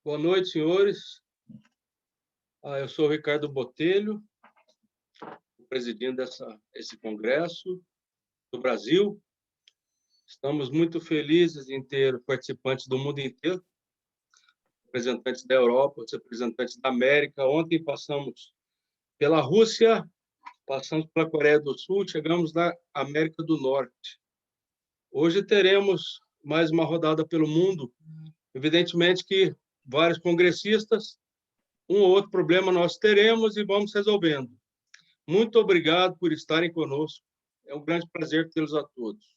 Boa noite, senhores. Eu sou o Ricardo Botelho, presidindo esse congresso do Brasil. Estamos muito felizes em ter participantes do mundo inteiro, representantes da Europa, representantes da América. Ontem passamos pela Rússia, passamos pela Coreia do Sul, chegamos na América do Norte. Hoje teremos mais uma rodada pelo mundo. Evidentemente que vários congressistas, um ou outro problema nós teremos e vamos resolvendo. Muito obrigado por estarem conosco. É um grande prazer tê-los a todos.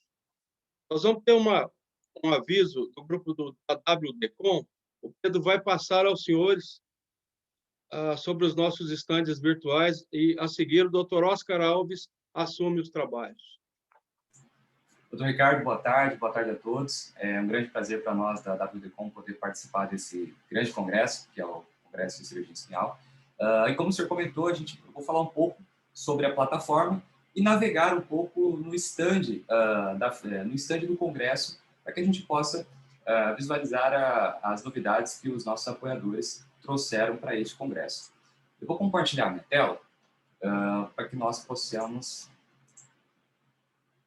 Nós vamos ter um aviso do grupo da WDCom. O Pedro vai passar aos senhores sobre os nossos estandes virtuais e, a seguir, o Dr. Oscar Alves assume os trabalhos. Doutor Ricardo, boa tarde a todos. É um grande prazer para nós da WDCom poder participar desse grande congresso, que é o Congresso de Cirurgia Espinhal. E como o senhor comentou, eu vou falar um pouco sobre a plataforma e navegar um pouco no stand, no stand do Congresso, para que a gente possa visualizar as novidades que os nossos apoiadores trouxeram para este Congresso. Eu vou compartilhar minha tela para que nós possamos...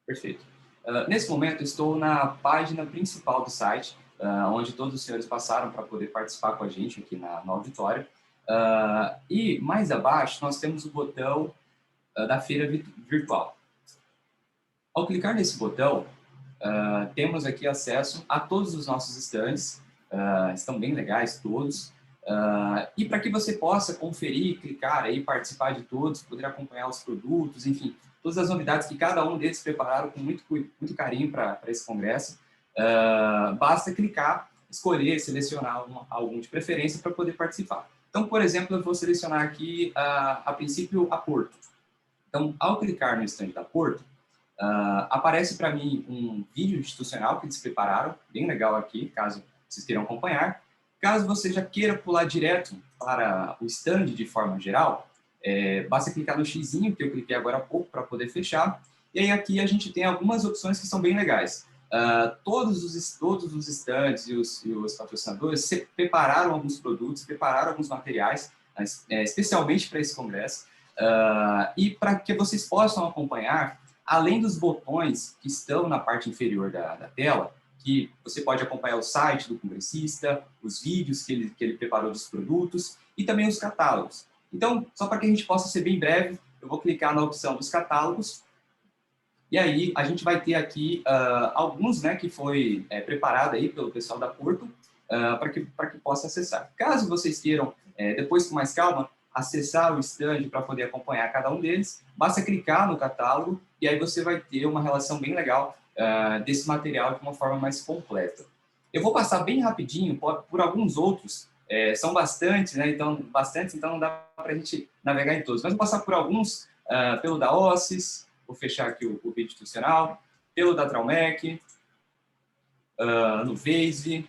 Perfeito. Nesse momento, estou na página principal do site, onde todos os senhores passaram para poder participar com a gente aqui no auditório. E mais abaixo, nós temos o botão da feira virtual. Ao clicar nesse botão, temos aqui acesso a todos os nossos stands, estão bem legais todos, e para que você possa conferir, clicar aí, participar de todos, poder acompanhar os produtos, enfim, todas as novidades que cada um deles prepararam com muito carinho para esse congresso, basta clicar, escolher, selecionar algum de preferência para poder participar. Então, por exemplo, eu vou selecionar aqui, a princípio, a Porto. Então, ao clicar no stand da Porto, aparece para mim um vídeo institucional que eles prepararam, bem legal aqui, caso vocês queiram acompanhar. Caso você já queira pular direto para o stand de forma geral, basta clicar no xizinho, que eu cliquei agora há pouco para poder fechar. E aí aqui a gente tem algumas opções que são bem legais. Todos os stands e os patrocinadores prepararam alguns produtos, prepararam alguns materiais, especialmente para esse congresso. E para que vocês possam acompanhar, além dos botões que estão na parte inferior da tela, que você pode acompanhar o site do congressista, os vídeos que ele preparou dos produtos e também os catálogos. Então, só para que a gente possa ser bem breve, eu vou clicar na opção dos catálogos e aí a gente vai ter aqui alguns, né, que foi preparado aí pelo pessoal da Porto para que possa acessar. Caso vocês queiram, depois com mais calma, acessar o stand para poder acompanhar cada um deles, basta clicar no catálogo e aí você vai ter uma relação bem legal desse material de uma forma mais completa. Eu vou passar bem rapidinho por alguns outros, são bastantes, né? Então não dá para a gente navegar em todos, mas vou passar por alguns, pelo da Ossis, vou fechar aqui o vídeo institucional, pelo da Traumec, no Phase,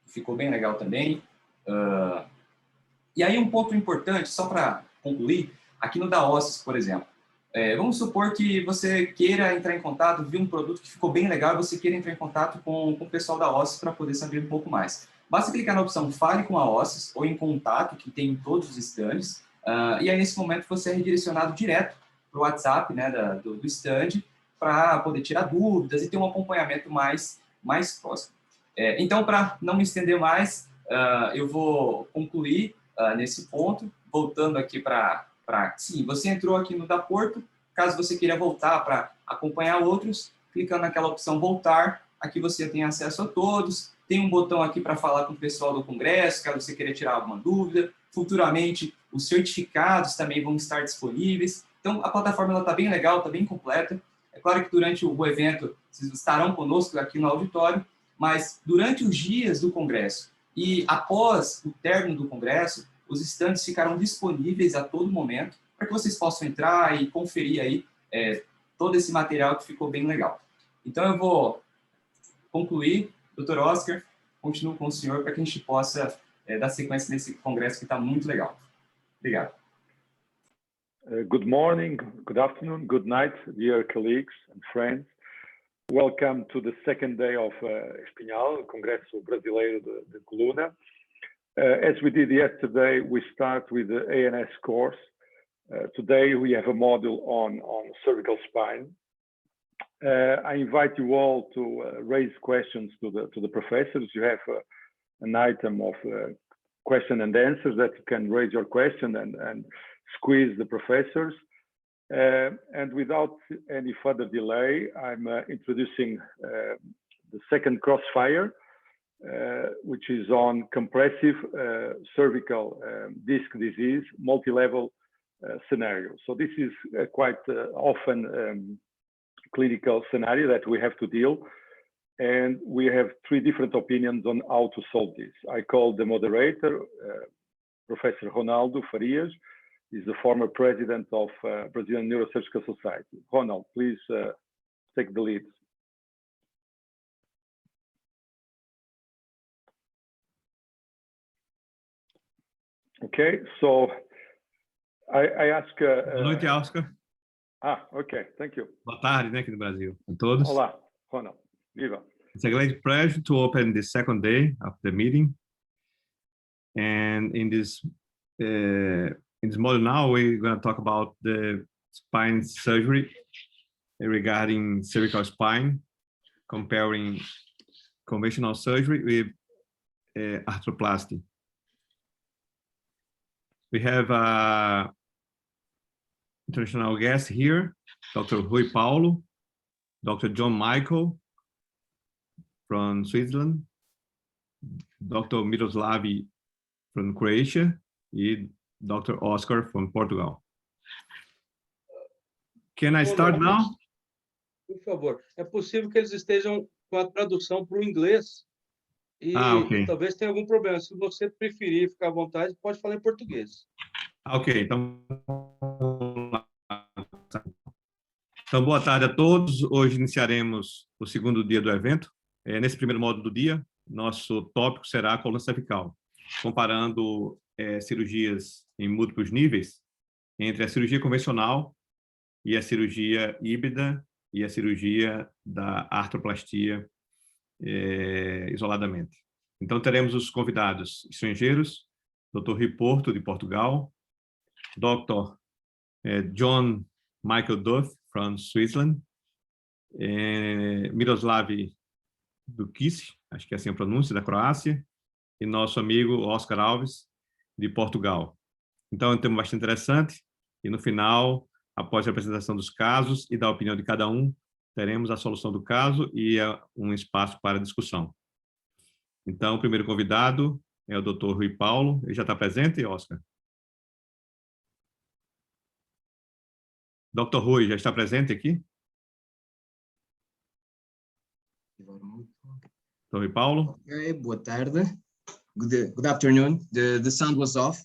ficou bem legal também. E aí um ponto importante, só para concluir, aqui no da Ossis, por exemplo, vamos supor que você queira entrar em contato, viu um produto que ficou bem legal, você queira entrar em contato com o pessoal da Ossis para poder saber um pouco mais. Basta clicar na opção Fale com a Ossis ou em Contato, que tem em todos os stands, e aí nesse momento você é redirecionado direto para o WhatsApp, né, do stand, para poder tirar dúvidas e ter um acompanhamento mais próximo. Então, para não me estender mais, eu vou concluir nesse ponto, voltando aqui sim, você entrou aqui no da Porto, caso você queira voltar para acompanhar outros, clicando naquela opção voltar, aqui você tem acesso a todos, tem um botão aqui para falar com o pessoal do Congresso, caso você queira tirar alguma dúvida, futuramente os certificados também vão estar disponíveis, então a plataforma está bem legal, está bem completa, é claro que durante o evento vocês estarão conosco aqui no auditório, mas durante os dias do Congresso e após o término do Congresso, os estandes ficarão disponíveis a todo momento para que vocês possam entrar e conferir aí todo esse material que ficou bem legal. Então eu vou concluir, Dr. Oscar, continuo com o senhor para que a gente possa dar sequência nesse congresso que está muito legal. Obrigado. Good morning, good afternoon, good night, dear colleagues and friends. Welcome to the second day of Espinhal, Congresso Brasileiro de Coluna. As we did yesterday, we start with the ANS course. Today we have a module on cervical spine. I invite you all to raise questions to the professors. You have an item of question and answers that you can raise your question and squeeze the professors. And without any further delay, I'm introducing the second crossfire, which is on compressive cervical disc disease, multi-level scenario. So this is quite often clinical scenario that we have to deal. And we have three different opinions on how to solve this. I call the moderator, Professor Ronaldo Farias. He's the former president of Brazilian Neurosurgical Society. Ronald, please take the lead. Okay, so I ask... Boa noite, Oscar. Okay, thank you. Boa tarde, né, aqui no Brasil, a todos. Olá, Ronald. Viva. It's a great pleasure to open the second day of the meeting. And in this module now, we're going to talk about the spine surgery regarding cervical spine, comparing conventional surgery with arthroplasty. We have an international guest here, Dr. Rui Paulo, Dr. John Michael from Switzerland, Dr. Miroslavi from Croatia, and Dr. Oscar from Portugal. Can I start now? Por favor. É possível que eles estejam com a tradução para o inglês e Ok. talvez tenha algum problema. Se você preferir ficar à vontade, pode falar em português. Ok, então boa tarde a todos. Hoje iniciaremos o segundo dia do evento. Nesse primeiro módulo do dia, nosso tópico será a coluna cervical, comparando cirurgias em múltiplos níveis entre a cirurgia convencional e a cirurgia híbrida e a cirurgia da artroplastia isoladamente. Então, teremos os convidados estrangeiros, Dr. Rui Porto, de Portugal, Dr. John Michael Duff, from Switzerland, Miroslav Dukic, acho que é assim a pronúncia, da Croácia, e nosso amigo Oscar Alves, de Portugal. Então, é um tema bastante interessante, e no final, após a apresentação dos casos e da opinião de cada um, teremos a solução do caso e um espaço para discussão. Então, o primeiro convidado é o Dr. Rui Paulo. Ele já está presente, Oscar? Dr. Rui, já está presente aqui? Dr. Rui Paulo? Okay, boa tarde. Good afternoon. The sound was off.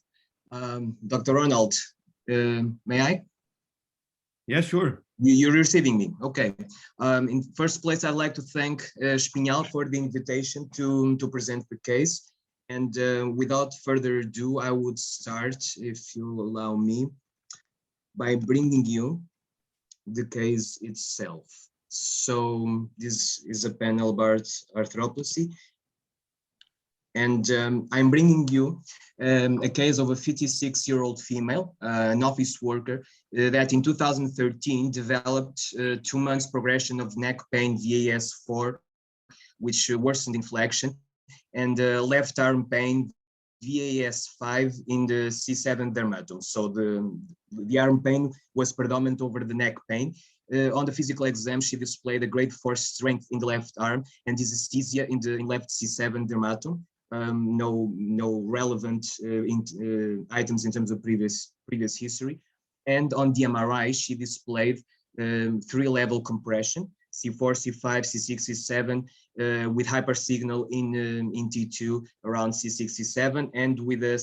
Dr. Ronald, may I? Yeah, sure. You're receiving me. Okay. In first place, I'd like to thank Espinhal for the invitation to present the case. And without further ado, I would start, if you allow me, by bringing you the case itself. So this is a penile arthroplasty. And I'm bringing you a case of a 56-year-old female, an office worker, that in 2013 developed 2 months progression of neck pain VAS4, which worsened in flexion, and left arm pain VAS5 in the C7 dermatome. So the arm pain was predominant over the neck pain. On the physical exam, she displayed a grade 4 strength in the left arm and dysesthesia in left C7 dermatome. No relevant items in terms of previous history. And on the MRI, she displayed 3-level compression, C4, C5, C6, C7, with hypersignal in T2 around C6, C7, and with a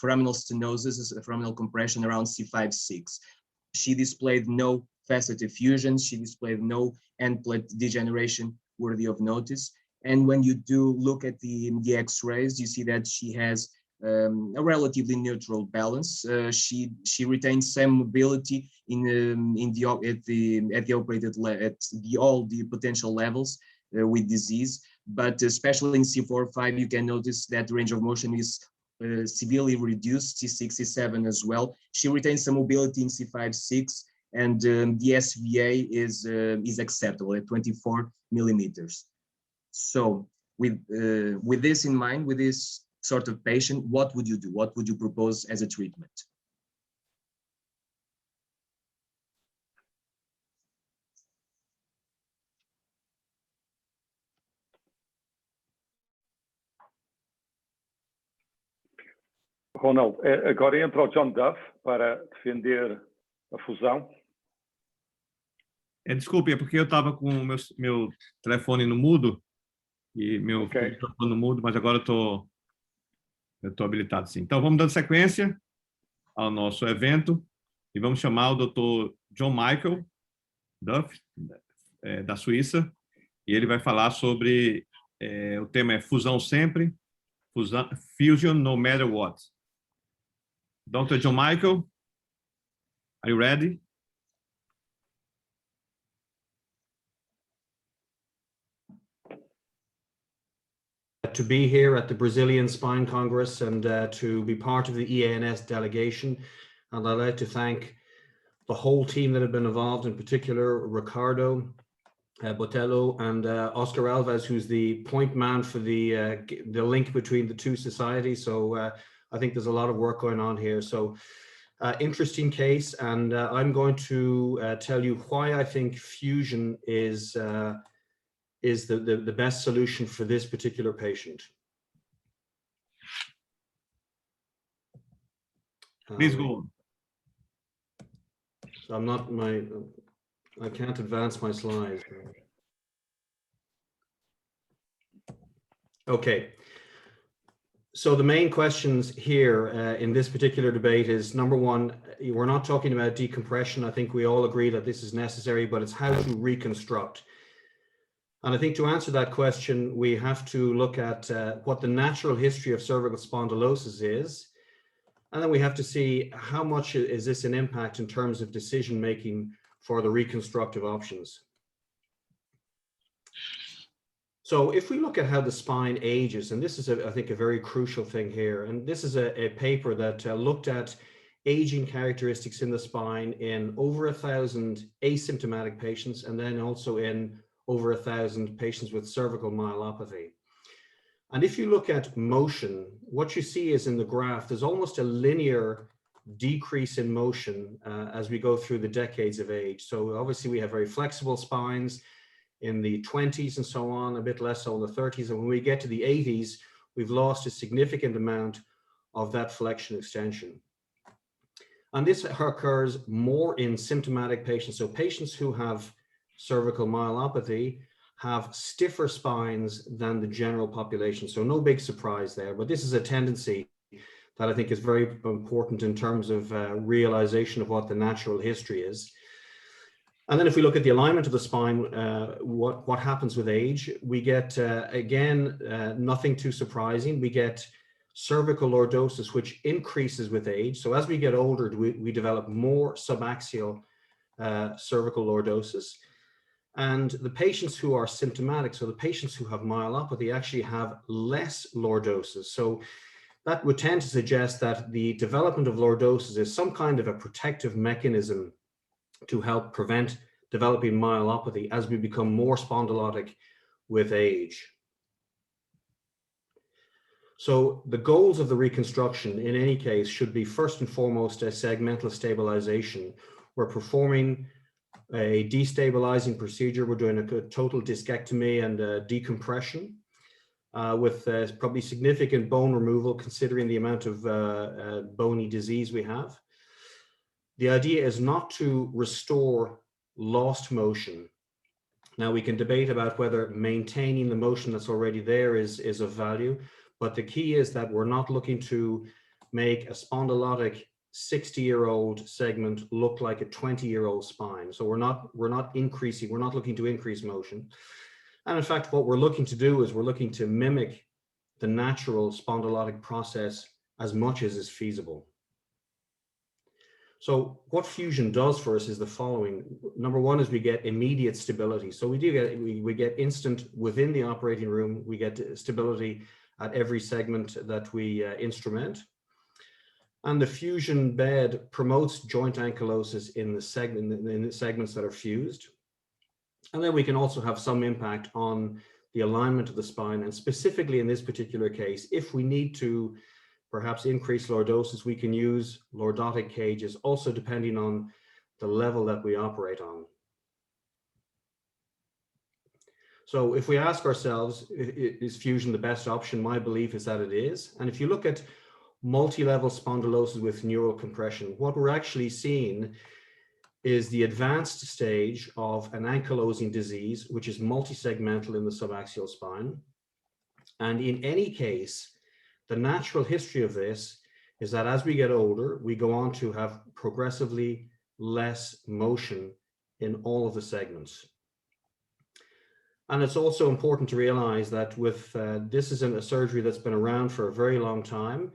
foraminal stenosis, a foraminal compression around C5, 6. She displayed no facet effusions. She displayed no end plate degeneration worthy of notice. And when you do look at the X-rays, you see that she has a relatively neutral balance. She retains some mobility at all the potential levels with disease, but especially in C4-5, you can notice that the range of motion is severely reduced, C6, C7 as well. She retains some mobility in C5, 6, and the SVA is acceptable at 24 millimeters. So with this in mind, with this sort of patient, what would you do? What would you propose as a treatment? Ronald, agora entra o John Duff para defender a fusão. Desculpe, é porque eu estava com o meu telefone no mudo e meu microfone no mudo, mas agora eu estou habilitado, sim. Então, vamos dando sequência ao nosso evento e vamos chamar o Dr. John Michael Duff, da Suíça, e ele vai falar sobre, o tema é fusão sempre, fusion no matter what. Dr. John Michael, are you ready? To be here at the Brazilian Spine Congress and to be part of the EANS delegation. And I'd like to thank the whole team that have been involved, in particular Ricardo Botelho and Oscar Alves, who's the point man for the link between the two societies. So I think there's a lot of work going on here. So interesting case, and I'm going to tell you why I think fusion is the best solution for this particular patient. Please go on. I can't advance my slides. Okay. So the main questions here in this particular debate is, number one, we're not talking about decompression. I think we all agree that this is necessary, but it's how to reconstruct. And I think to answer that question, we have to look at what the natural history of cervical spondylosis is. And then we have to see how much is this an impact in terms of decision-making for the reconstructive options. So if we look at how the spine ages, and this is, I think, a very crucial thing here, and this is a paper that looked at aging characteristics in the spine in over 1,000 asymptomatic patients, and then also in over 1,000 patients with cervical myelopathy. And if you look at motion, what you see is in the graph, there's almost a linear decrease in motion as we go through the decades of age. So obviously we have very flexible spines in the 20s and so on, a bit less so in the 30s. And when we get to the 80s, we've lost a significant amount of that flexion extension. And this occurs more in symptomatic patients. So patients who have cervical myelopathy have stiffer spines than the general population. So no big surprise there, but this is a tendency that I think is very important in terms of realization of what the natural history is. And then if we look at the alignment of the spine, what happens with age, we get, again, nothing too surprising. We get cervical lordosis, which increases with age. So as we get older, we develop more subaxial cervical lordosis. And the patients who are symptomatic, so the patients who have myelopathy, actually have less lordosis. So that would tend to suggest that the development of lordosis is some kind of a protective mechanism to help prevent developing myelopathy as we become more spondylotic with age. So the goals of the reconstruction in any case should be first and foremost a segmental stabilization. We're performing a destabilizing procedure. We're doing a total discectomy and decompression with probably significant bone removal considering the amount of bony disease we have. The idea is not to restore lost motion. Now we can debate about whether maintaining the motion that's already there is of value, but the key is that we're not looking to make a spondylotic 60-year-old segment look like a 20-year-old spine. So we're not looking to increase motion. And in fact, what we're looking to do is we're looking to mimic the natural spondylotic process as much as is feasible. So what fusion does for us is the following. Number one is we get immediate stability. So we get instant within the operating room, we get stability at every segment that we instrument. And the fusion bed promotes joint ankylosis in the segments that are fused. And then we can also have some impact on the alignment of the spine. And specifically in this particular case, if we need to perhaps increase lordosis, we can use lordotic cages, also depending on the level that we operate on. So if we ask ourselves, is fusion the best option? My belief is that it is. And if you look at multi-level spondylosis with neural compression, what we're actually seeing is the advanced stage of an ankylosing disease, which is multisegmental in the subaxial spine. And in any case, the natural history of this is that as we get older, we go on to have progressively less motion in all of the segments. And it's also important to realize that with this isn't a surgery that's been around for a very long time.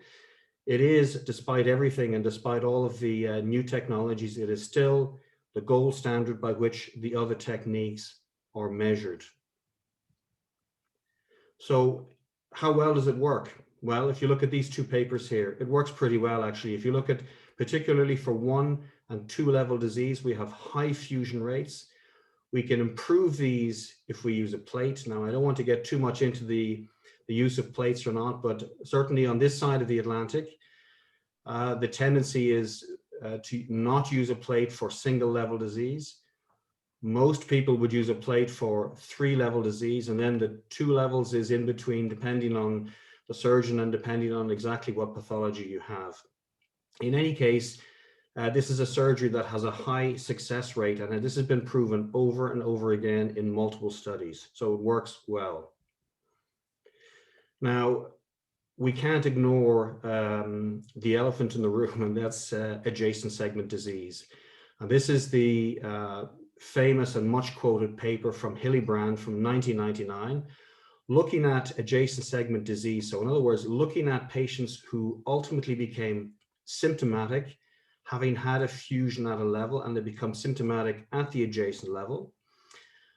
It is, despite everything and despite all of the new technologies, it is still the gold standard by which the other techniques are measured. So how well does it work? Well, if you look at these two papers here, it works pretty well, actually. If you look at, particularly for 1 and 2 level disease, we have high fusion rates. We can improve these if we use a plate. Now, I don't want to get too much into the use of plates or not, but certainly on this side of the Atlantic, the tendency is to not use a plate for single level disease. Most people would use a plate for 3 level disease, and then the 2 levels is in between, depending on the surgeon and depending on exactly what pathology you have. In any case, this is a surgery that has a high success rate, and this has been proven over and over again in multiple studies, so it works well. Now, we can't ignore the elephant in the room, and that's adjacent segment disease. And this is the famous and much quoted paper from Hillebrand from 1999, looking at adjacent segment disease. So in other words, looking at patients who ultimately became symptomatic, having had a fusion at a level, and they become symptomatic at the adjacent level.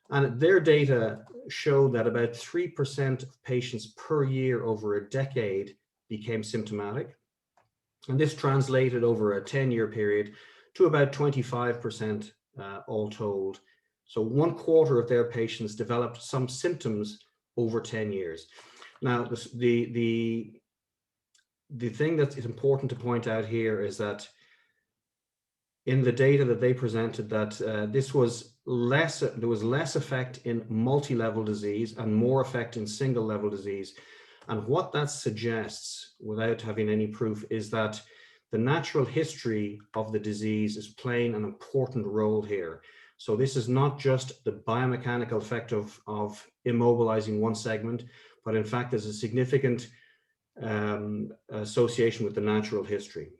And their data showed that about 3% of patients per year over a decade became symptomatic. And this translated over a 10-year period to about 25% all told. So 1/4 of their patients developed some symptoms over 10 years. Now, the thing that is important to point out here is that in the data that they presented, that there was less effect in multi-level disease and more effect in single-level disease. And what that suggests, without having any proof, is that the natural history of the disease is playing an important role here. So this is not just the biomechanical effect of immobilizing one segment, but in fact, there's a significant association with the natural history.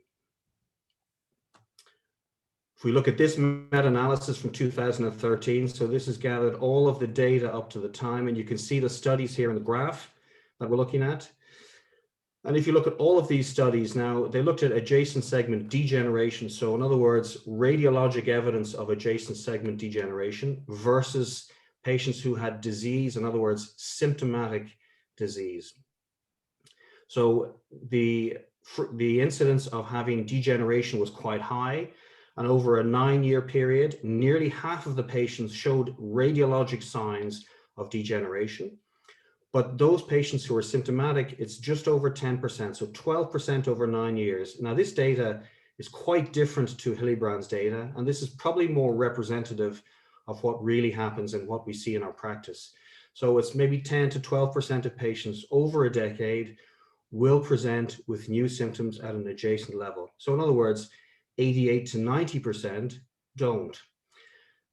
If we look at this meta-analysis from 2013, so this has gathered all of the data up to the time, and you can see the studies here in the graph that we're looking at. And if you look at all of these studies now, they looked at adjacent segment degeneration. So in other words, radiologic evidence of adjacent segment degeneration versus patients who had disease, in other words, symptomatic disease. So the incidence of having degeneration was quite high. And over a 9-year period, nearly half of the patients showed radiologic signs of degeneration. But those patients who are symptomatic, it's just over 10%, so 12% over 9 years. Now, this data is quite different to Hillebrand's data, and this is probably more representative of what really happens and what we see in our practice. So it's maybe 10 to 12% of patients over a decade will present with new symptoms at an adjacent level. So in other words, 88 to 90% don't.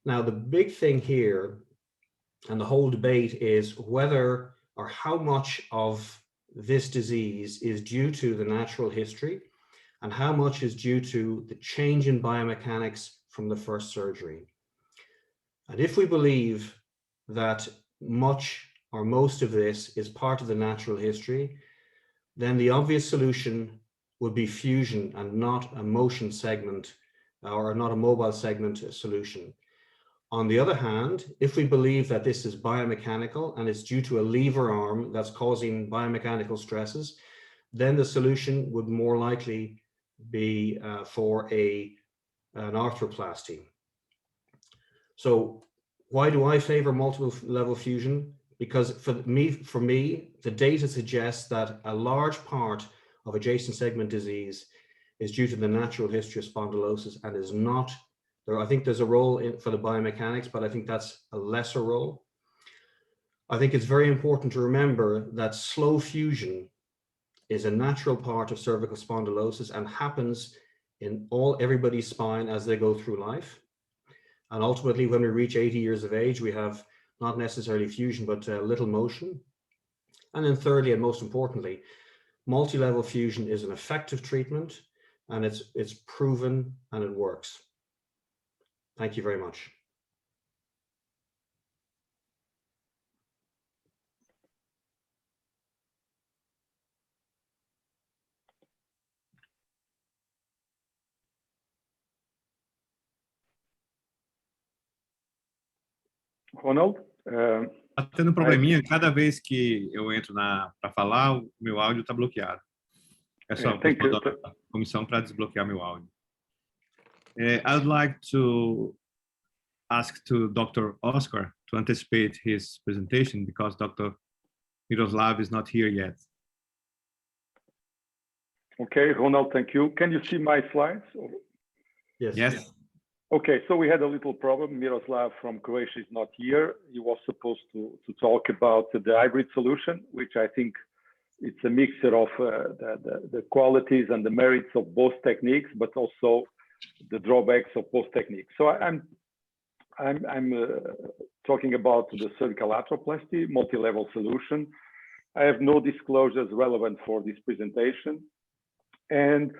Now, the big thing here, and the whole debate, is whether or how much of this disease is due to the natural history and how much is due to the change in biomechanics from the first surgery. And if we believe that much or most of this is part of the natural history, then the obvious solution would be fusion and not a motion segment or not a mobile segment solution. On the other hand, if we believe that this is biomechanical and it's due to a lever arm that's causing biomechanical stresses, then the solution would more likely be for an arthroplasty. So why do I favor multiple level fusion? Because for me, the data suggests that a large part of adjacent segment disease is due to the natural history of spondylosis and is not there. I think there's a role for the biomechanics, but I think that's a lesser role. I think it's very important to remember that slow fusion is a natural part of cervical spondylosis and happens in everybody's spine as they go through life. And ultimately, when we reach 80 years of age, we have not necessarily fusion, but little motion. And then thirdly, and most importantly, multi-level fusion is an effective treatment, and it's proven and it works. Thank you very much. Ronald? Tá tendo um probleminha, cada vez que eu entro para falar, o meu áudio está bloqueado. É só a comissão para desbloquear meu áudio. I would like to ask to Dr. Oscar to anticipate his presentation because Dr. Miroslav is not here yet. Okay, Ronald, thank you. Can you see my slides? Yes. Yes. Okay, so we had a little problem. Miroslav from Croatia is not here. He was supposed to talk about the hybrid solution, which I think it's a mixture of the qualities and the merits of both techniques, but also the drawbacks of both techniques. So I'm talking about the cervical arthroplasty multi-level solution. I have no disclosures relevant for this presentation. And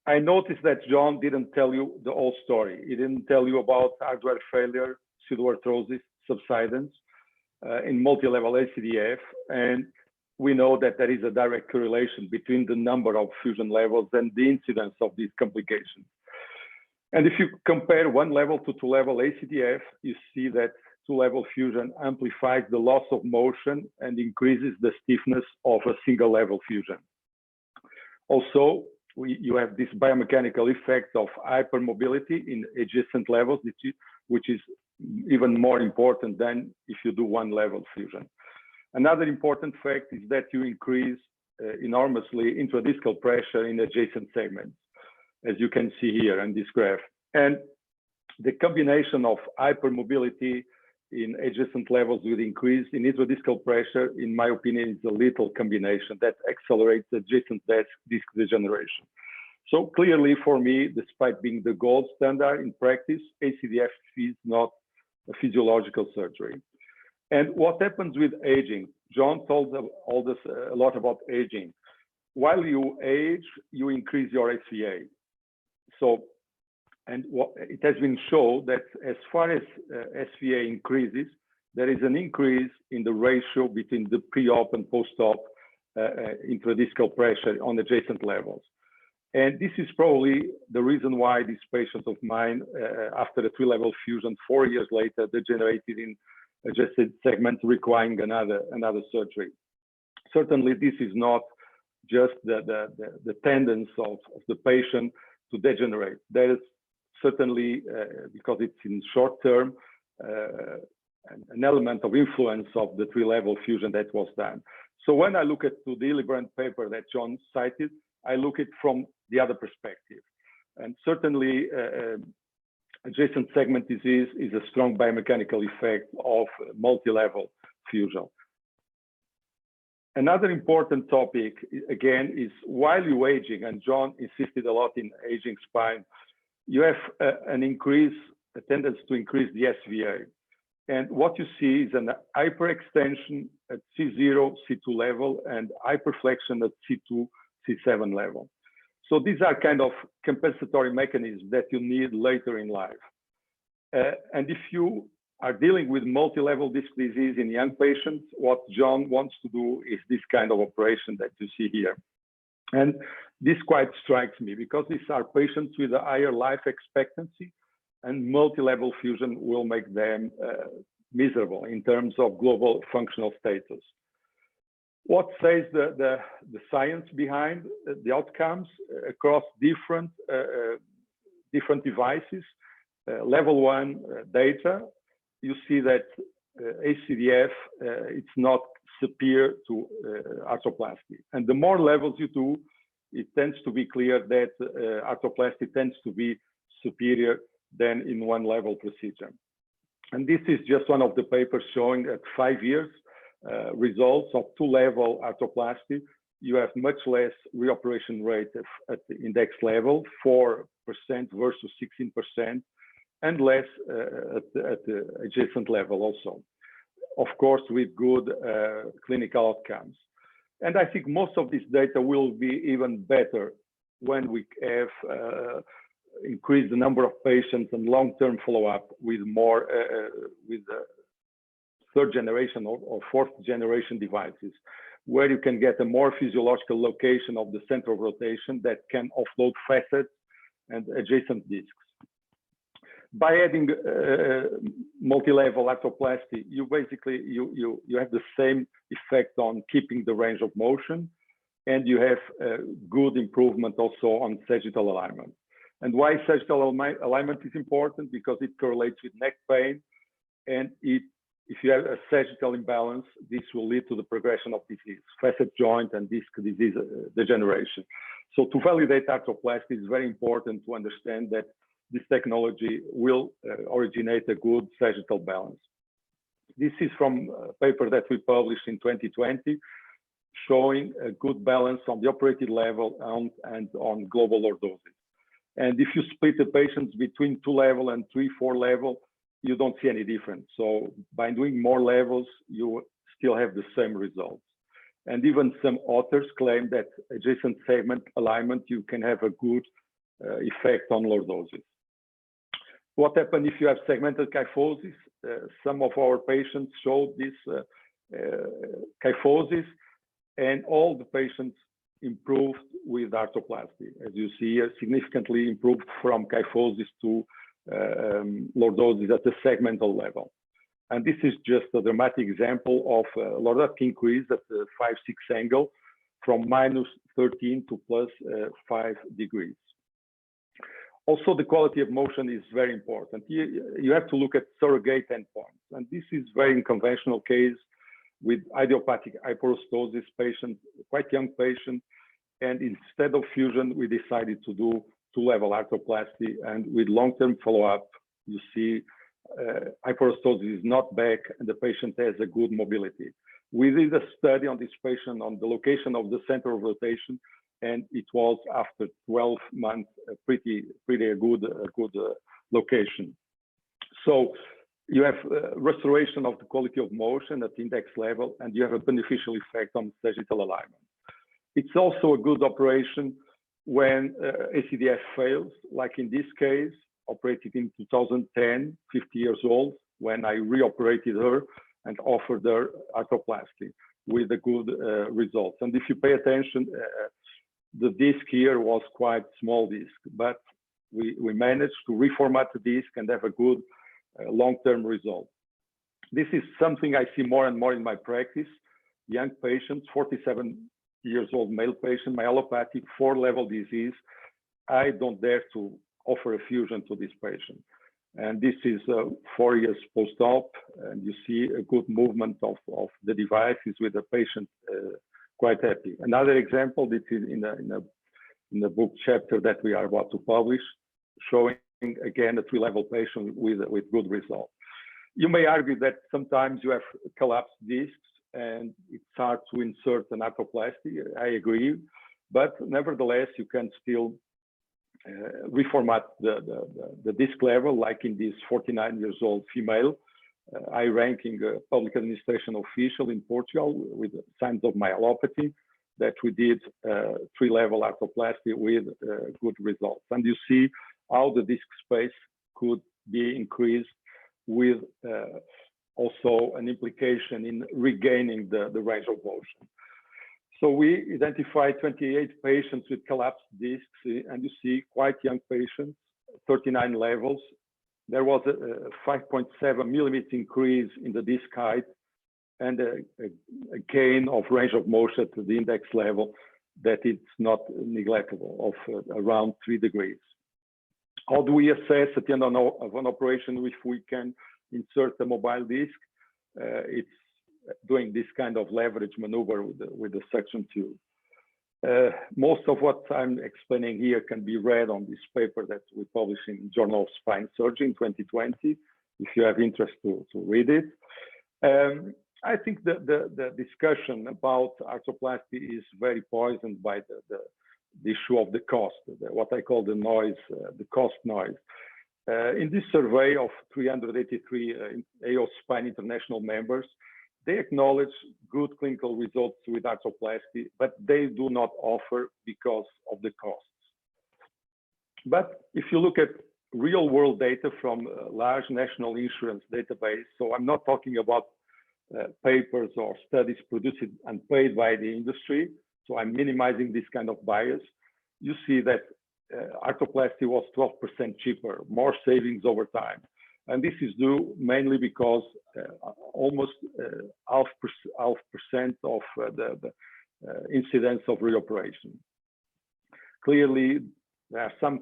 I noticed that John didn't tell you the whole story. He didn't tell you about hardware failure, pseudoarthrosis, subsidence in multi-level ACDF. And we know that there is a direct correlation between the number of fusion levels and the incidence of these complications. And if you compare one level to two level ACDF, you see that two level fusion amplifies the loss of motion and increases the stiffness of a single level fusion. Also, you have this biomechanical effect of hypermobility in adjacent levels, which is even more important than if you do one level fusion. Another important fact is that you increase enormously intradiscal pressure in adjacent segments, as you can see here in this graph. And the combination of hypermobility in adjacent levels with increase in intradiscal pressure, in my opinion, is a lethal combination that accelerates adjacent disc degeneration. So clearly for me, despite being the gold standard in practice, ACDF is not a physiological surgery. And what happens with aging? John told us a lot about aging. While you age, you increase your SVA. So, and it has been shown that as far as SVA increases, there is an increase in the ratio between the pre-op and post-op intradiscal pressure on adjacent levels. And this is probably the reason why these patients of mine, after a three-level fusion, 4 years later, degenerated in adjacent segments requiring another surgery. Certainly, this is not just the tendency of the patient to degenerate. There is certainly, because it's in short term, an element of influence of the three-level fusion that was done. So when I look at the Hillebrand paper that John cited, I look at it from the other perspective. And certainly, adjacent segment disease is a strong biomechanical effect of multi-level fusion. Another important topic, again, is while you're aging, and John insisted a lot in aging spine, you have a tendency to increase the SVA. And what you see is an hyperextension at C0, C2 level, and hyperflexion at C2, C7 level. So these are kind of compensatory mechanisms that you need later in life. And if you are dealing with multi-level disc disease in young patients, what John wants to do is this kind of operation that you see here. And this quite strikes me because these are patients with a higher life expectancy and multi-level fusion will make them miserable in terms of global functional status. What says the science behind the outcomes across different devices? Level 1 data, you see that ACDF it's not superior to arthroplasty. And the more levels you do, it tends to be clear that arthroplasty tends to be superior than in one level procedure. And this is just one of the papers showing at 5 years results of 2-level arthroplasty. You have much less reoperation rate at the index level, 4% versus 16%, and less at the adjacent level also. Of course, with good clinical outcomes. And I think most of this data will be even better when we have increased the number of patients and long-term follow-up with more with third generation or fourth generation devices, where you can get a more physiological location of the center of rotation that can offload facets and adjacent discs. By adding multi-level arthroplasty, you basically you have the same effect on keeping the range of motion, and you have good improvement also on sagittal alignment. And why sagittal alignment is important? Because it correlates with neck pain, and if you have a sagittal imbalance, this will lead to the progression of disease, facet joint and disc disease degeneration. So to validate arthroplasty, it's very important to understand that this technology will originate a good sagittal balance. This is from a paper that we published in 2020, showing a good balance on the operated level and on global lordosis. And if you split the patients between 2-level and 3-4 level, you don't see any difference. So by doing more levels, you still have the same results. And even some authors claim that adjacent segment alignment, you can have a good effect on lordosis. What happens if you have segmented kyphosis? Some of our patients showed this kyphosis, and all the patients improved with arthroplasty. As you see, significantly improved from kyphosis to lordosis at the segmental level. And this is just a dramatic example of lordotic increase at the 5-6 angle from -13 to +5 degrees. Also, the quality of motion is very important. You have to look at surrogate endpoints. And this is very unconventional case with idiopathic hyperostosis patient, quite young patient. And instead of fusion, we decided to do 2-level arthroplasty. And with long-term follow-up, you see hyperostosis is not back and the patient has a good mobility. We did a study on this patient on the location of the center of rotation, and it was after 12 months a pretty good location. So you have restoration of the quality of motion at index level, and you have a beneficial effect on sagittal alignment. It's also a good operation when ACDF fails, like in this case, operated in 2010, 50 years old, when I reoperated her and offered her arthroplasty with a good results. And if you pay attention, the disc here was quite small disc, but we managed to reformat the disc and have a good long-term result. This is something I see more and more in my practice. Young patients, 47 years old male patient, myelopathic, 4-level disease. I don't dare to offer a fusion to this patient. And this is 4 years post-op, and you see a good movement of the devices with the patient quite happy. Another example, this is in the book chapter that we are about to publish, showing again a 3-level patient with good results. You may argue that sometimes you have collapsed discs and it's hard to insert an arthroplasty. I agree, but nevertheless, you can still reformat the disc level, like in this 49 years old female. I ranking public administration official in Portugal with signs of myelopathy that we did 3-level arthroplasty with good results. And you see how the disc space could be increased with also an implication in regaining the range of motion. So we identified 28 patients with collapsed discs, and you see quite young patients, 39 levels, there was a 5.7 millimeters increase in the disc height and a gain of range of motion to the index level that it's not neglectable of around 3 degrees. How do we assess at the end of an operation if we can insert a mobile disc? It's doing this kind of leverage maneuver with the suction tube. Most of what I'm explaining here can be read on this paper that we published in Journal of Spine Surgery in 2020, if you have interest to read it. I think the discussion about arthroplasty is very poisoned by the issue of the cost, what I call the noise, the cost noise. In this survey of 383 AO Spine International members, they acknowledge good clinical results with arthroplasty, but they do not offer because of the costs. But if you look at real world data from a large national insurance database, so I'm not talking about papers or studies produced and paid by the industry, so I'm minimizing this kind of bias, you see that arthroplasty was 12% cheaper, more savings over time. And this is due mainly because almost 0.5% of the incidence of reoperation. Clearly, there are some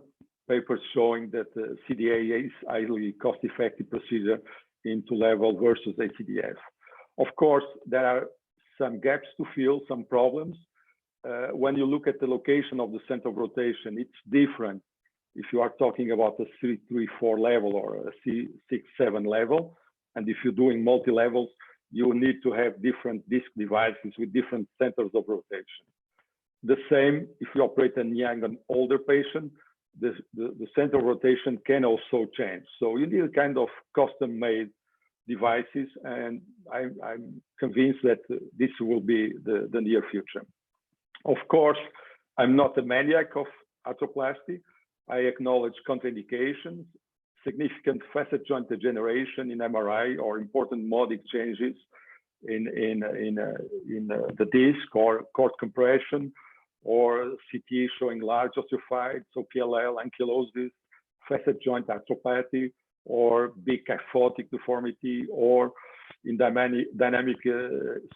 papers showing that CDA is highly cost-effective procedure into level versus ACDF. Of course, there are some gaps to fill, some problems. When you look at the location of the center of rotation, it's different if you are talking about a C3-4 level or a C6-7 level. And if you're doing multi-levels, you need to have different disc devices with different centers of rotation. The same if you operate a young and older patient, the center of rotation can also change. So you need a kind of custom-made devices, and I'm convinced that this will be the near future. Of course, I'm not a maniac of arthroplasty. I acknowledge contraindications, significant facet joint degeneration in MRI, or important modic changes in the disc, or cord compression, or CT showing large osteophytes, so PLL, ankylosis, facet joint arthropathy, or big kyphotic deformity, or in dynamic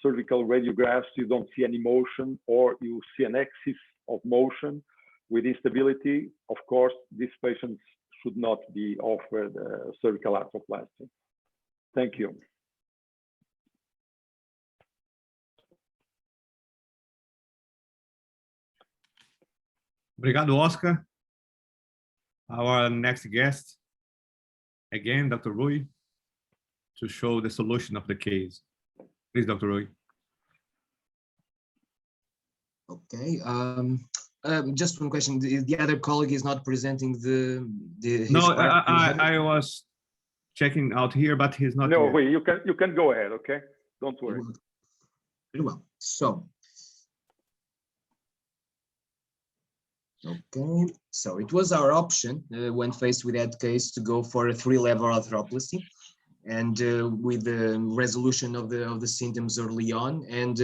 cervical radiographs, you don't see any motion, or you see an axis of motion with instability. Of course, these patients should not be offered cervical arthroplasty. Thank you. Obrigado, Oscar. Our next guest, again, Dr. Rui, to show the solution of the case. Please, Dr. Rui. Okay. Just one question. The other colleague is not presenting the No, I was checking out here, but he's not. No, here. wait, you can go ahead, okay? Don't worry. Very well. So, okay. So it was our option when faced with that case to go for a 3-level arthroplasty, and with the resolution of the symptoms early on, and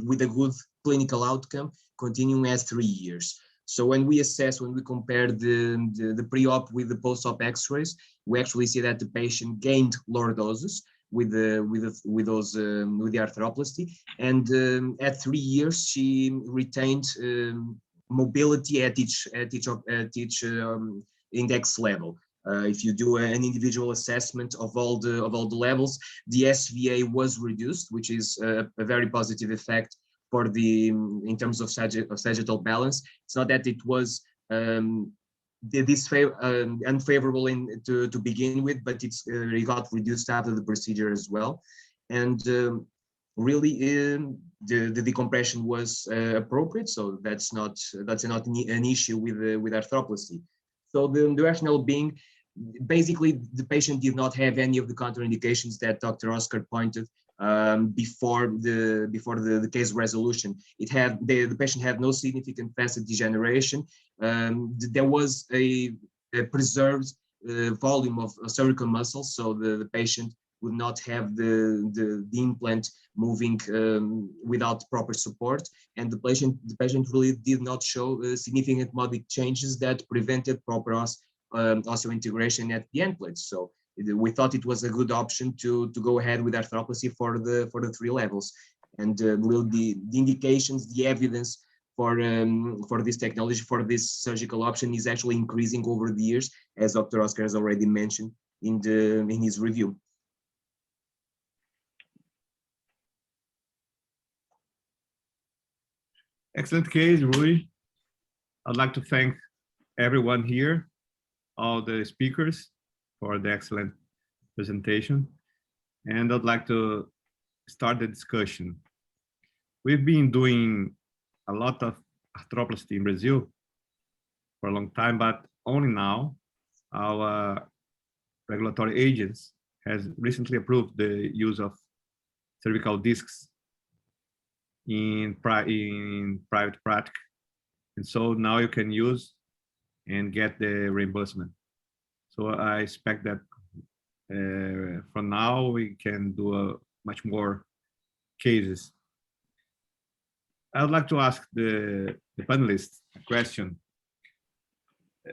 with a good clinical outcome, continuing at 3 years. So when we compare the pre-op with the post-op X-rays, we actually see that the patient gained lower doses with the arthroplasty, and at 3 years she retained mobility at each index level. If you do an individual assessment of all the levels, the SVA was reduced, which is a very positive effect for in terms of sagittal balance. It's not that it was unfavorable to begin with, but it got reduced after the procedure as well. And really, the decompression was appropriate, so that's not an issue with arthroplasty. So the rationale being, basically, the patient did not have any of the contraindications that Dr. Oscar pointed before the case resolution. The patient had no significant facet degeneration. There was a preserved volume of cervical muscle, so the patient would not have the implant moving without proper support, and the patient really did not show significant modic changes that prevented proper osseointegration at the end plates. So we thought it was a good option to go ahead with arthroplasty for the 3 levels. And the indications, the evidence for this technology, for this surgical option, is actually increasing over the years, as Dr. Oscar has already mentioned in his review. Excellent case, Rui. I'd like to thank everyone here, all the speakers, for the excellent presentation. And I'd like to start the discussion. We've been doing a lot of arthroplasty in Brazil for a long time, but only now our regulatory agents has recently approved the use of cervical discs in private practice. And so now you can use and get the reimbursement. So I expect that from now we can do much more cases. I would like to ask the panelists a question.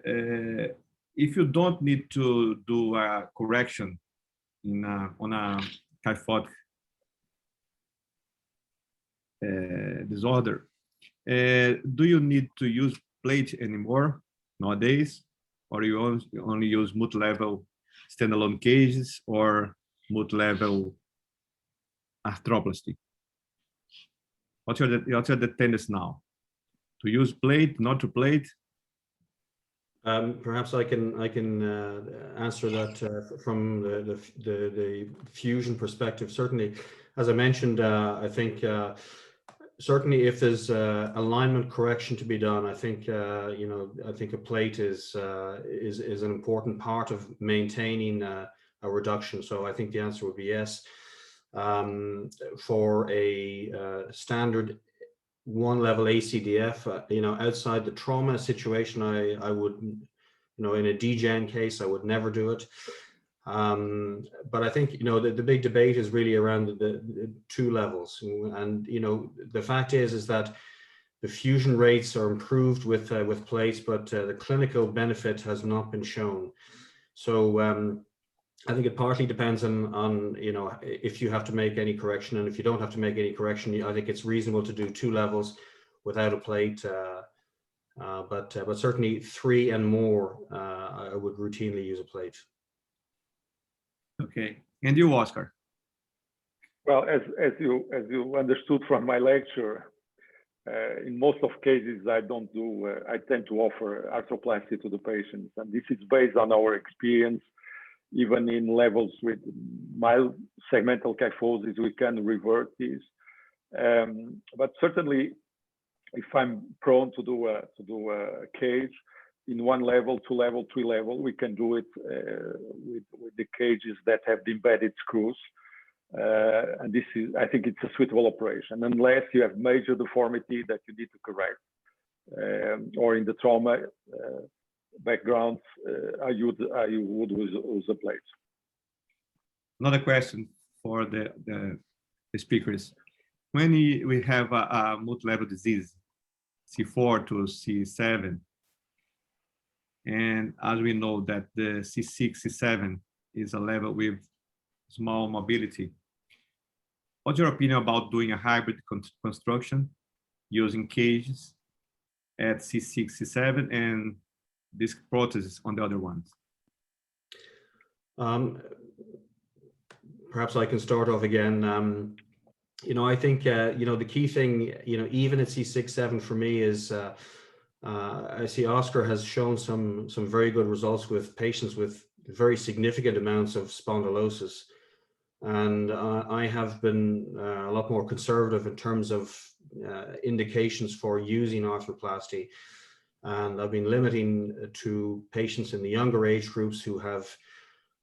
If you don't need to do a correction on a kyphotic disorder, do you need to use plate anymore nowadays, or you only use multi-level standalone cages or multi-level arthroplasty? What's your tendency now? To use plate, not to plate? Perhaps I can answer that from the fusion perspective. Certainly, as I mentioned, I think certainly if there's alignment correction to be done, I think I think a plate is an important part of maintaining a reduction. So I think the answer would be yes. For a standard 1-level ACDF, outside the trauma situation, I would, in a degen case, I would never do it. But I think, the big debate is really around the 2 levels. And, the fact is that the fusion rates are improved with plates, but the clinical benefit has not been shown. So I think it partly depends on if you have to make any correction, and if you don't have to make any correction, I think it's reasonable to do 2 levels without a plate. But certainly 3 and more, I would routinely use a plate. Okay, and you, Oscar? Well, as you understood from my lecture, in most of cases I don't do. I tend to offer arthroplasty to the patients, and this is based on our experience. Even in levels with mild segmental kyphosis, we can revert this. But certainly, if I'm prone to do a cage in 1 level, 2 level, 3 level, we can do it with the cages that have the embedded screws. And this is, I think, it's a suitable operation, unless you have major deformity that you need to correct, or in the trauma backgrounds, I would use a plate. Another question for the speakers. When we have a multi-level disease, C4 to C7, and as we know that the C6, C7 is a level with small mobility, what's your opinion about doing a hybrid construction using cages at C6, C7 and disc prosthesis on the other ones? Perhaps I can start off again. I think, the key thing, even at C6, 7 for me is, I see Oscar has shown some very good results with patients with very significant amounts of spondylosis. And I have been a lot more conservative in terms of indications for using arthroplasty. And I've been limiting to patients in the younger age groups who have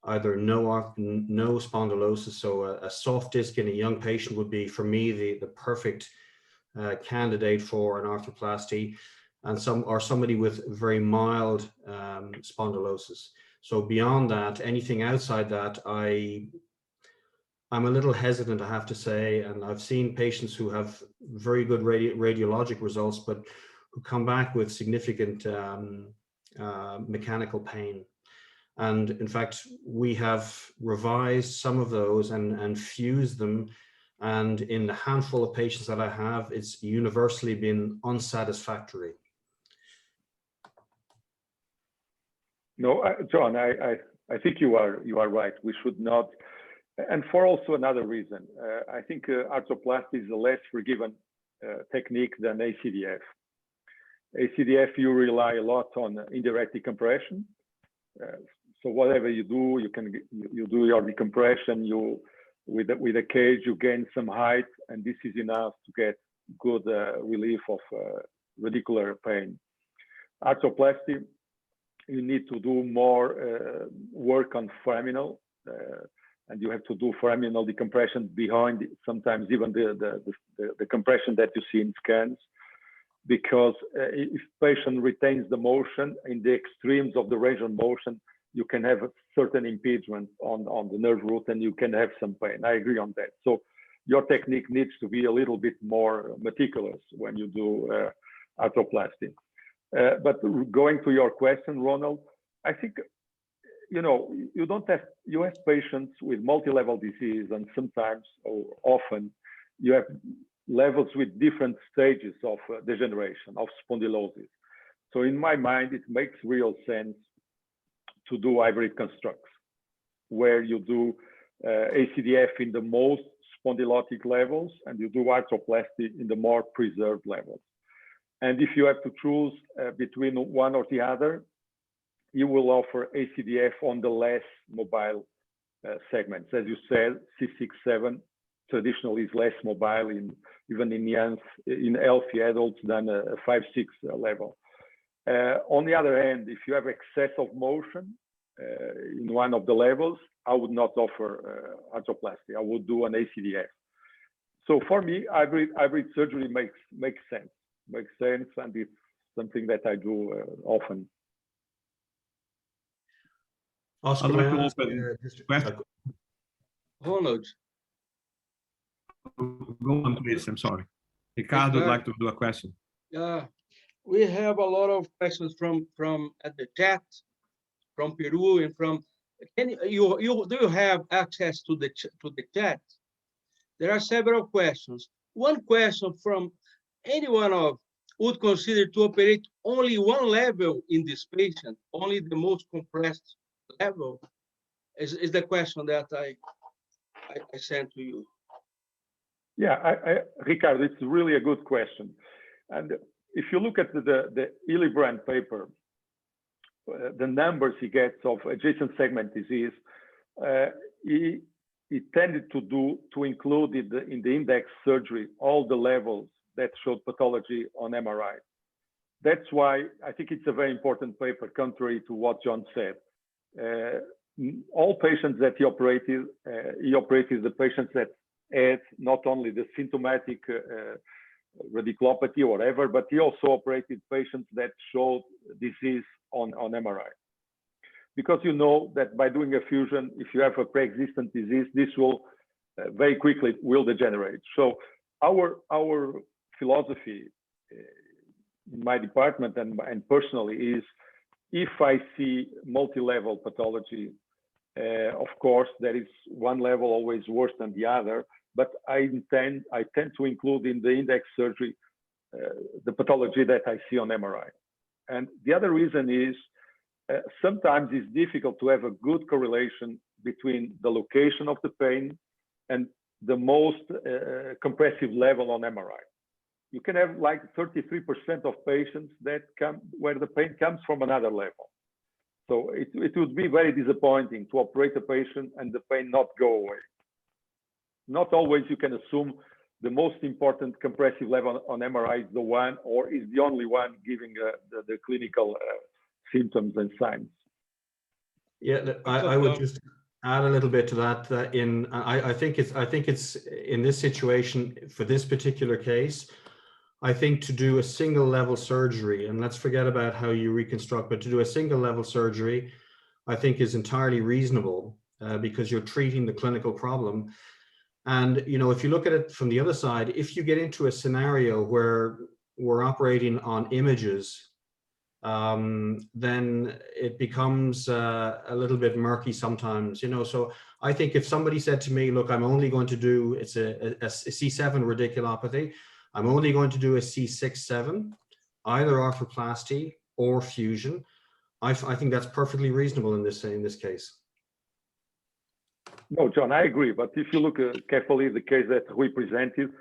either no spondylosis. So a soft disc in a young patient would be, for me, the perfect candidate for an arthroplasty, and somebody with very mild spondylosis. So beyond that, anything outside that, I'm a little hesitant, I have to say. And I've seen patients who have very good radiologic results, but who come back with significant mechanical pain. And in fact, we have revised some of those and fused them. And in the handful of patients that I have, it's universally been unsatisfactory. No, John, I think you are right. We should not, and for also another reason, I think arthroplasty is a less forgiving technique than ACDF. ACDF, you rely a lot on indirect decompression. So whatever you do, you do your decompression. With a cage, you gain some height, and this is enough to get good relief of radicular pain. Arthroplasty, you need to do more work on foraminal, and you have to do foraminal decompression behind sometimes even the compression that you see in scans, because if patient retains the motion in the extremes of the range of motion, you can have a certain impingement on the nerve root and you can have some pain. I agree on that. So your technique needs to be a little bit more meticulous when you do arthroplasty. But going to your question, Ronald, I think, you have patients with multi-level disease, and sometimes or often you have levels with different stages of degeneration, of spondylosis. So in my mind, it makes real sense to do hybrid constructs, where you do ACDF in the most spondylotic levels and you do arthroplasty in the more preserved levels. And if you have to choose between one or the other, you will offer ACDF on the less mobile segments. As you said, C6-7 traditionally is less mobile even in healthy adults than a 5-6 level. On the other hand, if you have excess of motion in one of the levels, I would not offer arthroplasty. I would do an ACDF. So for me, hybrid surgery makes sense. And it's something that I do often. Oscar, I'd like to open question. Ronald. Go on, please. I'm sorry. Ricardo would like to do a question. Yeah, we have a lot of questions from at the chat, from Peru and from. Do you have access to the chat? There are several questions. One question from anyone would consider to operate only one level in this patient, only the most compressed level, is the question that I sent to you. Yeah, Ricardo, it's really a good question. And if you look at the Hillebrand paper, the numbers he gets of adjacent segment disease, he tended to include in the index surgery all the levels that showed pathology on MRI. That's why I think it's a very important paper, contrary to what John said. All patients that he operated the patients that had not only the symptomatic radiculopathy or whatever, but he also operated patients that showed disease on MRI. Because you know that by doing a fusion, if you have a pre-existent disease, this will very quickly will degenerate. So our philosophy in my department and personally is, if I see multi-level pathology, of course, there is one level always worse than the other, but I tend to include in the index surgery the pathology that I see on MRI. And the other reason is sometimes it's difficult to have a good correlation between the location of the pain and the most compressive level on MRI. You can have like 33% of patients that where the pain comes from another level. So it would be very disappointing to operate a patient and the pain not go away. Not always you can assume the most important compressive level on MRI is the one or is the only one giving the clinical symptoms and signs. Yeah, I would just add a little bit to that. I think it's in this situation for this particular case. I think to do a single level surgery, and let's forget about how you reconstruct, but to do a single level surgery, I think is entirely reasonable because you're treating the clinical problem. And, you know, if you look at it from the other side, if you get into a scenario where we're operating on images then it becomes a little bit murky sometimes, you know. So I think if somebody said to me, look, I'm only going to do, it's a C7 radiculopathy, I'm only going to do a C6-7, either arthroplasty or fusion, I think that's perfectly reasonable in this case. No, John, I agree. But if you look carefully, the case that we presented,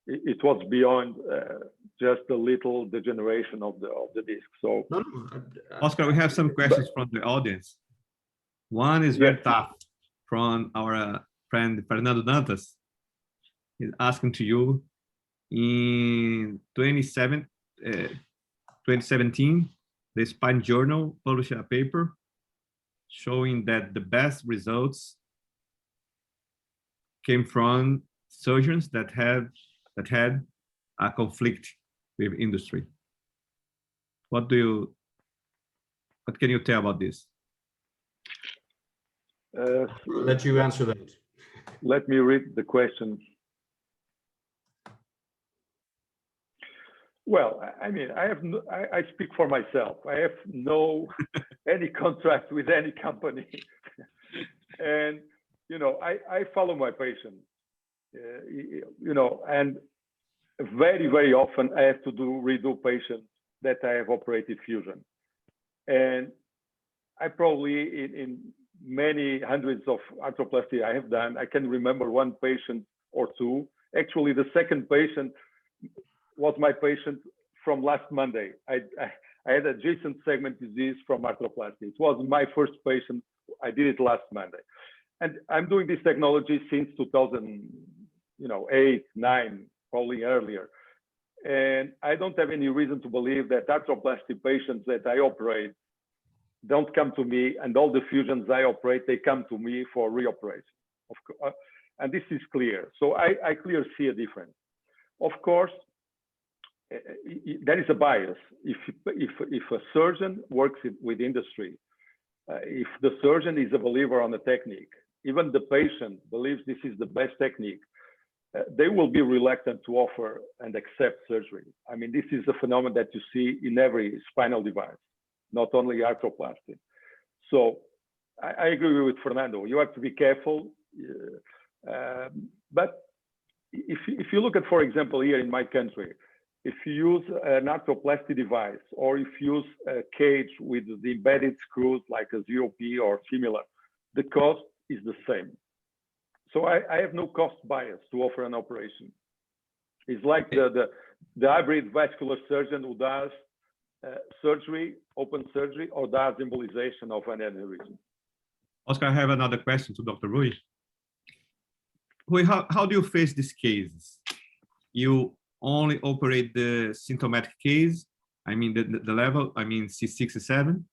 it was beyond just a little degeneration of the disc. So, Oscar, we have some questions from the audience. One is very Yes. tough from our friend Fernando Dantas. He's asking to you, in 2017, the Spine Journal published a paper showing that the best results came from surgeons that had a conflict with industry. What can you tell about this? I'll let you answer that. Let me read the question. Well, I mean, I speak for myself. I have no any contract with any company, and you know, I follow my patient. You know, and very often I have to redo patients that I have operated fusion, and I probably in many hundreds of arthroplasty I have done, I can remember one patient or two. Actually, the second patient was my patient from last Monday. I had adjacent segment disease from arthroplasty. It was my first patient. I did it last Monday, and I'm doing this technology since 2008, 9, probably earlier. And I don't have any reason to believe that arthroplasty patients that I operate don't come to me, and all the fusions I operate, they come to me for reoperation. Of course, and this is clear. So I clearly see a difference. Of course, there is a bias. If a surgeon works with industry, if the surgeon is a believer on the technique, even the patient believes this is the best technique, they will be reluctant to offer and accept surgery. I mean, this is a phenomenon that you see in every spinal device, not only arthroplasty. So I agree with Fernando. You have to be careful. But if you look at, for example, here in my country, if you use an arthroplasty device, or if you use a cage with the embedded screws like a ZOP or similar, the cost is the same. So I have no cost bias to offer an operation. It's like the hybrid vascular surgeon who does surgery, open surgery, or does embolization of an aneurysm. Oscar, I have another question to Dr. Rui. Rui, how do you face these cases? You only operate the symptomatic case, I mean the level, I mean C6 or 7,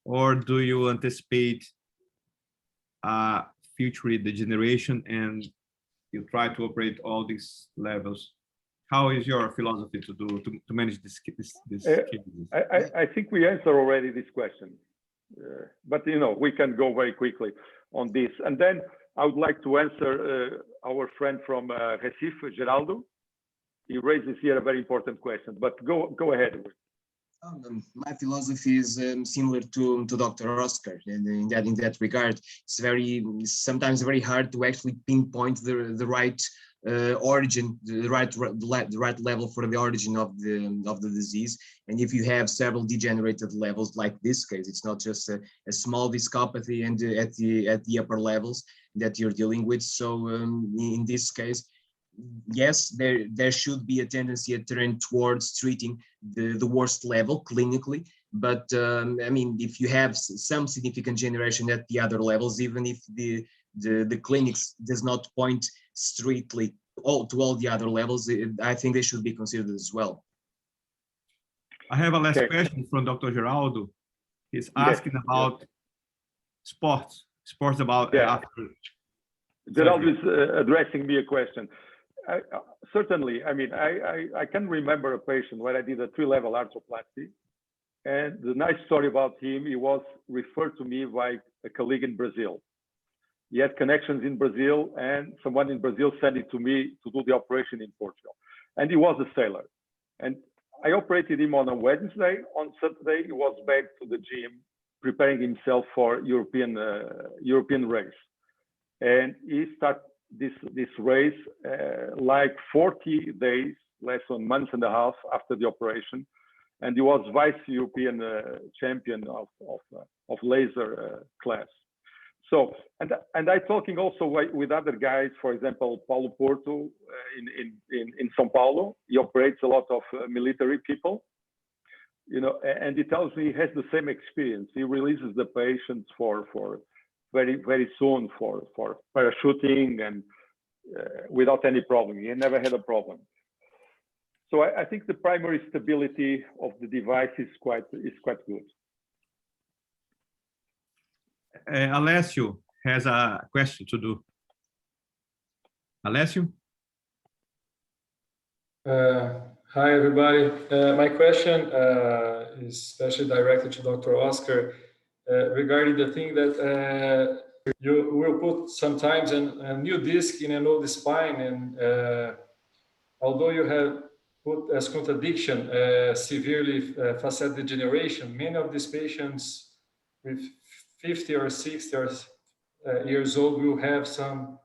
or do you anticipate future degeneration and you try to operate all these levels? How is your philosophy to manage this cases? I think we answered already this question, but you know, we can go very quickly on this. And then I would like to answer our friend from Recife, Geraldo. He raises here a very important question, but go ahead. My philosophy is similar to Dr. Oscar in that regard. It's sometimes very hard to actually pinpoint the right origin, the right level for the origin of the disease. And if you have several degenerated levels, like this case, it's not just a small discopathy and at the upper levels that you're dealing with. So in this case, yes, there should be a tendency to turn towards treating the worst level clinically. But I mean, if you have some significant generation at the other levels, even if the clinics does not point strictly to all the other levels, I think they should be considered as well. I have a last question from Dr. Geraldo. He's asking about sports about after. Geraldo is addressing me a question. Certainly, I mean, I can remember a patient where I did a 3-level arthroplasty, and the nice story about him, he was referred to me by a colleague in Brazil. He had connections in Brazil, and someone in Brazil sent it to me to do the operation in Portugal. And he was a sailor. And I operated him on a Wednesday. On Saturday, he was back to the gym, preparing himself for European race. And he started this race like 40 days, less than a month and a half after the operation. And he was vice European champion of laser class. So, and I talking also with other guys, for example, Paulo Porto in São Paulo. He operates a lot of military people, you know, and he tells me he has the same experience. He releases the patients for very soon for parachuting and without any problem. He never had a problem. So I think the primary stability of the device is quite good. Alessio has a question to do. Alessio? Hi, everybody. My question is especially directed to Dr. Oscar regarding the thing that you will put sometimes a new disc in an old spine, and although you have put as contradiction severely facet degeneration, many of these patients with 50 or 60 years old will have some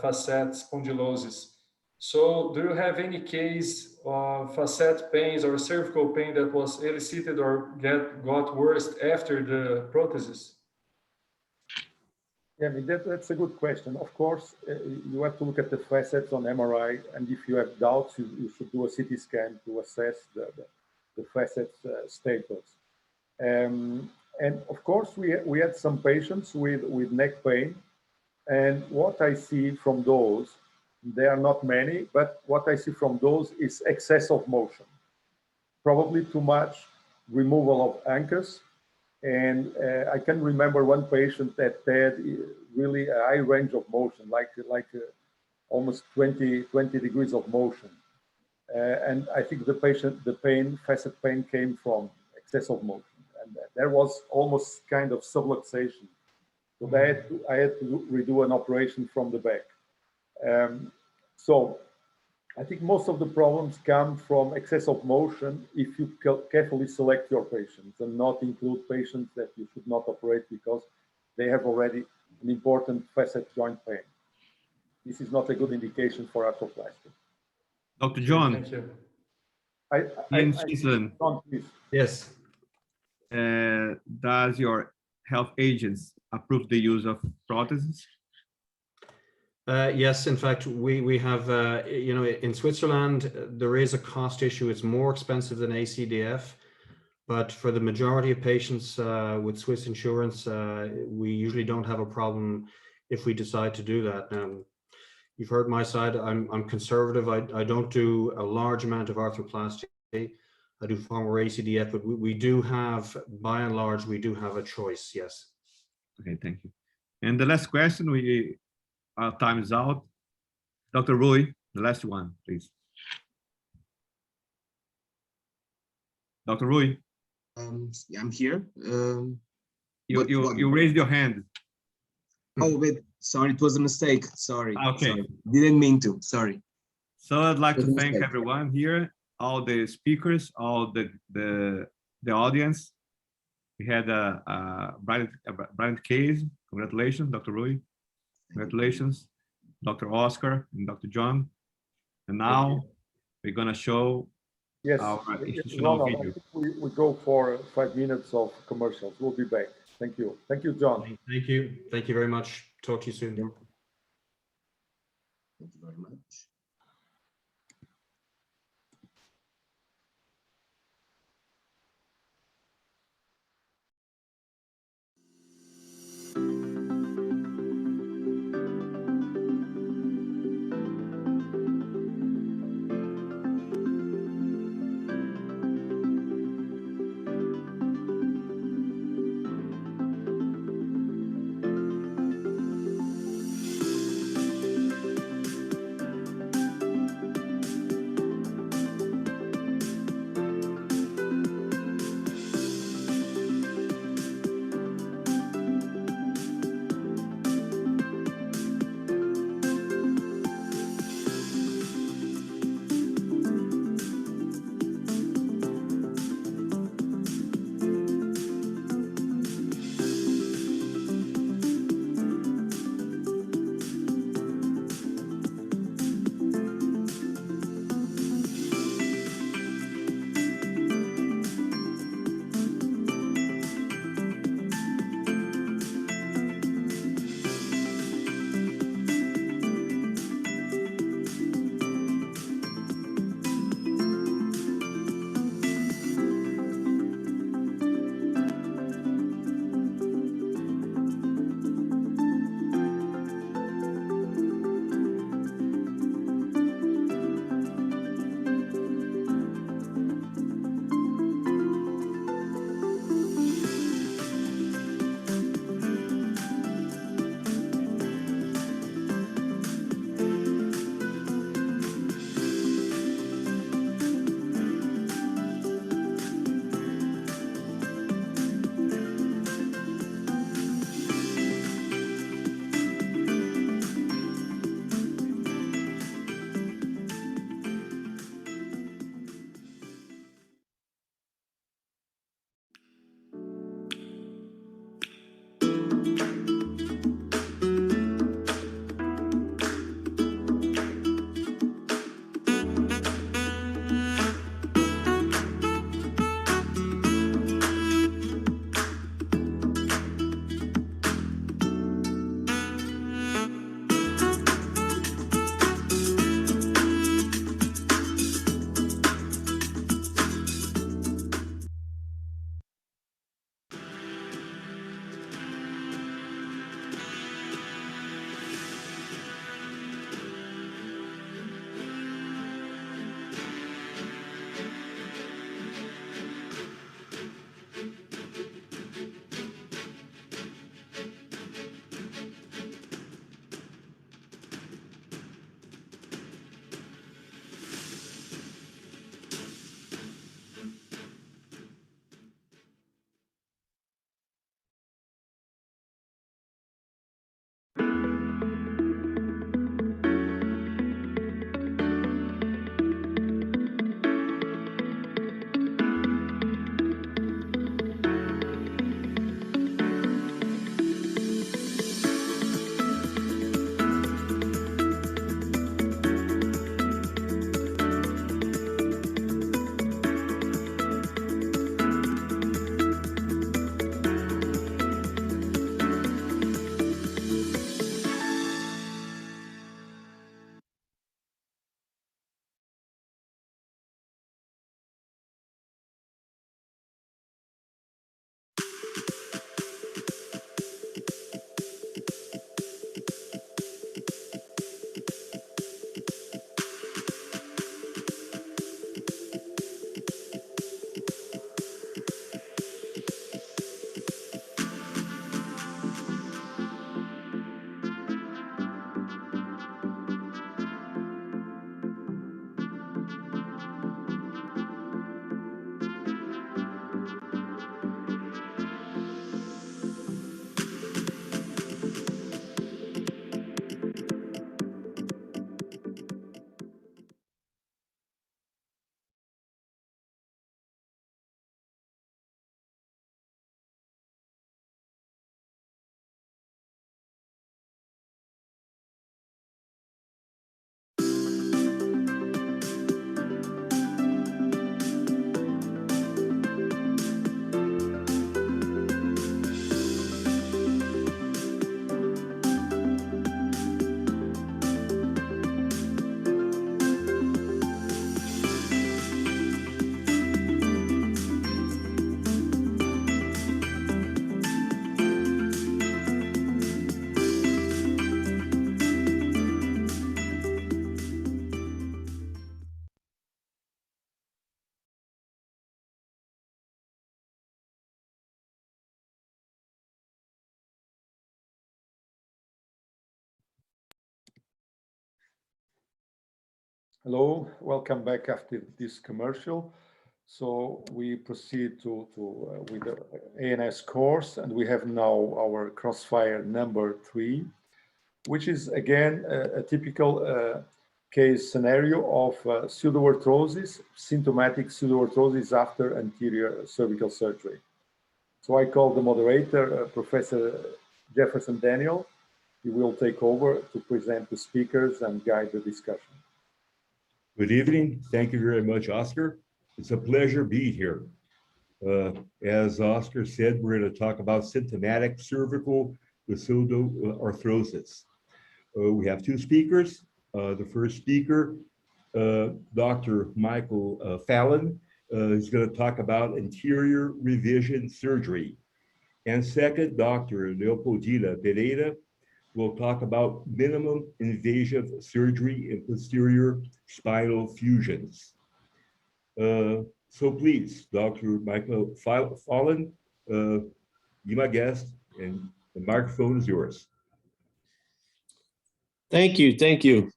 facet spondylosis. So do you have any case of facet pains or cervical pain that was elicited or got worse after the prosthesis? Yeah, I mean, that's a good question. Of course, you have to look at the facets on MRI, and if you have doubts, you should do a CT scan to assess the facets status. And of course, we had some patients with neck pain, and what I see from those, there are not many, but what I see from those is excess of motion. Probably too much removal of anchors. And I can remember one patient that had really a high range of motion, like almost 20 degrees of motion. And I think the facet pain came from excess of motion. And there was almost kind of subluxation. So I had to redo an operation from the back. So I think most of the problems come from excess of motion if you carefully select your patients and not include patients that you should not operate because they have already an important facet joint pain. This is not a good indication for arthroplasty. Dr. John, Thank you. in Switzerland, John, please. Yes. does your health agents approve the use of prostheses? Yes, in fact, we have, you know, in Switzerland, there is a cost issue. It's more expensive than ACDF, but for the majority of patients with Swiss insurance, we usually don't have a problem if we decide to do that. You've heard my side. I'm conservative. I don't do a large amount of arthroplasty. I do far more ACDF, but we do have, by and large, we do have a choice. Yes. Okay, thank you. And the last question, our time is out. Dr. Rui, the last one, please. Dr. Rui. Yeah, I'm here. You raised your hand. Oh, wait, sorry, it was a mistake. Sorry. Okay. Sorry. Didn't mean to, sorry. So I'd like to It was a thank mistake. everyone here, all the speakers, all the audience. We had a brilliant case. Congratulations, Dr. Rui. Congratulations, Dr. Oscar and Dr. John. And now we're going to show our institutional Ronald, video. I think we go for 5 minutes of commercials. We'll be back. Thank you. Thank you, John. Thank you. Thank you very much. Talk to you soon. Thank you very much. Hello, welcome back after this commercial. So we proceed with the ANS course, and we have now our crossfire number 3, which is again a typical case scenario of pseudoarthrosis, symptomatic pseudoarthrosis after anterior cervical surgery. So I call the moderator, Professor Jefferson Daniel. He will take over to present the speakers and guide the discussion. Good evening. Thank you very much, Oscar. It's a pleasure being here. As Oscar said, we're going to talk about symptomatic cervical pseudoarthrosis. We have 2 speakers. The first speaker, Dr. Michael Fallon, is going to talk about anterior revision surgery. And second, Dr. Leopoldina Pereira will talk about minimum invasive surgery in posterior spinal fusions. So please, Dr. Michael Fallon, be my guest, and the microphone is yours. Thank you. Thank you.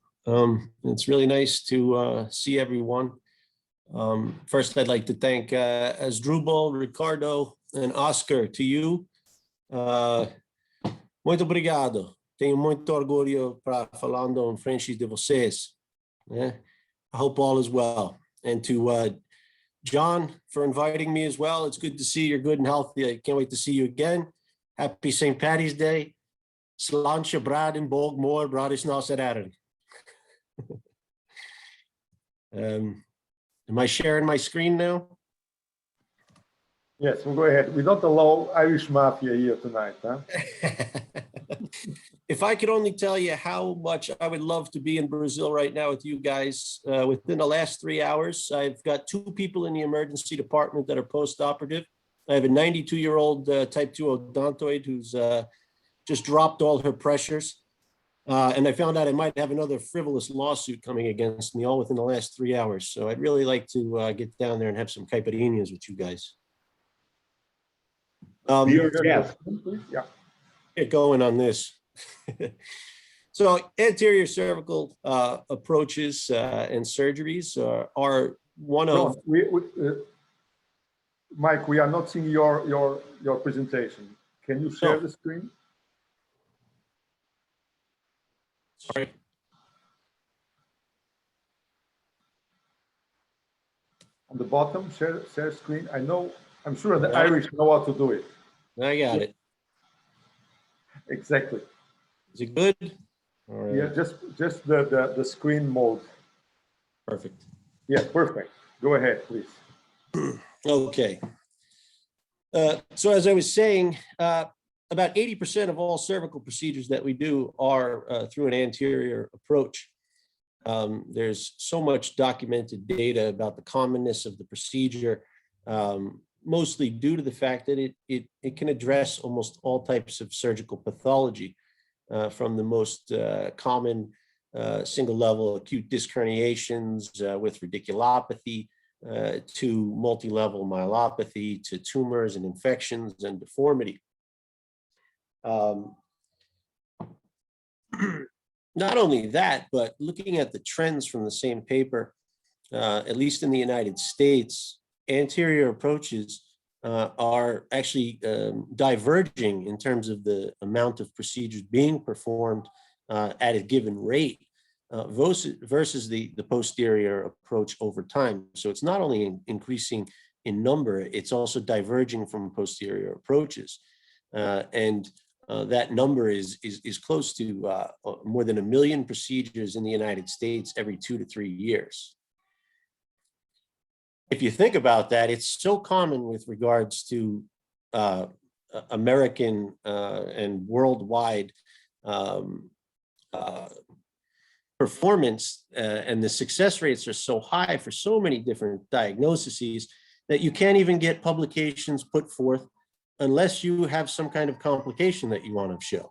It's really nice to see everyone. First, I'd like to thank Asdrubal, Ricardo, and Oscar, to you. Muito obrigado. Tenho muito orgulho para falando em frente de vocês. I hope all is well. And to John, for inviting me as well. It's good to see you're good and healthy. I can't wait to see you again. Happy St. Paddy's Day. Sláinte brad in Bogmore, bradis nos Aaron. Am I sharing my screen now? Yes, we'll go ahead. We don't allow Irish Mafia here tonight, huh? If I could only tell you how much I would love to be in Brazil right now with you guys. Within the last 3 hours, I've got 2 people in the emergency department that are post-operative. I have a 92-year-old type 2 odontoid who's just dropped all her pressures. And I found out I might have another frivolous lawsuit coming against me all within the last 3 hours. So I'd really like to get down there and have some caipirinhas with you guys. Yeah. Get going on this. So anterior cervical approaches and surgeries are one of... Mike, we are not seeing your presentation. Can you share the screen? Sorry. On the bottom, share screen. I'm sure the Irish know how to do it. I got it. Exactly. Is it good? All right. Yeah, just the screen mode. Perfect. Yeah, perfect. Go ahead, please. Okay. So as I was saying, about 80% of all cervical procedures that we do are through an anterior approach. There's so much documented data about the commonness of the procedure, mostly due to the fact that it can address almost all types of surgical pathology, from the most common single level acute disc herniations with radiculopathy to multi-level myelopathy to tumors and infections and deformity. Not only that, but looking at the trends from the same paper, at least in the United States, anterior approaches are actually diverging in terms of the amount of procedures being performed at a given rate versus the posterior approach over time. So it's not only increasing in number, it's also diverging from posterior approaches. And that number is close to more than 1 million procedures in the United States every 2 to 3 years. If you think about that, it's so common with regards to American and worldwide performance, and the success rates are so high for so many different diagnoses that you can't even get publications put forth unless you have some kind of complication that you want to show.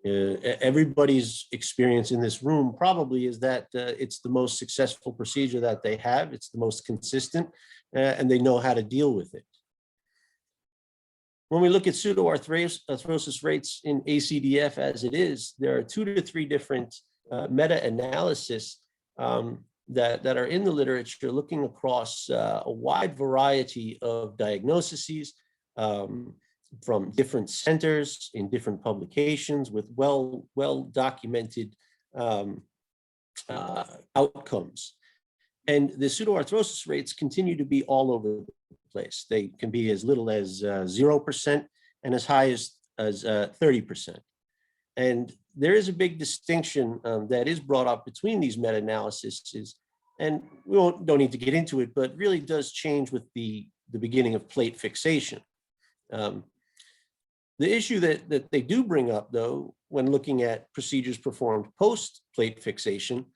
Everybody's experience in this room probably is that it's the most successful procedure that they have. It's the most consistent, and they know how to deal with it. When we look at pseudoarthrosis rates in ACDF as it is, there are 2 to 3 different meta-analysis that are in the literature looking across a wide variety of diagnoses from different centers in different publications with well documented outcomes. And the pseudoarthrosis rates continue to be all over the place. They can be as little as 0% and as high as 30%. And there is a big distinction that is brought up between these meta-analyses, and we don't need to get into it, but really does change with the beginning of plate fixation. The issue that they do bring up, though, when looking at procedures performed post-plate fixation,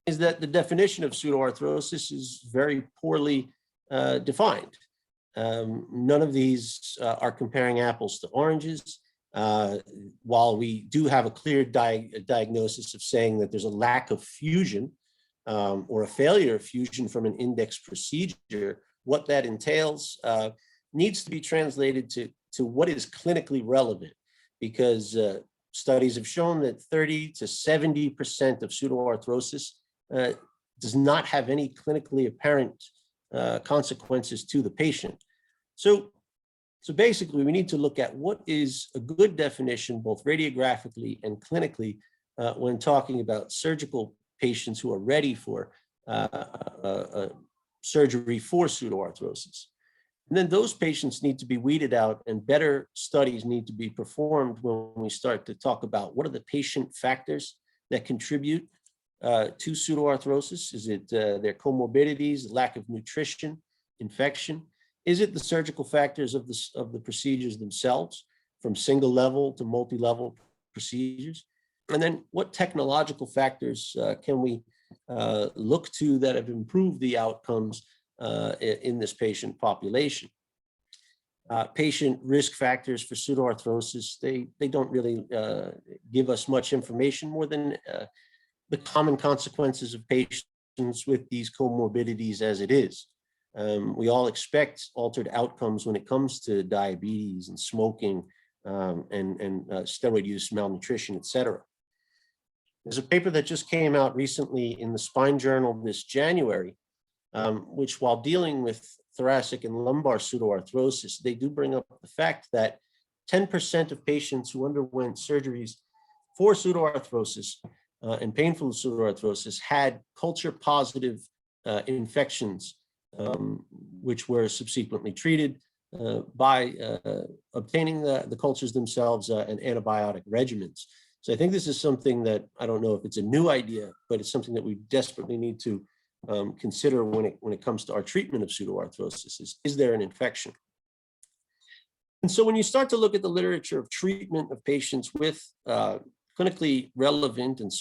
is that the definition of pseudoarthrosis is very poorly defined. None of these are comparing apples to oranges. While we do have a clear diagnosis of saying that there's a lack of fusion or a failure of fusion from an index procedure, what that entails needs to be translated to what is clinically relevant, because studies have shown that 30 to 70% of pseudoarthrosis does not have any clinically apparent consequences to the patient. So basically, we need to look at what is a good definition, both radiographically and clinically, when talking about surgical patients who are ready for surgery for pseudoarthrosis. And then those patients need to be weeded out, and better studies need to be performed when we start to talk about what are the patient factors that contribute to pseudoarthrosis. Is it their comorbidities, lack of nutrition, infection? Is it the surgical factors of the procedures themselves, from single level to multi-level procedures? And then what technological factors can we look to that have improved the outcomes in this patient population? Patient risk factors for pseudoarthrosis, they don't really give us much information more than the common consequences of patients with these comorbidities as it is. We all expect altered outcomes when it comes to diabetes and smoking and steroid use, malnutrition, et cetera. There's a paper that just came out recently in the Spine Journal this January, which, while dealing with thoracic and lumbar pseudoarthrosis, they do bring up the fact that 10% of patients who underwent surgeries for pseudoarthrosis and painful pseudoarthrosis had culture positive infections, which were subsequently treated by obtaining the cultures themselves and antibiotic regimens. So I think this is something that, I don't know if it's a new idea, but it's something that we desperately need to consider when it comes to our treatment of pseudoarthrosis. Is there an infection? And so when you start to look at the literature of treatment of patients with clinically relevant and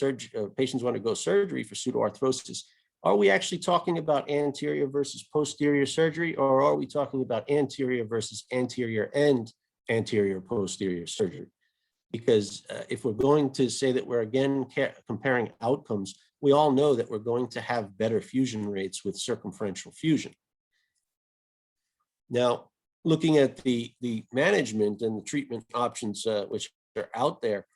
patients who undergo surgery for pseudoarthrosis, are we actually talking about anterior versus posterior surgery, or are we talking about anterior versus anterior and anterior posterior surgery? Because if we're going to say that we're again comparing outcomes, we all know that we're going to have better fusion rates with circumferential fusion. Now, looking at the management and the treatment options which are out there,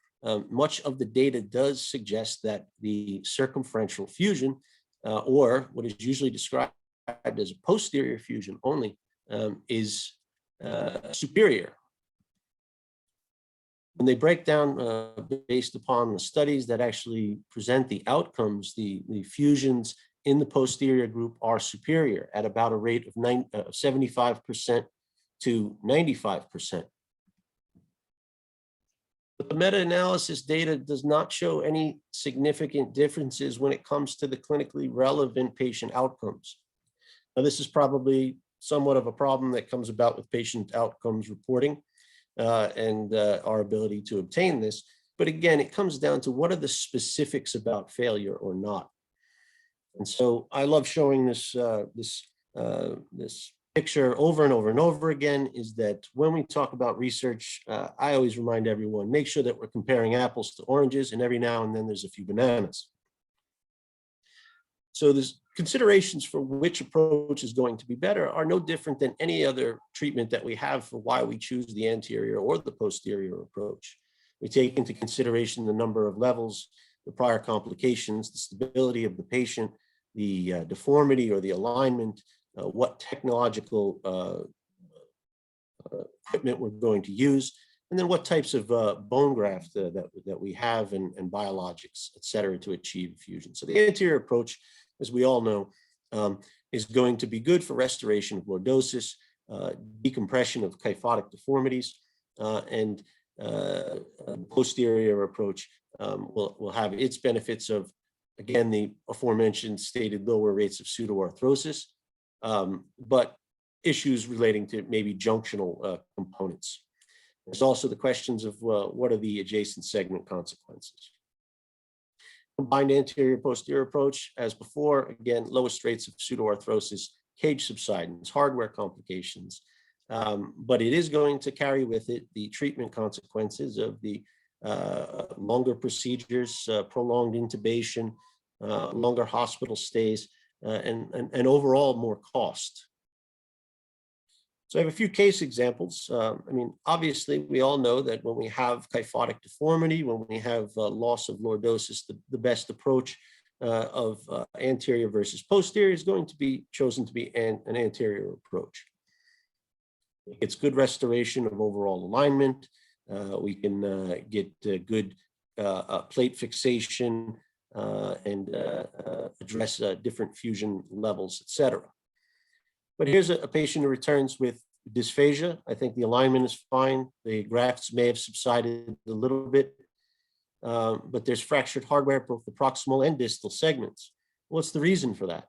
much of the data does suggest that the circumferential fusion, or what is usually described as a posterior fusion only, is superior. When they break down based upon the studies that actually present the outcomes, the fusions in the posterior group are superior at about a rate of 75% to 95%. But the meta-analysis data does not show any significant differences when it comes to the clinically relevant patient outcomes. Now, this is probably somewhat of a problem that comes about with patient outcomes reporting and our ability to obtain this. But again, it comes down to what are the specifics about failure or not. And so I love showing this picture over and over and over again, is that when we talk about research, I always remind everyone, make sure that we're comparing apples to oranges, and every now and then there's a few bananas. So there's considerations for which approach is going to be better are no different than any other treatment that we have for why we choose the anterior or the posterior approach. We take into consideration the number of levels, the prior complications, the stability of the patient, the deformity or the alignment, what technological equipment we're going to use, and then what types of bone graft that we have and biologics, et cetera, to achieve fusion. So the anterior approach, as we all know, is going to be good for restoration of lordosis, decompression of kyphotic deformities, and posterior approach will have its benefits of, again, the aforementioned stated lower rates of pseudoarthrosis, but issues relating to maybe junctional components. There's also the questions of what are the adjacent segment consequences. Combined anterior posterior approach, as before, again, lowest rates of pseudoarthrosis, cage subsidence, hardware complications, but it is going to carry with it the treatment consequences of the longer procedures, prolonged intubation, longer hospital stays, and overall more cost. So I have a few case examples. I mean, obviously, we all know that when we have kyphotic deformity, when we have loss of lordosis, the best approach of anterior versus posterior is going to be chosen to be an anterior approach. It's good restoration of overall alignment. We can get good plate fixation and address different fusion levels, et cetera. But here's a patient who returns with dysphagia. I think the alignment is fine. The grafts may have subsided a little bit, but there's fractured hardware, both the proximal and distal segments. What's the reason for that?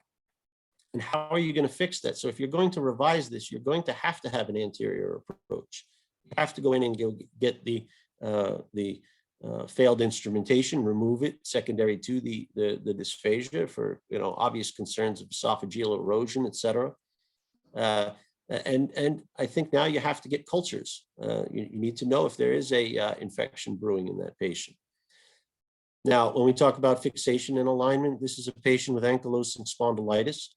And how are you going to fix that? So if you're going to revise this, you're going to have an anterior approach. You have to go in and get the failed instrumentation, remove it secondary to the dysphagia for obvious concerns of esophageal erosion, et cetera. And I think now you have to get cultures. You need to know if there is a infection brewing in that patient. Now, when we talk about fixation and alignment, this is a patient with ankylosing spondylitis.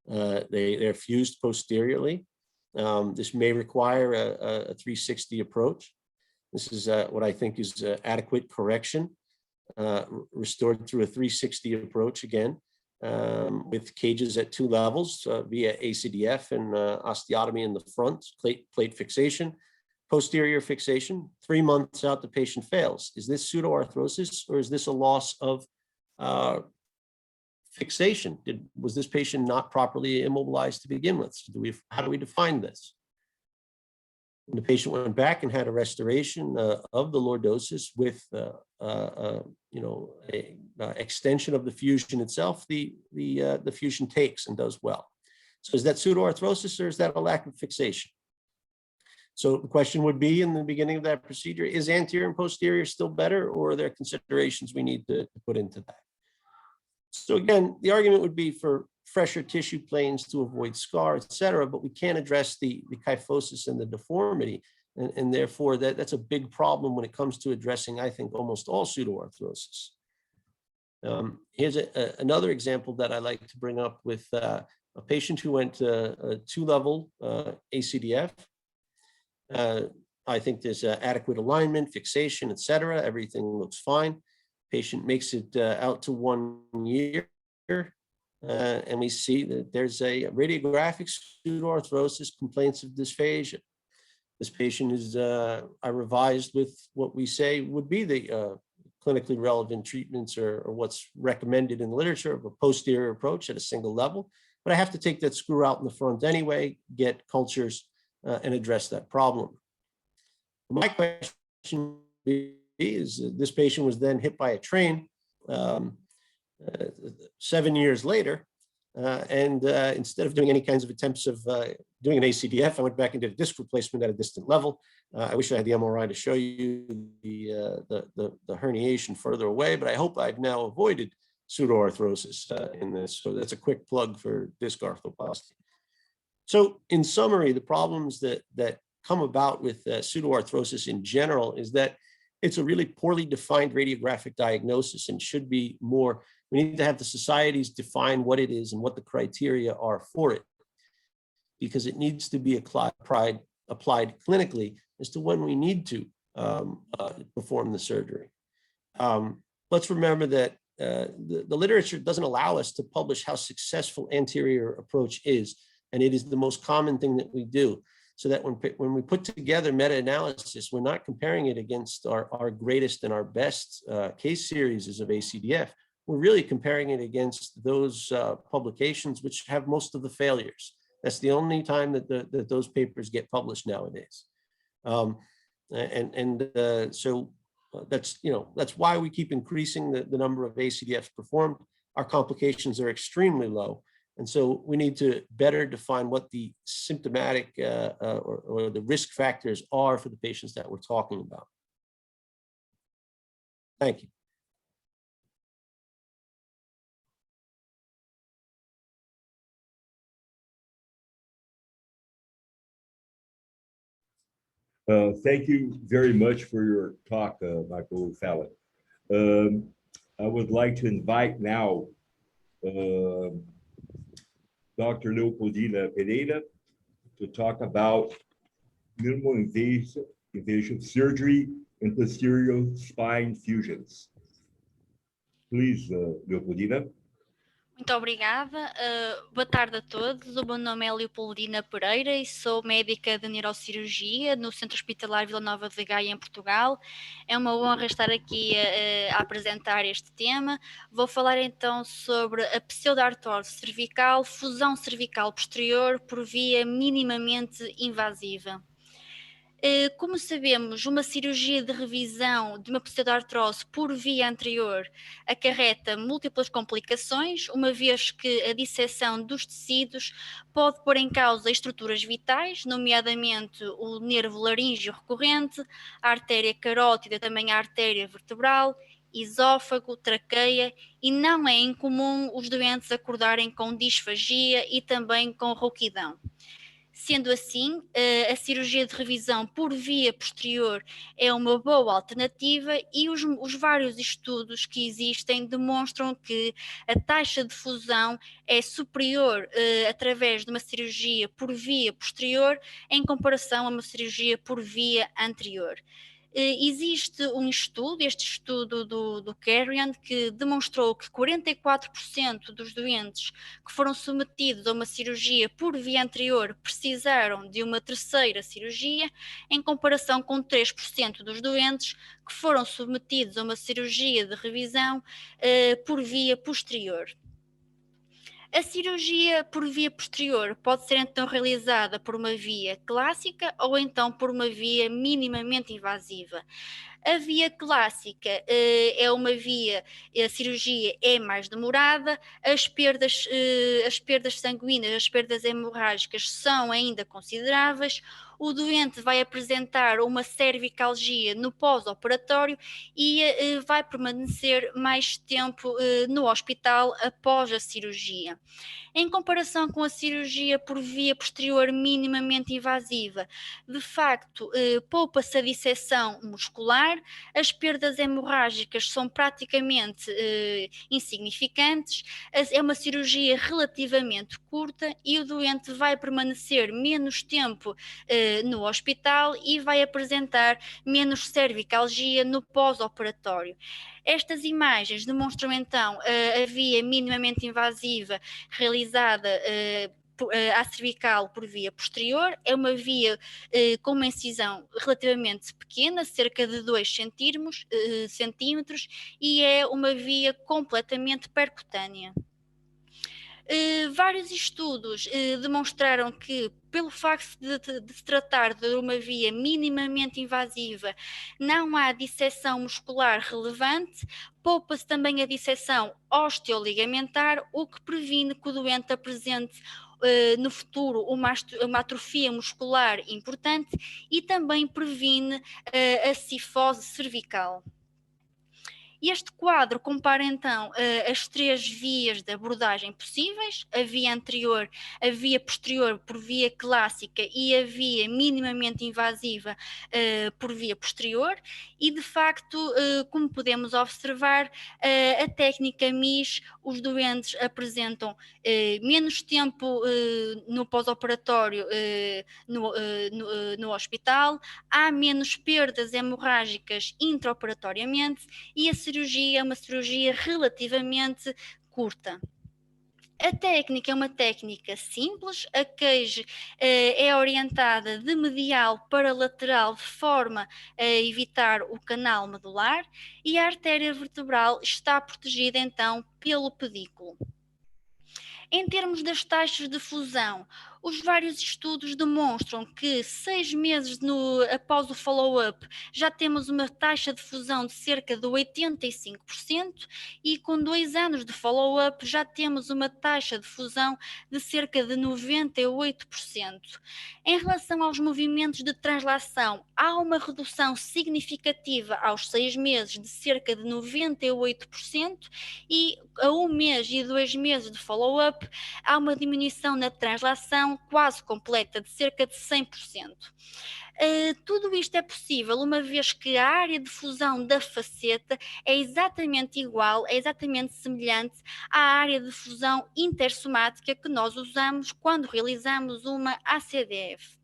They're fused posteriorly. This may require a 360 approach. This is what I think is adequate correction, restored through a 360 approach again. With cages at 2 levels via ACDF and osteotomy in the front, plate fixation, posterior fixation. 3 months out, the patient fails. Is this pseudoarthrosis or is this a loss of fixation? Was this patient not properly immobilized to begin with? How do we define this? And the patient went back and had a restoration of the lordosis with extension of the fusion itself. The fusion takes and does well. So is that pseudoarthrosis or is that a lack of fixation? So the question would be in the beginning of that procedure, is anterior and posterior still better, or are there considerations we need to put into that? So again, the argument would be for fresher tissue planes to avoid scar, et cetera, but we can't address the kyphosis and the deformity. And therefore, that's a big problem when it comes to addressing, I think, almost all pseudoarthrosis. Here's another example that I like to bring up with a patient who went to a 2-level ACDF. I think there's adequate alignment, fixation, et cetera. Everything looks fine. Patient makes it out to 1 year. And we see that there's a radiographic pseudoarthrosis, complaints of dysphagia. This patient is, I revised with what we say would be the clinically relevant treatments or what's recommended in the literature of a posterior approach at a single level. But I have to take that screw out in the front anyway, get cultures, and address that problem. My question is, this patient was then hit by a train 7 years later, and instead of doing any kinds of attempts of doing an ACDF, I went back and did a disc replacement at a distant level. I wish I had the MRI to show you the herniation further away, but I hope I've now avoided pseudoarthrosis in this. So that's a quick plug for disc arthroplasty. So in summary, the problems that come about with pseudoarthrosis in general is that it's a really poorly defined radiographic diagnosis and should be more. We need to have the societies define what it is and what the criteria are for it, because it needs to be applied clinically as to when we need to perform the surgery. Let's remember that the literature doesn't allow us to publish how successful anterior approach is, and it is the most common thing that we do. So that when we put together meta-analysis, we're not comparing it against our greatest and our best case series of ACDF. We're really comparing it against those publications which have most of the failures. That's the only time that those papers get published nowadays. So that's, that's why we keep increasing the number of ACDFs performed. Our complications are extremely low. And so we need to better define what the symptomatic or the risk factors are for the patients that we're talking about. Thank you. Thank you very much for your talk, Michael Fallon. I would like to invite now Dr. Leopoldina Pereira to talk about minimal invasive surgery and posterior spine fusions. Please, Leopoldina. Muito obrigada. Boa tarde a todos. O meu nome é Leopoldina Pereira e sou médica de neurocirurgia no Centro Hospitalar Vila Nova de Gaia, em Portugal. É uma honra estar aqui a apresentar este tema. Vou falar então sobre a pseudoartrose cervical, fusão cervical posterior por via minimamente invasiva. Como sabemos, uma cirurgia de revisão de uma pseudoartrose por via anterior acarreta múltiplas complicações, uma vez que a disseção dos tecidos pode pôr em causa estruturas vitais, nomeadamente o nervo laríngeo recorrente, a artéria carótida, também a artéria vertebral, esófago, traqueia, e não é incomum os doentes acordarem com disfagia e também com rouquidão. Sendo assim, a cirurgia de revisão por via posterior é uma boa alternativa e os vários estudos que existem demonstram que a taxa de fusão é superior através de uma cirurgia por via posterior em comparação a uma cirurgia por via anterior. Existe um estudo, este estudo do Carrion, que demonstrou que 44% dos doentes que foram submetidos a uma cirurgia por via anterior precisaram de uma terceira cirurgia, em comparação com 3% dos doentes que foram submetidos a uma cirurgia de revisão por via posterior. A cirurgia por via posterior pode ser então realizada por uma via clássica ou então por uma via minimamente invasiva. A via clássica é uma via, a cirurgia é mais demorada, as perdas sanguíneas, as perdas hemorrágicas são ainda consideráveis, o doente vai apresentar uma cervicalgia no pós-operatório e vai permanecer mais tempo no hospital após a cirurgia. Em comparação com a cirurgia por via posterior minimamente invasiva, de facto, poupa-se a disseção muscular, as perdas hemorrágicas são praticamente insignificantes, é uma cirurgia relativamente curta e o doente vai permanecer menos tempo no hospital e vai apresentar menos cervicalgia no pós-operatório. Estas imagens demonstram então a via minimamente invasiva realizada à cervical por via posterior. É uma via com uma incisão relativamente pequena, cerca de 2 centímetros, e é uma via completamente percutânea. Vários estudos demonstraram que, pelo facto de se tratar de uma via minimamente invasiva, não há disseção muscular relevante, poupa-se também a disseção osteoligamentar, o que previne que o doente apresente no futuro uma atrofia muscular importante e também previne a cifose cervical. Este quadro compara então as 3 vias de abordagem possíveis, a via anterior, a via posterior por via clássica e a via minimamente invasiva por via posterior, e de facto, como podemos observar, a técnica MIS, os doentes apresentam menos tempo no pós-operatório no hospital, há menos perdas hemorrágicas intraoperatoriamente e a cirurgia é uma cirurgia relativamente curta. A técnica é uma técnica simples, a queijo é orientada de medial para lateral de forma a evitar o canal medular e a artéria vertebral está protegida então pelo pedículo. Em termos das taxas de fusão, os vários estudos demonstram que 6 meses após o follow-up já temos uma taxa de fusão de cerca de 85% e com 2 anos de follow-up já temos uma taxa de fusão de cerca de 98%. Em relação aos movimentos de translação, há uma redução significativa aos 6 meses de cerca de 98% e a 1 mês e 2 meses de follow-up há uma diminuição na translação quase completa de cerca de 100%. Tudo isto é possível uma vez que a área de fusão da faceta é exatamente igual, é exatamente semelhante à área de fusão intersomática que nós usamos quando realizamos uma ACDF.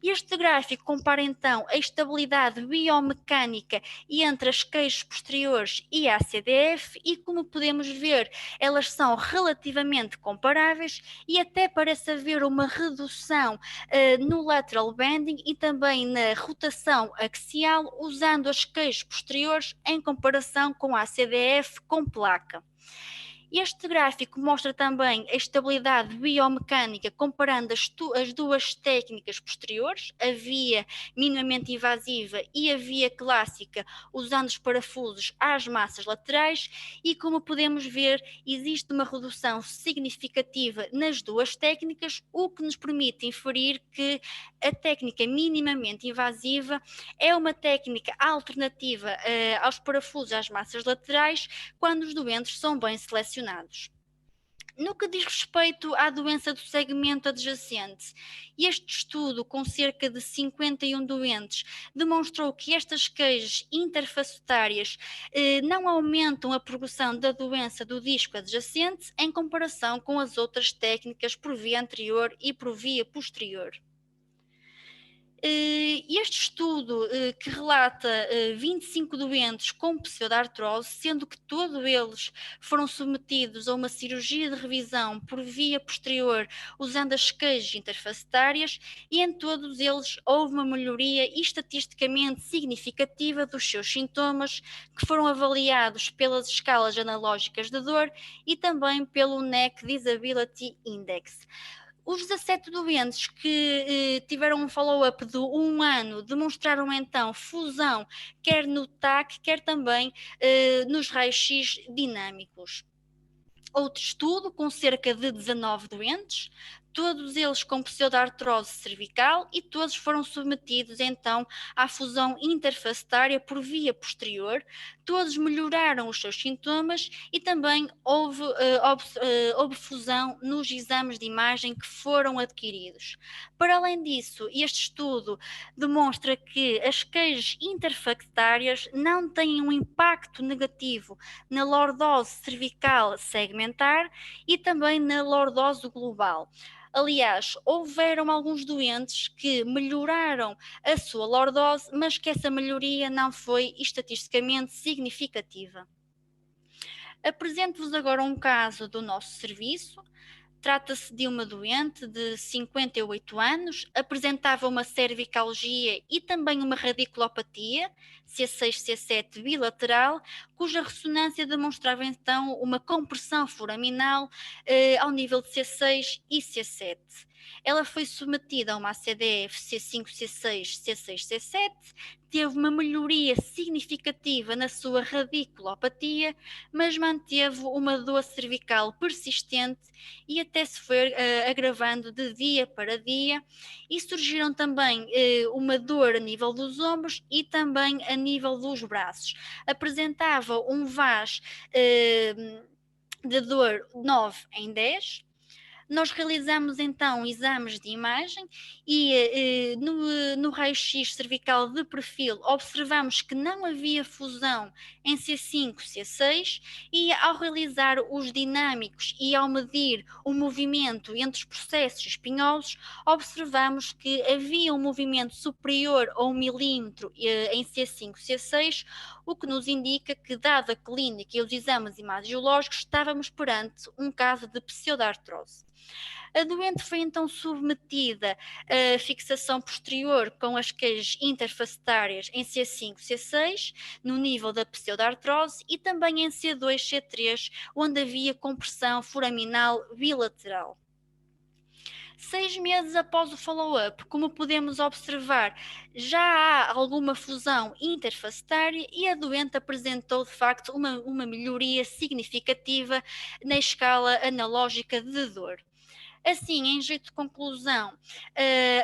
Este gráfico compara então a estabilidade biomecânica entre as queixos posteriores e a ACDF e, como podemos ver, elas são relativamente comparáveis e até parece haver uma redução no lateral bending e também na rotação axial usando as queixos posteriores em comparação com a ACDF com placa. Este gráfico mostra também a estabilidade biomecânica comparando as duas técnicas posteriores, a via minimamente invasiva e a via clássica, usando os parafusos às massas laterais e, como podemos ver, existe uma redução significativa nas duas técnicas, o que nos permite inferir que a técnica minimamente invasiva é uma técnica alternativa aos parafusos às massas laterais quando os doentes são bem selecionados. No que diz respeito à doença do segmento adjacente, este estudo, com cerca de 51 doentes, demonstrou que estas queixas interfacetárias não aumentam a progressão da doença do disco adjacente em comparação com as outras técnicas por via anterior e por via posterior. Este estudo que relata 25 doentes com pseudoartrose, sendo que todos eles foram submetidos a uma cirurgia de revisão por via posterior usando as queixas interfacetárias e em todos eles houve uma melhoria estatisticamente significativa dos seus sintomas que foram avaliados pelas escalas analógicas de dor e também pelo Neck Disability Index. Os 17 doentes que tiveram um follow-up de 1 ano demonstraram então fusão quer no TAC, quer também nos raios-x dinâmicos. Outro estudo com cerca de 19 doentes, todos eles com pseudoartrose cervical e todos foram submetidos então à fusão interfacetária por via posterior, todos melhoraram os seus sintomas e também houve fusão nos exames de imagem que foram adquiridos. Para além disso, este estudo demonstra que as queixas interfacetárias não têm um impacto negativo na lordose cervical segmentar e também na lordose global. Aliás, houveram alguns doentes que melhoraram a sua lordose, mas que essa melhoria não foi estatisticamente significativa. Apresento-vos agora um caso do nosso serviço. Trata-se de uma doente de 58 anos, apresentava uma cervicalgia e também uma radiculopatia, C6, C7 bilateral, cuja ressonância demonstrava então uma compressão foraminal ao nível de C6 e C7. Ela foi submetida a uma ACDF C5, C6, C6, C7, teve uma melhoria significativa na sua radiculopatia, mas manteve uma dor cervical persistente e até se foi agravando de dia para dia e surgiram também uma dor a nível dos ombros e também a nível dos braços. Apresentava um VAS de dor 9 em 10. Nós realizamos então exames de imagem e no raio-x cervical de perfil observamos que não havia fusão em C5, C6 e ao realizar os dinâmicos e ao medir o movimento entre os processos espinhosos, observamos que havia um movimento superior a 1 milímetro em C5, C6, o que nos indica que, dada a clínica e os exames imagiológicos, estávamos perante um caso de pseudoartrose. A doente foi então submetida a fixação posterior com as queixas interfacetárias em C5, C6, no nível da pseudoartrose, e também em C2, C3, onde havia compressão foraminal bilateral. 6 meses após o follow-up, como podemos observar, já há alguma fusão interfacetária e a doente apresentou de facto uma melhoria significativa na escala analógica de dor. Assim, em jeito de conclusão,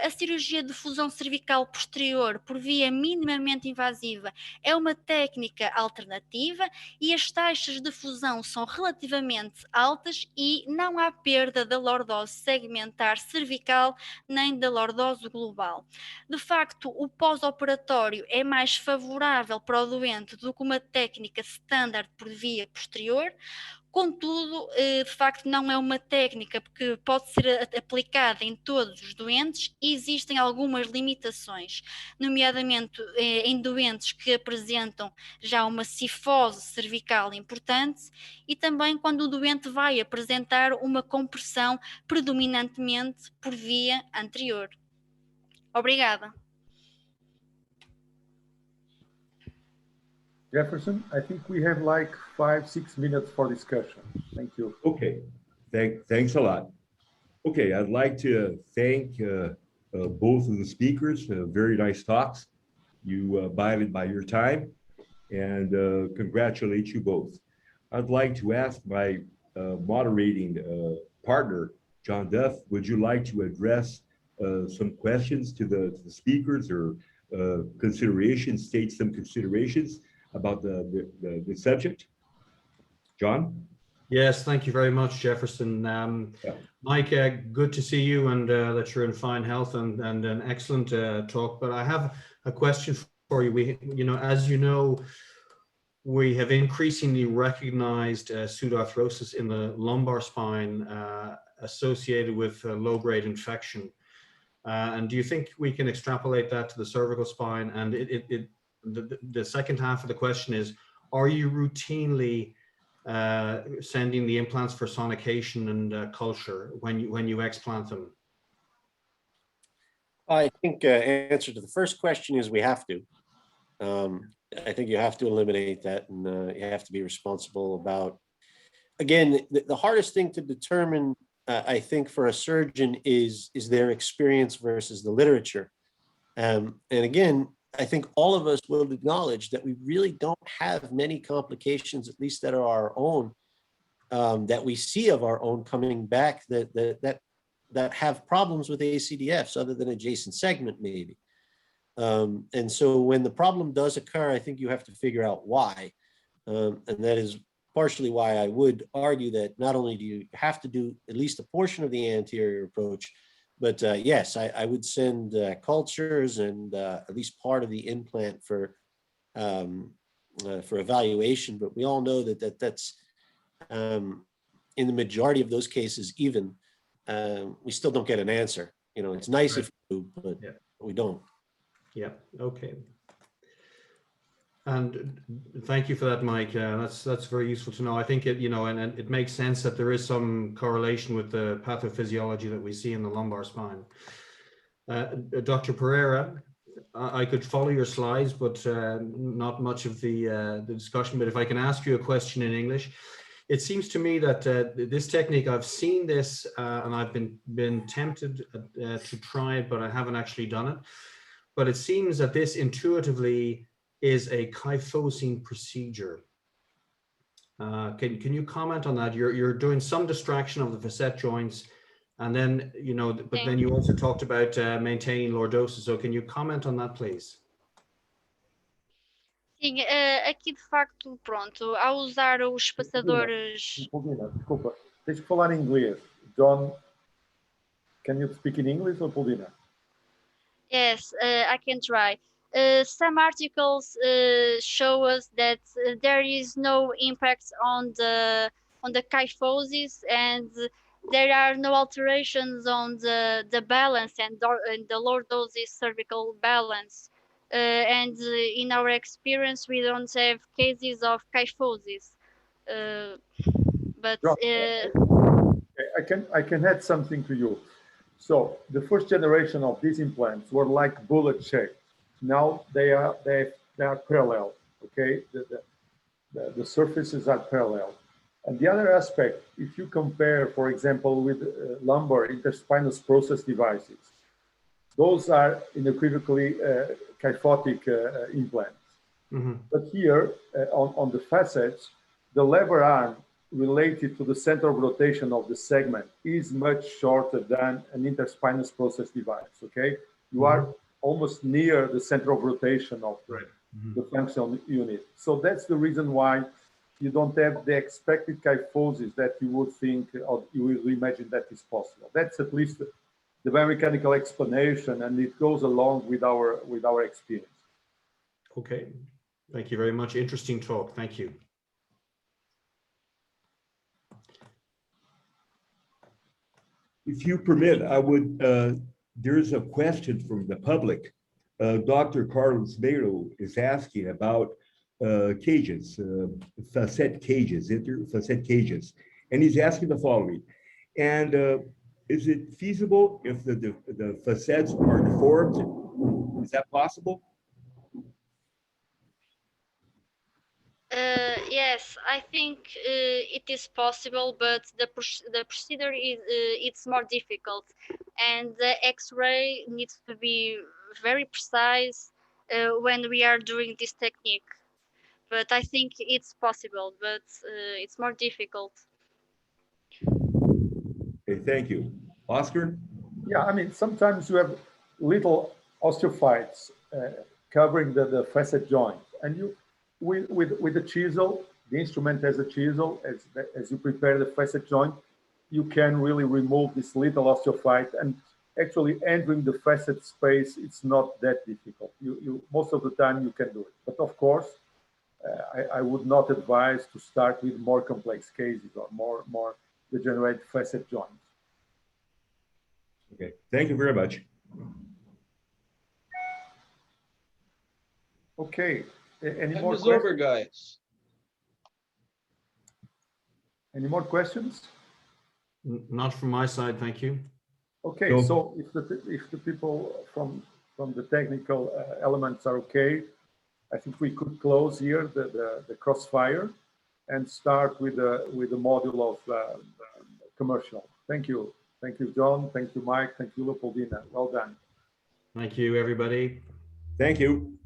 a cirurgia de fusão cervical posterior por via minimamente invasiva é uma técnica alternativa e as taxas de fusão são relativamente altas e não há perda da lordose segmentar cervical nem da lordose global. De facto, o pós-operatório é mais favorável para o doente do que uma técnica standard por via posterior. Contudo, de facto, não é uma técnica que pode ser aplicada em todos os doentes e existem algumas limitações, nomeadamente em doentes que apresentam já uma cifose cervical importante e também quando o doente vai apresentar uma compressão predominantemente por via anterior. Obrigada. Jefferson, I think we have like 5-6 minutes for discussion. Thank you. Okay, thanks a lot. Okay, I'd like to thank both of the speakers. Very nice talks. You abided by your time, and congratulate you both. I'd like to ask my moderating partner, John Duff, would you like to address some questions to the speakers or considerations, state some considerations about the subject? John? Yes, thank you very much, Jefferson. Mike, good to see you and that you're in fine health and an excellent talk. But I have a question for you. As you know, we have increasingly recognized pseudoarthrosis in the lumbar spine associated with low-grade infection. And do you think we can extrapolate that to the cervical spine? And the second half of the question is, are you routinely sending the implants for sonication and culture when you explant them? I think answer to the first question is we have to. I think you have to eliminate that, and you have to be responsible about. Again, the hardest thing to determine, I think, for a surgeon is their experience versus the literature. And again, I think all of us will acknowledge that we really don't have many complications, at least that are our own, that we see of our own coming back that have problems with ACDFs other than adjacent segment maybe. And so when the problem does occur, I think you have to figure out why. And that is partially why I would argue that not only do you have to do at least a portion of the anterior approach, but yes, I would send cultures and at least part of the implant for evaluation. But we all know that's in the majority of those cases, even we still don't get an answer. It's nice if we do, but we don't. Yeah. Okay. And thank you for that, Mike. That's very useful to know. I think it it makes sense that there is some correlation with the pathophysiology that we see in the lumbar spine. Dr. Pereira, I could follow your slides, but not much of the discussion. But if I can ask you a question in English, it seems to me that this technique, I've seen this and I've been tempted to try it, but I haven't actually done it. But it seems that this intuitively is a kyphosing procedure. Can you comment on that? You're doing some distraction of the facet joints, and then but then you also talked about maintaining lordosis. So can you comment on that, please? Sim, aqui de facto, pronto, ao usar os espaçadores. Desculpa, tens que falar em inglês. John Can you speak in English, Leopoldina? Yes, I can try. Some articles show us that there is no impact on the kyphosis, and there are no alterations on the balance and the low doses cervical balance. And in our experience, we don't have cases of kyphosis. But John, I can add something to you. So the first generation of these implants were like bullet shaped. Now they are parallel. Okay, the surfaces are parallel. And the other aspect, if you compare, for example, with lumbar interspinous process devices, those are unequivocally kyphotic implants. Mm-hmm. But here on the facets, the lever arm related to the center of rotation of the segment is much shorter than an interspinous process device, okay? You are almost near the center of rotation of the functional unit. So that's the reason why you don't have the expected kyphosis that you would think or you would imagine that is possible. That's at least the biomechanical explanation, and it goes along with our experience. Okay, thank you very much. Interesting talk. Thank you. If you permit, I would, there's a question from the public. Dr. Carlos Beiro is asking about cages, facet cages, interfacet cages. And he's asking the following. And is it feasible if the facets are deformed? Is that possible? Yes, I think it is possible, but the procedure is it's more difficult, and the X-ray needs to be very precise when we are doing this technique. But I think it's possible, but it's more difficult. Okay, thank you. Oscar? Yeah, I mean, sometimes you have little osteophytes covering the facet joint, and you, with the chisel, the instrument has a chisel, as you prepare the facet joint, you can really remove this little osteophyte, and actually entering the facet space, it's not that difficult. You most of the time you can do it, but of course, I would not advise to start with more complex cases or more degenerate facet joints. Okay, thank you very much. Okay, any Time more is questions? over, guys. Any more questions? Not from my side, thank you. Okay, No. so if the people from the technical elements are okay, I think we could close here the crossfire and start with the module of commercial. Thank you. Thank you, John. Thank you, Mike. Thank you, Leopoldina. Well done. Thank you, everybody. Thank you.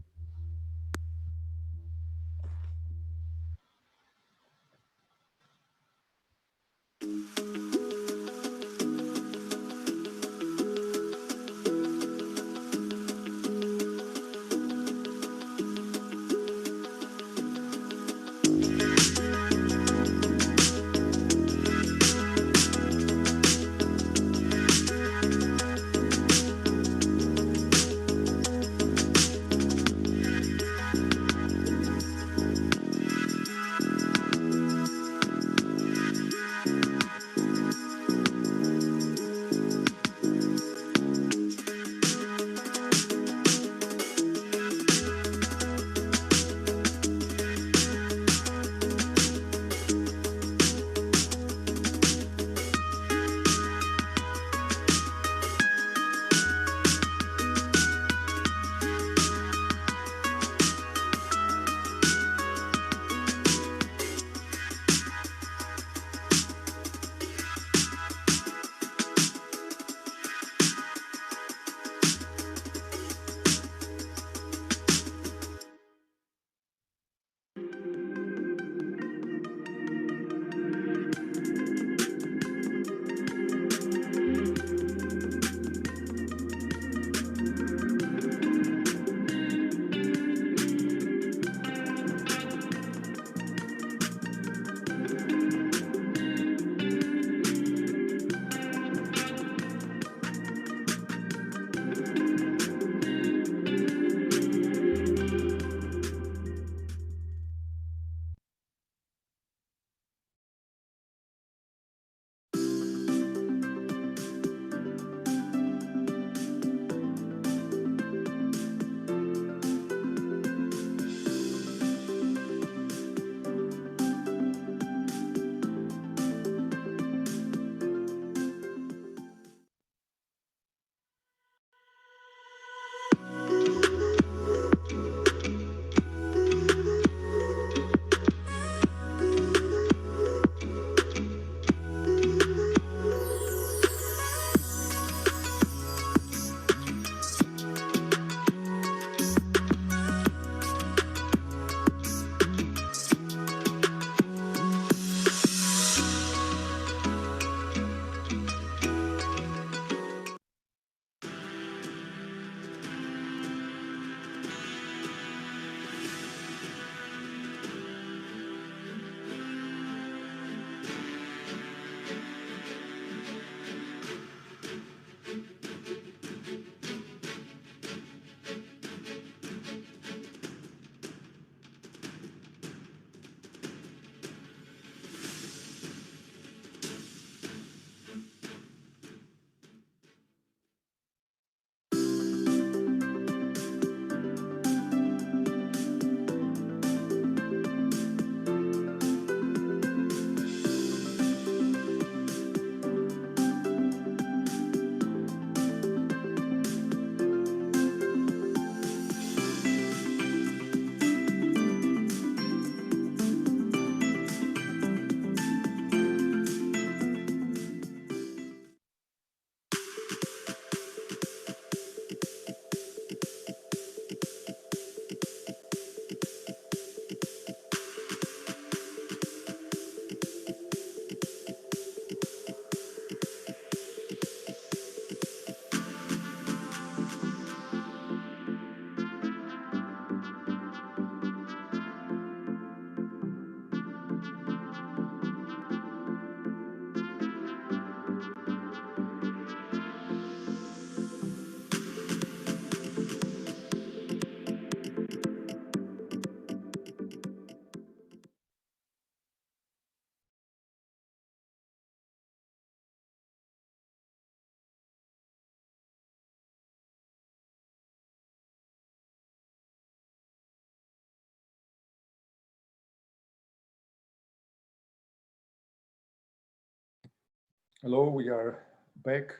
Hello, we are back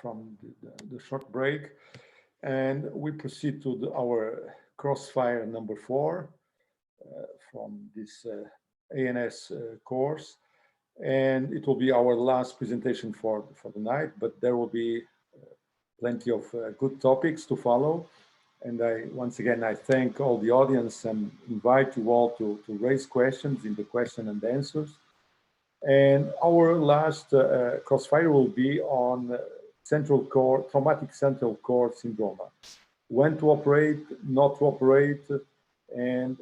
from the short break, and we proceed to our crossfire number 4 from this ANS course. And it will be our last presentation for the night, but there will be plenty of good topics to follow. And once again, I thank all the audience and invite you all to raise questions in the question and answers. And our last crossfire will be on traumatic central cord syndrome. When to operate, not to operate, and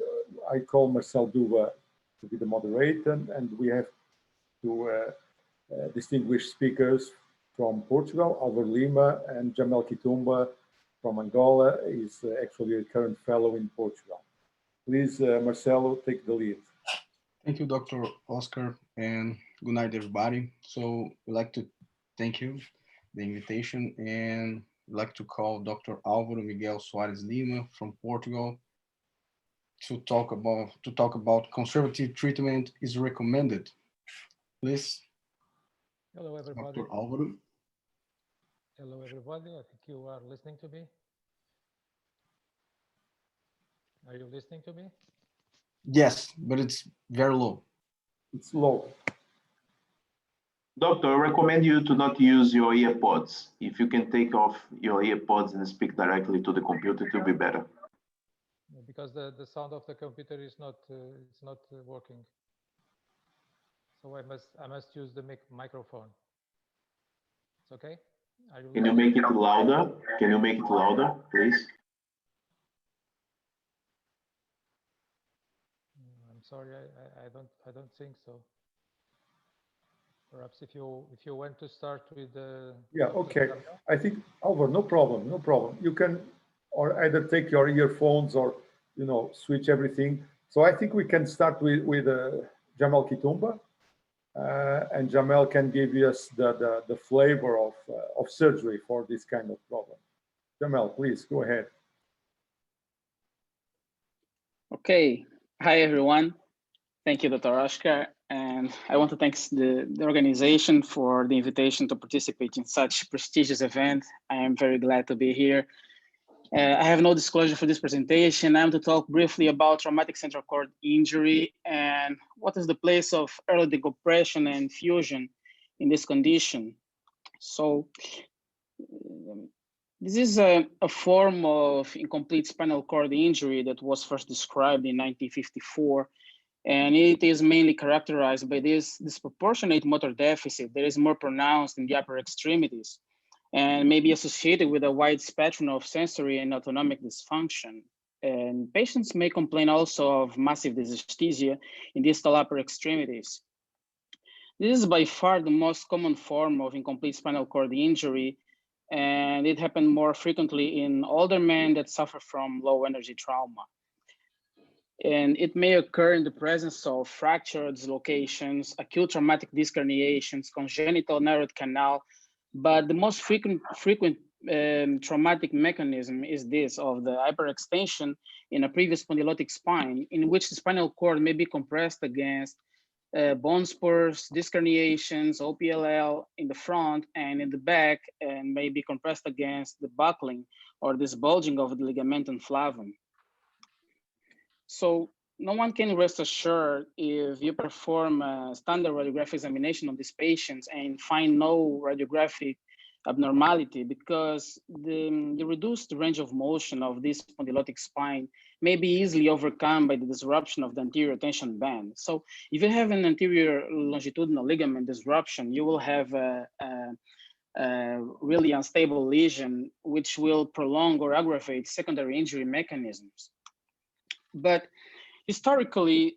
I call Marcel Duva to be the moderator, and we have two distinguished speakers from Portugal, Alvaro Lima, and Jamel Kitumba from Angola, is actually a current fellow in Portugal. Please, Marcelo, take the lead. Thank you, Dr. Oscar, and good night, everybody. So we'd like to thank you the invitation, and I'd like to call Dr. Álvaro Miguel Soares Lima from Portugal to talk about conservative treatment is recommended. Please. Hello, everybody. Dr. Álvaro. Hello, everybody. I think you are listening to me. Are you listening to me? Yes, but it's very low. It's low. Doctor, I recommend you to not use your earpods. If you can take off your earpods and speak directly to the computer, it will be better. Because the sound of the computer is not working. So I must use the microphone. It's okay? Can you make it louder? Can you make it louder, please? I'm sorry, I don't think so. Perhaps if you want to start with the okay. I think Alvaro, no problem. You can or either take your earphones or switch everything. So I think we can start with Jamel Kitumba, and Jamel can give us the flavor of surgery for this kind of problem. Jamel, please go ahead. Okay. Hi, everyone. Thank you, Dr. Oscar. And I want to thank the organization for the invitation to participate in such prestigious event. I am very glad to be here. I have no disclosure for this presentation. I'm to talk briefly about traumatic central cord injury and what is the place of early decompression and fusion in this condition. So this is a form of incomplete spinal cord injury that was first described in 1954. And it is mainly characterized by this disproportionate motor deficit that is more pronounced in the upper extremities and may be associated with a wide spectrum of sensory and autonomic dysfunction. And patients may complain also of massive dysesthesia in distal upper extremities. This is by far the most common form of incomplete spinal cord injury, and it happens more frequently in older men that suffer from low energy trauma. And it may occur in the presence of fractured dislocations, acute traumatic disc herniations, congenital narrowed canal, but the most frequent traumatic mechanism is this of the hyperextension in a previous spondylotic spine, in which the spinal cord may be compressed against bone spurs, disc herniations, OPLL in the front and in the back, and may be compressed against the buckling or this bulging of the ligamentum flavum. So no one can rest assured if you perform a standard radiographic examination on these patients and find no radiographic abnormality, because the reduced range of motion of this spondylotic spine may be easily overcome by the disruption of the anterior tension band. So if you have an anterior longitudinal ligament disruption, you will have a really unstable lesion, which will prolong or aggravate secondary injury mechanisms. But historically,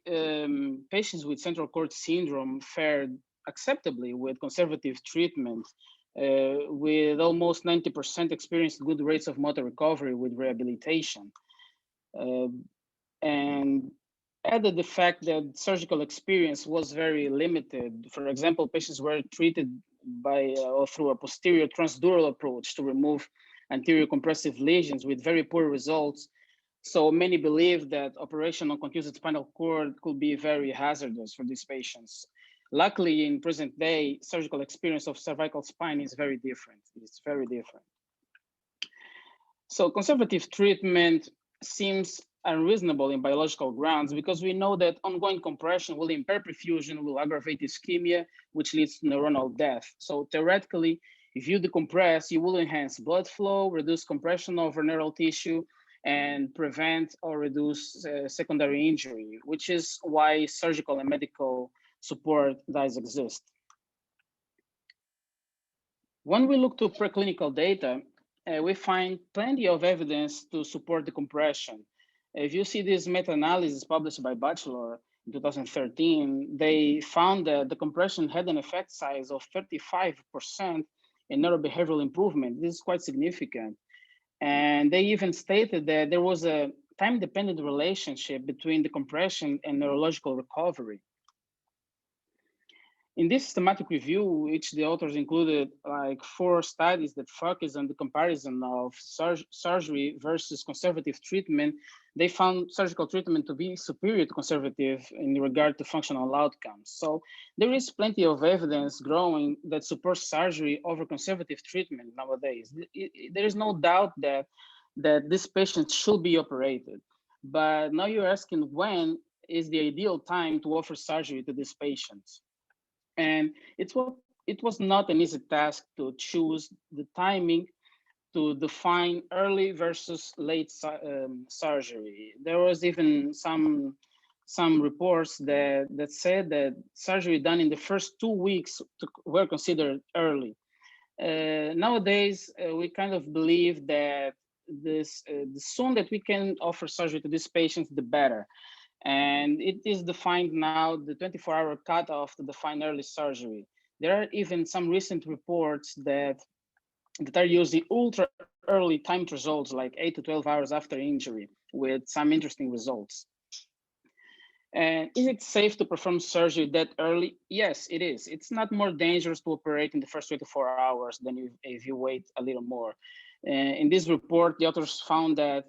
patients with central cord syndrome fared acceptably with conservative treatment, with almost 90% experienced good rates of motor recovery with rehabilitation. And added the fact that surgical experience was very limited. For example, patients were treated by or through a posterior transdural approach to remove anterior compressive lesions with very poor results. So many believe that operation on contused spinal cord could be very hazardous for these patients. Luckily, in present day, surgical experience of cervical spine is very different. It's very different. So conservative treatment seems unreasonable in biological grounds because we know that ongoing compression will impair perfusion, will aggravate ischemia, which leads to neuronal death. So theoretically, if you decompress, you will enhance blood flow, reduce compression over neural tissue, and prevent or reduce secondary injury, which is why surgical and medical support does exist. When we look to preclinical data, we find plenty of evidence to support the compression. If you see this meta-analysis published by Bachelor in 2013, they found that the compression had an effect size of 35% in neurobehavioral improvement. This is quite significant. And they even stated that there was a time-dependent relationship between the compression and neurological recovery. In this systematic review, which the authors included like 4 studies that focus on the comparison of surgery versus conservative treatment, they found surgical treatment to be superior to conservative in regard to functional outcomes. So there is plenty of evidence growing that supports surgery over conservative treatment nowadays. There is no doubt that this patient should be operated. But now you're asking when is the ideal time to offer surgery to these patients? And it was not an easy task to choose the timing to define early versus late surgery. There was even some reports that said that surgery done in the first 2 weeks were considered early. Nowadays, we kind of believe that the sooner that we can offer surgery to these patients, the better. And it is defined now, the 24-hour cutoff to define early surgery. There are even some recent reports that are using ultra early timed results, like 8 to 12 hours after injury, with some interesting results. And is it safe to perform surgery that early? Yes, it is. It's not more dangerous to operate in the first 24 hours than if you wait a little more. In this report, the authors found that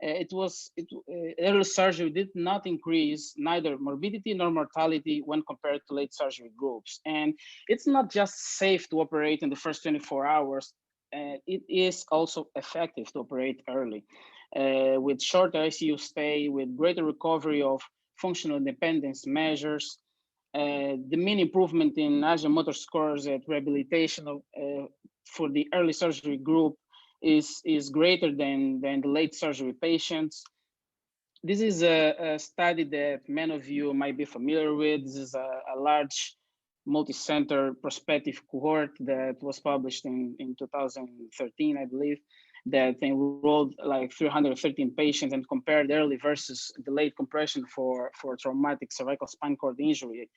early surgery did not increase neither morbidity nor mortality when compared to late surgery groups. And it's not just safe to operate in the first 24 hours, it is also effective to operate early. With shorter ICU stay, with greater recovery of functional independence measures, the mean improvement in Asia motor scores at rehabilitation for the early surgery group is greater than the late surgery patients. This is a study that many of you might be familiar with. This is a large multi-center prospective cohort that was published in 2013, I believe, that enrolled like 313 patients and compared early versus the late compression for traumatic cervical spine cord injury.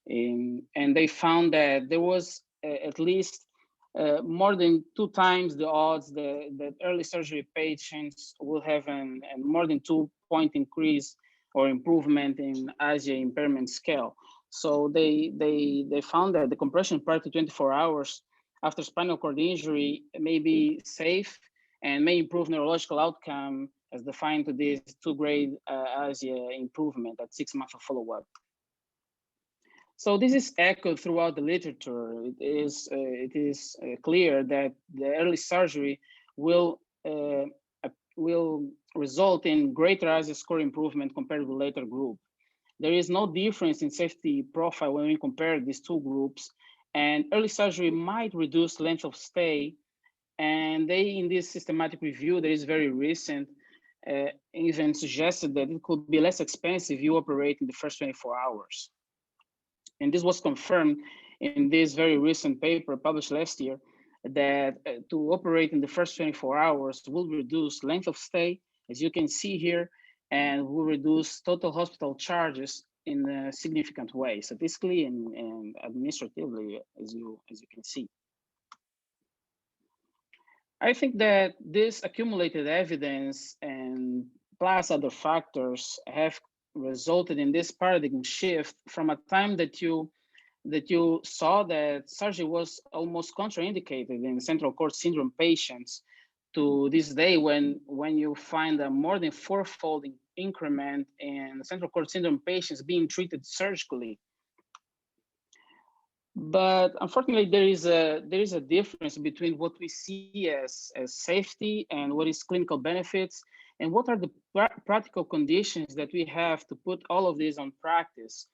And they found that there was at least more than 2 times the odds that early surgery patients will have a more than 2-point increase or improvement in ASIA impairment scale. So they found that the compression prior to 24 hours after spinal cord injury may be safe and may improve neurological outcome as defined to this 2-grade ASIA improvement at 6 months of follow-up. So this is echoed throughout the literature. It is clear that the early surgery will result in greater ASIA score improvement compared with the later group. There is no difference in safety profile when we compare these 2 groups, and early surgery might reduce length of stay. And they, in this systematic review that is very recent, even suggested that it could be less expensive if you operate in the first 24 hours. And this was confirmed in this very recent paper published last year, that to operate in the first 24 hours will reduce length of stay, as you can see here, and will reduce total hospital charges in a significant way, statistically and administratively, as you can see. I think that this accumulated evidence and plus other factors have resulted in this paradigm shift from a time that you saw that surgery was almost contraindicated in central cord syndrome patients to this day when you find a more than 4-fold increment in central cord syndrome patients being treated surgically. But unfortunately, there is a difference between what we see as safety and what is clinical benefits, and what are the practical conditions that we have to put all of this on practice.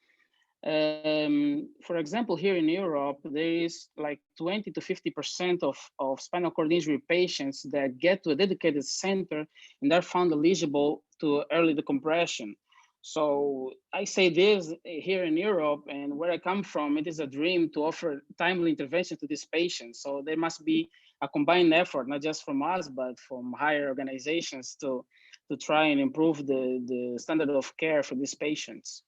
For example, here in Europe, there is like 20 to 50% of spinal cord injury patients that get to a dedicated center and are found eligible to early decompression. So I say this here in Europe, and where I come from, it is a dream to offer timely intervention to these patients. So there must be a combined effort, not just from us, but from higher organizations to try and improve the standard of care for these patients.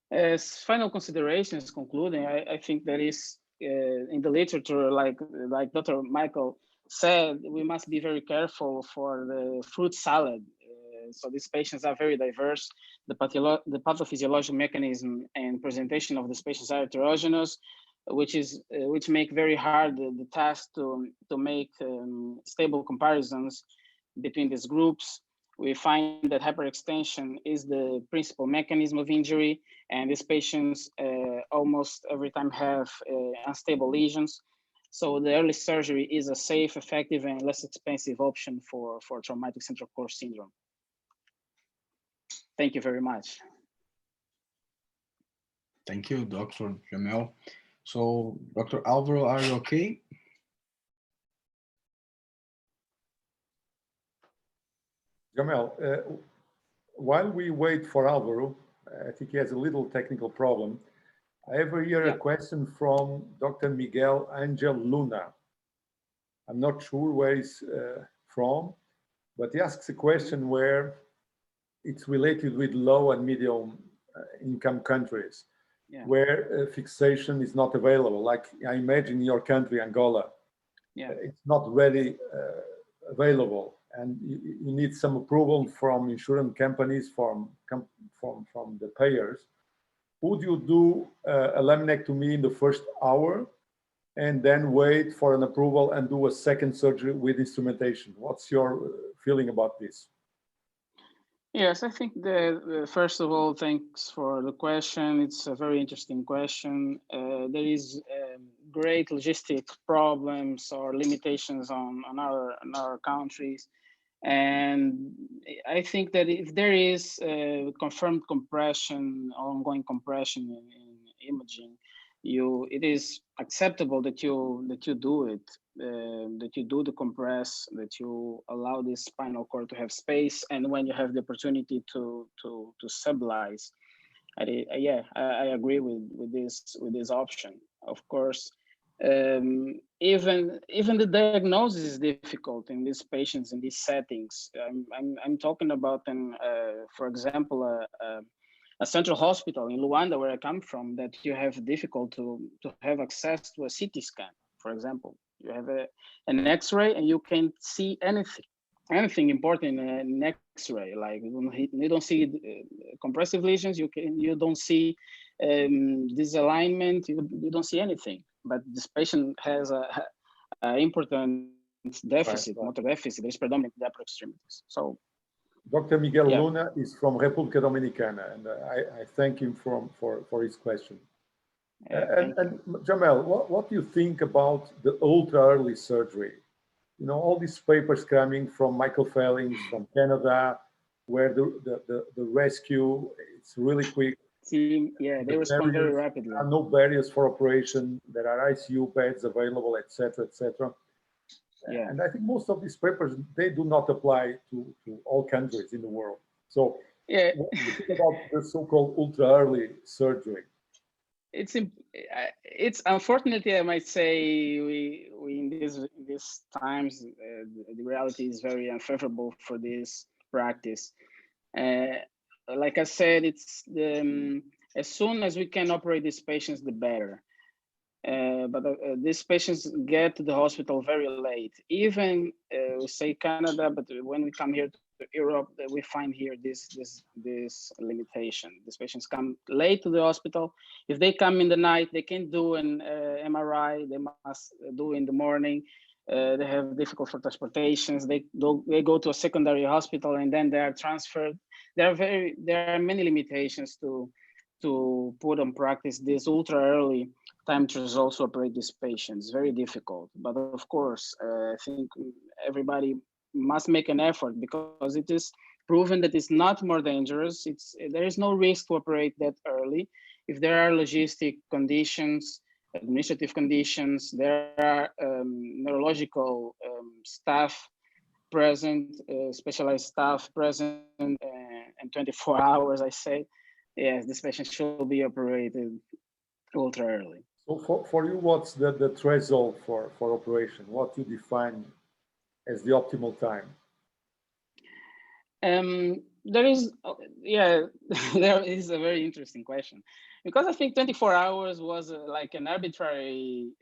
As final considerations concluding, I think there is in the literature, like Dr. Michael said, we must be very careful for the fruit salad. So these patients are very diverse. The pathophysiological mechanism and presentation of these patients are heterogeneous, which make very hard the task to make stable comparisons between these groups. We find that hyperextension is the principal mechanism of injury, and these patients almost every time have unstable lesions. So the early surgery is a safe, effective, and less expensive option for traumatic central core syndrome. Thank you very much. Thank you, Dr. Jamel. So, Dr. Alvaro, are you okay? Jamel, while we wait for Alvaro, I think he has a little technical problem. I have here a question from Dr. Miguel Angel Luna. I'm not sure where he's from, but he asks a question where it's related with low and medium income countries, where fixation is not available. Like I imagine your country, Angola, it's not ready available, and you need some approval from insurance companies, from the payers. Would you do a laminectomy in the first hour and then wait for an approval and do a second surgery with instrumentation? What's your feeling about this? Yes, I think that first of all, thanks for the question. It's a very interesting question. There is great logistic problems or limitations on our countries. And I think that if there is confirmed compression, ongoing compression in imaging, it is acceptable that you do it, that you do the compress, that you allow this spinal cord to have space, and when you have the opportunity to stabilize. I agree with this option. Of course, even the diagnosis is difficult in these patients in these settings. I'm talking about for example, a central hospital in Luanda, where I come from, that you have difficult to have access to a CT scan, for example. You have an X-ray and you can't see anything important in an X-ray. Like you don't see compressive lesions, you don't see disalignment, you don't see anything. But this patient has a important deficit, motor deficit, that is predominant in the upper extremities. So, Dr. Miguel Luna is from República Dominicana, and I thank him for his question. And Jamel, what do you think about the ultra early surgery? You know, all these papers coming from Michael Fellings from Canada, where the rescue, it's really quick. They respond very rapidly. There are no barriers for operation. There are ICU beds available, etc., etc. And I think most of these papers, they do not apply to all countries in the world. So what do you think about the so-called ultra early surgery? It's unfortunately, I might say, we in these times, the reality is very unfavorable for this practice. Like I said, it's as soon as we can operate these patients, the better. But these patients get to the hospital very late. Even we say Canada, but when we come here to Europe, we find here this limitation. These patients come late to the hospital. If they come in the night, they can't do an MRI. They must do in the morning. They have difficult for transportations. They go to a secondary hospital and then they are transferred. There are many limitations to to put on practice this ultra early time to results to operate these patients. Very difficult, but of course, I think everybody must make an effort because it is proven that it's not more dangerous. There is no risk to operate that early. If there are logistic conditions, administrative conditions, there are neurological staff present, specialized staff present, and 24 hours, I say, yes, this patient should be operated ultra early. So for you, what's the threshold for operation? What you define as the optimal time? There is, yeah, there is a very interesting question, because I think 24 hours was like an arbitrary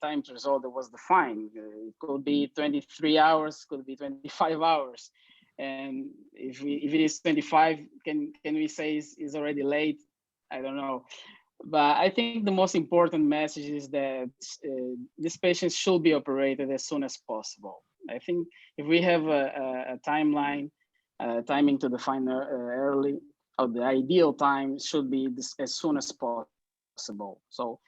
time to result that was defined. It could be 23 hours, could be 25 hours. And if it is 25, can we say is already late? I don't know. But I think the most important message is that these patients should be operated as soon as possible. I think if we have a timeline, timing to define early, or the ideal time should be as soon as possible. So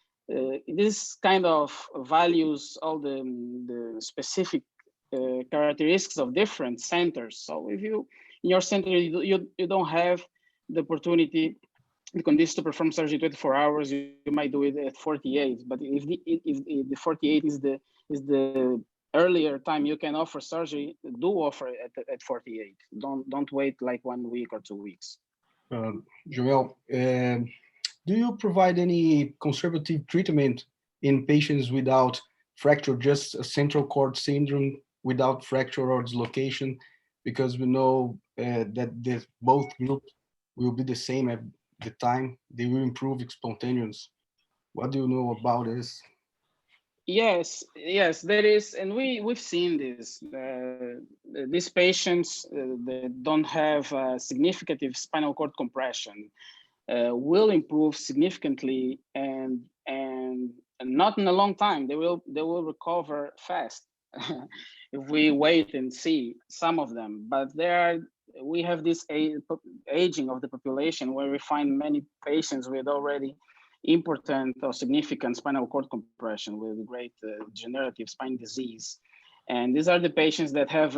this kind of values all the specific characteristics of different centers. So if you, in your center, you don't have the opportunity, the conditions to perform surgery 24 hours, you might do it at 48. But if the 48 is the earlier time you can offer surgery, do offer it at 48. Don't wait like 1 week or 2 weeks. Joel, do you provide any conservative treatment in patients without fracture, just a central cord syndrome without fracture or dislocation? Because we know that both groups will be the same at the time. They will improve spontaneous. What do you know about this? Yes, there is, and we've seen this. These patients that don't have significant spinal cord compression will improve significantly, and not in a long time. They will recover fast if we wait and see some of them. But we have this aging of the population where we find many patients with already important or significant spinal cord compression with great degenerative spine disease. And these are the patients that have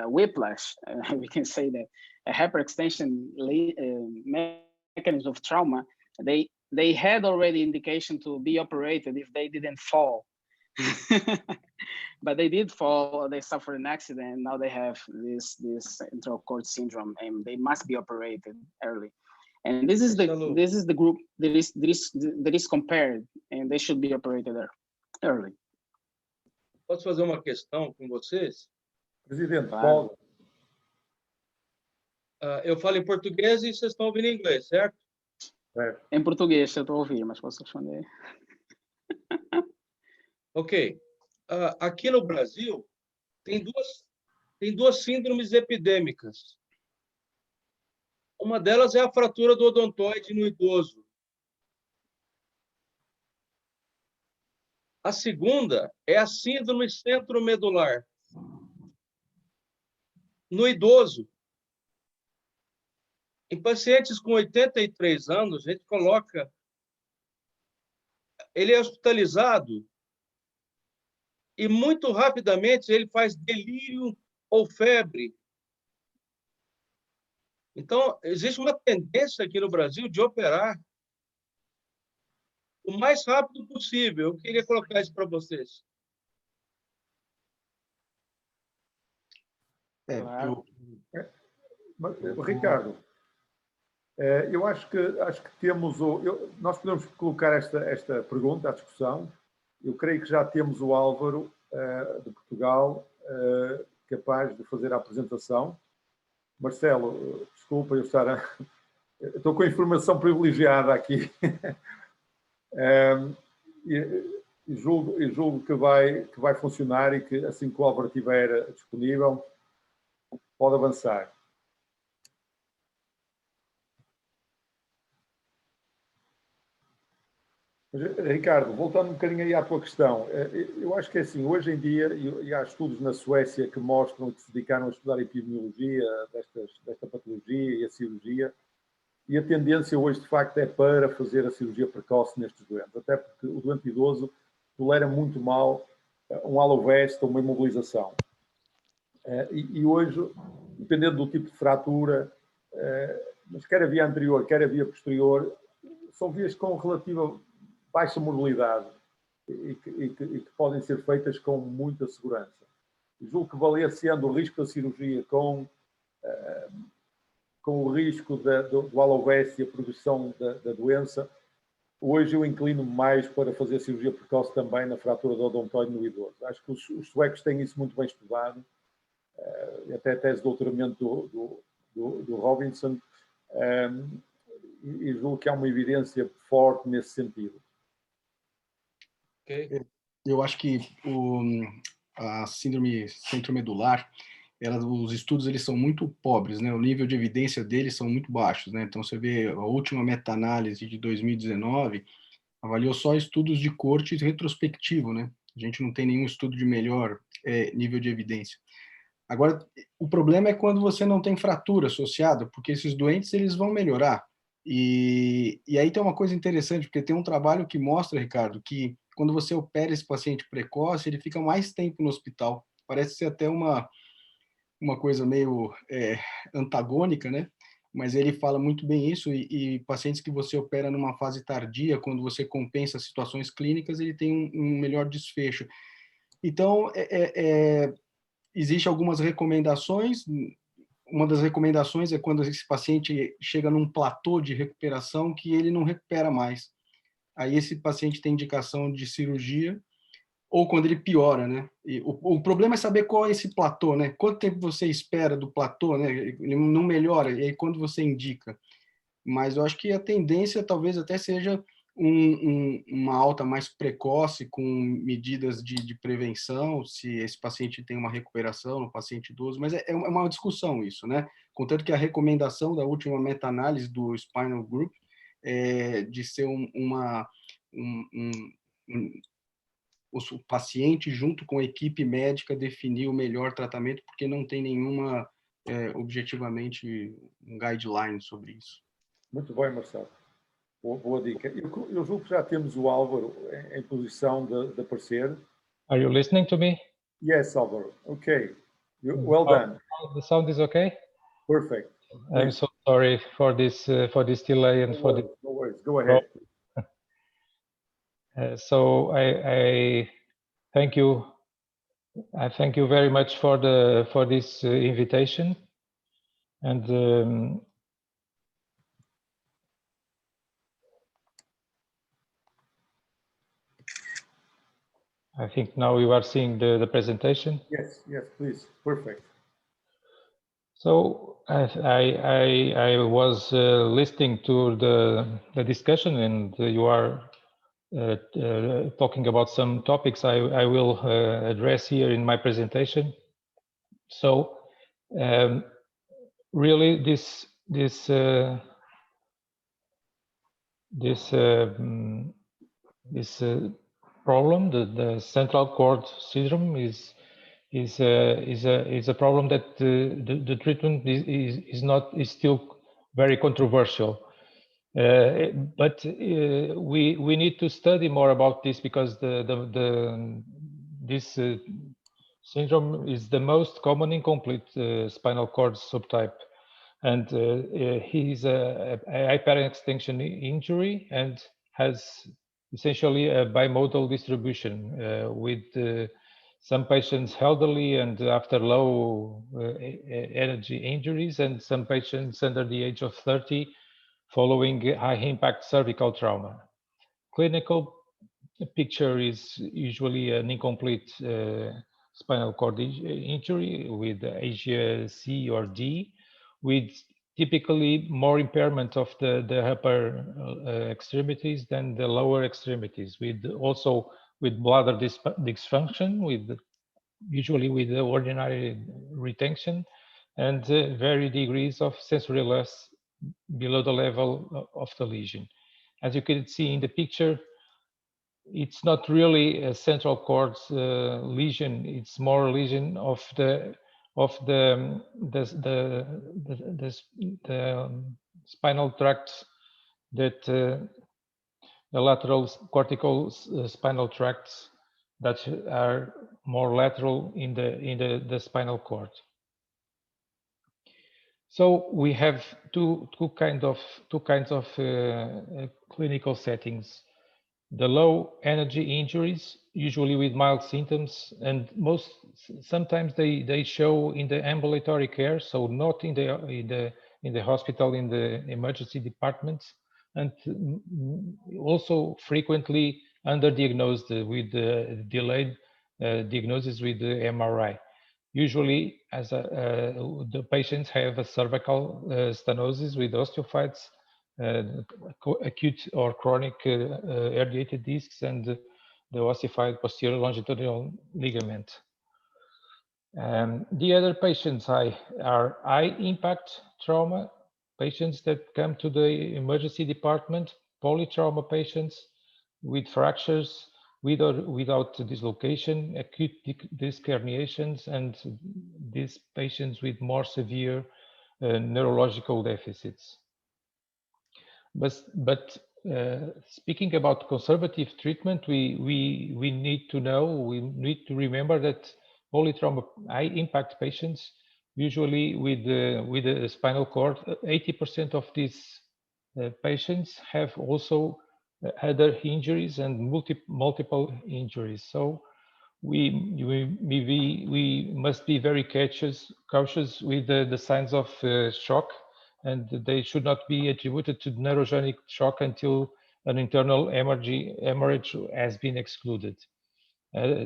whiplash, we can say that, a hyperextension mechanism of trauma. They had already indication to be operated if they didn't fall. But they did fall, they suffered an accident, now they have this enteral cord syndrome, and they must be operated early. And this is the group that is compared, and they should be operated early. Posso fazer uma questão com vocês? Presidente, claro. pode. Eu falo em português e vocês estão ouvindo em inglês, certo? Em português eu estou a ouvir, mas posso responder? Ok. Aqui no Brasil, tem duas síndromes epidêmicas. Uma delas é a fratura do odontoide no idoso. A segunda é a síndrome centromedular. No idoso, em pacientes com 83 anos, a gente coloca... Ele é hospitalizado e muito rapidamente ele faz delírio ou febre. Então, existe uma tendência aqui no Brasil de operar o mais rápido possível. Eu queria colocar isso para vocês. Ricardo, eu acho que temos nós podemos colocar esta pergunta à discussão. Eu creio que já temos o Álvaro de Portugal capaz de fazer a apresentação. Marcelo, desculpa eu estou com informação privilegiada aqui. E julgo que vai funcionar, e que assim que o Álvaro estiver disponível, pode avançar. Mas, Ricardo, voltando um bocadinho aí à tua questão, eu acho que é assim, hoje em dia, e há estudos na Suécia que mostram que se dedicaram a estudar a epidemiologia desta patologia e a cirurgia, e a tendência hoje, de facto, é para fazer a cirurgia precoce nestes doentes, até porque o doente idoso tolera muito mal um aloveste ou uma imobilização. E hoje, dependendo do tipo de fratura, mas quer a via anterior, quer a via posterior, são vias com relativa baixa morbilidade e que podem ser feitas com muita segurança. Julgo que valendo o risco da cirurgia com o risco do aloveste e a progressão da doença, hoje eu inclino mais para fazer cirurgia precoce também na fratura do odontoide no idoso. Acho que os suecos têm isso muito bem estudado, até a tese de doutoramento do Robinson, e julgo que há uma evidência forte nesse sentido. Ok. Eu acho que a síndrome centromedular, os estudos eles são muito pobres, né? O nível de evidência deles são muito baixos, né? Então você vê a última meta-análise de 2019 avaliou só estudos de corte retrospectivo, né? A gente não tem nenhum estudo de melhor nível de evidência. Agora, o problema é quando você não tem fratura associada, porque esses doentes eles vão melhorar. E aí tem uma coisa interessante, porque tem um trabalho que mostra, Ricardo, que quando você opera esse paciente precoce, ele fica mais tempo no hospital. Parece ser até uma coisa meio antagônica, né? Mas ele fala muito bem isso, e pacientes que você opera numa fase tardia, quando você compensa situações clínicas, ele tem um melhor desfecho. Então, existem algumas recomendações. Uma das recomendações é quando esse paciente chega num platô de recuperação que ele não recupera mais. Aí esse paciente tem indicação de cirurgia, ou quando ele piora, né? E o problema é saber qual é esse platô, né? Quanto tempo você espera do platô, né? Ele não melhora, e aí quando você indica. Mas eu acho que a tendência talvez até seja uma alta mais precoce, com medidas de prevenção, se esse paciente tem uma recuperação no paciente idoso, mas é uma discussão isso, né? Contanto que a recomendação da última meta-análise do Spinal Group é de ser o paciente, junto com a equipe médica, definir o melhor tratamento, porque não tem nenhuma, objetivamente, um guideline sobre isso. Muito bem, Marcelo. Boa dica. Eu julgo que já temos o Álvaro em posição de aparecer. Are you listening to me? Yes, Álvaro. Okay. Well done. The sound is okay? Perfect. I'm so sorry for this delay and for the. No worries. Go ahead. So I thank you. I thank you very much for this invitation, and I think now you are seeing the presentation. Yes, please. Perfect. So I was listening to the discussion, and you are talking about some topics I will address here in my presentation. So really this problem, the central cord syndrome, is a problem that the treatment is still very controversial. But we need to study more about this, because this syndrome is the most common incomplete spinal cord subtype, and he's a hyperextension injury and has essentially a bimodal distribution, with some patients elderly and after low energy injuries, and some patients under the age of 30 following high impact cervical trauma. Clinical picture is usually an incomplete spinal cord injury with ASIA C or D, with typically more impairment of the upper extremities than the lower extremities, with bladder dysfunction, usually with the ordinary retention, and varying degrees of sensory loss below the level of the lesion. As you can see in the picture, it's not really a central cord lesion. It's more a lesion of the spinal tracts that the lateral cortical spinal tracts that are more lateral in the spinal cord. So we have two kinds of clinical settings. The low energy injuries, usually with mild symptoms, and sometimes they show in the ambulatory care, so not in the hospital, in the emergency departments, and also frequently underdiagnosed with delayed diagnosis with the MRI. Usually, as the patients have a cervical stenosis with osteophytes, acute or chronic herniated discs, and the ossified posterior longitudinal ligament. The other patients are high impact trauma patients that come to the emergency department, polytrauma patients with fractures, with or without dislocation, acute disc herniations, and these patients with more severe neurological deficits. But speaking about conservative treatment, we need to remember that polytrauma high impact patients, usually with the spinal cord, 80% of these patients have also other injuries and multiple injuries. So we must be very cautious with the signs of shock, and they should not be attributed to neurogenic shock until an internal hemorrhage has been excluded.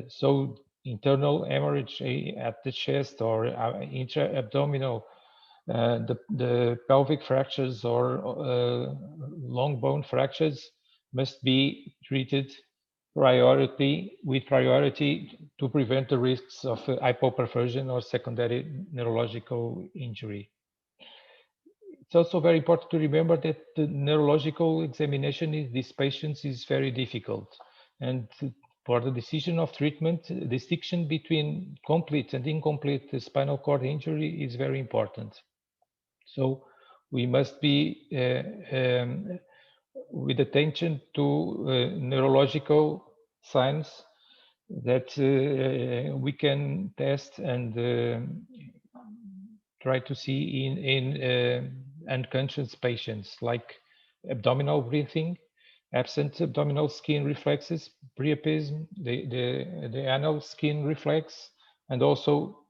So internal hemorrhage at the chest or intra-abdominal, the pelvic fractures or long bone fractures must be treated with priority to prevent the risks of hypoperfusion or secondary neurological injury. It's also very important to remember that the neurological examination in these patients is very difficult. And for the decision of treatment, the distinction between complete and incomplete spinal cord injury is very important. So we must be with attention to neurological signs that we can test and try to see in unconscious patients, like abdominal breathing, absent abdominal skin reflexes, priapism, the anal skin reflex, and also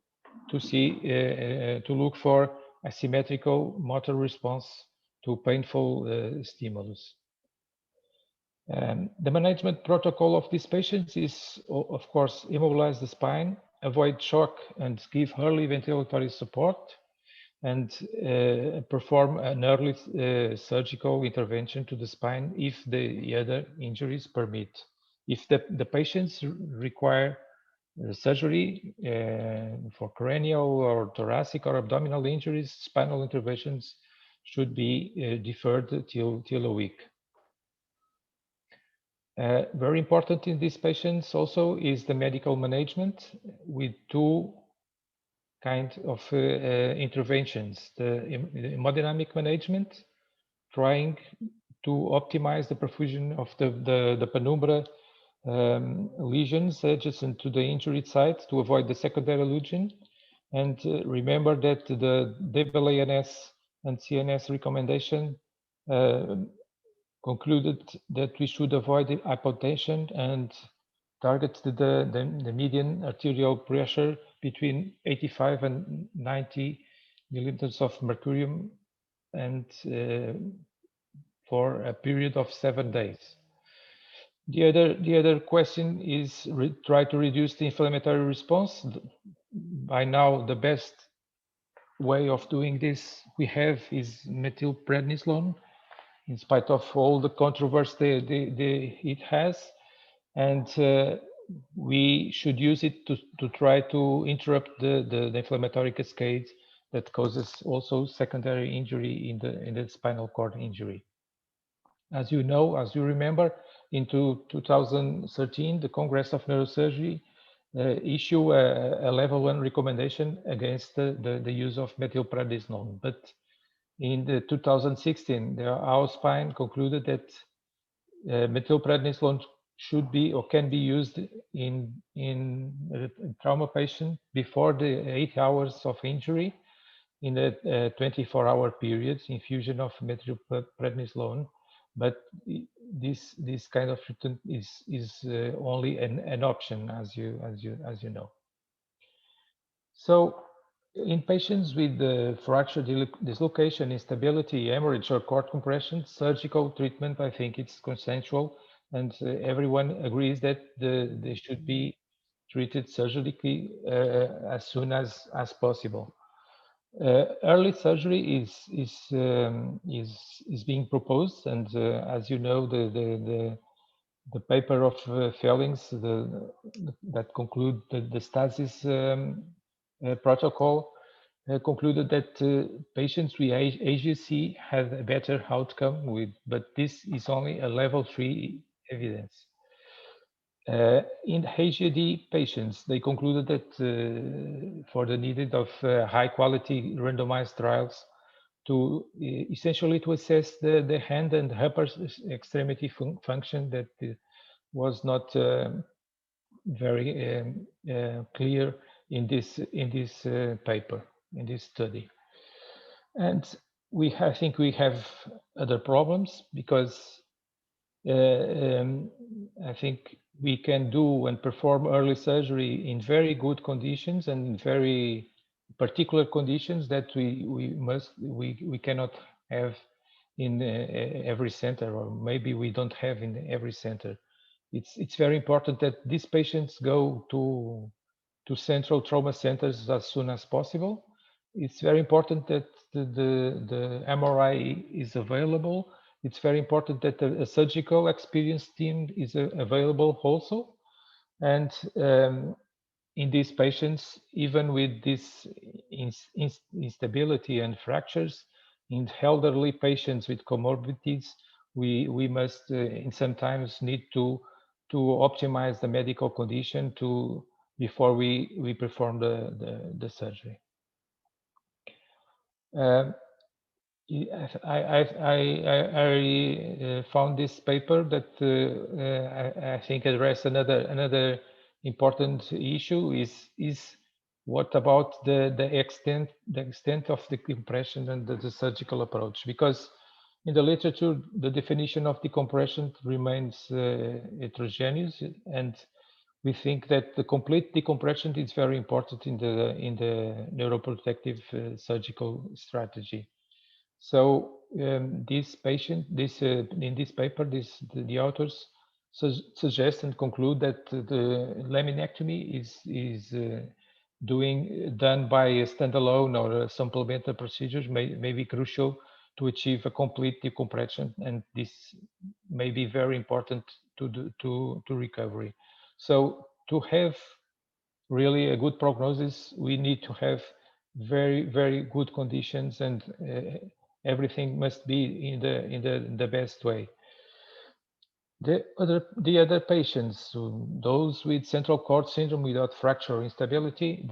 to see to look for asymmetrical motor response to painful stimulus. The management protocol of these patients is, of course, immobilize the spine, avoid shock, and give early ventilatory support, and perform an early surgical intervention to the spine if the other injuries permit. If the patients require surgery for cranial or thoracic or abdominal injuries, spinal interventions should be deferred till a week. Very important in these patients also is the medical management with two kinds of interventions. The hemodynamic management, trying to optimize the perfusion of the penumbra lesions adjacent to the injured site to avoid the secondary lesion. And remember that the AANS and CNS recommendation concluded that we should avoid hypotension and target the median arterial pressure between 85 and 90 millimeters of mercurium, and for a period of 7 days. The other question is try to reduce the inflammatory response. By now, the best way of doing this we have is methylprednisolone, in spite of all the controversy it has, and we should use it to try to interrupt the inflammatory cascade that causes also secondary injury in the spinal cord injury. As you know, as you remember, in 2013, the Congress of Neurosurgery issued a level 1 recommendation against the use of methylprednisolone. But in the 2016, our spine concluded that methylprednisolone should be or can be used in a trauma patient before the 8 hours of injury in a 24-hour period, infusion of methylprednisolone. But this kind of treatment is only an option, as you know. So in patients with fracture dislocation, instability, hemorrhage, or cord compression, surgical treatment, I think it's consensual, and everyone agrees that they should be treated surgically as soon as possible. Early surgery is being proposed, and as you know, the paper of Fellings that conclude the stasis protocol concluded that patients with AGC had a better outcome but this is only a level 3 evidence. In HAD patients, they concluded that for the needed of high quality randomized trials to essentially to assess the hand and upper extremity function that was not very clear in this paper, in this study. And I think we have other problems because I think we can do and perform early surgery in very good conditions and very particular conditions that we cannot have in every center, or maybe we don't have in every center. It's very important that these patients go to central trauma centers as soon as possible. It's very important that the MRI is available. It's very important that a surgical experienced team is available also. And in these patients, even with this instability and fractures, in elderly patients with comorbidities, we must sometimes need to optimize the medical condition before we perform the surgery. I found this paper that I think address another important issue is what about the extent of the compression and the surgical approach, because in the literature the definition of decompression remains heterogeneous, and we think that the complete decompression is very important in the neuroprotective surgical strategy. So in this paper, the authors suggest and conclude that the laminectomy is done by a standalone or a supplemental procedures may be crucial to achieve a complete decompression, and this may be very important to recovery. So to have really a good prognosis, we need to have very, very good conditions, and everything must be in the best way. The other patients, those with central cord syndrome without fracture or instability,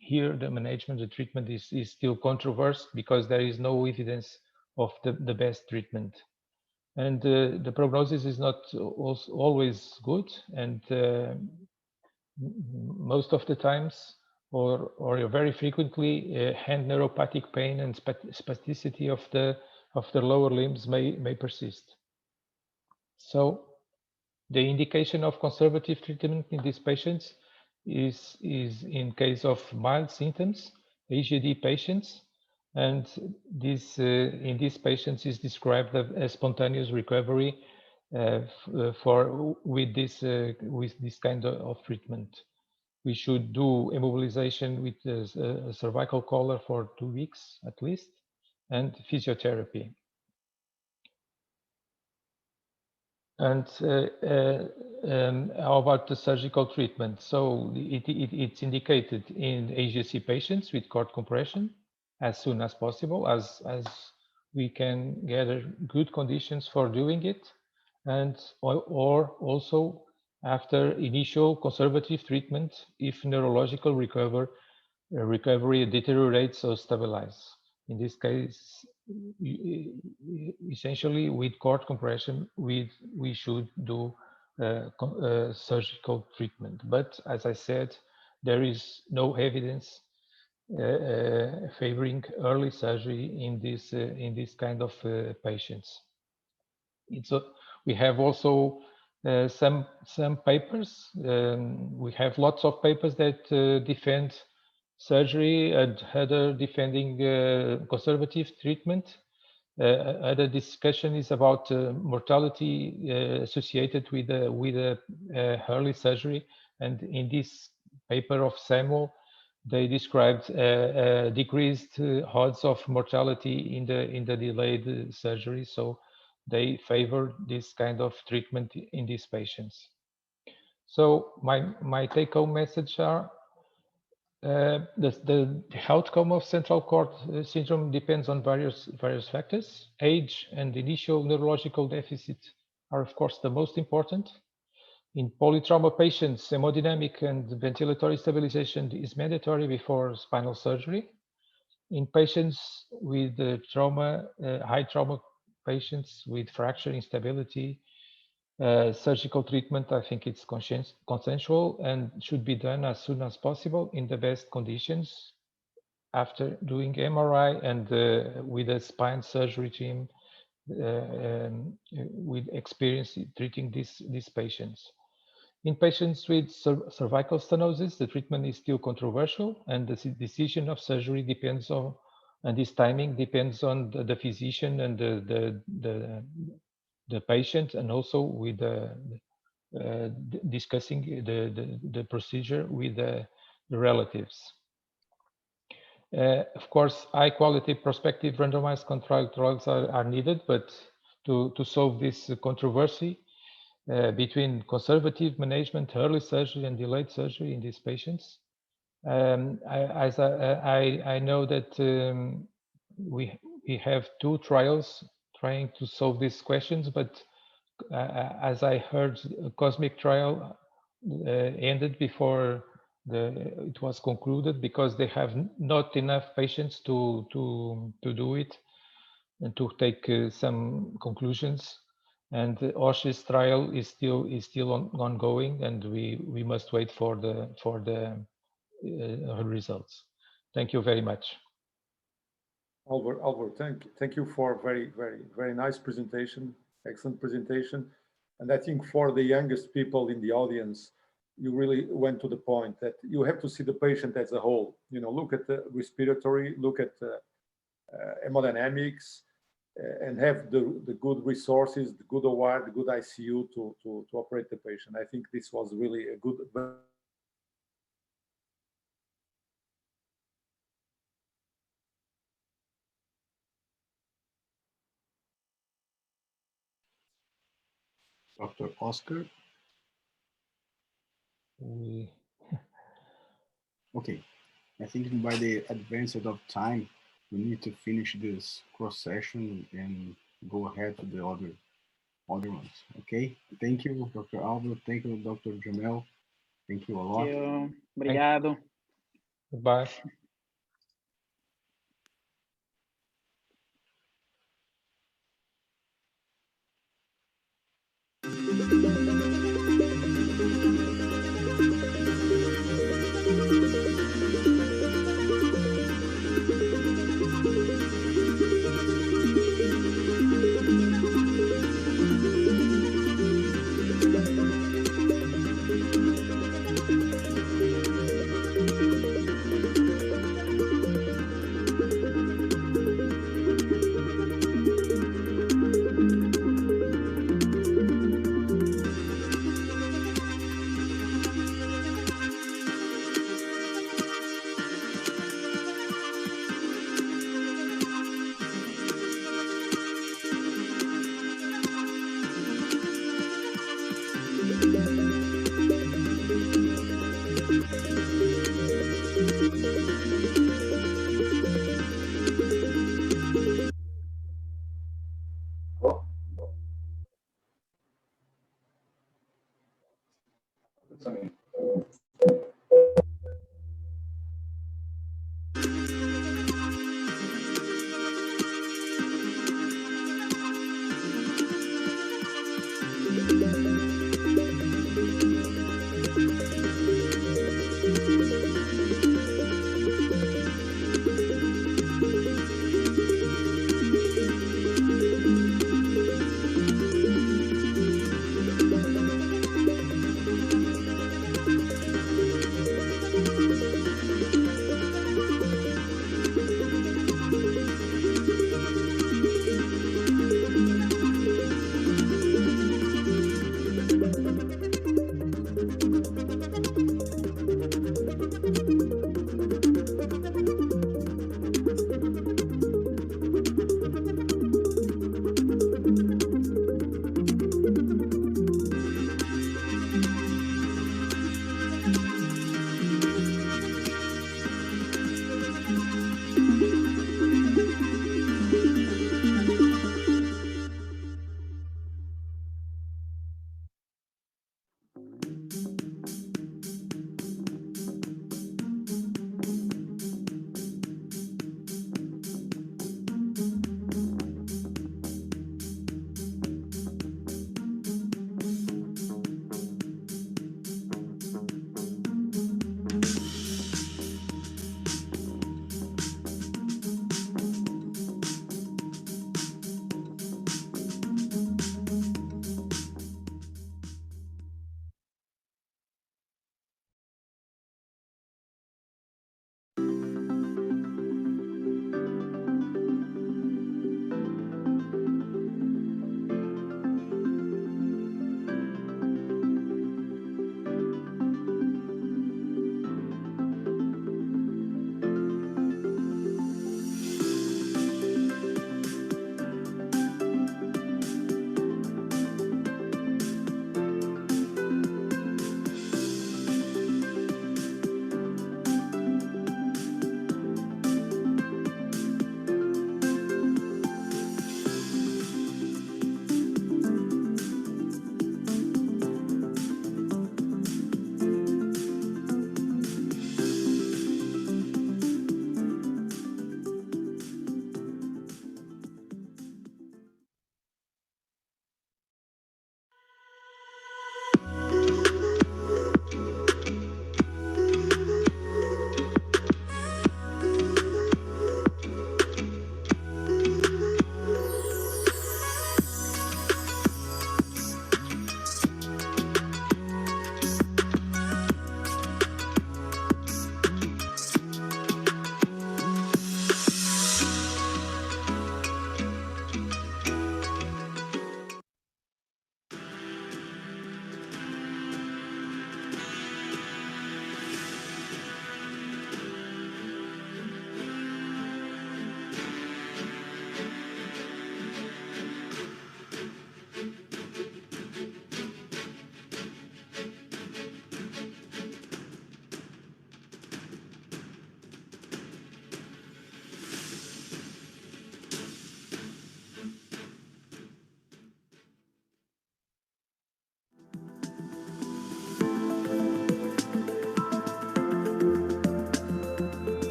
here the management, the treatment is still controversial because there is no evidence of the best treatment. And the prognosis is not always good, and most of the times, or very frequently, hand neuropathic pain and spasticity of the lower limbs may persist. So the indication of conservative treatment in these patients is in case of mild symptoms, HAD patients, and this in these patients is described as spontaneous recovery with this kind of treatment. We should do immobilization with a cervical collar for 2 weeks at least, and physiotherapy. And how about the surgical treatment? So it's indicated in AGC patients with cord compression as soon as possible, as we can gather good conditions for doing it, and or also after initial conservative treatment if neurological recovery deteriorates or stabilizes. In this case, essentially with cord compression, we should do surgical treatment. But as I said, there is no evidence favoring early surgery in this kind of patients. We have also some papers. We have lots of papers that defend surgery and other defending conservative treatment. Other discussion is about mortality associated with early surgery, and in this paper of Samuel, they described decreased odds of mortality in the delayed surgery. So they favor this kind of treatment in these patients. So my take-home message are the outcome of central cord syndrome depends on various factors. Age and initial neurological deficit are of course the most important. In polytrauma patients, hemodynamic and ventilatory stabilization is mandatory before spinal surgery. In patients with trauma, high trauma patients with fracture instability, surgical treatment, I think it's consensual and should be done as soon as possible in the best conditions after doing MRI and with a spine surgery team with experience treating these patients. In patients with cervical stenosis, the treatment is still controversial, and the decision of surgery depends on, and this timing depends on the physician and the patient, and also with discussing the procedure with the relatives. Of course, high-quality prospective randomized controlled trials are needed, but to solve this controversy between conservative management, early surgery, and delayed surgery in these patients, I know that we have two trials trying to solve these questions, but as I heard, a cosmic trial ended before it was concluded because they have not enough patients to do it and to take some conclusions. And Osh's trial is still ongoing, and we must wait for the results. Thank you very much. Albert, thank you for very nice presentation, excellent presentation. And I think for the youngest people in the audience, you really went to the point that you have to see the patient as a whole. You know, look at the respiratory, look at hemodynamics, and have the good resources, the good OR, the good ICU to operate the patient. I think this was really a good. Dr. Oscar. Okay, I think by the advance of time, we need to finish this cross session and go ahead to the other ones. Okay, thank you, Dr. Albert. Thank you, Dr. Jamel. Thank you a lot. Thank you. Obrigado. Goodbye.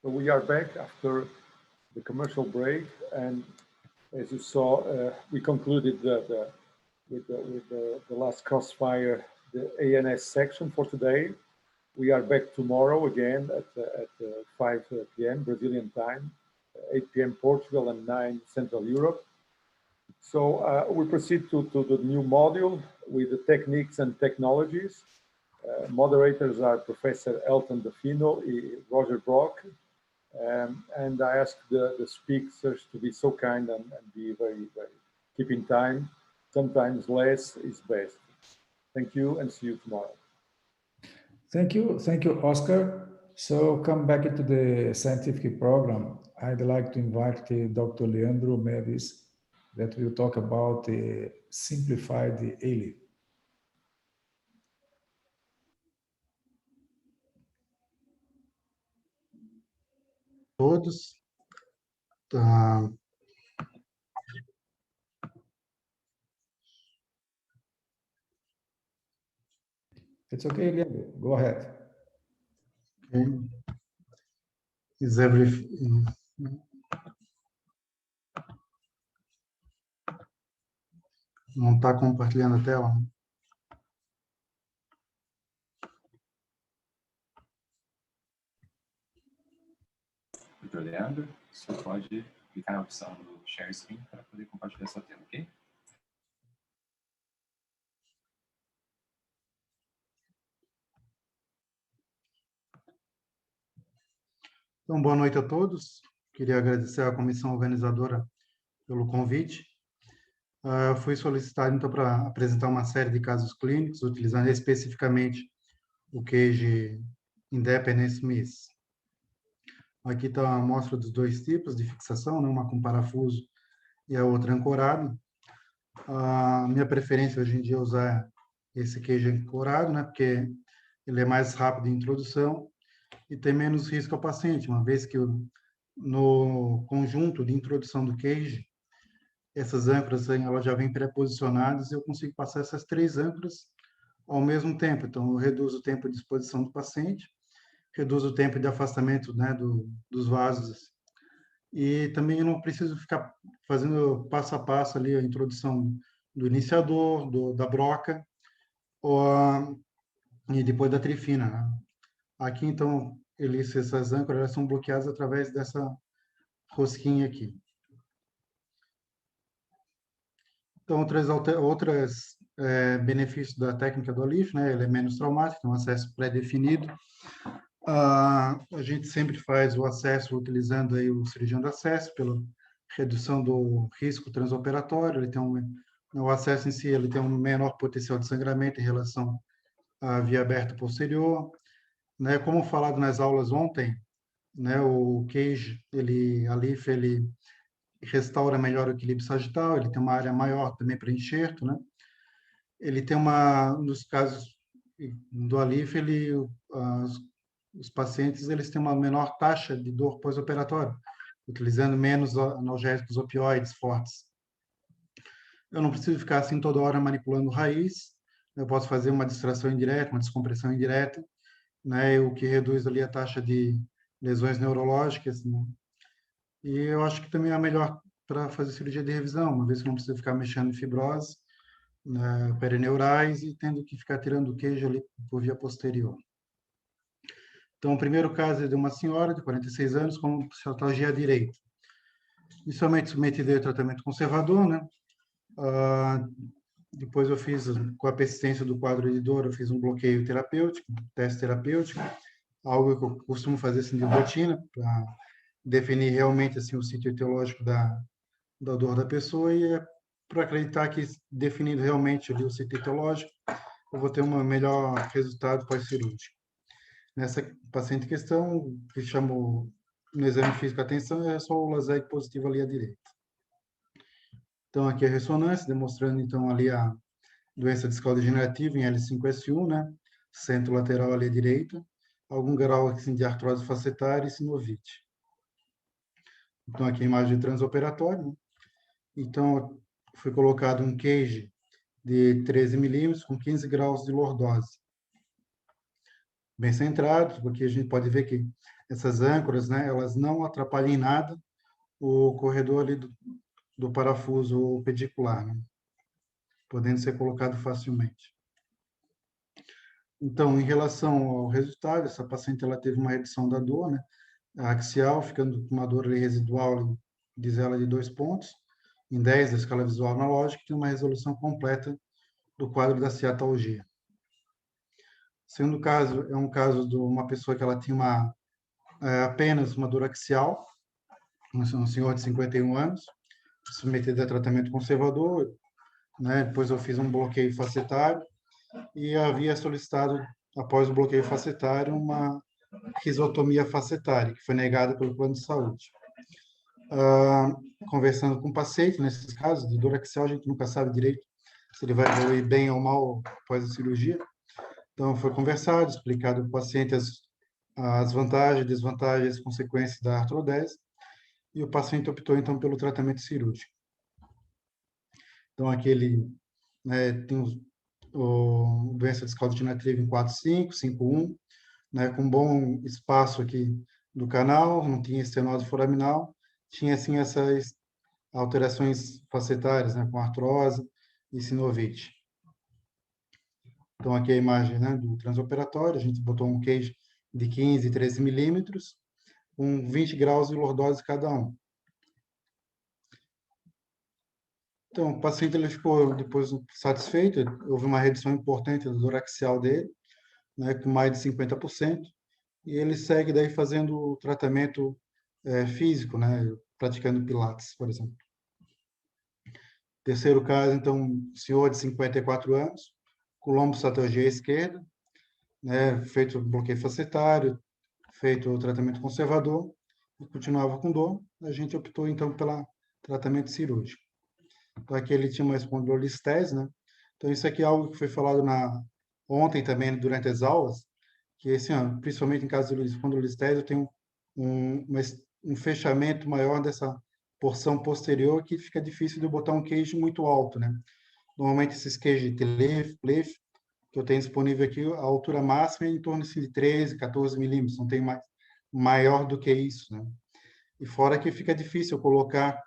So we are back after the commercial break, and as you saw, we concluded with the last crossfire, the ANS section for today. We are back tomorrow again at 5 p.m. Brazilian time, 8 p.m. Portugal, and 9 Central Europe. So we proceed to the new module with the techniques and technologies. Moderators are Professor Elton Defino, Roger Brock, and I ask the speakers to be so kind and be very keeping time. Sometimes less is best. Thank you, and see you tomorrow. Thank you, Oscar. So come back to the scientific program. I'd like to invite Dr. Leandro Medes, that will talk about the simplified ALI. Todos. It's okay, Leandro. Go ahead. Okay. Is everything? Não está compartilhando a tela? Dr. Leandro, você pode clicar na opção do Share Screen para poder compartilhar sua tela, ok? Então, boa noite a todos. Queria agradecer à comissão organizadora pelo convite. Fui solicitado, então, para apresentar uma série de casos clínicos, utilizando especificamente o Cage Independence Miss. Aqui está a amostra dos dois tipos de fixação, né? Uma com parafuso e a outra ancorada. A minha preferência hoje em dia é usar esse Cage ancorado, né? Porque ele é mais rápido de introdução e tem menos risco ao paciente, uma vez que no conjunto de introdução do Cage, essas âncoras elas já vêm pré-posicionadas e eu consigo passar essas 3 âncoras ao mesmo tempo. Então, eu reduzo o tempo de exposição do paciente, reduzo o tempo de afastamento, né, dos vasos, e também eu não preciso ficar fazendo passo a passo ali a introdução do iniciador, da broca, e depois da trifina, né? Aqui, então, essas âncoras elas são bloqueadas através dessa rosquinha aqui. Então, outras benefícios da técnica do ALIF, né? Ele é menos traumático, tem um acesso pré-definido. A gente sempre faz o acesso utilizando aí o cirurgião de acesso, pela redução do risco transoperatório. Ele tem o acesso em si, ele tem um menor potencial de sangramento em relação à via aberta posterior. Né? Como falado nas aulas ontem, né? O Cage, a LIF, ele restaura melhor o equilíbrio sagital, ele tem uma área maior também para enxerto, né? Ele tem nos casos do ALIF, os pacientes eles têm uma menor taxa de dor pós-operatória, utilizando menos analgésicos opioides fortes. Eu não preciso ficar assim toda hora manipulando raiz, eu posso fazer uma distração indireta, uma descompressão indireta, né, o que reduz ali a taxa de lesões neurológicas, né? E eu acho que também é melhor para fazer cirurgia de revisão, uma vez que não precisa ficar mexendo em fibrose, né, perineurais e tendo que ficar tirando o queijo ali por via posterior. Então, o primeiro caso é de uma senhora de 46 anos com psicologia à direita. Inicialmente submetida a tratamento conservador, né? Depois eu fiz, com a persistência do quadro de dor, eu fiz um bloqueio terapêutico, teste terapêutico, algo que eu costumo fazer assim de rotina, para definir realmente assim o sítio etiológico da dor da pessoa, e para acreditar que definindo realmente ali o sítio etiológico, eu vou ter um melhor resultado pós-cirúrgico. Nessa paciente em questão, que chamou no exame físico a atenção, é só o LASEG positivo ali à direita. Então, aqui a ressonância, demonstrando então ali a doença discal degenerativa em L5S1, né? Centro lateral ali à direita, algum grau assim, de artrose facetária e sinovite. Então, aqui a imagem transoperatória, né? Então, foi colocado um cage de 13 milímetros com 15 graus de lordose. Bem centrado, porque a gente pode ver que essas âncoras, né, elas não atrapalham em nada o corredor ali do parafuso pedicular, né, podendo ser colocado facilmente. Então, em relação ao resultado, essa paciente ela teve uma redução da dor, né, axial, ficando com uma dor ali residual, diz ela, de 2 pontos, em 10 da escala visual analógica, tem uma resolução completa do quadro da ciatalgia. Sendo o caso, é um caso de uma pessoa que ela tinha apenas uma dor axial, um senhor de 51 anos, submetido a tratamento conservador, né? Depois eu fiz um bloqueio facetário e havia solicitado, após o bloqueio facetário, uma risotomia facetária, que foi negada pelo plano de saúde. Conversando com o paciente, nesses casos de dor axial, a gente nunca sabe direito se ele vai evoluir bem ou mal após a cirurgia. Então, foi conversado, explicado para o paciente as vantagens, desvantagens, consequências da artrodese, e o paciente optou, então, pelo tratamento cirúrgico. Então, aqui ele tem doença discal degenerativa em 4,5, 5,1, né, com bom espaço aqui do canal, não tinha estenose foraminal, tinha, assim, essas alterações facetárias, né, com artrose e sinovite. Então, aqui a imagem, né, do transoperatório, a gente botou um queijo de 15 e 13 milímetros, com 20 graus de lordose cada um. Então, o paciente ele ficou depois satisfeito, houve uma redução importante da dor axial dele, né, com mais de 50%, e ele segue daí fazendo o tratamento físico, né, praticando pilates, por exemplo. Terceiro caso, então, senhor de 54 anos, com lombocetalgia esquerda, né, feito bloqueio facetário, feito o tratamento conservador, e continuava com dor, a gente optou, então, pelo tratamento cirúrgico. Então, aqui ele tinha uma espondilolistese, né? Então, isso aqui é algo que foi falado ontem também, durante as aulas, que, assim, principalmente em caso de espondilolistese, eu tenho um fechamento maior dessa porção posterior que fica difícil de eu botar um queijo muito alto, né? Normalmente, esses queijos de TLEF, PLEF, que eu tenho disponível aqui, a altura máxima é em torno de 13, 14 milímetros, não tem maior do que isso, né? E fora que fica difícil eu colocar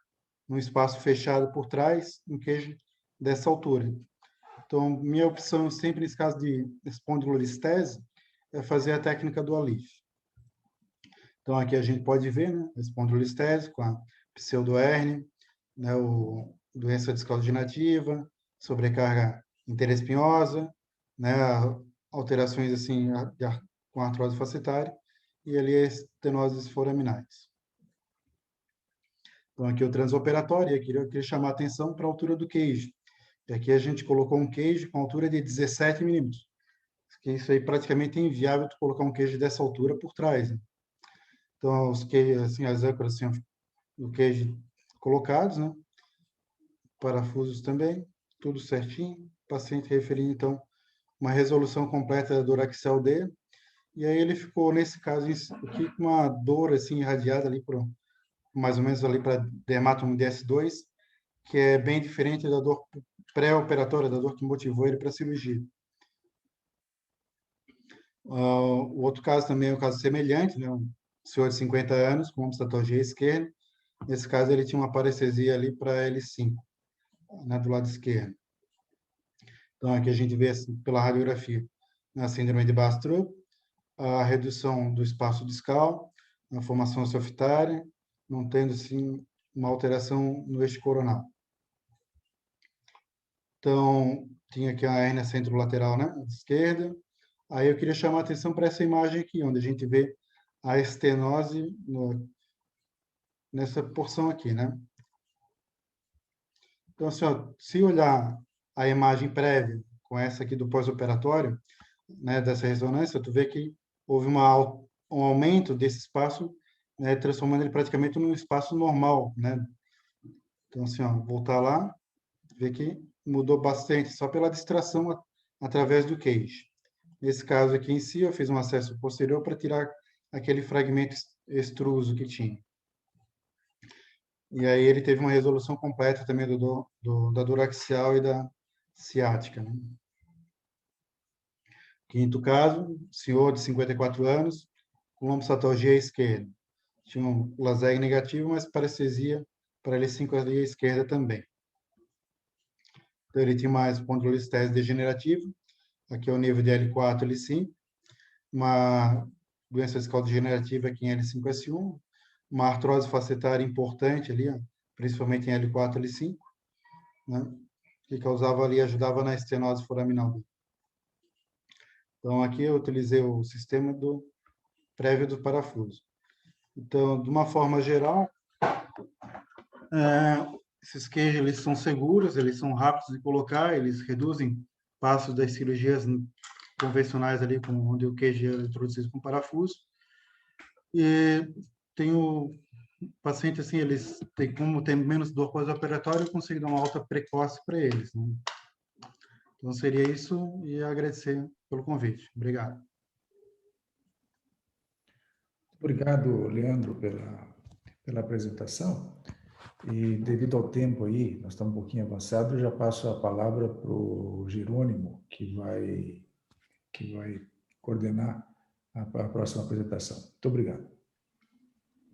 num espaço fechado por trás um queijo dessa altura. Então, minha opção sempre nesse caso de espondilolistese é fazer a técnica do alívio. Então, aqui a gente pode ver, né, a espondilolistese com a pseudohérnia, né, doença discal degenerativa, sobrecarga interespinhosa, né, alterações assim com artrose facetária e ali as estenoses foraminais. Então, aqui o transoperatório, e eu queria chamar a atenção para a altura do queijo. E aqui a gente colocou um queijo com altura de 17 milímetros. Isso aí praticamente é inviável tu colocar um queijo dessa altura por trás, né? Então, os queijos, assim, as âncoras assim, do queijo colocados, né? Parafusos também, tudo certinho. O paciente referindo, então, uma resolução completa da dor axial dele. E aí ele ficou, nesse caso, aqui com uma dor, assim, irradiada ali por mais ou menos ali para dermatom DS2, que é bem diferente da dor pré-operatória, da dor que motivou ele para a cirurgia. O outro caso também é um caso semelhante, né? Um senhor de 50 anos com lombocetalgia esquerda. Nesse caso, ele tinha uma parestesia ali para L5, né, do lado esquerdo. Então, aqui a gente vê pela radiografia na síndrome de Bastrup, a redução do espaço discal, a formação softária, não tendo, assim, uma alteração no eixo coronal. Então, tinha aqui a hérnia centrolateral, né, esquerda. Aí eu queria chamar a atenção para essa imagem aqui, onde a gente vê a estenose nessa porção aqui, né? Então, assim, ó, se olhar a imagem prévia com essa aqui do pós-operatório, né, dessa ressonância, tu vê que houve um aumento desse espaço, né, transformando ele praticamente num espaço normal, né? Então, assim, ó, voltar lá, vê que mudou bastante, só pela distração através do queijo. Nesse caso aqui em si, eu fiz um acesso posterior para tirar aquele fragmento extruso que tinha. E aí ele teve uma resolução completa também da dor axial e da ciática, né? Quinto caso, senhor de 54 anos, com lombocitologia à esquerda. Tinha um laser negativo, mas parestesia para L5 ali à esquerda também. Então, ele tinha uma espondilolistese degenerativa, aqui é o nível de L4, L5, uma doença escaldegenerativa aqui em L5S1, uma artrose facetária importante ali, ó, principalmente em L4, L5, né, que causava ali, ajudava na estenose foraminal. Então, aqui eu utilizei o sistema do prévio do parafuso. Então, de uma forma geral, esses queijos eles são seguros, eles são rápidos de colocar, eles reduzem passos das cirurgias convencionais ali, onde o queijo é introduzido com parafuso. E tem o paciente, assim, eles têm, como tem menos dor pós-operatória, eu consigo dar uma alta precoce para eles, né? Então, seria isso, e agradecer pelo convite. Obrigado. Obrigado, Leandro, pela apresentação. E devido ao tempo aí, nós estamos um pouquinho avançados, eu já passo a palavra para o Jerônimo, que vai coordenar a próxima apresentação. Muito obrigado.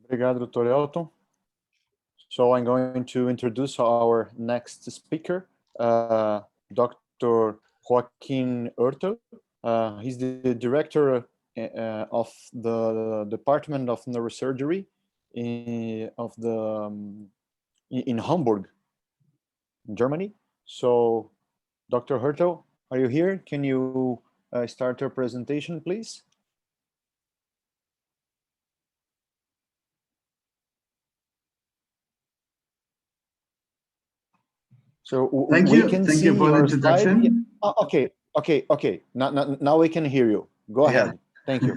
Obrigado, Dr. Elton. So I'm going to introduce our next speaker, Dr. Joaquin Hurtel. He's the director of the Department of Neurosurgery in Hamburg, Germany. So, Dr. Hurtel, are you here? Can you start your presentation, please? So thank you for the introduction. Okay. Now we can hear you. Go ahead. Thank you.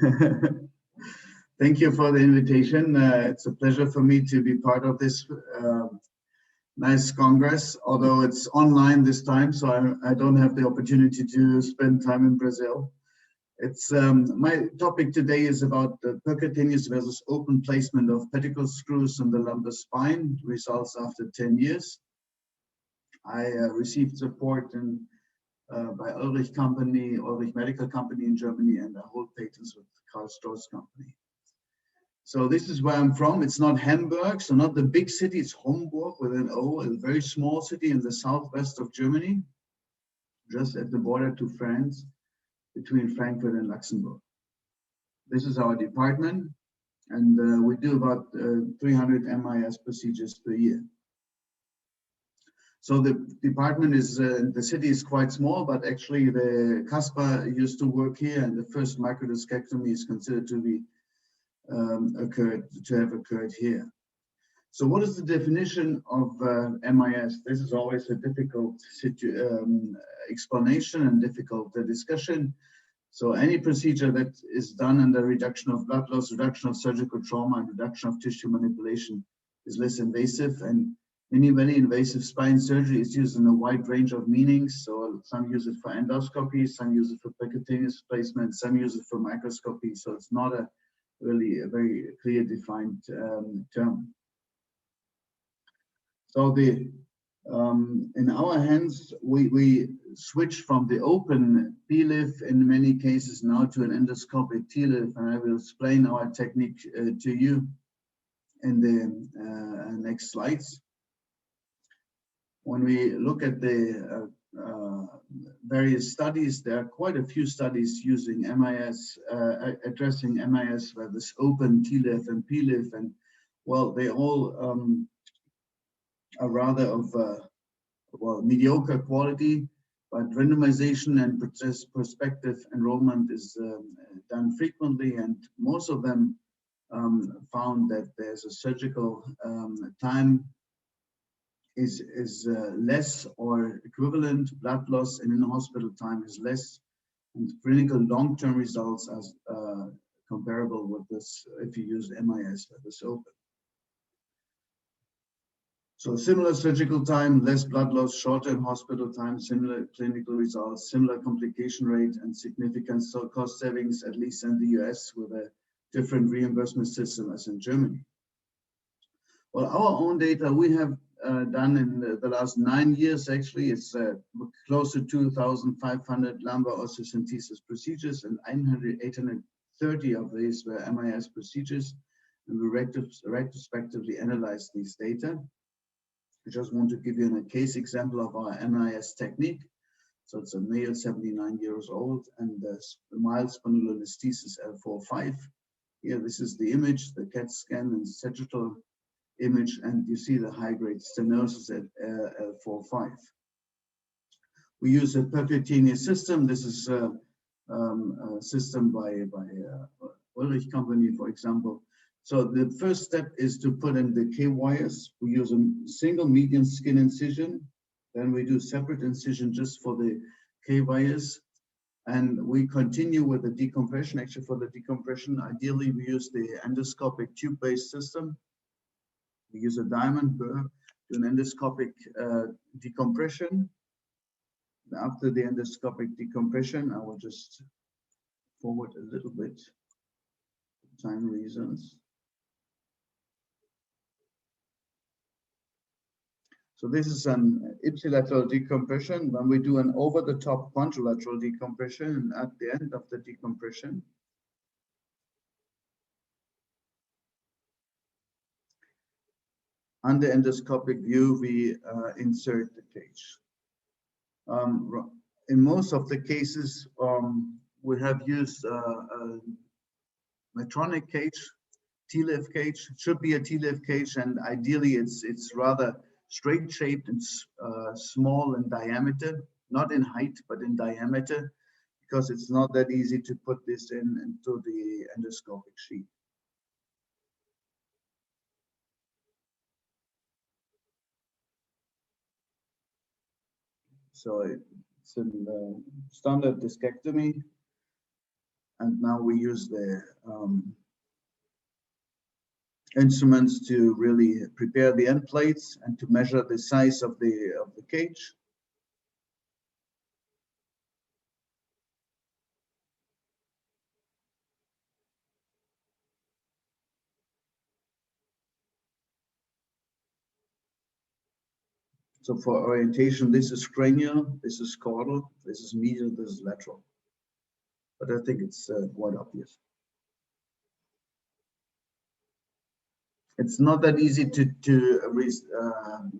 Thank you for the invitation. It's a pleasure for me to be part of this nice Congress, although it's online this time, so I don't have the opportunity to spend time in Brazil. It's my topic today is about the percutaneous versus open placement of pedicle screws in the lumbar spine, results after 10 years. I received support by Ulrich Medical Company in Germany, and I hold patents with Karl Strauss Company. So this is where I'm from. It's not Hamburg, so not the big city, it's Homburg with an O, a very small city in the southwest of Germany, just at the border to France, between Frankfurt and Luxembourg. This is our department, and we do about 300 MIS procedures per year. So the department is, the city is quite small, but actually the Caspar used to work here, and the first microdiscectomy is considered to be have occurred here. So what is the definition of MIS? This is always a difficult explanation and difficult discussion. So any procedure that is done under reduction of blood loss, reduction of surgical trauma, and reduction of tissue manipulation is less invasive, and minimally invasive spine surgery is used in a wide range of meanings. So some use it for endoscopy, some use it for percutaneous placement, some use it for microscopy. So it's not really a very clear defined term. So in our hands, we switch from the open PLIF in many cases now to an endoscopic TLIF, and I will explain our technique to you in the next slides. When we look at the various studies, there are quite a few studies using MIS, addressing MIS with this open TLIF and PLIF, and well, they all are rather of mediocre quality, but randomization and prospective enrollment is done frequently, and most of them found that there's a surgical time is less or equivalent, blood loss and in-hospital time is less, and clinical long-term results as comparable with this if you use MIS for this open. So similar surgical time, less blood loss, shorter hospital time, similar clinical results, similar complication rate, and significant cost savings, at least in the US, with a different reimbursement system as in Germany. Well, our own data we have done in the last 9 years, actually, it's close to 2,500 lumbar osteocentesis procedures and 800 30 of these were MIS procedures, and we retrospectively analyzed these data. I just want to give you a case example of our MIS technique. So it's a male, 79 years old, and mild spondylolisthesis L4-5. Here, this is the image, the CAT scan and sagittal image, and you see the high-grade stenosis at L4-5. We use a percutaneous system. This is a system by Ulrich company, for example. So the first step is to put in the K-wires. We use a single median skin incision. Then we do separate incision just for the K-wires. And we continue with the decompression. Actually, for the decompression, ideally, we use the endoscopic tube-based system. We use a diamond burr to an endoscopic decompression. After the endoscopic decompression, I will just forward a little bit for time reasons. So this is an ipsilateral decompression. When we do an over-the-top contralateral decompression, and at the end of the decompression, under endoscopic view, we insert the cage. In most of the cases, we have used a Medtronic cage, T-lift cage. It should be a T-lift cage, and ideally it's rather straight-shaped and small in diameter, not in height, but in diameter, because it's not that easy to put this into the endoscopic sheath. So it's a standard discectomy, and now we use the instruments to really prepare the end plates and to measure the size of the cage. So for orientation, this is cranial, this is caudal, this is medial, this is lateral. But I think it's quite obvious. It's not that easy to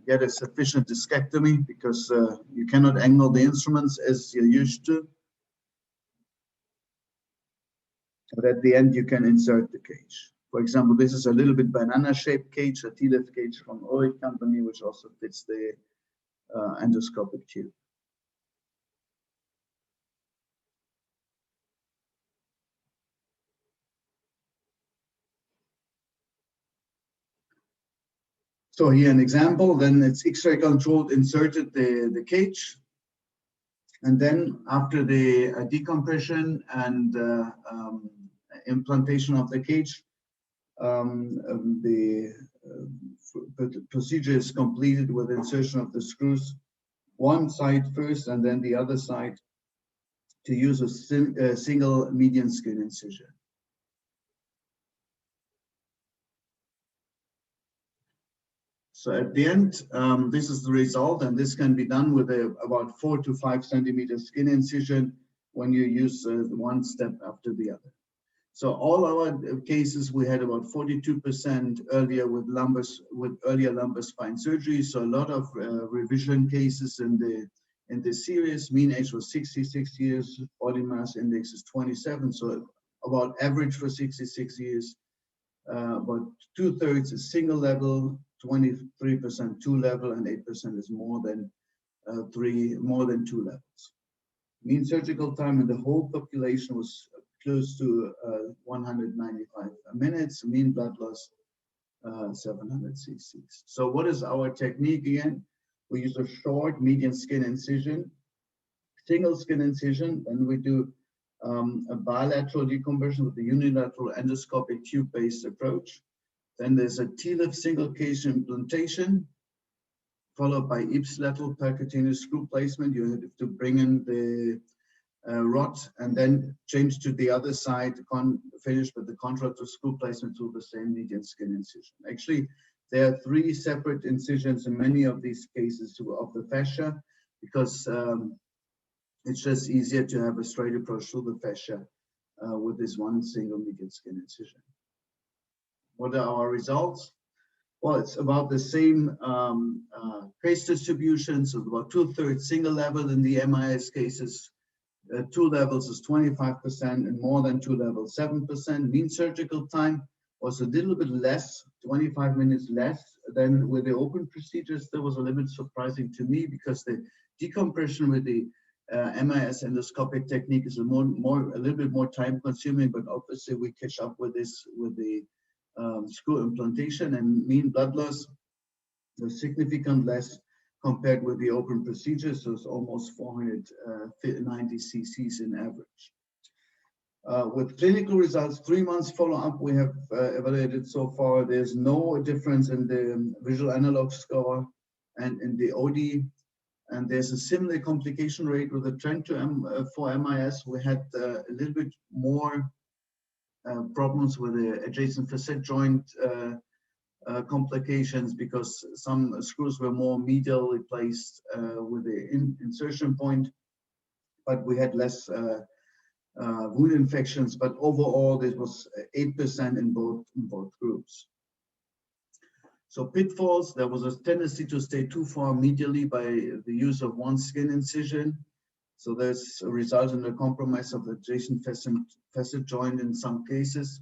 get a sufficient discectomy because you cannot angle the instruments as you're used to. But at the end, you can insert the cage. For example, this is a little bit banana-shaped cage, a T-lift cage from Ulrich company, which also fits the endoscopic tube. So here an example, then it's X-ray controlled, inserted the cage. And then after the decompression and implantation of the cage, the procedure is completed with insertion of the screws, one side first and then the other side, to use a single median skin incision. So at the end, this is the result, and this can be done with about 4 to 5 centimeter skin incision when you use one step after the other. So all our cases, we had about 42% earlier with earlier lumbar spine surgery. So a lot of revision cases in the series. Mean age was 66 years. Body mass index is 27. So about average for 66 years. About 2/3 is single level, 23% 2 level, and 8% is more than 2 levels. Mean surgical time in the whole population was close to 195 minutes. Mean blood loss 700 cc's. So what is our technique again? We use a short median skin incision, single skin incision, and we do a bilateral decompression with the unilateral endoscopic tube-based approach. Then there's a T-lift single cage implantation, followed by ipsilateral percutaneous screw placement. You have to bring in the rod and then change to the other side, finish with the contralateral screw placement through the same median skin incision. Actually, there are 3 separate incisions in many of these cases of the fascia, because it's just easier to have a straight approach through the fascia with this one single medial skin incision. What are our results? Well, it's about the same case distribution, so about 2/3 single level in the MIS cases. 2 levels is 25%, and more than 2 levels, 7%. Mean surgical time was a little bit less, 25 minutes less than with the open procedures. That was a little bit surprising to me because the decompression with the MIS endoscopic technique is a little bit more time consuming, but obviously we catch up with this with the screw implantation, and mean blood loss was significant less compared with the open procedure, so it's almost 490 cc's in average. With clinical results, 3 months follow-up, we have evaluated so far, there's no difference in the visual analog score and in the OD, and there's a similar complication rate with the trend to for MIS. We had a little bit more problems with the adjacent facet joint complications because some screws were more medially placed with the insertion point, but we had less wound infections. But overall, this was 8% in both groups. So pitfalls, there was a tendency to stay too far medially by the use of one skin incision. So there's a result in the compromise of the adjacent facet joint in some cases.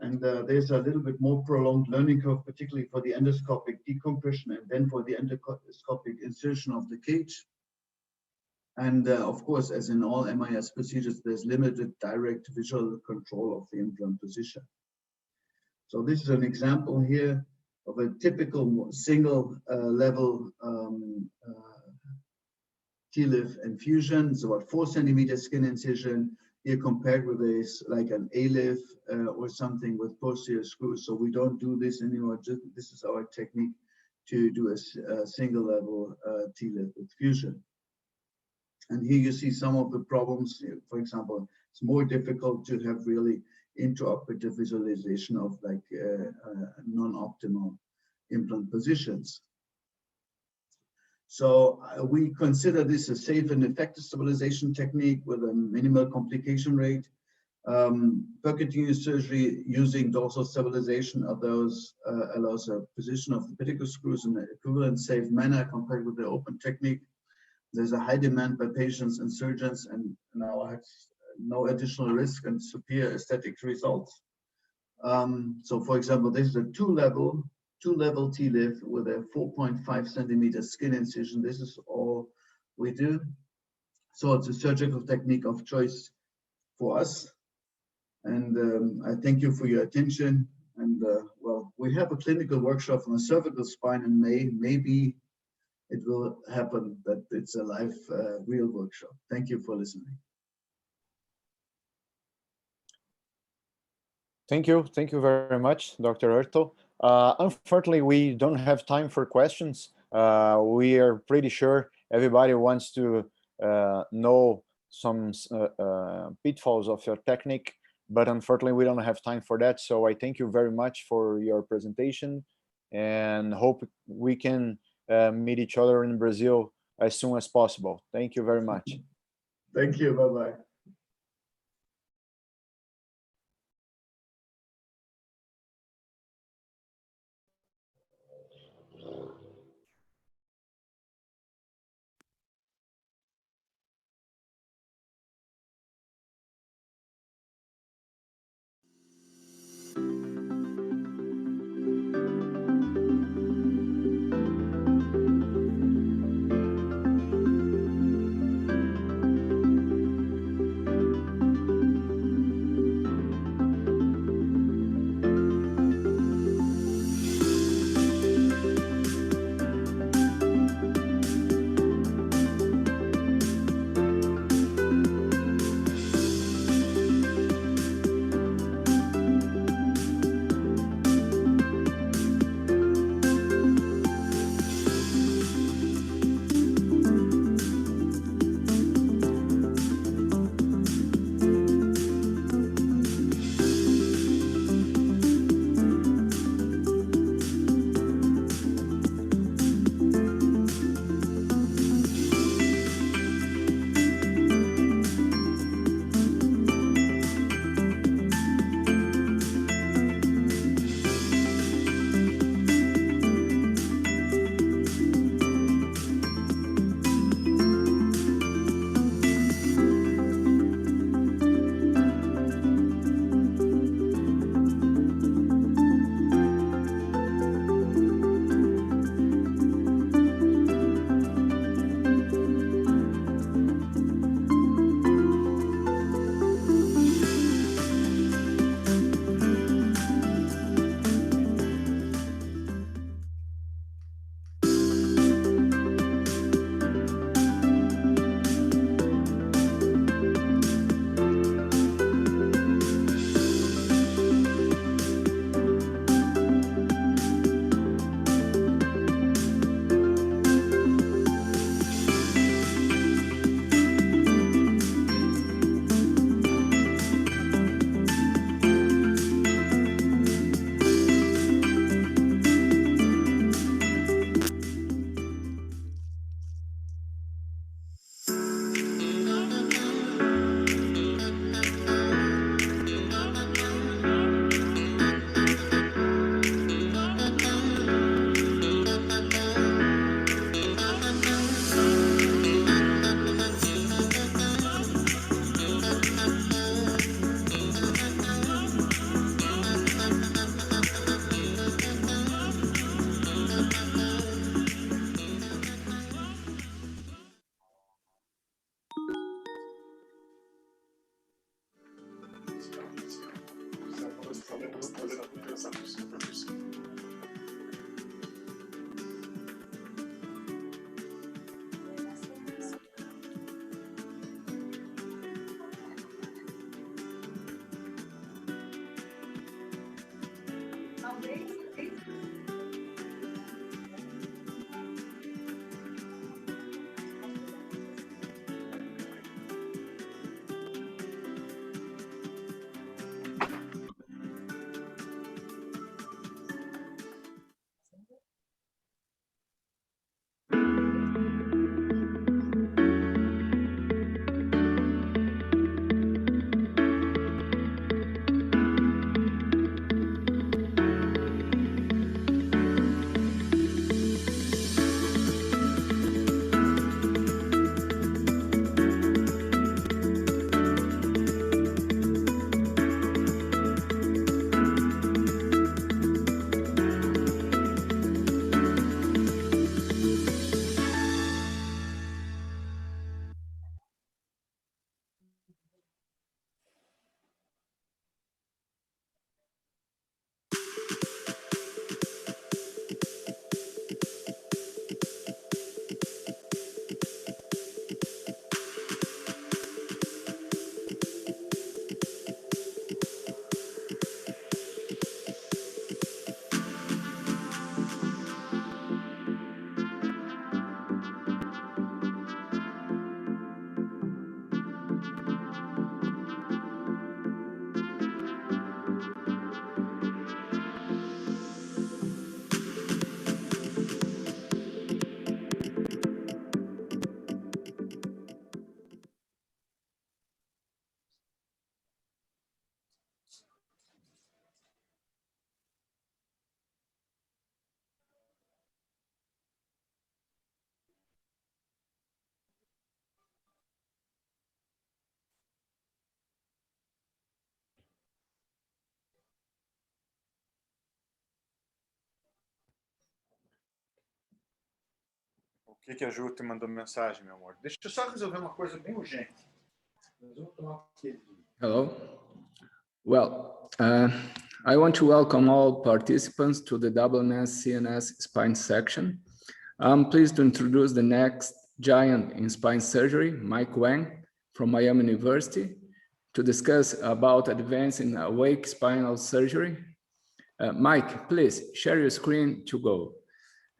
And there's a little bit more prolonged learning curve, particularly for the endoscopic decompression and then for the endoscopic insertion of the cage. And of course, as in all MIS procedures, there's limited direct visual control of the implant position. So this is an example here of a typical single level TLIF infusion. It's about 4 centimeter skin incision. Here compared with this, like an ALIF or something with posterior screws. So we don't do this anymore. This is our technique to do a single level TLIF infusion. And here you see some of the problems. For example, it's more difficult to have really intraoperative visualization of like non-optimal implant positions. So we consider this a safe and effective stabilization technique with a minimal complication rate. Percutaneous surgery using dorsal stabilization of those allows a position of the pedicle screws in an equivalent safe manner compared with the open technique. There's a high demand by patients and surgeons, and now has no additional risk and superior aesthetic results. So for example, this is a two-level TLIF with a 4.5 centimeter skin incision. This is all we do. So it's a surgical technique of choice for us. And I thank you for your attention. And well, we have a clinical workshop on the cervical spine in May. Maybe it will happen that it's a live, real workshop. Thank you for listening. Thank you very much, Dr. Hurtel. Unfortunately, we don't have time for questions. We are pretty sure everybody wants to know some pitfalls of your technique, but unfortunately, we don't have time for that. So I thank you very much for your presentation and hope we can meet each other in Brazil as soon as possible. Thank you very much. Thank you. Bye-bye. que a Ju te mandou mensagem, meu amor? Deixa eu só resolver uma coisa bem urgente. Hello. Well, I want to welcome all participants to the WNS CNS spine section. I'm pleased to introduce the next giant in spine surgery, Mike Wang from Miami University, to discuss about advance in awake spinal surgery. Mike, please share your screen to go.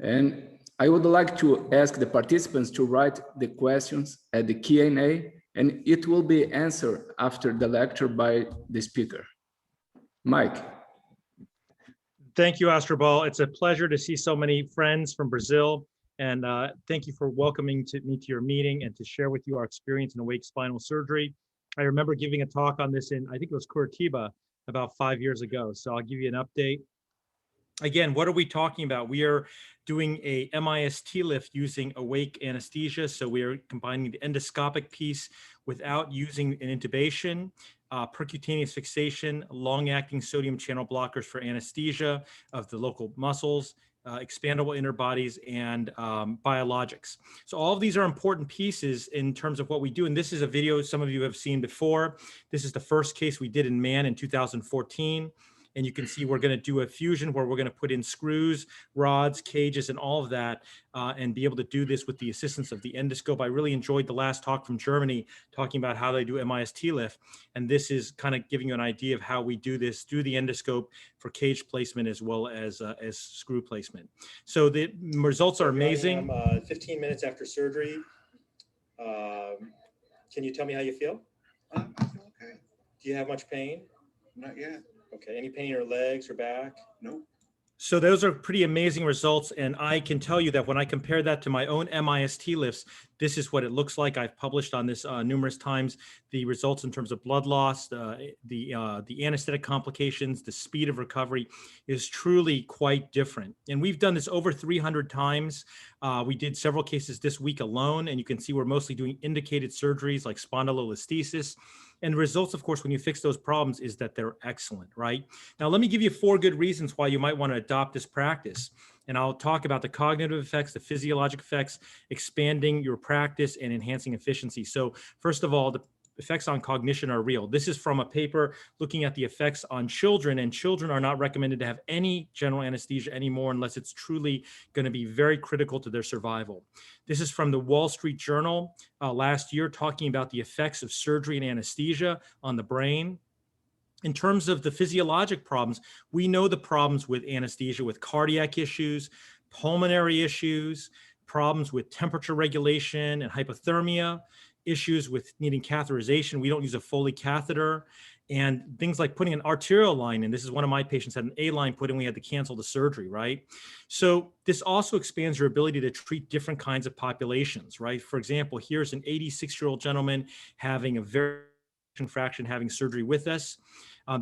And I would like to ask the participants to write the questions at the Q&A, and it will be answered after the lecture by the speaker. Mike. Thank you, Astrobal. It's a pleasure to see so many friends from Brazil. And thank you for welcoming me to your meeting and to share with you our experience in awake spinal surgery. I remember giving a talk on this in, I think it was Curitiba, about 5 years ago. So I'll give you an update. Again, what are we talking about? We are doing a MIST lift using awake anesthesia. So we are combining the endoscopic piece without using an intubation, percutaneous fixation, long-acting sodium channel blockers for anesthesia of the local muscles, expandable inner bodies, and biologics. So all of these are important pieces in terms of what we do. And this is a video some of you have seen before. This is the first case we did in man in 2014. And you can see we're going to do a fusion where we're going to put in screws, rods, cages, and all of that, and be able to do this with the assistance of the endoscope. I really enjoyed the last talk from Germany talking about how they do MIST lift. And this is kind of giving you an idea of how we do this through the endoscope for cage placement as well as screw placement. So the results are amazing. 15 minutes after surgery. Can you tell me how you feel? I feel okay. Do you have much pain? Not yet. Okay, any pain in your legs or back? Nope. So those are pretty amazing results. And I can tell you that when I compare that to my own MIST lifts, this is what it looks like. I've published on this numerous times. The results in terms of blood loss, the anesthetic complications, the speed of recovery is truly quite different. And we've done this over 300 times. We did several cases this week alone, and you can see we're mostly doing indicated surgeries like spondylolisthesis. And the results, of course, when you fix those problems is that they're excellent, right? Now, let me give you 4 good reasons why you might want to adopt this practice. And I'll talk about the cognitive effects, the physiologic effects, expanding your practice and enhancing efficiency. So first of all, the effects on cognition are real. This is from a paper looking at the effects on children, and children are not recommended to have any general anesthesia anymore unless it's truly going to be very critical to their survival. This is from the Wall Street Journal last year talking about the effects of surgery and anesthesia on the brain. In terms of the physiologic problems, we know the problems with anesthesia with cardiac issues, pulmonary issues, problems with temperature regulation and hypothermia, issues with needing catheterization. We don't use a Foley catheter, and things like putting an arterial line in. This is one of my patients had an A line put in, we had to cancel the surgery, right? So this also expands your ability to treat different kinds of populations, right? For example, here's an 86-year-old gentleman having a very fraction having surgery with us.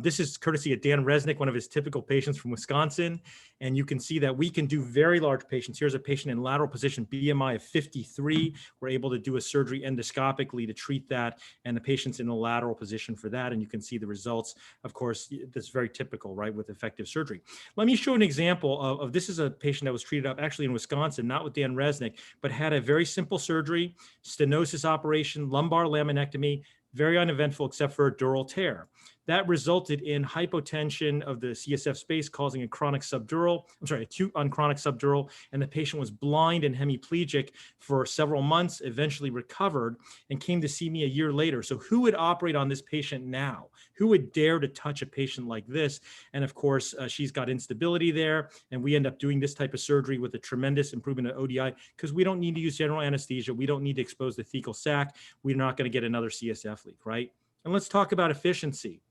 This is courtesy of Dan Resnick, one of his typical patients from Wisconsin. And you can see that we can do very large patients. Here's a patient in lateral position, BMI of 53. We're able to do a surgery endoscopically to treat that. And the patient's in a lateral position for that. And you can see the results. Of course, that's very typical, right, with effective surgery. Let me show an example of this is a patient that was treated up actually in Wisconsin, not with Dan Resnick, but had a very simple surgery, stenosis operation, lumbar laminectomy, very uneventful except for a dural tear. That resulted in hypotension of the CSF space causing a chronic subdural, acute on chronic subdural, and the patient was blind and hemiplegic for several months, eventually recovered and came to see me a year later. So who would operate on this patient now? Who would dare to touch a patient like this? And of course, she's got instability there, and we end up doing this type of surgery with a tremendous improvement of ODI because we don't need to use general anesthesia. We don't need to expose the thecal sac. We're not going to get another CSF leak, right? And let's talk about efficiency.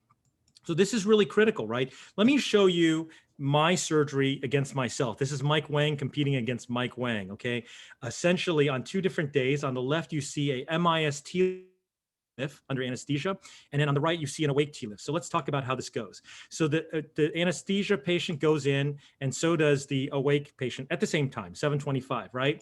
So this is really critical, right? Let me show you my surgery against myself. This is Mike Wang competing against Mike Wang, okay? Essentially on 2 different days. On the left, you see a MIST lift under anesthesia, and then on the right, you see an awake T lift. So let's talk about how this goes. So the anesthesia patient goes in, and so does the awake patient at the same time, 7:25, right?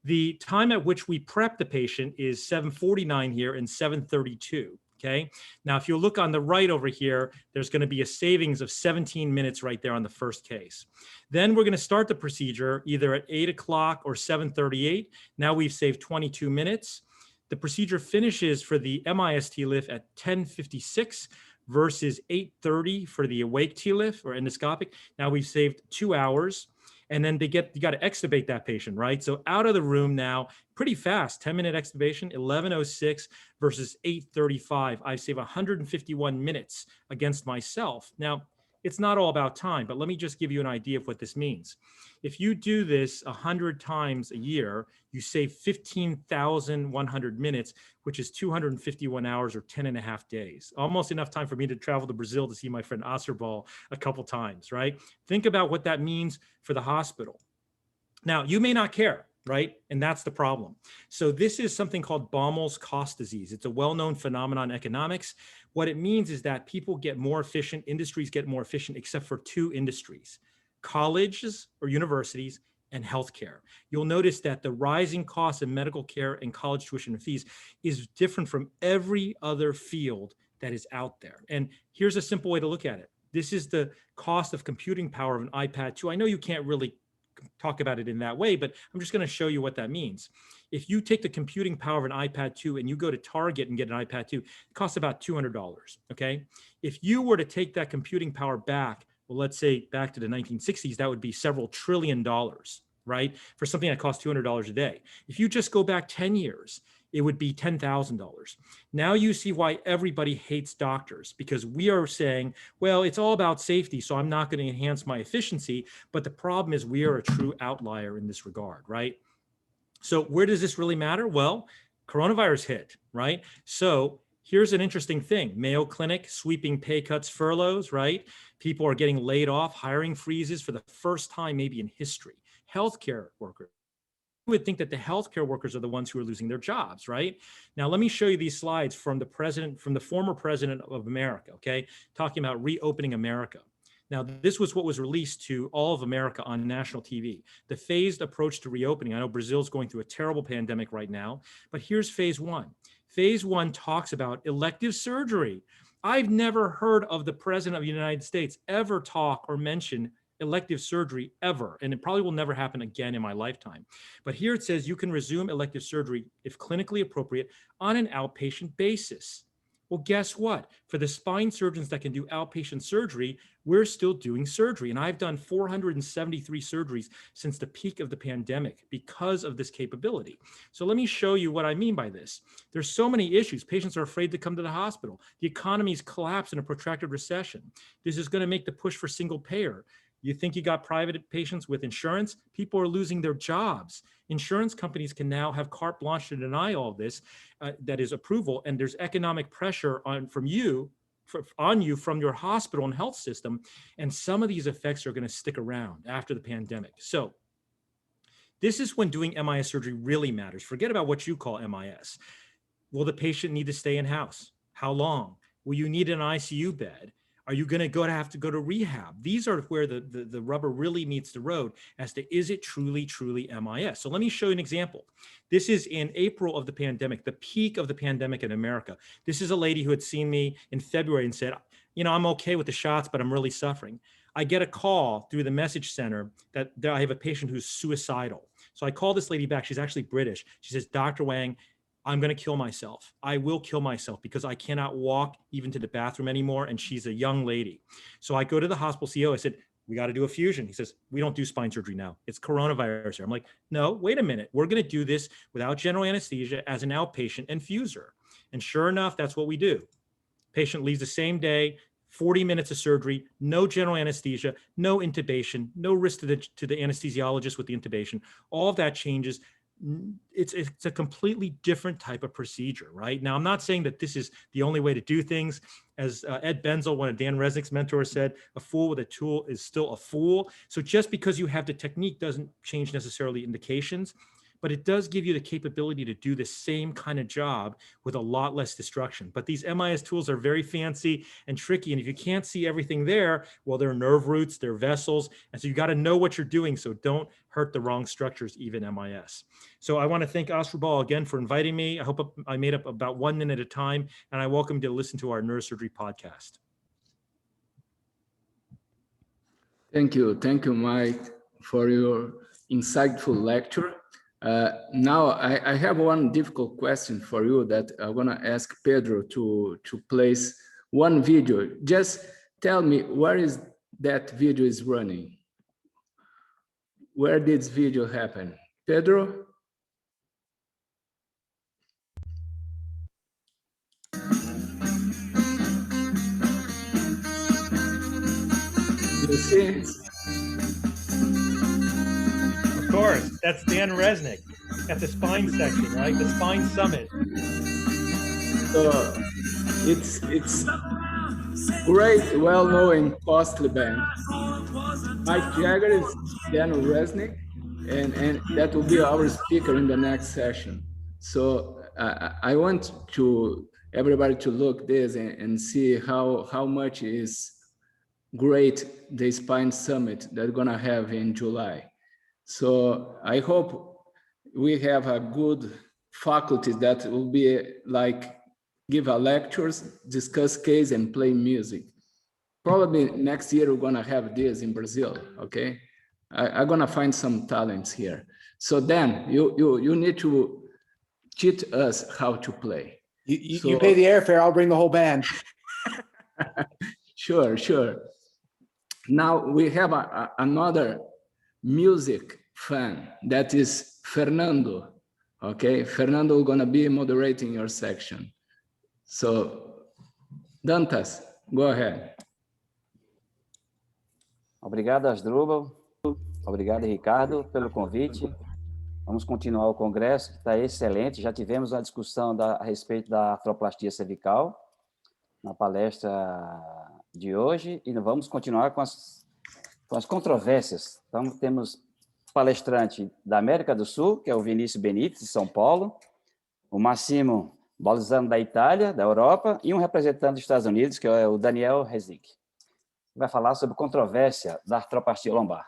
The time at which we prep the patient is 7:49 here and 7:32. Okay. Now, if you look on the right over here, there's going to be a savings of 17 minutes right there on the first case. Then we're going to start the procedure either at 8 o'clock or 7:38. Now we've saved 22 minutes. The procedure finishes for the MIS TLIF at 10:56 versus 8:30 for the awake TLIF or endoscopic. Now we've saved 2 hours. And then you got to extubate that patient, right? So out of the room now, pretty fast, 10-minute extubation, 11:06 versus 8:35. I save 151 minutes against myself. Now, it's not all about time, but let me just give you an idea of what this means. If you do this 100 times a year, you save 15,100 minutes, which is 251 hours or 10 and a half days. Almost enough time for me to travel to Brazil to see my friend Osterball a couple times, right? Think about what that means for the hospital. Now, you may not care, right? And that's the problem. So this is something called Baumol's cost disease. It's a well-known phenomenon in economics. What it means is that people get more efficient, industries get more efficient, except for two industries, colleges or universities and healthcare. You'll notice that the rising cost of medical care and college tuition and fees is different from every other field that is out there. And here's a simple way to look at it. This is the cost of computing power of an iPad 2. I know you can't really talk about it in that way, but I'm just going to show you what that means. If you take the computing power of an iPad 2 and you go to Target and get an iPad 2, it costs about $200, okay? If you were to take that computing power back, well, let's say back to the 1960s, that would be several $1 trillion, right? For something that costs $200 a day. If you just go back 10 years, it would be $10,000. Now you see why everybody hates doctors, because we are saying, well, it's all about safety, so I'm not going to enhance my efficiency. But the problem is we are a true outlier in this regard, right? So where does this really matter? Well, coronavirus hit, right? So here's an interesting thing. Mayo Clinic sweeping pay cuts, furloughs, right? People are getting laid off, hiring freezes for the first time maybe in history. Healthcare workers. You would think that the healthcare workers are the ones who are losing their jobs, right? Now, let me show you these slides from the former president of America, okay? Talking about reopening America. Now, this was what was released to all of America on national TV. The phased approach to reopening. I know Brazil's going through a terrible pandemic right now, but here's phase one. Phase one talks about elective surgery. I've never heard of the president of the United States ever talk or mention elective surgery ever, and it probably will never happen again in my lifetime. But here it says you can resume elective surgery if clinically appropriate on an outpatient basis. Well, guess what? For the spine surgeons that can do outpatient surgery, we're still doing surgery. And I've done 473 surgeries since the peak of the pandemic because of this capability. So let me show you what I mean by this. There's so many issues. Patients are afraid to come to the hospital. The economy's collapsed in a protracted recession. This is going to make the push for single payer. You think you got private patients with insurance? People are losing their jobs. Insurance companies can now have carte blanche to deny all of this, that is approval, and there's economic pressure on you from your hospital and health system, and some of these effects are going to stick around after the pandemic. So this is when doing MIS surgery really matters. Forget about what you call MIS. Will the patient need to stay in-house? How long? Will you need an ICU bed? Are you going to have to go to rehab? These are where the rubber really meets the road as to, is it truly MIS? So let me show you an example. This is in April of the pandemic, the peak of the pandemic in America. This is a lady who had seen me in February and said, you know, I'm okay with the shots, but I'm really suffering. I get a call through the message center that I have a patient who's suicidal. So I call this lady back. She's actually British. She says, Dr. Wang, I'm going to kill myself. I will kill myself because I cannot walk even to the bathroom anymore. And she's a young lady. So I go to the hospital CEO. I said, we got to do a fusion. He says, we don't do spine surgery now. It's coronavirus here. I'm like, no, wait a minute. We're going to do this without general anesthesia as an outpatient infuser. And sure enough, that's what we do. Patient leaves the same day, 40 minutes of surgery, no general anesthesia, no intubation, no risk to the anesthesiologist with the intubation. All of that changes. It's a completely different type of procedure, right? Now, I'm not saying that this is the only way to do things. As Ed Benzel, one of Dan Resnick's mentors, said, a fool with a tool is still a fool. So just because you have the technique doesn't change necessarily indications. but it does give you the capability to do the same kind of job with a lot less destruction. But these MIS tools are very fancy and tricky. And if you can't see everything there, well, they're nerve roots, they're vessels. And so you got to know what you're doing. So don't hurt the wrong structures, even MIS. So I want to thank Asdrubal again for inviting me. I hope I made up about 1 minute at a time, and I welcome you to listen to our neurosurgery podcast. Thank you, Mike, for your insightful lecture. Now, I have one difficult question for you that I want to ask Pedro to place one video. Just tell me where is that video is running? Where did this video happen? Pedro? You see? Of course, that's Dan Resnick at the spine section, right? The spine summit. So it's great, well-known and costly band. Mike Jagger is Dan Resnick, and that will be our speaker in the next session. So I want everybody to look this and see how much is great the Spine Summit that we're gonna have in July. So I hope we have a good faculty that will be like give a lectures, discuss case, and play music. Probably next year we're gonna have this in Brazil. Okay, I'm gonna find some talents here. So then you need to teach us how to play. You pay the airfare. I'll bring the whole band. Sure. Now we have another music fan that is Fernando. Okay, Fernando is gonna be moderating your section. So, Dantas, go ahead. Obrigado, Asdrubal. Obrigado, Ricardo, pelo convite. Vamos continuar o congresso, que está excelente. Já tivemos uma discussão a respeito da artroplastia cervical na palestra de hoje e vamos continuar com as controvérsias. Então, temos palestrante da América do Sul, que é o Vinícius Benítez, de São Paulo, o Massimo Bolzano, da Itália, da Europa, e um representante dos Estados Unidos, que é o Daniel Resnick. Vai falar sobre controvérsia da artroplastia lombar.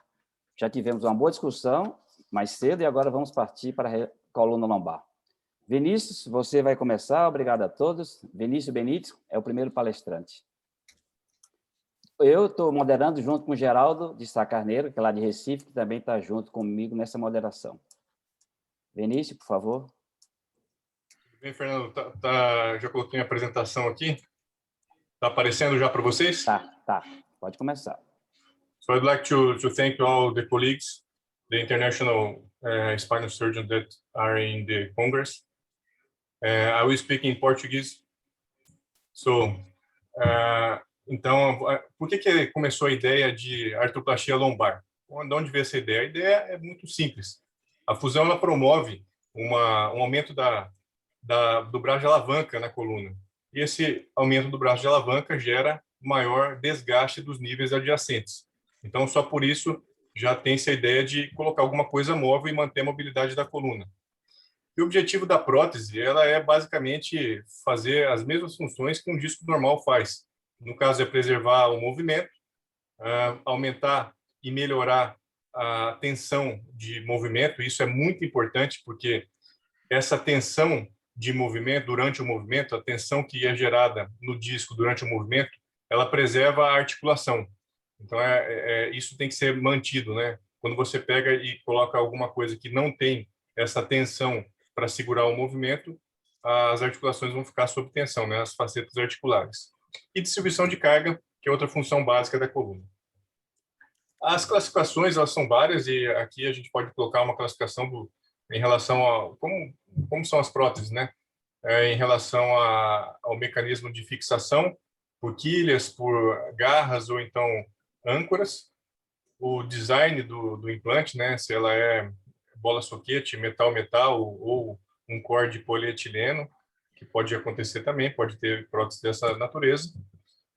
Já tivemos uma boa discussão mais cedo e agora vamos partir para a coluna lombar. Vinícius, você vai começar. Obrigado a todos. Vinícius Benítez é o primeiro palestrante. Eu estou moderando junto com o Geraldo de Sá Carneiro, que é lá de Recife, que também está junto comigo nessa moderação. Vinícius, por favor. Bem, Fernando, já coloquei a apresentação aqui. Está aparecendo já para vocês? Tá. Pode começar. So I'd like to thank all the colleagues, the international spinal surgeons that are in the Congress. I will speak in Portuguese. So, então, por que começou a ideia de artroplastia lombar? De onde veio essa ideia? A ideia é muito simples. A fusão ela promove um aumento do braço de alavanca na coluna. E esse aumento do braço de alavanca gera maior desgaste dos níveis adjacentes. Então, só por isso já tem-se a ideia de colocar alguma coisa móvel e manter a mobilidade da coluna. E o objetivo da prótese ela é basicamente fazer as mesmas funções que um disco normal faz. No caso, é preservar o movimento, aumentar e melhorar a tensão de movimento. Isso é muito importante porque essa tensão de movimento durante o movimento, a tensão que é gerada no disco durante o movimento, ela preserva a articulação. Então, isso tem que ser mantido, né? Quando você pega e coloca alguma coisa que não tem essa tensão para segurar o movimento, as articulações vão ficar sob tensão, né? As facetas articulares. E distribuição de carga, que é outra função básica da coluna. As classificações, elas são várias, e aqui a gente pode colocar uma classificação em relação a como são as próteses, né? Em relação ao mecanismo de fixação, por quilhas, por garras ou então âncoras, o design do implante, né? Se ela é bola-soquete, metal-metal ou um core de polietileno, que pode acontecer também, pode ter prótese dessa natureza.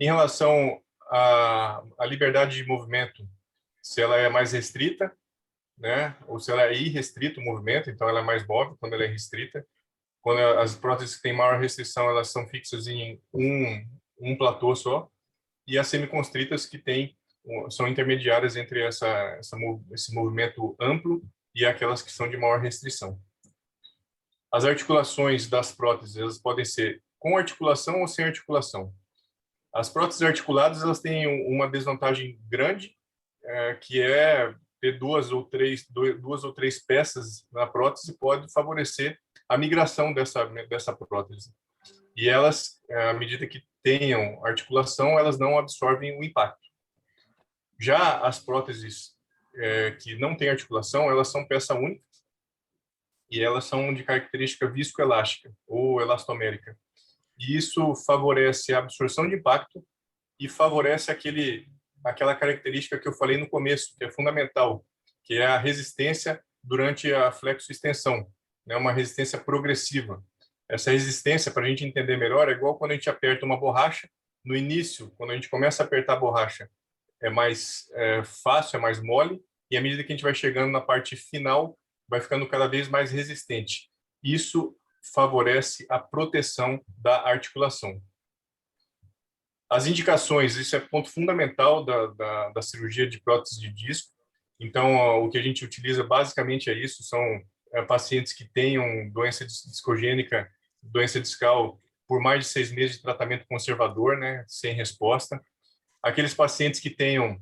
Em relação à liberdade de movimento, se ela é mais restrita, né? Ou se ela é irrestrita o movimento, então ela é mais móvel quando ela é restrita. Quando as próteses que têm maior restrição, elas são fixas em um platô só. E as semiconstritas que são intermediárias entre esse movimento amplo e aquelas que são de maior restrição. As articulações das próteses, elas podem ser com articulação ou sem articulação. As próteses articuladas, elas têm uma desvantagem grande, que é ter duas ou três peças na prótese pode favorecer a migração dessa prótese. E elas, à medida que tenham articulação, elas não absorvem o impacto. Já as próteses que não têm articulação, elas são peça única e elas são de característica viscoelástica ou elastomérica. E isso favorece a absorção de impacto e favorece aquela característica que eu falei no começo, que é fundamental, que é a resistência durante a flexo-extensão, né? Uma resistência progressiva. Essa resistência, para a gente entender melhor, é igual quando a gente aperta uma borracha. No início, quando a gente começa a apertar a borracha, é mais fácil, é mais mole, e à medida que a gente vai chegando na parte final, vai ficando cada vez mais resistente. Isso favorece a proteção da articulação. As indicações, isso é ponto fundamental da cirurgia de prótese de disco. Então, o que a gente utiliza basicamente é isso, são pacientes que tenham doença discogênica, doença discal, por mais de 6 meses de tratamento conservador, né, sem resposta. Aqueles pacientes que tenham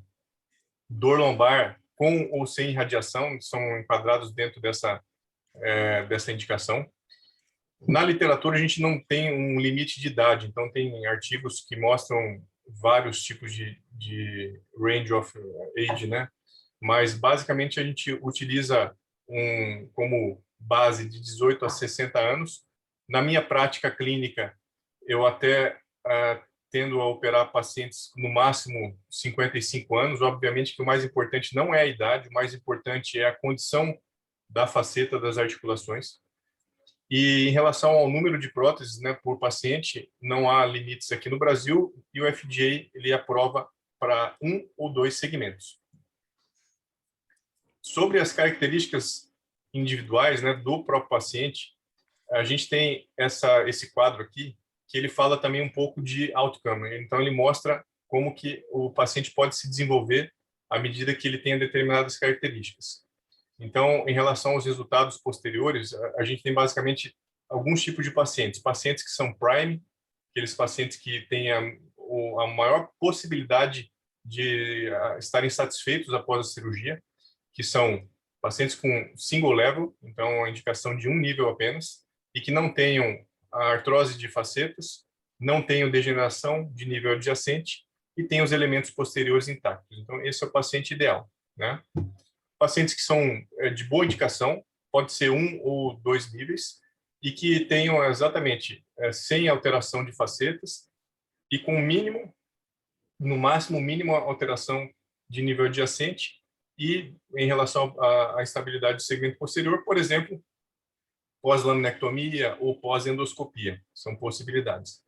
dor lombar com ou sem irradiação são enquadrados dentro dessa indicação. Na literatura, a gente não tem um limite de idade, então tem artigos que mostram vários tipos de range of age, né? Mas, basicamente, a gente utiliza como base de 18 a 60 anos. Na minha prática clínica, eu até tendo a operar pacientes no máximo 55 anos. Obviamente que o mais importante não é a idade, o mais importante é a condição da faceta das articulações. E em relação ao número de próteses, né, por paciente, não há limites aqui no Brasil e o FDA ele aprova para 1 ou 2 segmentos. Sobre as características individuais, né, do próprio paciente, a gente tem esse quadro aqui, que ele fala também um pouco de outcome. Então, ele mostra como que o paciente pode se desenvolver à medida que ele tenha determinadas características. Então, em relação aos resultados posteriores, a gente tem basicamente alguns tipos de pacientes. Pacientes que são prime, aqueles pacientes que têm a maior possibilidade de estarem satisfeitos após a cirurgia, que são pacientes com single level, então a indicação de um nível apenas, e que não tenham a artrose de facetas, não tenham degeneração de nível adjacente e tenham os elementos posteriores intactos. Então, esse é o paciente ideal, né? Pacientes que são de boa indicação, pode ser 1 ou 2 níveis, e que tenham exatamente sem alteração de facetas e com mínimo, no máximo, mínima alteração de nível adjacente e em relação à estabilidade do segmento posterior, por exemplo, pós-laminectomia ou pós-endoscopia, são possibilidades.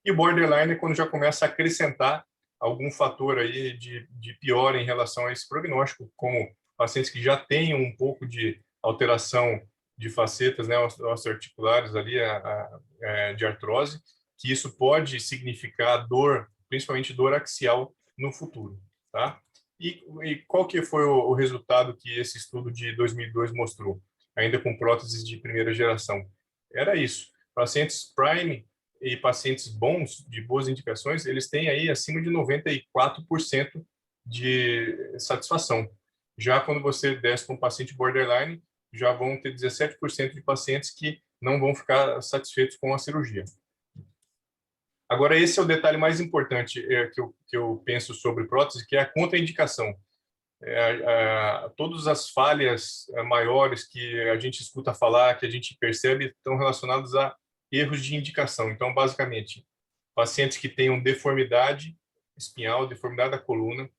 E o borderline é quando já começa a acrescentar algum fator aí de pior em relação a esse prognóstico, como pacientes que já têm um pouco de alteração de facetas, né, osteoarticulares ali, de artrose, que isso pode significar dor, principalmente dor axial no futuro, tá? E qual que foi o resultado que esse estudo de 2002 mostrou, ainda com próteses de primeira geração? Era isso. Pacientes prime e pacientes bons, de boas indicações, eles têm aí acima de 94% de satisfação. Já quando você desce para um paciente borderline, já vão ter 17% de pacientes que não vão ficar satisfeitos com a cirurgia. Agora, esse é o detalhe mais importante que eu penso sobre prótese, que é a contraindicação. Todas as falhas maiores que a gente escuta falar, que a gente percebe, estão relacionadas a erros de indicação. Então, basicamente, pacientes que tenham deformidade espinhal, deformidade da coluna,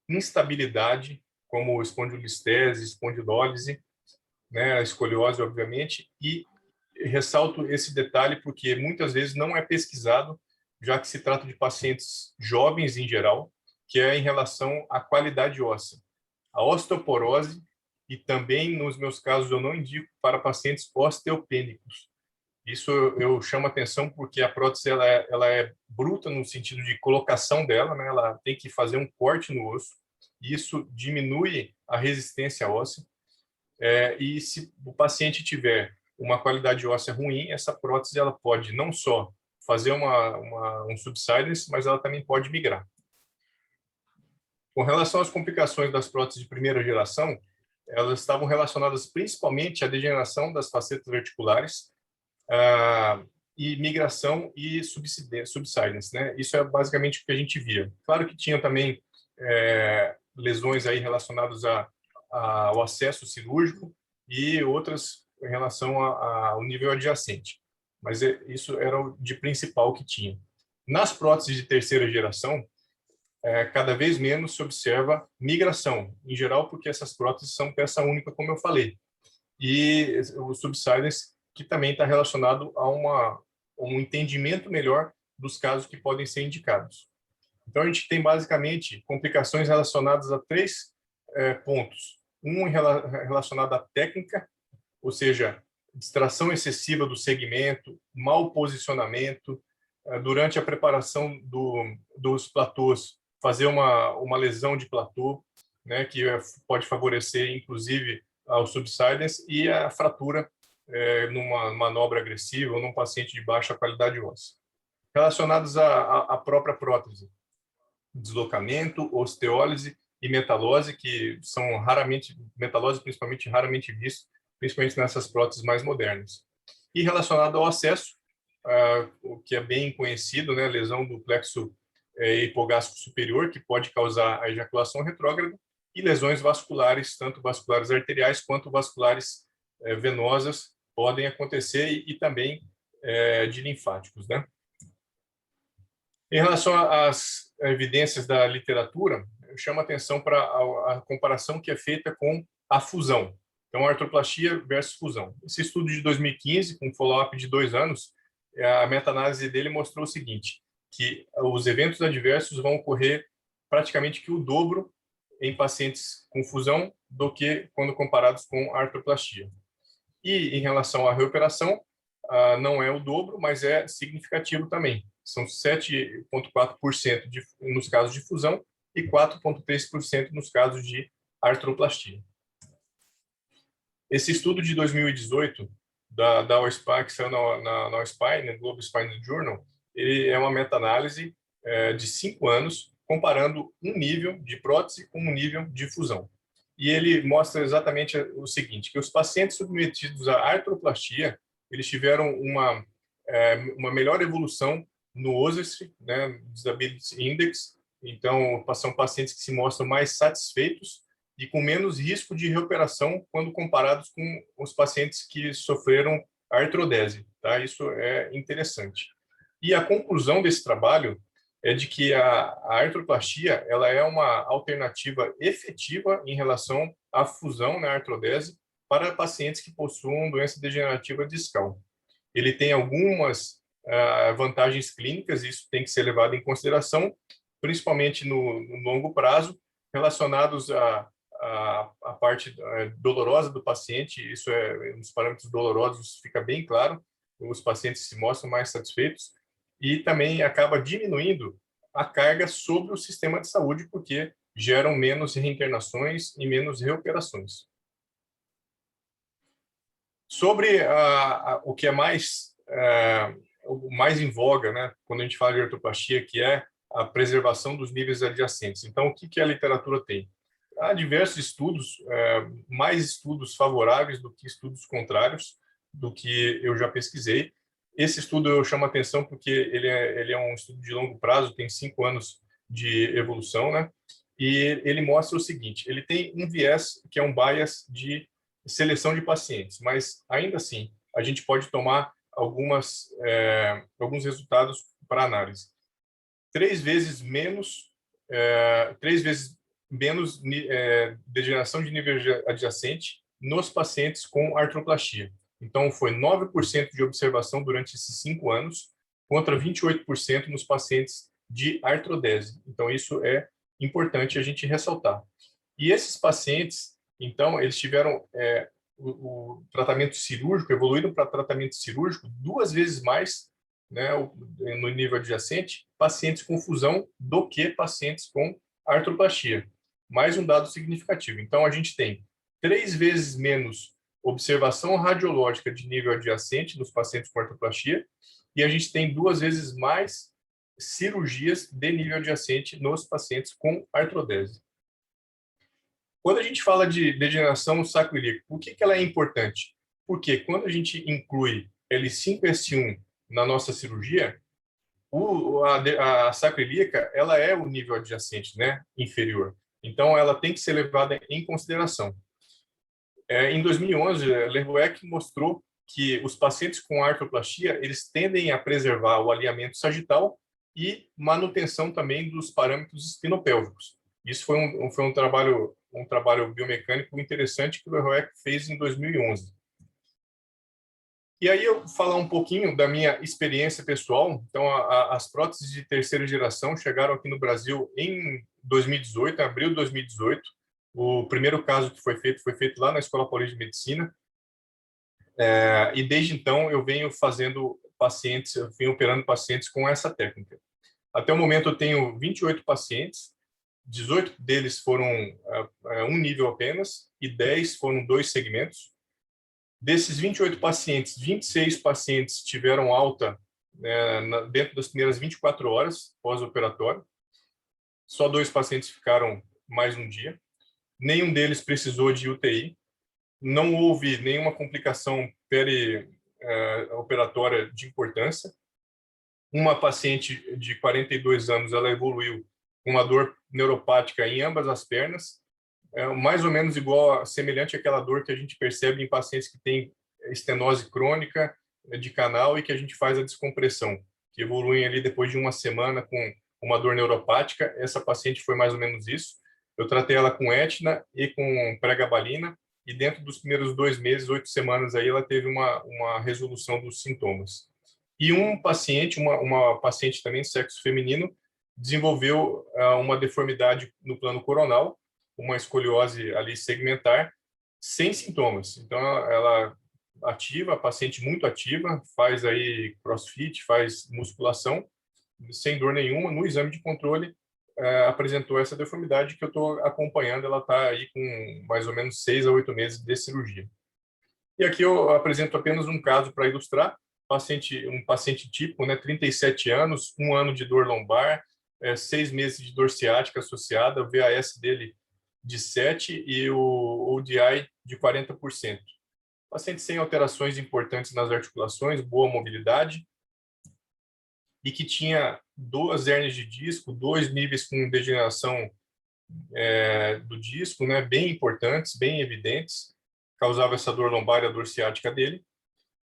instabilidade, como espondilolistese, espondilólise, né, a escoliose, obviamente, e ressalto esse detalhe porque muitas vezes não é pesquisado, já que se trata de pacientes jovens em geral, que é em relação à qualidade óssea. A osteoporose e também, nos meus casos, eu não indico para pacientes osteopênicos. Isso eu chamo atenção porque a prótese ela é bruta no sentido de colocação dela, né? Ela tem que fazer um corte no osso, e isso diminui a resistência óssea. E se o paciente tiver uma qualidade óssea ruim, essa prótese ela pode não só fazer um subsidence, mas ela também pode migrar. Com relação às complicações das próteses de primeira geração, elas estavam relacionadas principalmente à degeneração das facetas articulares, e migração e subsidence, né? Isso é basicamente o que a gente via. Claro que tinha também lesões aí relacionadas ao acesso cirúrgico e outras em relação ao nível adjacente. Mas isso era o de principal que tinha. Nas próteses de terceira geração, cada vez menos se observa migração, em geral porque essas próteses são peça única, como eu falei. E o subsidence, que também está relacionado a um entendimento melhor dos casos que podem ser indicados. Então, a gente tem basicamente complicações relacionadas a 3 pontos. Um relacionado à técnica, ou seja, distração excessiva do segmento, mau posicionamento, durante a preparação dos platôs, fazer uma lesão de platô, né, que pode favorecer, inclusive, ao subsidence, e a fratura numa manobra agressiva ou num paciente de baixa qualidade óssea. Relacionados à própria prótese, deslocamento, osteólise e metalose, que são metalose principalmente raramente visto, principalmente nessas próteses mais modernas. E relacionado ao acesso, o que é bem conhecido, né, lesão do plexo hipogástrico superior, que pode causar a ejaculação retrógrada, e lesões vasculares, tanto vasculares arteriais quanto vasculares venosas, podem acontecer, e também de linfáticos, né? Em relação às evidências da literatura, eu chamo a atenção para a comparação que é feita com a fusão. Então, artroplastia versus fusão. Esse estudo de 2015, com follow-up de 2 anos, a meta-análise dele mostrou o seguinte, que os eventos adversos vão ocorrer praticamente que o dobro em pacientes com fusão do que quando comparados com artroplastia. E em relação à reoperação, não é o dobro, mas é significativo também. São 7,4% nos casos de fusão e 4,3% nos casos de artroplastia. Esse estudo de 2018 da OSPI, que saiu na OSPI, no Global Spine Journal, ele é uma meta-análise de 5 anos, comparando um nível de prótese com um nível de fusão. E ele mostra exatamente o seguinte, que os pacientes submetidos à artroplastia, eles tiveram uma melhor evolução no OSESF, né, Disability Index. Então, são pacientes que se mostram mais satisfeitos e com menos risco de reoperação quando comparados com os pacientes que sofreram artrodese. Tá? Isso é interessante. E a conclusão desse trabalho é de que a artroplastia ela é uma alternativa efetiva em relação à fusão na artrodese para pacientes que possuam doença degenerativa discal. Ele tem algumas vantagens clínicas, isso tem que ser levado em consideração, principalmente no longo prazo, relacionados à parte dolorosa do paciente. Isso nos parâmetros dolorosos fica bem claro, os pacientes se mostram mais satisfeitos, e também acaba diminuindo a carga sobre o sistema de saúde, porque geram menos reinternações e menos reoperações. Sobre o que é mais em voga, né, quando a gente fala de artroplastia, que é a preservação dos níveis adjacentes. Então, o que a literatura tem? Há diversos estudos, mais estudos favoráveis do que estudos contrários, do que eu já pesquisei. Esse estudo eu chamo a atenção porque ele é um estudo de longo prazo, tem 5 anos de evolução, né? E ele mostra o seguinte, ele tem um viés que é um bias de seleção de pacientes, mas ainda assim a gente pode tomar alguns resultados para análise. 3 vezes menos degeneração de nível adjacente nos pacientes com artroplastia. Então, foi 9% de observação durante esses 5 anos, contra 28% nos pacientes de artrodese. Então, isso é importante a gente ressaltar. E esses pacientes, Então, eles tiveram o tratamento cirúrgico, evoluíram para tratamento cirúrgico 2 vezes mais, né, no nível adjacente, pacientes com fusão do que pacientes com artroplastia. Mais um dado significativo. Então, a gente tem 3 vezes menos observação radiológica de nível adjacente nos pacientes com artroplastia e a gente tem 2 vezes mais cirurgias de nível adjacente nos pacientes com artrodese. Quando a gente fala de degeneração sacroiliaca, por que ela é importante? Porque quando a gente inclui L5 e S1 na nossa cirurgia, a sacroiliaca ela é o nível adjacente, né, inferior. Então, ela tem que ser levada em consideração. Em 2011, Leroy mostrou que os pacientes com artroplastia eles tendem a preservar o alinhamento sagital e manutenção também dos parâmetros espinopélvicos. Isso foi um trabalho biomecânico interessante que o Leroy fez em 2011. E aí eu vou falar um pouquinho da minha experiência pessoal. Então, as próteses de terceira geração chegaram aqui no Brasil em 2018, em abril de 2018. O primeiro caso que foi feito lá na Escola Paulista de Medicina. E desde então eu venho operando pacientes com essa técnica. Até o momento eu tenho 28 pacientes, 18 deles foram um nível apenas e 10 foram 2 segmentos. Desses 28 pacientes, 26 pacientes tiveram alta dentro das primeiras 24 horas pós-operatório. Só 2 pacientes ficaram mais um dia. Nenhum deles precisou de UTI. Não houve nenhuma complicação operatória de importância. Uma paciente de 42 anos, ela evoluiu com uma dor neuropática em ambas as pernas, mais ou menos semelhante àquela dor que a gente percebe em pacientes que têm estenose crônica de canal e que a gente faz a descompressão, que evoluem ali depois de uma semana com uma dor neuropática. Essa paciente foi mais ou menos isso. Eu tratei ela com etna e com pregabalina e dentro dos primeiros 2 meses, 8 semanas, aí ela teve uma resolução dos sintomas. E uma paciente também, sexo feminino, desenvolveu uma deformidade no plano coronal, uma escoliose ali segmentar, sem sintomas. Então, ela ativa, a paciente muito ativa, faz aí crossfit, faz musculação, sem dor nenhuma. No exame de controle, apresentou essa deformidade que eu estou acompanhando. Ela está aí com mais ou menos 6 a 8 meses de cirurgia. E aqui eu apresento apenas um caso para ilustrar. Um paciente típico, né, 37 anos, 1 ano de dor lombar, 6 meses de dor ciática associada, o VAS dele de 7 e o ODI de 40%. Paciente sem alterações importantes nas articulações, boa mobilidade, e que tinha 2 hérnias de disco, 2 níveis com degeneração do disco, né, bem importantes, bem evidentes, causava essa dor lombar e a dor ciática dele.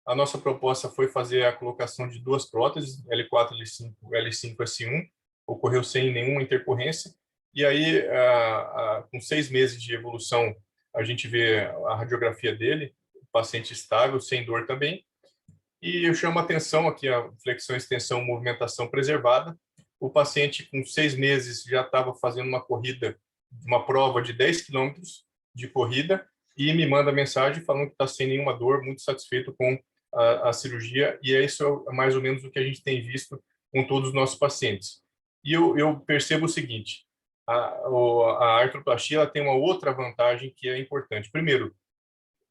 A nossa proposta foi fazer a colocação de 2 próteses, L4, L5, S1, ocorreu sem nenhuma intercorrência, e aí, com 6 meses de evolução, a gente vê a radiografia dele, paciente estável, sem dor também, e eu chamo a atenção aqui a flexão, extensão, movimentação preservada. O paciente com 6 meses já estava fazendo uma prova de 10 quilômetros de corrida, e me manda mensagem falando que está sem nenhuma dor, muito satisfeito com a cirurgia, e isso é mais ou menos o que a gente tem visto com todos os nossos pacientes. E eu percebo o seguinte, a artroplastia ela tem uma outra vantagem que é importante. Primeiro,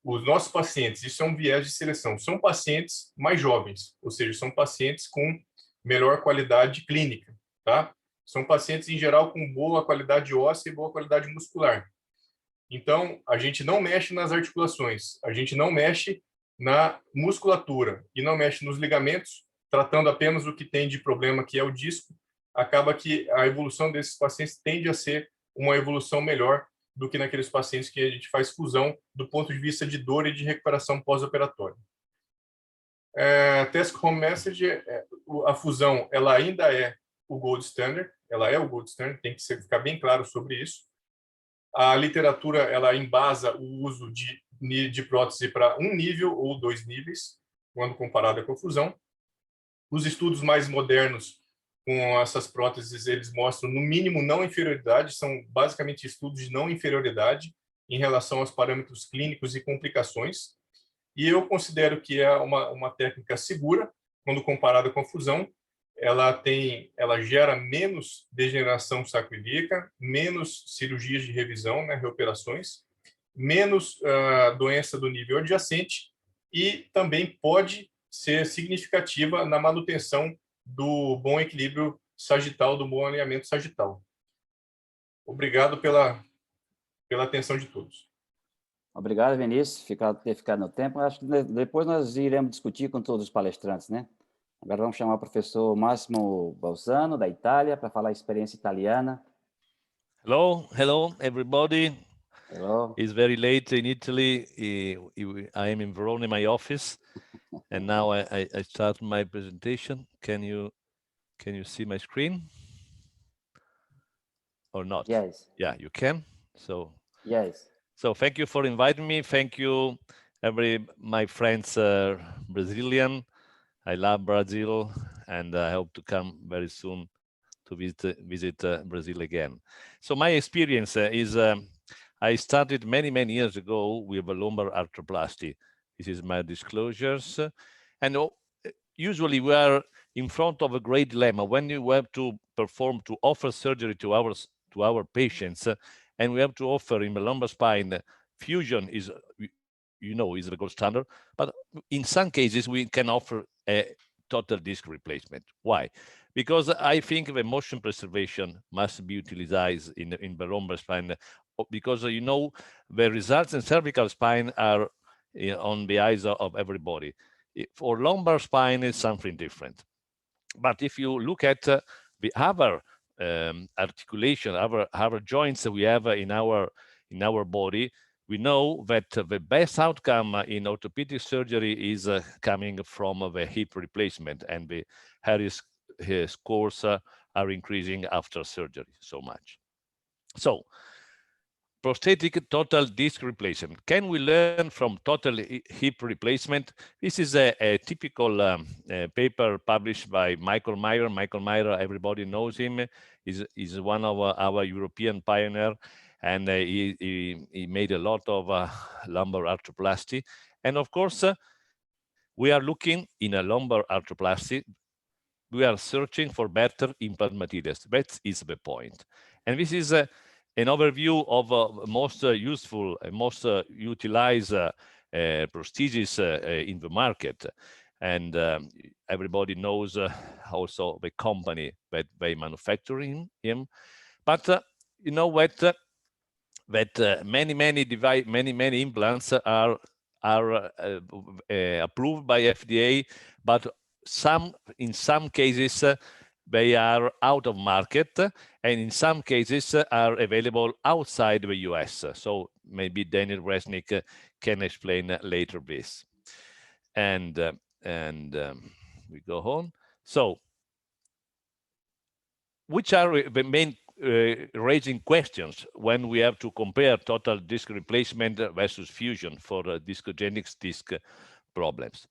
os nossos pacientes, isso é um viés de seleção, são pacientes mais jovens, ou seja, são pacientes com melhor qualidade clínica, tá? São pacientes, em geral, com boa qualidade óssea e boa qualidade muscular. Então, a gente não mexe nas articulações, a gente não mexe na musculatura e não mexe nos ligamentos, tratando apenas o que tem de problema, que é o disco. Acaba que a evolução desses pacientes tende a ser uma evolução melhor do que naqueles pacientes que a gente faz fusão do ponto de vista de dor e de recuperação pós-operatória. Task Home Message, a fusão, ela ainda é o gold standard, tem que ficar bem claro sobre isso. A literatura, ela embasa o uso de prótese para 1 nível ou 2 níveis, quando comparada com a fusão. Os estudos mais modernos com essas próteses, eles mostram, no mínimo, não inferioridade, são basicamente estudos de não inferioridade, em relação aos parâmetros clínicos e complicações. E eu considero que é uma técnica segura, quando comparada com a fusão. Ela gera menos degeneração sacroiliaca, menos cirurgias de revisão, né, reoperações, menos doença do nível adjacente e também pode ser significativa na manutenção do bom equilíbrio sagital, do bom alinhamento sagital. Obrigado pela atenção de todos. Obrigado, Vinícius, por ter ficado no tempo. Acho que depois nós iremos discutir com todos os palestrantes, né? Agora vamos chamar o professor Massimo Balzano, da Itália, para falar a experiência italiana. Hello, everybody. Hello. It's very late in Italy. I am in Verona in my office, and now I start my presentation. Can you see my screen or not? Yes. Yeah, you can. So yes. So thank you for inviting me. Thank you, my friends Brazilian. I love Brazil, and I hope to come very soon to visit Brazil again. So my experience is I started many years ago with a lumbar arthroplasty. This is my disclosures, and usually we are in front of a great dilemma when you have to offer surgery to our patients, and we have to offer in the lumbar spine fusion is the gold standard, but in some cases we can offer a total disc replacement. Why? Because I think the motion preservation must be utilized in the lumbar spine, because the results in cervical spine are on the eyes of everybody. For lumbar spine is something different. But if you look at the other articulation, other joints that we have in our body, we know that the best outcome in orthopedic surgery is coming from the hip replacement, and the Harris scores are increasing after surgery so much. So, prosthetic total disc replacement. Can we learn from total hip replacement? This is a typical paper published by Michael Meyer. Michael Meyer, everybody knows him, is one of our European pioneers, and he made a lot of lumbar arthroplasty. And of course, we are looking in a lumbar arthroplasty, we are searching for better implant materials. That is the point. And this is an overview of most useful, most utilized prostheses in the market. And everybody knows also the company that they manufacture him. But you know what? That many implants are approved by FDA, but in some cases they are out of market, and in some cases are available outside the US. So maybe Daniel Resnick can explain later this. And we go on. So, which are the main raising questions when we have to compare total disc replacement versus fusion for discogenic disc problems?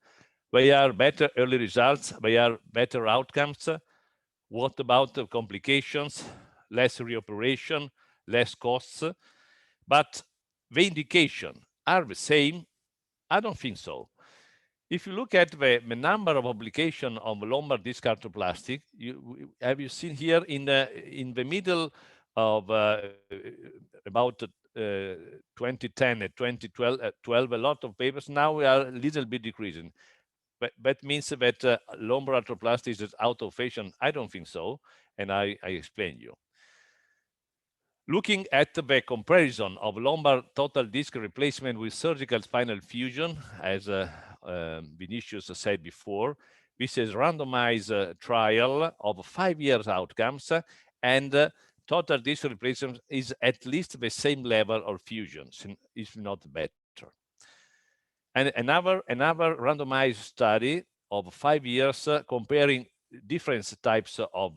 They are better early results, they are better outcomes. What about the complications? Less reoperation, less costs. But the indication are the same? I don't think so. If you look at the number of publications of lumbar disc arthroplasty, have you seen here in the middle of about 2010 and 2012, a lot of papers. Now we are a little bit decreasing. But that means that lumbar arthroplasty is out of fashion. I don't think so, and I explain you. Looking at the comparison of lumbar total disc replacement with surgical spinal fusion, as Vinicius said before, this is randomized trial of 5 years outcomes, and total disc replacement is at least the same level of fusion, if not better. And another randomized study of 5 years comparing different types of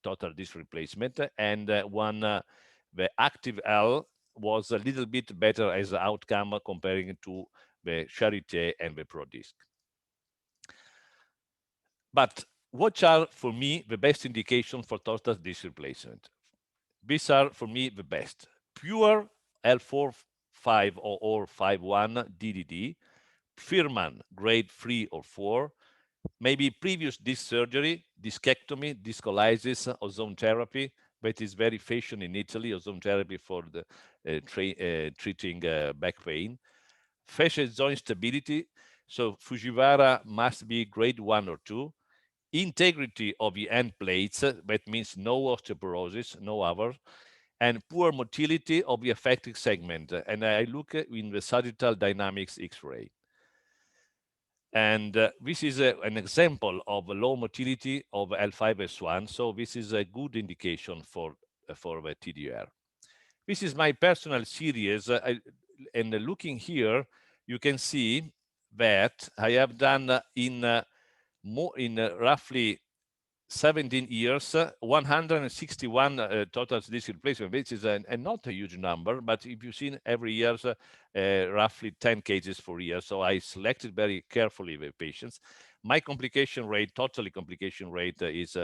total disc replacement, and the active L was a little bit better as an outcome comparing to the Charité and the ProDisc. But what are, for me, the best indication for total disc replacement? These are, for me, the best. Pure L4, 5 or 5-1 DDD, Firman grade 3 or 4, maybe previous disc surgery, discectomy, discolysis, ozone therapy, that is very fashion in Italy, ozone therapy for the treating back pain. Fascial joint stability, so Fujiwara must be grade 1 or 2. Integrity of the end plates, that means no osteoporosis, no other, and poor motility of the affected segment. And I look in the sagittal dynamics X-ray. And this is an example of low motility of L5S1. So this is a good indication for the TDR. This is my personal series. And looking here, you can see that I have done in roughly 17 years, 161 total disc replacement, which is not a huge number, but if you've seen every year, roughly 10 cases per year. So I selected very carefully the patients. My complication rate, totally complication rate is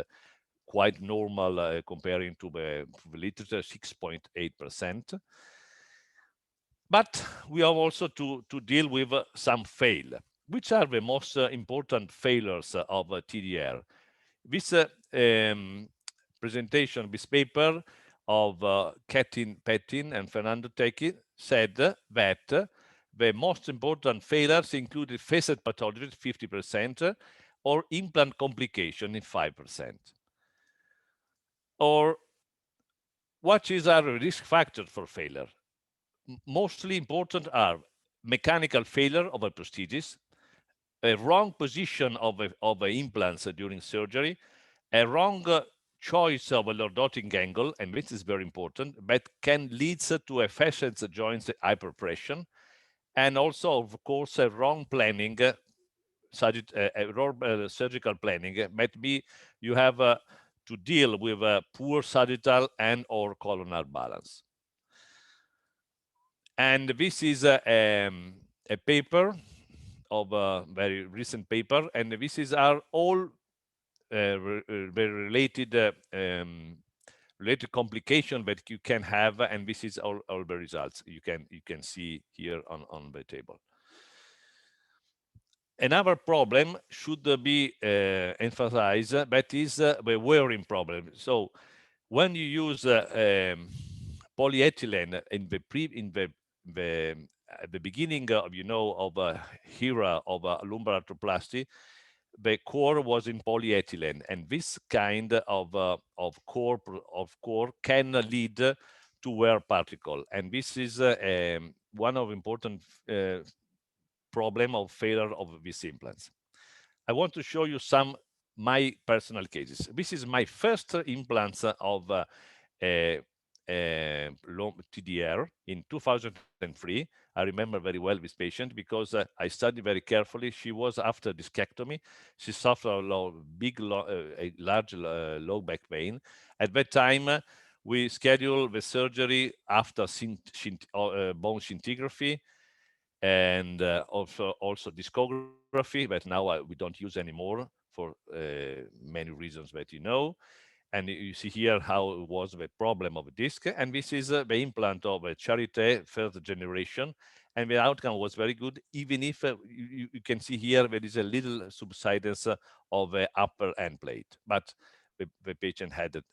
quite normal comparing to the literature, 6.8%. But we have also to deal with some fail. Which are the most important failures of TDR? This presentation, this paper of Pettin and Fernando Tecchi said that the most important failures included facet pathology, 50%, or implant complication in 5%. Or what is our risk factor for failure? Mostly important are mechanical failure of a prosthesis, a wrong position of the implants during surgery, a wrong choice of a lordotic angle, and this is very important, but can lead to a fascial joint hyperpression, and also, of course, a wrong planning, surgical planning. Maybe you have to deal with a poor sagittal and or columnar balance. And this is a paper of a very recent paper, and this is our all very related related complication that you can have, and this is all the results you can see here on the table. Another problem should be emphasized, that is the wearing problem. So when you use polyethylene in the beginning of of a era of lumbar arthroplasty, the core was in polyethylene, and this kind of core can lead to wear particle, and this is one of important problem of failure of these implants. I want to show you some my personal cases. This is my first implants of TDR in 2003. I remember very well this patient because I studied very carefully. She was after discectomy. She suffered a large low back pain. At that time, we scheduled the surgery after bone scintigraphy and also discography, but now we don't use anymore for many reasons that you know. And you see here how it was the problem of a disc. And this is the implant of a Charité first generation. And the outcome was very good, even if you can see here there is a little subsidence of the upper end plate, but the patient had the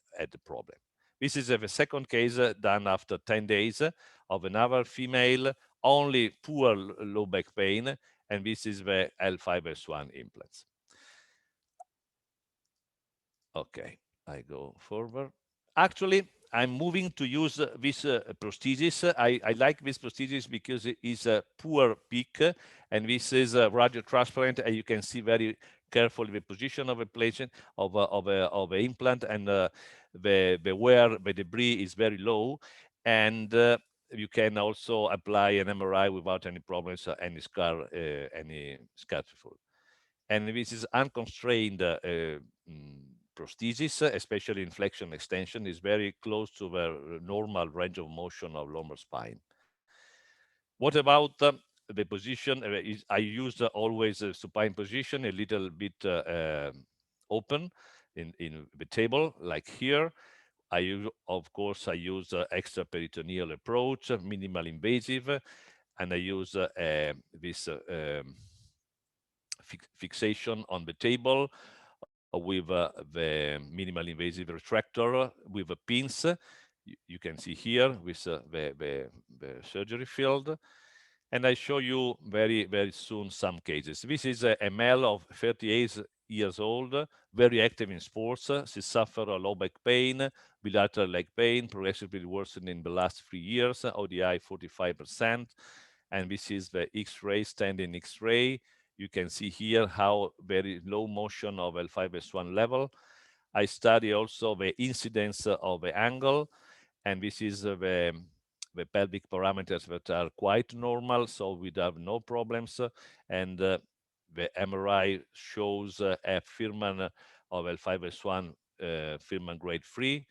problem. This is the second case done after 10 days of another female, only poor low back pain, and this is the L5S1 implants. Okay. I go forward. Actually, I'm moving to use this prosthesis. I like this prosthesis because it is a poor peak, and this is a radio transplant, and you can see very carefully the position of a patient of a implant, and the wear, the debris is very low, and you can also apply an MRI without any problems, any scar full. And this is unconstrained prosthesis, especially in flexion extension, is very close to the normal range of motion of lumbar spine. What about the position? I use always a supine position, a little bit open in the table, like here. of course, I use extraperitoneal approach, minimal invasive, and I use this fixation on the table with the minimal invasive retractor with pins. You can see here with the surgery field. And I show you very, very soon some cases. This is a male of 38 years old, very active in sports. She suffered a low back pain, bilateral leg pain, progressively worsened in the last 3 years, ODI 45%. And this is the X-ray, standing X-ray. You can see here how very low motion of L5S1 level. I study also the incidence of the angle, and this is the pelvic parameters that are quite normal, so we have no problems. And the MRI shows a Firman of L5S1, Firman grade 3,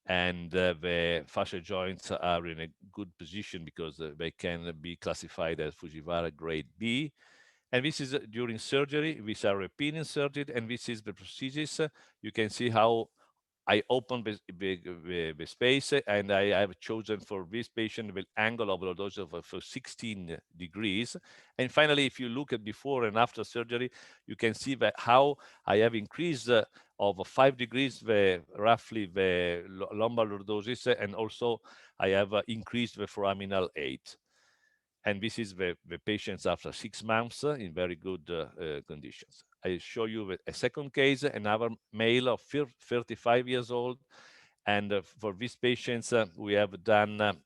and the fascial joints are in a good position because they can be classified as Fujiwara grade B. And this is during surgery. These are repeat inserted, and this is the prosthesis. You can see how I open the space, and I have chosen for this patient the angle of lordosis for 16 degrees. And finally, if you look at before and after surgery, you can see that how I have increased of 5 degrees roughly the lumbar lordosis, and also I have increased the foraminal 8. And this is the patients after 6 months in very good conditions. I show you a second case, another male of 35 years old. And for these patients, we have done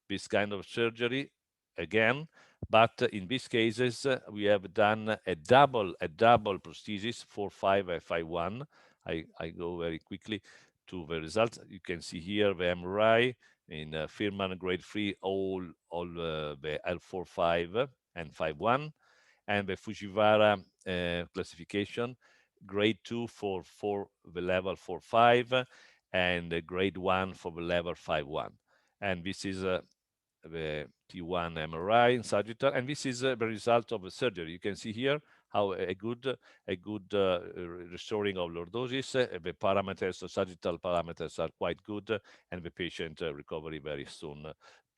this kind of surgery again. But in these cases, we have done a double prosthesis 4-5-5-1. I go very quickly to the results. You can see here the MRI in Firman grade 3, all the L4-5 and 5-1, and the Fujiwara classification, grade 2 for the level 4-5, and grade 1 for the level 5-1. And this is the T1 MRI in sagittal, and this is the result of the surgery. You can see here how a good restoring of lordosis. The parameters, the sagittal parameters are quite good, and the patient recovery very soon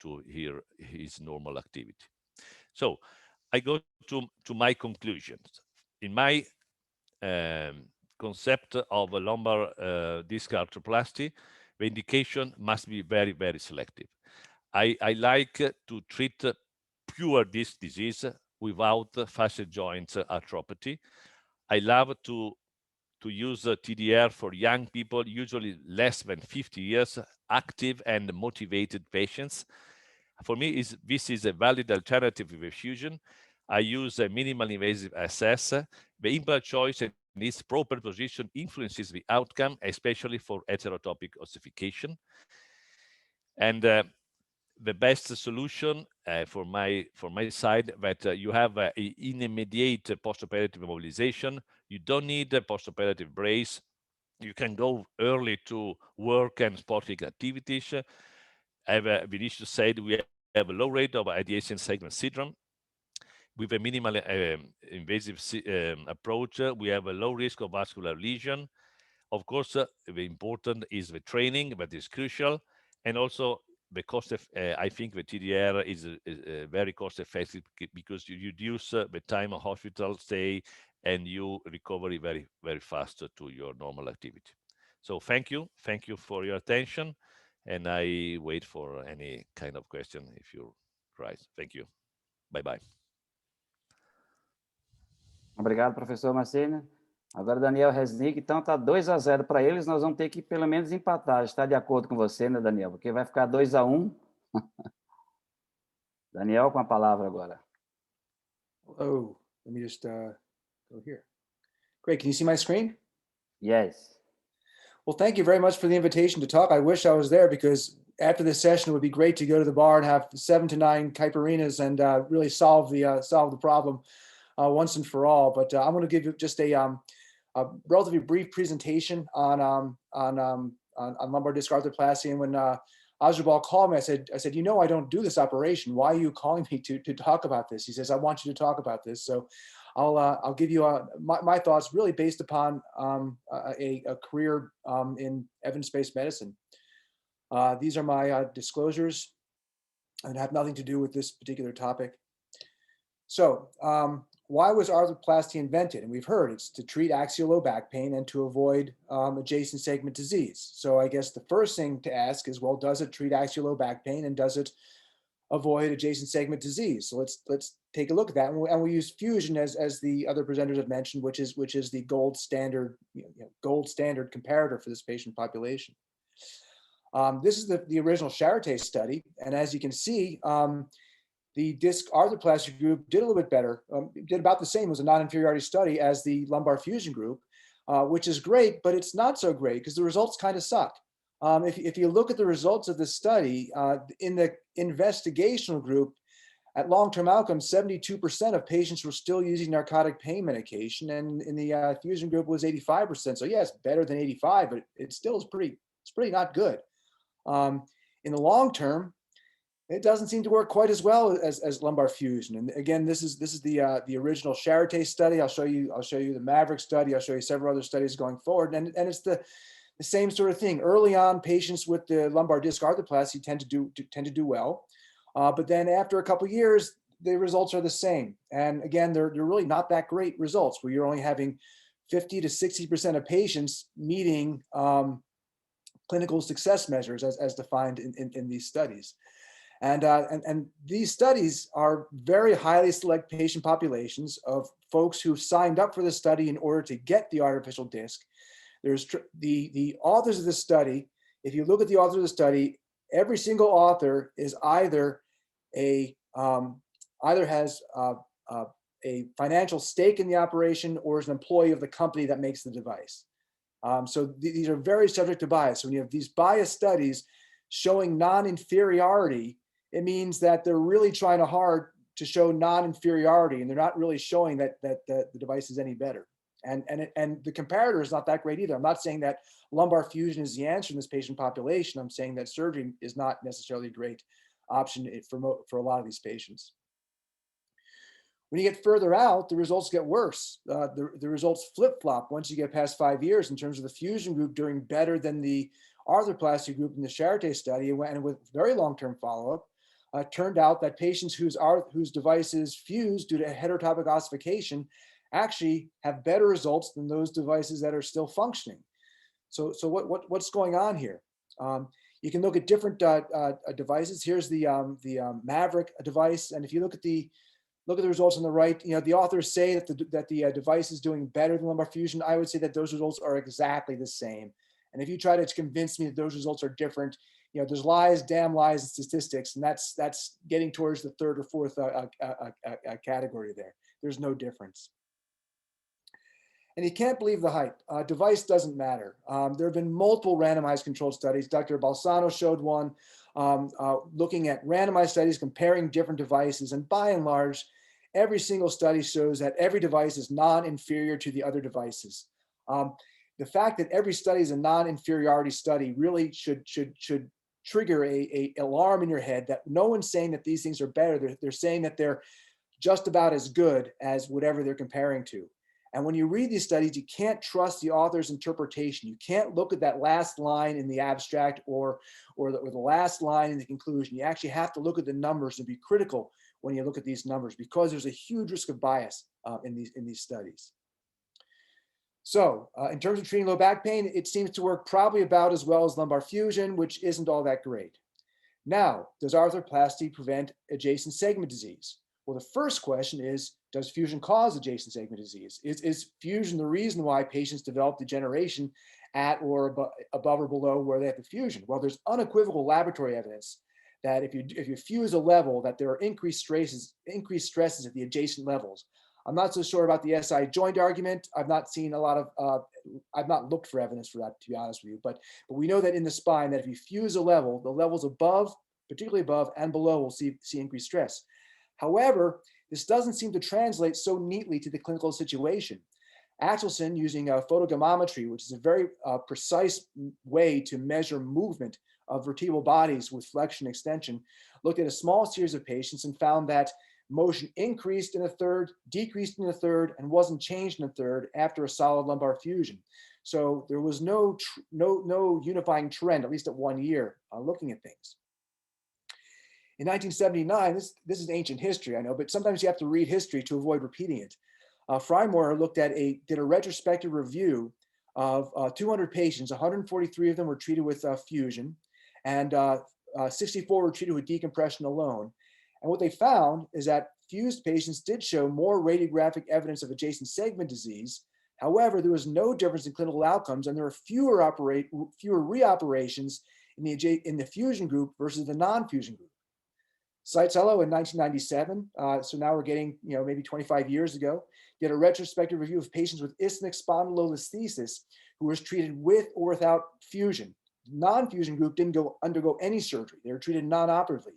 to his normal activity. So I go to my conclusions. In my concept of a lumbar disc arthroplasty, the indication must be very, very selective. I like to treat pure disc disease without fascial joints arthropathy. I love to use TDR for young people, usually less than 50 years, active and motivated patients. For me, this is a valid alternative with fusion. I use a minimal invasive SS. The implant choice and its proper position influences the outcome, especially for heterotopic ossification. And the best solution for my side, that you have an immediate postoperative mobilization. You don't need a postoperative brace. You can go early to work and sporting activities. As Vinicius said, we have a low rate of ideation segment syndrome. With a minimal invasive approach, we have a low risk of vascular lesion. Of course, the important is the training, that is crucial, and also the cost of, I think the TDR is very cost effective because you reduce the time of hospital stay and you recover very, very fast to your normal activity. So thank you for your attention, and I wait for any kind of question if you rise. Thank you. Bye-bye. Obrigado, professor Marcene. Agora, Daniel Resnick, então está 2-0 para eles, nós vamos ter que pelo menos empatar. Está de acordo com você, né, Daniel? Porque vai ficar 2-1. Daniel, com a palavra agora. Hello, let me just go here. Great, can you see my screen? Yes. Well, thank you very much for the invitation to talk. I wish I was there because after this session, it would be great to go to the bar and have 7 to 9 caipirinhas and really solve the problem once and for all. But I'm going to give you just a relatively brief presentation on lumbar disc arthroplasty. And when Asdrubal called me, I said, you know, I don't do this operation. Why are you calling me to talk about this? He says, I want you to talk about this. So I'll give you my thoughts really based upon a career in evidence-based medicine. These are my disclosures and have nothing to do with this particular topic. So why was arthroplasty invented? And we've heard it's to treat axial low back pain and to avoid adjacent segment disease. So I guess the first thing to ask is, well, does it treat axial low back pain and does it avoid adjacent segment disease? So let's take a look at that. And we use fusion as the other presenters have mentioned, which is the gold standard, gold standard comparator for this patient population. This is the original Charité study. And as you can see, the disc arthroplasty group did a little bit better, did about the same. It was a non-inferiority study as the lumbar fusion group, which is great, but it's not so great because the results kind of suck. If you look at the results of this study, in the investigational group, at long-term outcomes, 72% of patients were still using narcotic pain medication, and in the fusion group was 85%. So yeah, it's better than 85, but it still is pretty not good. In the long term, it doesn't seem to work quite as well as lumbar fusion. And again, this is the original Charité study. I'll show you the Maverick study. I'll show you several other studies going forward, and it's the same sort of thing. Early on, patients with the lumbar disc arthroplasty tend to do well, but then after a couple of years, the results are the same. And again, they're really not that great results, where you're only having 50 to 60% of patients meeting clinical success measures as defined in these studies. And these studies are very highly select patient populations of folks who signed up for the study in order to get the artificial disc. There's the authors of this study. If you look at the authors of the study, every single author is either has a financial stake in the operation or is an employee of the company that makes the device. So these are very subject to bias. So when you have these biased studies showing non-inferiority, it means that they're really trying hard to show non-inferiority, and they're not really showing that the device is any better. And the comparator is not that great either. I'm not saying that lumbar fusion is the answer in this patient population. I'm saying that surgery is not necessarily a great option for a lot of these patients. When you get further out, the results get worse. The results flip-flop once you get past 5 years in terms of the fusion group doing better than the arthroplasty group in the Charité study, and with very long-term follow-up, turned out that patients whose devices fused due to heterotopic ossification actually have better results than those devices that are still functioning. So what's going on here? You can look at different devices. Here's the Maverick device, and if you look at the results on the right, the authors say that the device is doing better than lumbar fusion. I would say that those results are exactly the same. And if you try to convince me that those results are different, there's lies, damn lies, and statistics, and that's getting towards the third or fourth category there. There's no difference. And you can't believe the hype. Device doesn't matter. There have been multiple randomized controlled studies. Dr. Balsano showed one looking at randomized studies comparing different devices, and by and large, every single study shows that every device is non-inferior to the other devices. The fact that every study is a non-inferiority study really should trigger a alarm in your head that no one's saying that these things are better. They're saying that they're just about as good as whatever they're comparing to. And when you read these studies, you can't trust the author's interpretation. You can't look at that last line in the abstract or the last line in the conclusion. You actually have to look at the numbers and be critical when you look at these numbers, because there's a huge risk of bias in these studies. So in terms of treating low back pain, it seems to work probably about as well as lumbar fusion, which isn't all that great. Now, does arthroplasty prevent adjacent segment disease? Well, the first question is, does fusion cause adjacent segment disease? Is fusion the reason why patients develop degeneration at or above or below where they have the fusion? Well, there's unequivocal laboratory evidence that if you fuse a level, that there are increased stresses at the adjacent levels. I'm not so sure about the SI joint argument. I've not seen a lot of, I've not looked for evidence for that, to be honest with you, but we know that in the spine, that if you fuse a level, the levels above, particularly above and below, will see increased stress. However, this doesn't seem to translate so neatly to the clinical situation. Axelson, using photogrammetry, which is a very precise way to measure movement of vertebral bodies with flexion and extension, looked at a small series of patients and found that motion increased in a third, decreased in a third, and wasn't changed in a third after a solid lumbar fusion. So there was no unifying trend, at least at 1 year, looking at things. In 1979, this is ancient history, I know, but sometimes you have to read history to avoid repeating it. Freimoyer did a retrospective review of 200 patients. 143 of them were treated with fusion, and 64 were treated with decompression alone. And what they found is that fused patients did show more radiographic evidence of adjacent segment disease. However, there was no difference in clinical outcomes, and there were fewer reoperations in the fusion group versus the non-fusion group. Saitzelo in 1997, so now we're getting maybe 25 years ago, did a retrospective review of patients with isthmic spondylolisthesis who was treated with or without fusion. The non-fusion group didn't undergo any surgery. They were treated non-operatively.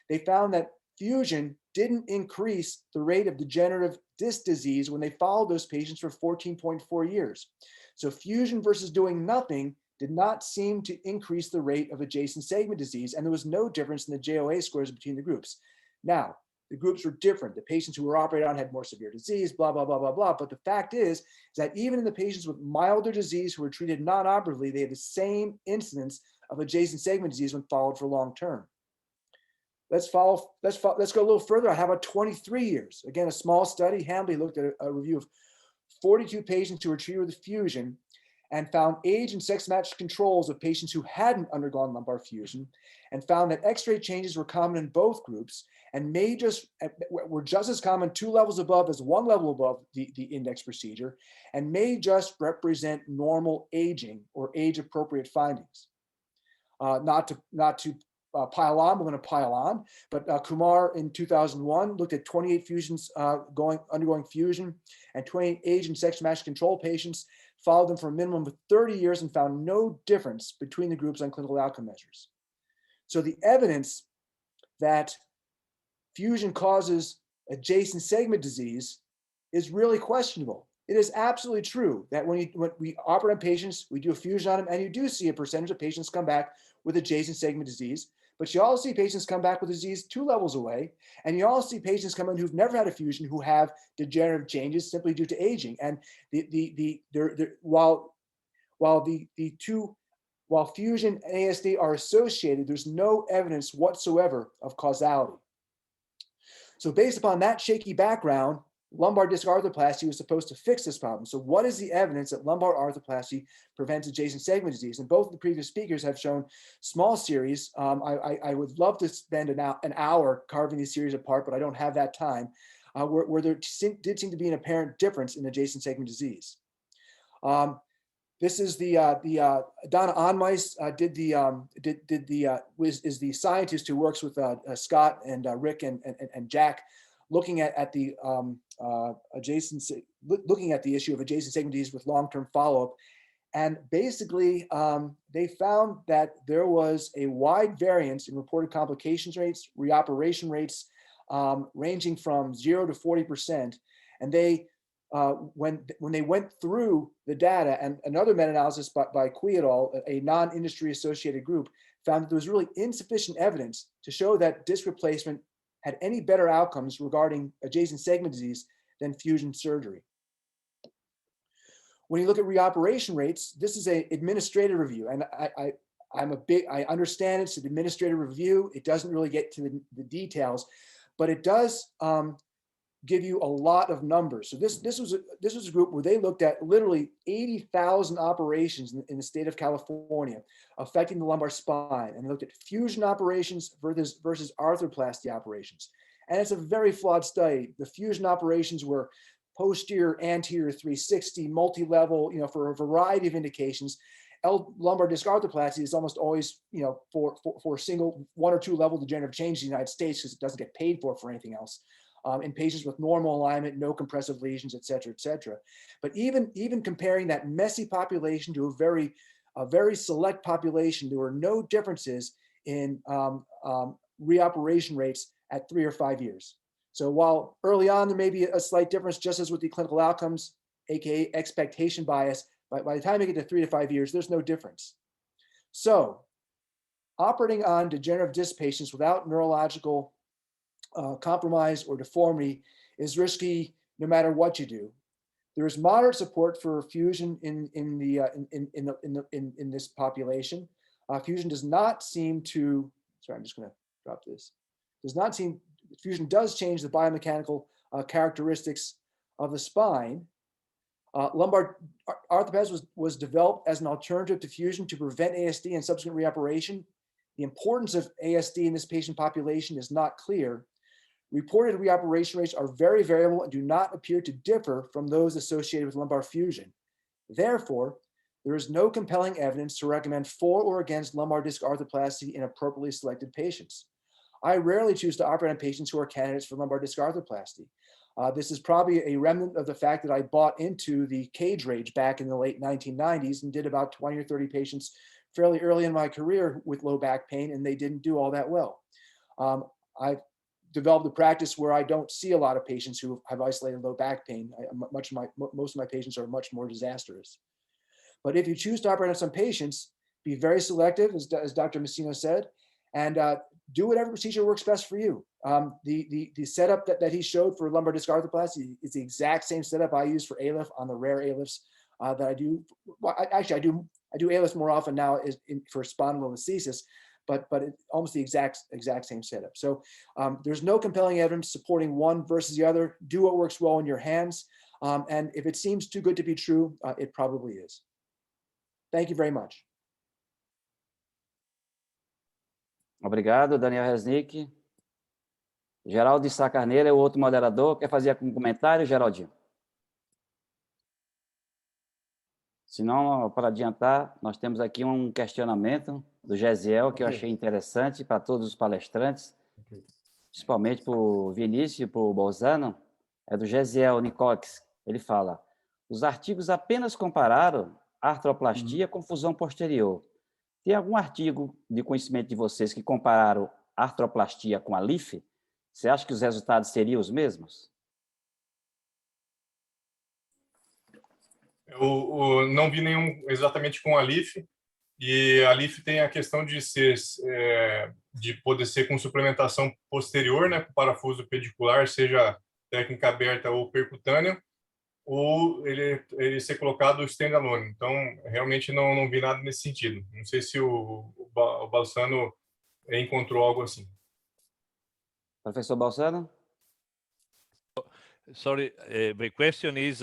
They found that fusion didn't increase the rate of degenerative disc disease when they followed those patients for 14.4 years. So fusion versus doing nothing did not seem to increase the rate of adjacent segment disease, and there was no difference in the JOA scores between the groups. Now, the groups were different. The patients who were operated on had more severe disease, blah, blah, blah, blah, blah. But the fact is that even in the patients with milder disease who were treated non-operatively, they had the same incidence of adjacent segment disease when followed for long term. Let's go a little further. How about 23 years? Again, a small study. Hambley looked at a review of 42 patients who were treated with fusion and found age and sex matched controls of patients who hadn't undergone lumbar fusion, and found that X-ray changes were common in both groups and were just as common 2 levels above as 1 level above the index procedure, and may just represent normal aging or age-appropriate findings. Not to pile on, we're going to pile on, but Kumar in 2001 looked at 28 fusions undergoing fusion and 28 age and sex matched control patients, followed them for a minimum of 30 years and found no difference between the groups on clinical outcome measures. So the evidence that fusion causes adjacent segment disease is really questionable. It is absolutely true that when we operate on patients, we do a fusion on them, and you do see a percentage of patients come back with adjacent segment disease, but you also see patients come back with disease 2 levels away, and you also see patients come in who've never had a fusion who have degenerative changes simply due to aging. And while fusion and ASD are associated, there's no evidence whatsoever of causality. So based upon that shaky background, lumbar disc arthroplasty was supposed to fix this problem. So what is the evidence that lumbar arthroplasty prevents adjacent segment disease? And both of the previous speakers have shown small series. I would love to spend an hour carving these series apart, but I don't have that time, where there did seem to be an apparent difference in adjacent segment disease. This is Donna Onmeis is the scientist who works with Scott and Rick and Jack, looking at the issue of adjacent segment disease with long-term follow-up. And basically, they found that there was a wide variance in reported complications rates, reoperation rates, ranging from 0 to 40%. And they, when they went through the data, and another meta-analysis by Kui et al., a non-industry associated group, found that there was really insufficient evidence to show that disc replacement had any better outcomes regarding adjacent segment disease than fusion surgery. When you look at reoperation rates, this is an administrative review, and I understand it's an administrative review. It doesn't really get to the details, but it does give you a lot of numbers. So this was a group where they looked at literally 80,000 operations in the state of California affecting the lumbar spine, and they looked at fusion operations versus arthroplasty operations. And it's a very flawed study. The fusion operations were posterior, anterior, 360, multi-level, for a variety of indications. Lumbar disc arthroplasty is almost always, for single 1 or 2 level degenerative change in the United States, because it doesn't get paid for anything else. In patients with normal alignment, no compressive lesions, et cetera, et cetera. But even comparing that messy population to a very select population, there were no differences in reoperation rates at 3 or 5 years. So while early on there may be a slight difference, just as with the clinical outcomes, aka expectation bias, by the time you get to 3 to 5 years, there's no difference. So operating on degenerative disc patients without neurological compromise, or deformity is risky no matter what you do. There is moderate support for fusion in this population. Fusion does not seem to, sorry, I'm just going to drop this. Does not seem, fusion does change the biomechanical characteristics of the spine. Lumbar arthroplasty was developed as an alternative to fusion to prevent ASD and subsequent reoperation. The importance of ASD in this patient population is not clear. Reported reoperation rates are very variable and do not appear to differ from those associated with lumbar fusion. Therefore, there is no compelling evidence to recommend for or against lumbar disc arthroplasty in appropriately selected patients. I rarely choose to operate on patients who are candidates for lumbar disc arthroplasty. This is probably a remnant of the fact that I bought into the cage rage back in the late 1990s and did about 20 or 30 patients fairly early in my career with low back pain, and they didn't do all that well. I've developed a practice where I don't see a lot of patients who have isolated low back pain. Most of my patients are much more disastrous. But if you choose to operate on some patients, be very selective, as Dr. Messina said, and do whatever procedure works best for you. The setup that he showed for lumbar disc arthroplasty is the exact same setup I use for ALIF on the rare ALIFs that I do. Well, actually, I do ALIF more often now for spondylolisthesis, but it's almost the exact same setup. So there's no compelling evidence supporting one versus the other. Do what works well in your hands. And if it seems too good to be true, it probably is. Thank you very much. Obrigado, Daniel Resnick. Geraldo de Sá Carneiro é o outro moderador. Quer fazer algum comentário, Geraldinho? Se não, para adiantar, nós temos aqui um questionamento do Gesiel que eu achei interessante para todos os palestrantes, principalmente para o Vinícius e para o Bolzano. É do Gesiel Nicox. Ele fala: os artigos apenas compararam artroplastia com fusão posterior. Tem algum artigo de conhecimento de vocês que compararam artroplastia com a LIF? Você acha que os resultados seriam os mesmos? Eu não vi nenhum exatamente com a LIF, e a LIF tem a questão de poder ser com suplementação posterior, né, com parafuso pedicular, seja técnica aberta ou percutânea, ou ele ser colocado standalone. Então, realmente não vi nada nesse sentido. Não sei se o Balsano encontrou algo assim. Professor Balsano? Sorry, the question is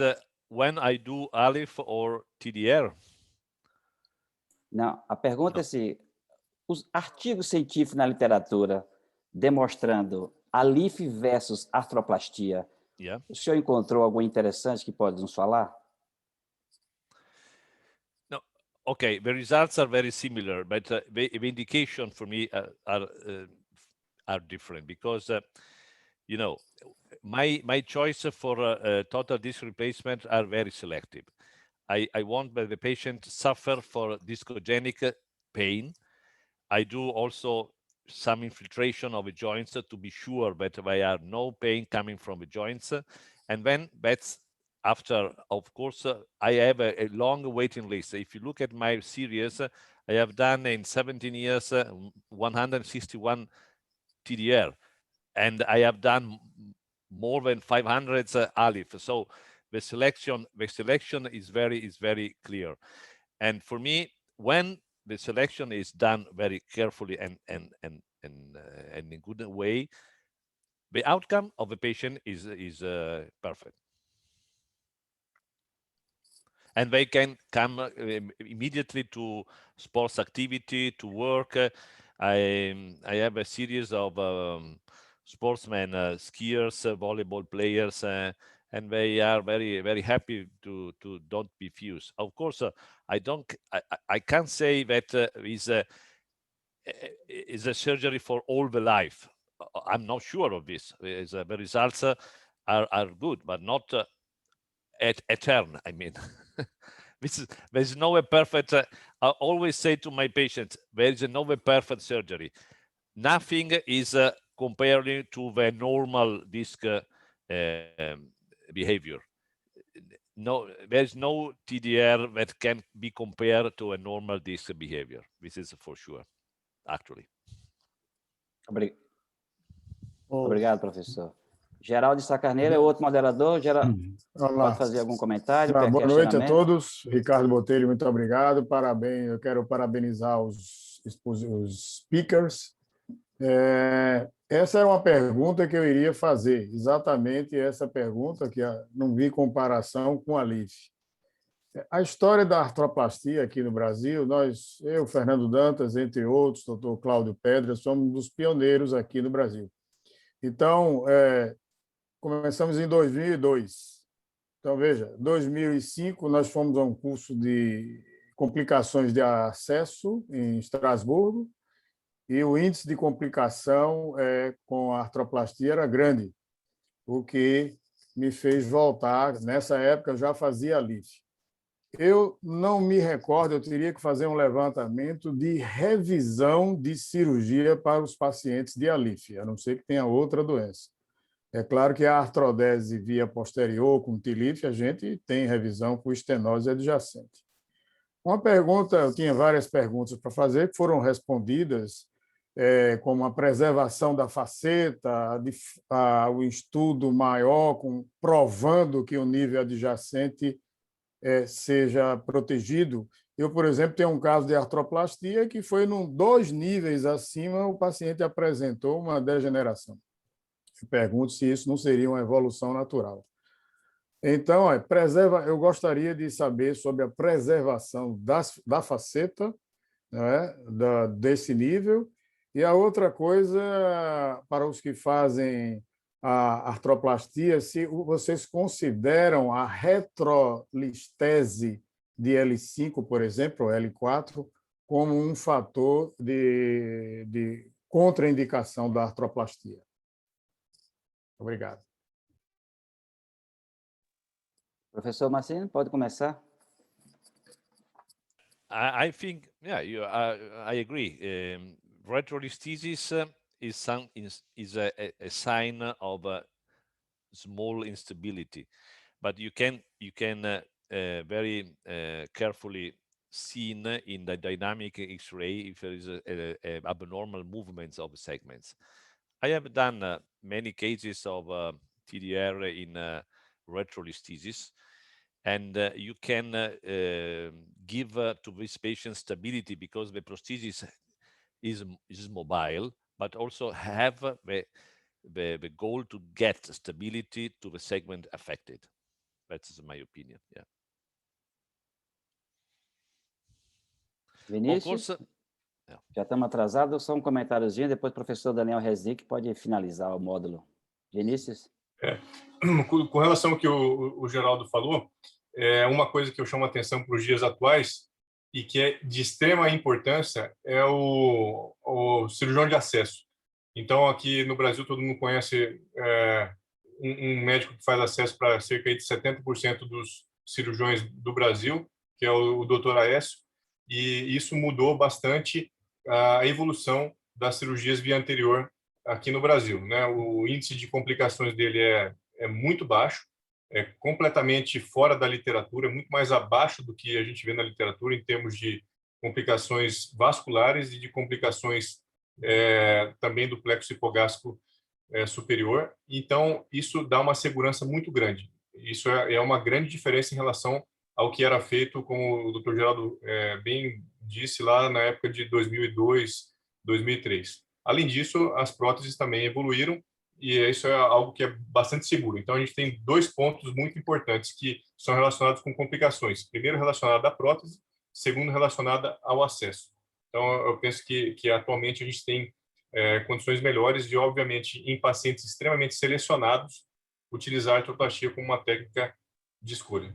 when I do ALIF or TDR? Não, a pergunta é se os artigos científicos na literatura demonstrando ALIF versus artroplastia, o senhor encontrou algo interessante que pode nos falar? No, okay, the results are very similar, but the indication for me are different because, you know, my choice for total disc replacement are very selective. I want that the patient suffer for discogenic pain. I do also some infiltration of the joints to be sure that there are no pain coming from the joints. And then that's after, of course, I have a long waiting list. If you look at my series, I have done in 17 years 161 TDR, and I have done more than 500 ALIF. So the selection is very clear. And for me, when the selection is done very carefully and in a good way, the outcome of the patient is perfect. And they can come immediately to sports activity, to work. I have a series of sportsmen, skiers, volleyball players, and they are very happy to don't be fused. Of course, I can't say that is a surgery for all the life. I'm not sure of this. The results are good, but not eternal. I mean, there's no perfect. I always say to my patients, there is no perfect surgery. Nothing is comparing to the normal disc behavior. No, there's no TDR that can be compared to a normal disc behavior. This is for sure, actually. Obrigado, professor. Geraldo de Sacarneiro é o outro moderador. Pode fazer algum comentário? Boa noite a todos. Ricardo Botelho, muito obrigado. Parabéns. Eu quero parabenizar os speakers. Essa é uma pergunta que eu iria fazer, exatamente essa pergunta, que não vi comparação com a LIF. A história da artroplastia aqui no Brasil, eu, Fernando Dantas, entre outros, doutor Cláudio Pedra, somos dos pioneiros aqui no Brasil. Então, começamos em 2002. Então, veja, em 2005, nós fomos a um curso de complicações de acesso em Estrasburgo, e o índice de complicação com a artroplastia era grande, o que me fez voltar. Nessa época, eu já fazia LIF. Eu não me recordo, eu teria que fazer um levantamento de revisão de cirurgia para os pacientes de ALIF, a não ser que tenha outra doença. É claro que a artrodese via posterior com TILIF, a gente tem revisão com estenose adjacente. Uma pergunta, eu tinha várias perguntas para fazer, que foram respondidas, como a preservação da faceta, o estudo maior, provando que o nível adjacente seja protegido. Eu, por exemplo, tenho um caso de artroplastia que foi 2 níveis acima, o paciente apresentou uma degeneração. Eu pergunto se isso não seria uma evolução natural. Então, eu gostaria de saber sobre a preservação da faceta, né, desse nível. E a outra coisa, para os que fazem a artroplastia, se vocês consideram a retrolistese de L5, por exemplo, ou L4, como um fator de contraindicação da artroplastia. Obrigado. Professor Massini, pode começar? I think, yeah, I agree. Retrolisthesis is a sign of small instability, but you can very carefully seen in the dynamic X-ray if there is a abnormal movements of segments. I have done many cases of TDR in retrolisthesis, and you can give to this patient stability because the prosthesis is mobile, but also have the goal to get stability to the segment affected. That's my opinion. Yeah. Vinícius? Já estamos atrasados, só um comentáriozinho, depois o professor Daniel Reznick pode finalizar o módulo. Vinícius? Com relação ao que o Geraldo falou, uma coisa que eu chamo a atenção para os dias atuais e que é de extrema importância é o cirurgião de acesso. Então, aqui no Brasil, todo mundo conhece um médico que faz acesso para cerca de 70% dos cirurgiões do Brasil, que é o Dr. Aécio, e isso mudou bastante a evolução das cirurgias via anterior aqui no Brasil, né? O índice de complicações dele é muito baixo, é completamente fora da literatura, muito mais abaixo do que a gente vê na literatura em termos de complicações vasculares e de complicações também do plexo hipogástrico superior. Então, isso dá uma segurança muito grande. Isso é uma grande diferença em relação ao que era feito, como o Dr. Geraldo bem disse, lá na época de 2002, 2003. Além disso, as próteses também evoluíram e isso é algo que é bastante seguro. Então, a gente tem 2 pontos muito importantes que são relacionados com complicações. Primeiro, relacionado à prótese, segundo, relacionada ao acesso. Então, eu penso que atualmente a gente tem condições melhores de, obviamente, em pacientes extremamente selecionados, utilizar a artroplastia como uma técnica de escolha.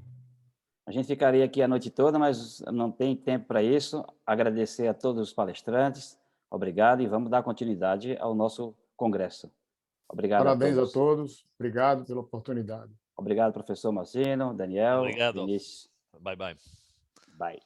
A gente ficaria aqui a noite toda, mas não tem tempo para isso. Agradecer a todos os palestrantes. Obrigado e vamos dar continuidade ao nosso congresso. Obrigado Parabéns a todos. A todos. Obrigado pela oportunidade. Obrigado, professor Massino, Daniel, Obrigado. Vinícius. Bye, bye. Bye.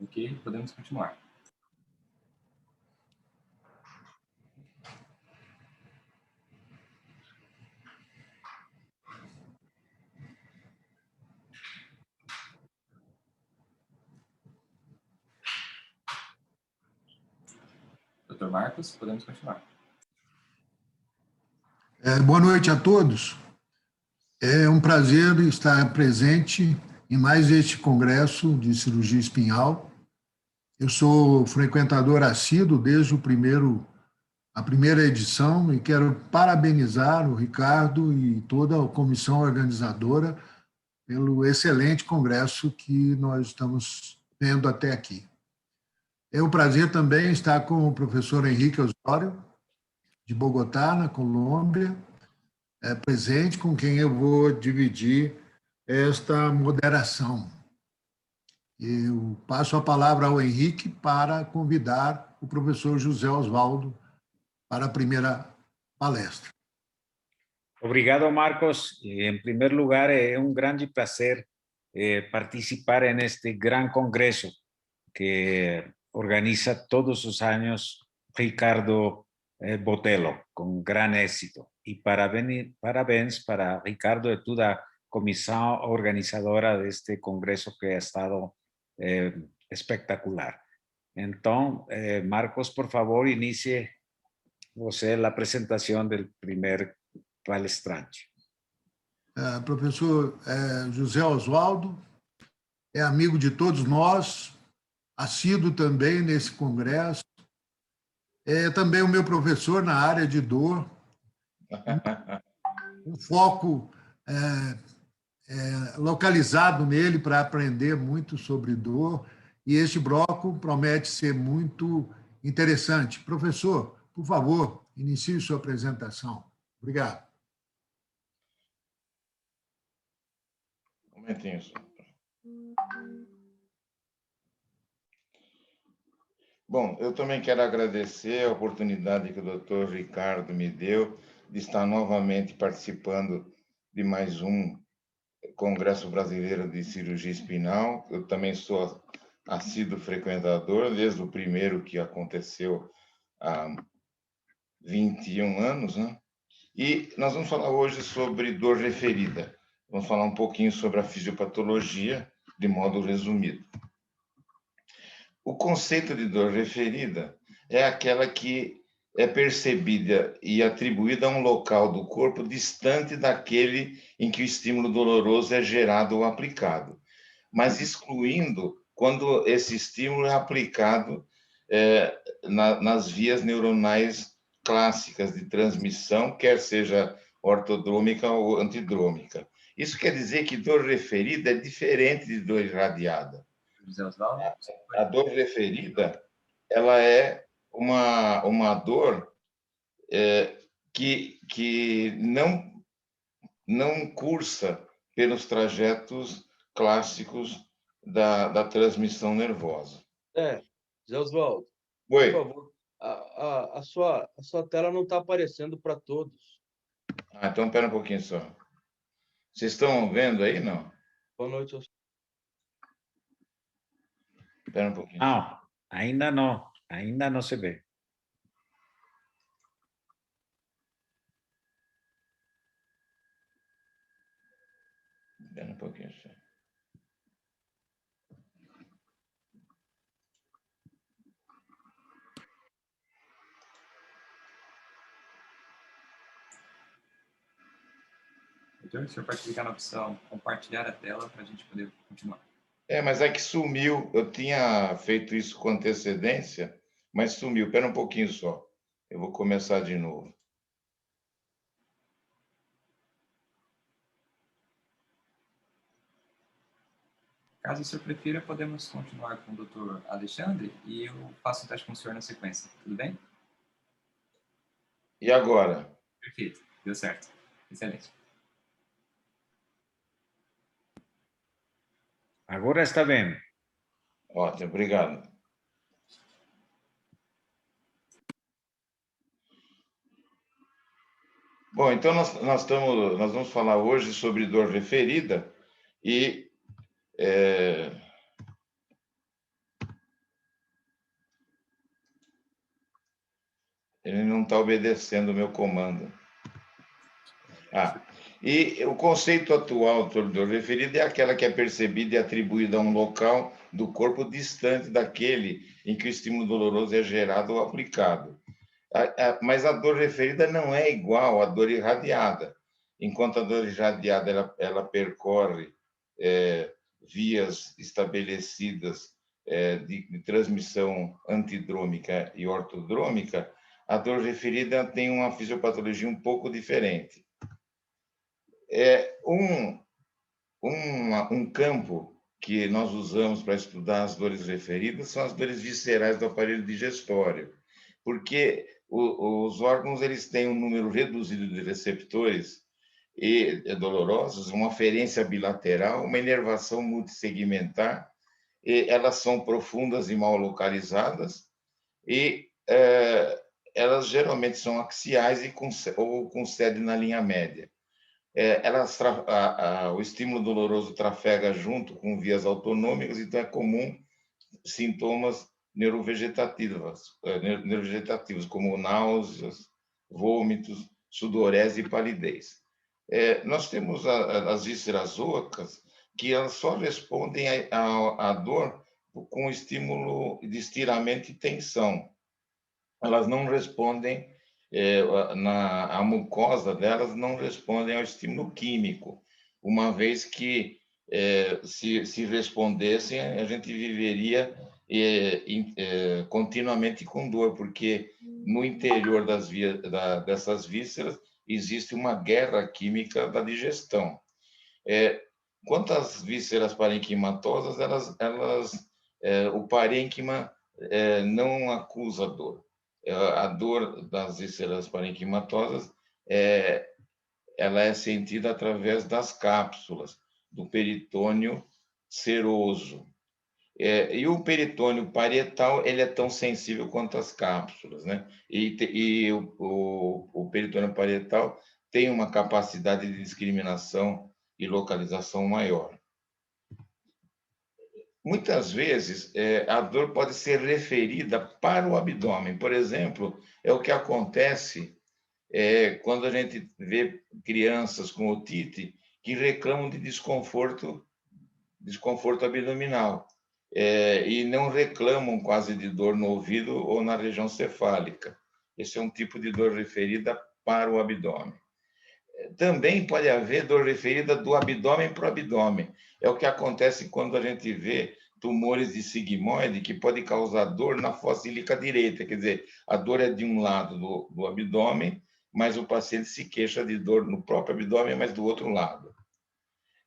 Ok, podemos continuar. Dr. Marcos, podemos continuar. Boa noite a todos. É um prazer estar presente em mais este congresso de cirurgia espinhal. Eu sou frequentador assíduo desde a primeira edição e quero parabenizar o Ricardo e toda a comissão organizadora pelo excelente congresso que nós estamos vendo até aqui. É um prazer também estar com o professor Henrique Osório, de Bogotá, na Colômbia, presente, com quem eu vou dividir esta moderação. Eu passo a palavra ao Henrique para convidar o professor José Osvaldo para a primeira palestra. Obrigado, Marcos. En primer lugar, es un grande placer participar en este gran congreso que organiza todos los años Ricardo Botelho, con gran éxito. Y parabéns para Ricardo y toda la comisión organizadora de este congreso que ha estado espectacular. Entonces, Marcos, por favor, inicie você la presentación del primer palestrante. Professor José Osvaldo é amigo de todos nós, assíduo também nesse congresso. É também o meu professor na área de dor. Um foco localizado nele para aprender muito sobre dor. E este bloco promete ser muito interessante. Professor, por favor, inicie sua apresentação. Obrigado. Um momentinho só. Bom, eu também quero agradecer a oportunidade que o Dr. Ricardo me deu de estar novamente participando de mais um Congresso Brasileiro de Cirurgia Espinhal. Eu também sou assíduo frequentador, desde o primeiro que aconteceu há 21 anos, né? E nós vamos falar hoje sobre dor referida. Vamos falar um pouquinho sobre a fisiopatologia, de modo resumido. O conceito de dor referida é aquela que é percebida e atribuída a um local do corpo distante daquele em que o estímulo doloroso é gerado ou aplicado, mas excluindo quando esse estímulo é aplicado nas vias neuronais clássicas de transmissão, quer seja ortodrômica ou antidrômica. Isso quer dizer que dor referida é diferente de dor irradiada. A dor referida, ela é uma dor que não cursa pelos trajetos clássicos da transmissão nervosa. Zé Oswaldo, Oi. por favor, a sua tela não está aparecendo para todos. Então, espera um pouquinho só. Vocês estão vendo aí, não? Boa noite. Espera um pouquinho. Não, ainda não se vê. Espera um pouquinho só. Então, o senhor pode clicar na opção compartilhar a tela para a gente poder continuar. Mas é que sumiu. Eu tinha feito isso com antecedência, mas sumiu. Espera um pouquinho só. Eu vou começar de novo. Caso o senhor prefira, podemos continuar com o Dr. Alexandre e eu faço o teste com o senhor na sequência. Tudo bem? E agora? Perfeito. Deu certo. Excelente. Agora está bem. Ótimo, obrigado. Bom, então nós vamos falar hoje sobre dor referida e ele não está obedecendo o meu comando. E o conceito atual de dor referida é aquela que é percebida e atribuída a um local do corpo distante daquele em que o estímulo doloroso é gerado ou aplicado. Mas a dor referida não é igual à dor irradiada. Enquanto a dor irradiada ela percorre vias estabelecidas de transmissão antidrômica e ortodrômica, a dor referida tem uma fisiopatologia um pouco diferente. Um campo que nós usamos para estudar as dores referidas são as dores viscerais do aparelho digestório, porque os órgãos eles têm um número reduzido de receptores e dolorosos, uma aferência bilateral, uma inervação multissegmentar, e elas são profundas e mal localizadas, e elas geralmente são axiais ou com sede na linha média. O estímulo doloroso trafega junto com vias autonômicas, então é comum sintomas neurovegetativos, como náuseas, vômitos, sudorese e palidez. Nós temos as vísceras ocas, que elas só respondem à dor com estímulo de estiramento e tensão. Elas não respondem, a mucosa delas não respondem ao estímulo químico, uma vez que se respondessem, a gente viveria continuamente com dor, porque no interior dessas vísceras existe uma guerra química da digestão. Quanto às vísceras parenquimatosas, o parênquima não acusa dor. A dor das vísceras parenquimatosas ela é sentida através das cápsulas do peritônio seroso. E o peritônio parietal ele é tão sensível quanto as cápsulas, né? E o peritônio parietal tem uma capacidade de discriminação e localização maior. Muitas vezes, a dor pode ser referida para o abdômen. Por exemplo, é o que acontece quando a gente vê crianças com otite que reclamam de desconforto abdominal. E não reclamam quase de dor no ouvido ou na região cefálica. Esse é um tipo de dor referida para o abdômen. Também pode haver dor referida do abdômen para o abdômen. É o que acontece quando a gente vê tumores de sigmoide que pode causar dor na fossa ilíaca direita. Quer dizer, a dor é de um lado do abdômen, mas o paciente se queixa de dor no próprio abdômen, mas do outro lado.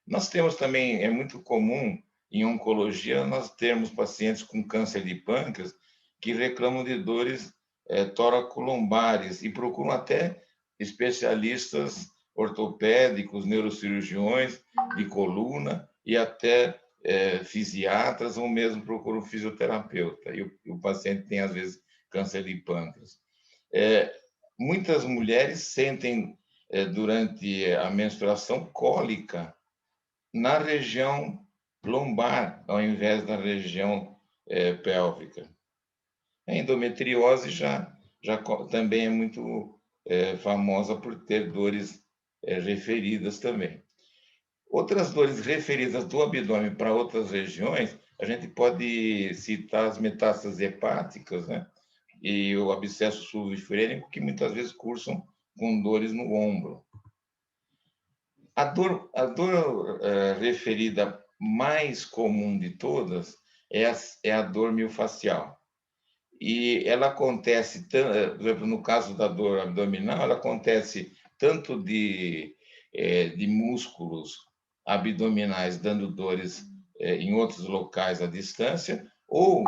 Nós temos também, é muito comum em oncologia, nós termos pacientes com câncer de pâncreas que reclamam de dores toracolombares e procuram até especialistas ortopédicos, neurocirurgiões de coluna e até fisiatras ou mesmo procuram fisioterapeuta. E o paciente tem, às vezes, câncer de pâncreas. Muitas mulheres sentem, durante a menstruação, cólica na região lombar, ao invés da região pélvica. A endometriose já também é muito famosa por ter dores referidas também. Outras dores referidas do abdômen para outras regiões, a gente pode citar as metástases hepáticas, né? E o abscesso subfrênico, que muitas vezes cursam com dores no ombro. A dor referida mais comum de todas é a dor miofascial. E ela acontece, por exemplo, no caso da dor abdominal, ela acontece tanto de músculos abdominais dando dores em outros locais à distância, ou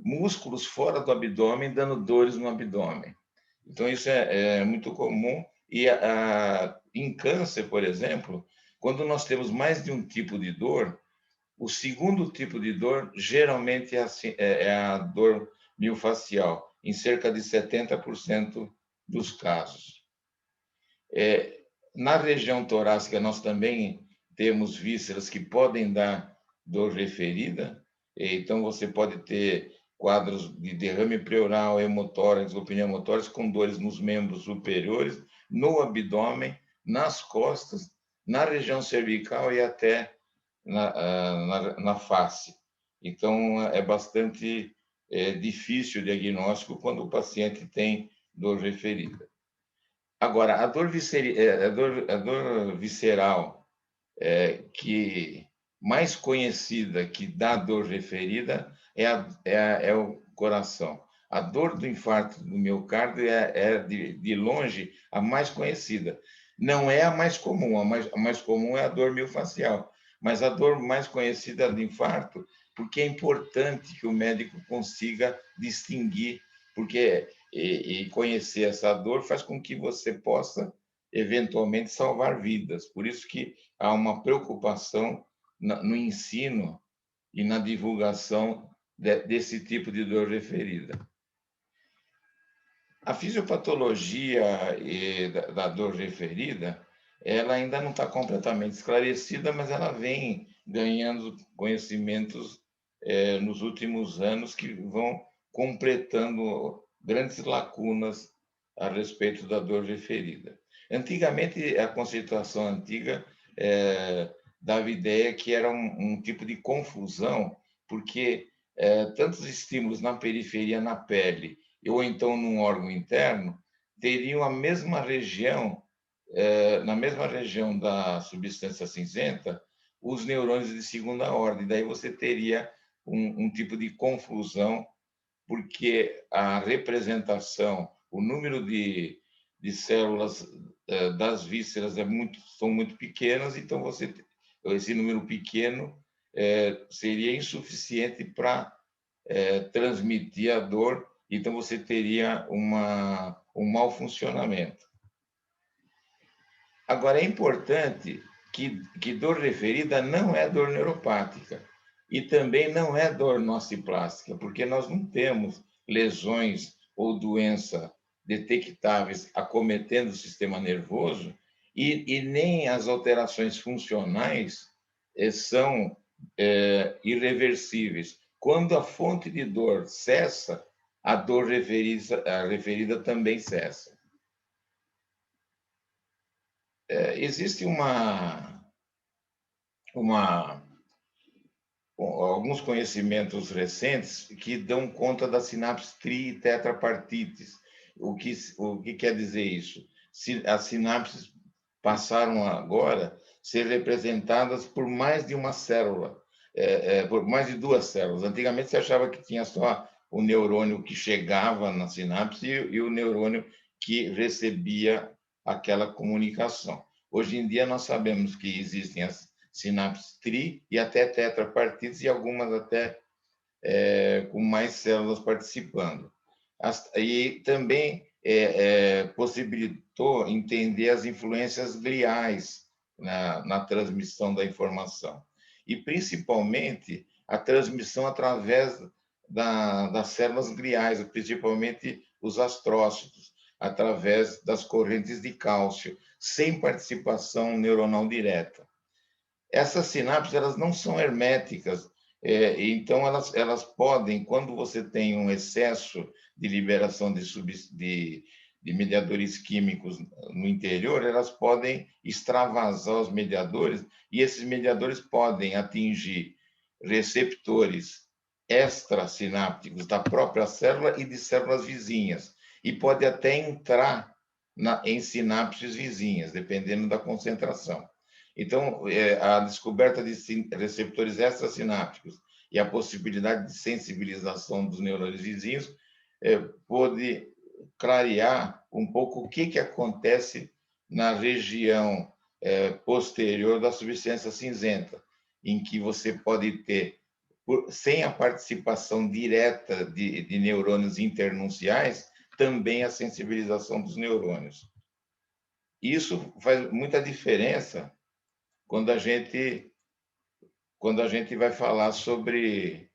músculos fora do abdômen dando dores no abdômen. Então, isso é muito comum. E em câncer, por exemplo, quando nós temos mais de um tipo de dor, o segundo tipo de dor geralmente é a dor miofascial, em cerca de 70% dos casos. Na região torácica, nós também temos vísceras que podem dar dor referida, então você pode ter quadros de derrame pleural, hemotórax ou pneumotórax com dores nos membros superiores, no abdômen, nas costas, na região cervical e até na face. Então, é bastante difícil o diagnóstico quando o paciente tem dor referida. Agora, a dor visceral que mais conhecida, que dá dor referida, é o coração. A dor do infarto do miocárdio é de longe a mais conhecida. Não é a mais comum, a mais comum é a dor miofascial, mas a dor mais conhecida é a do infarto, porque é importante que o médico consiga distinguir, porque e conhecer essa dor faz com que você possa eventualmente salvar vidas. Por isso que há uma preocupação no ensino e na divulgação desse tipo de dor referida. A fisiopatologia da dor referida, ela ainda não está completamente esclarecida, mas ela vem ganhando conhecimentos nos últimos anos que vão completando grandes lacunas a respeito da dor referida. Antigamente, a conceituação antiga dava ideia que era um tipo de confusão, porque tantos estímulos na periferia, na pele, ou então num órgão interno, teriam a mesma região, na mesma região da substância cinzenta, os neurônios de segunda ordem. Daí você teria um tipo de confusão, porque a representação, o número de células das vísceras são muito pequenas, então esse número pequeno seria insuficiente para transmitir a dor, então você teria um mau funcionamento. Agora, é importante que dor referida não é dor neuropática e também não é dor nociplástica, porque nós não temos lesões ou doença detectáveis acometendo o sistema nervoso e nem as alterações funcionais são irreversíveis. Quando a fonte de dor cessa, a dor referida também cessa. Existe alguns conhecimentos recentes que dão conta da sinapse tri- e tetrapartites. O que quer dizer isso? As sinapses passaram agora a ser representadas por mais de uma célula, por mais de duas células. Antigamente se achava que tinha só o neurônio que chegava na sinapse e o neurônio que recebia aquela comunicação. Hoje em dia nós sabemos que existem as sinapses tri e até tetrapartites e algumas até com mais células participando. E também possibilitou entender as influências gliais na transmissão da informação. E, principalmente, a transmissão através das células gliais, principalmente os astrócitos, através das correntes de cálcio, sem participação neuronal direta. Essas sinapses elas não são herméticas, então elas podem, quando você tem um excesso de liberação de mediadores químicos no interior, elas podem extravasar os mediadores e esses mediadores podem atingir receptores extrasinápticos da própria célula e de células vizinhas e pode até entrar em sinapses vizinhas, dependendo da concentração. Então, a descoberta de receptores extrasinápticos e a possibilidade de sensibilização dos neurônios vizinhos pode clarear um pouco o que acontece na região posterior da substância cinzenta, em que você pode ter, sem a participação direta de neurônios internunciais, também a sensibilização dos neurônios. Isso faz muita diferença quando a gente vai falar sobre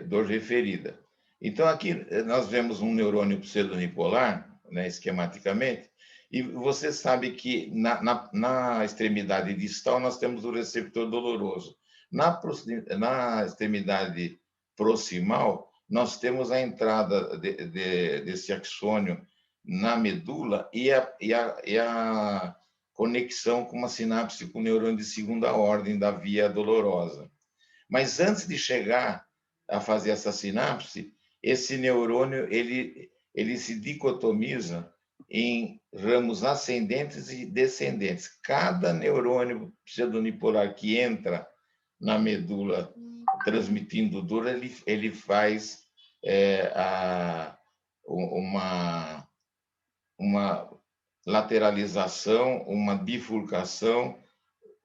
dor referida. Então, aqui nós vemos um neurônio pseudonipolar, né, esquematicamente, e você sabe que na extremidade distal nós temos o receptor doloroso. Na extremidade proximal, nós temos a entrada desse axônio na medula e a conexão com uma sinapse com o neurônio de segunda ordem da via dolorosa. Mas antes de chegar a fazer essa sinapse, esse neurônio ele se dicotomiza em ramos ascendentes e descendentes. Cada neurônio pseudonipolar que entra na medula transmitindo dor, ele faz uma lateralização, uma bifurcação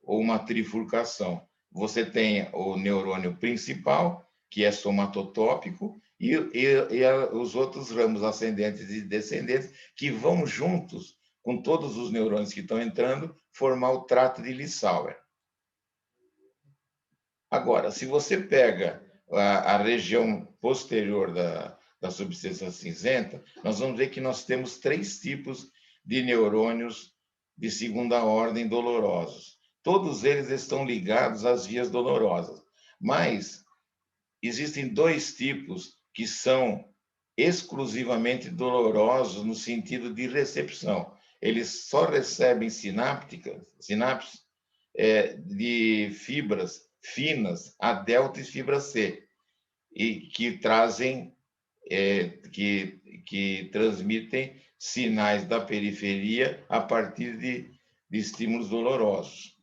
ou uma trifurcação. Você tem o neurônio principal, que é somatotópico, e os outros ramos ascendentes e descendentes, que vão juntos com todos os neurônios que estão entrando, formar o trato de Lissauer. Agora, se você pega a região posterior da substância cinzenta, nós vamos ver que nós temos 3 tipos de neurônios de segunda ordem dolorosos. Todos eles estão ligados às vias dolorosas, mas existem 2 tipos que são exclusivamente dolorosos no sentido de recepção. Eles só recebem sinapses de fibras finas, a delta e fibra C, e que trazem, que transmitem sinais da periferia a partir de estímulos dolorosos.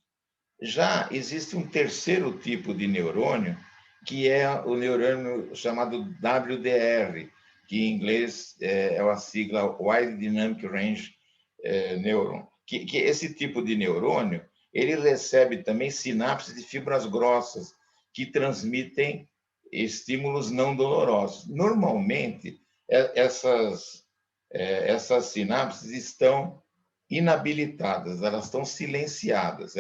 Já existe um terceiro tipo de neurônio, que é o neurônio chamado WDR, que em inglês é a sigla Wide Dynamic Range Neuron. Que esse tipo de neurônio, ele recebe também sinapses de fibras grossas, que transmitem estímulos não dolorosos. Normalmente, essas sinapses estão inabilitadas, elas estão silenciadas.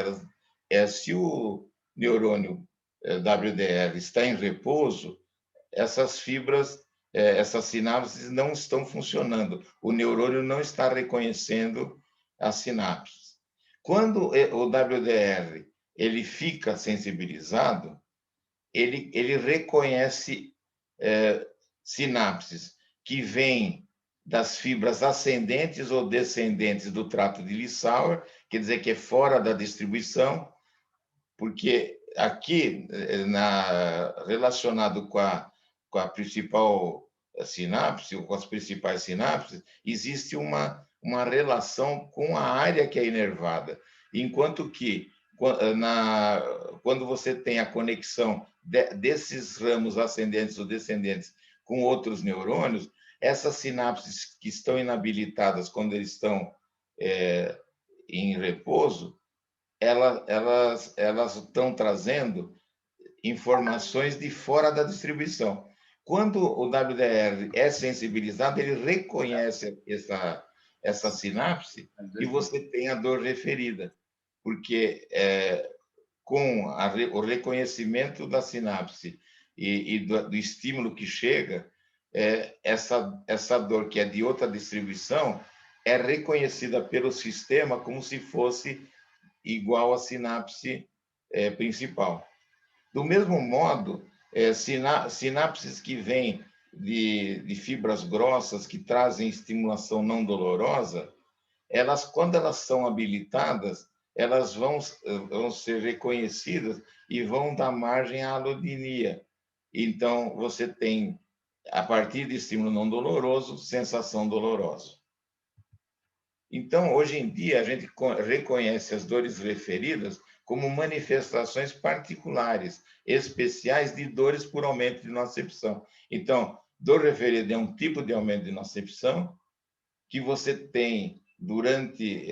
Se o neurônio WDR está em repouso, essas fibras, essas sinapses não estão funcionando. O neurônio não está reconhecendo as sinapses. Quando o WDR ele fica sensibilizado, ele reconhece sinapses que vêm das fibras ascendentes ou descendentes do trato de Lissauer, quer dizer que é fora da distribuição, porque aqui, relacionado com a principal sinapse, ou com as principais sinapses, existe uma relação com a área que é inervada, enquanto que quando você tem a conexão desses ramos ascendentes ou descendentes com outros neurônios, essas sinapses que estão inabilitadas quando eles estão em repouso, elas estão trazendo informações de fora da distribuição. Quando o WDR é sensibilizado, ele reconhece essa sinapse e você tem a dor referida, porque com o reconhecimento da sinapse e do estímulo que chega, essa dor que é de outra distribuição é reconhecida pelo sistema como se fosse igual à sinapse principal. Do mesmo modo, sinapses que vêm de fibras grossas que trazem estimulação não dolorosa, quando elas são habilitadas, elas vão ser reconhecidas e vão dar margem à alodinia. Então, você tem, a partir de estímulo não doloroso, sensação dolorosa. Então, hoje em dia, a gente reconhece as dores referidas como manifestações particulares, especiais de dores por aumento de nocepção. Então, dor referida é um tipo de aumento de nocepção que você tem durante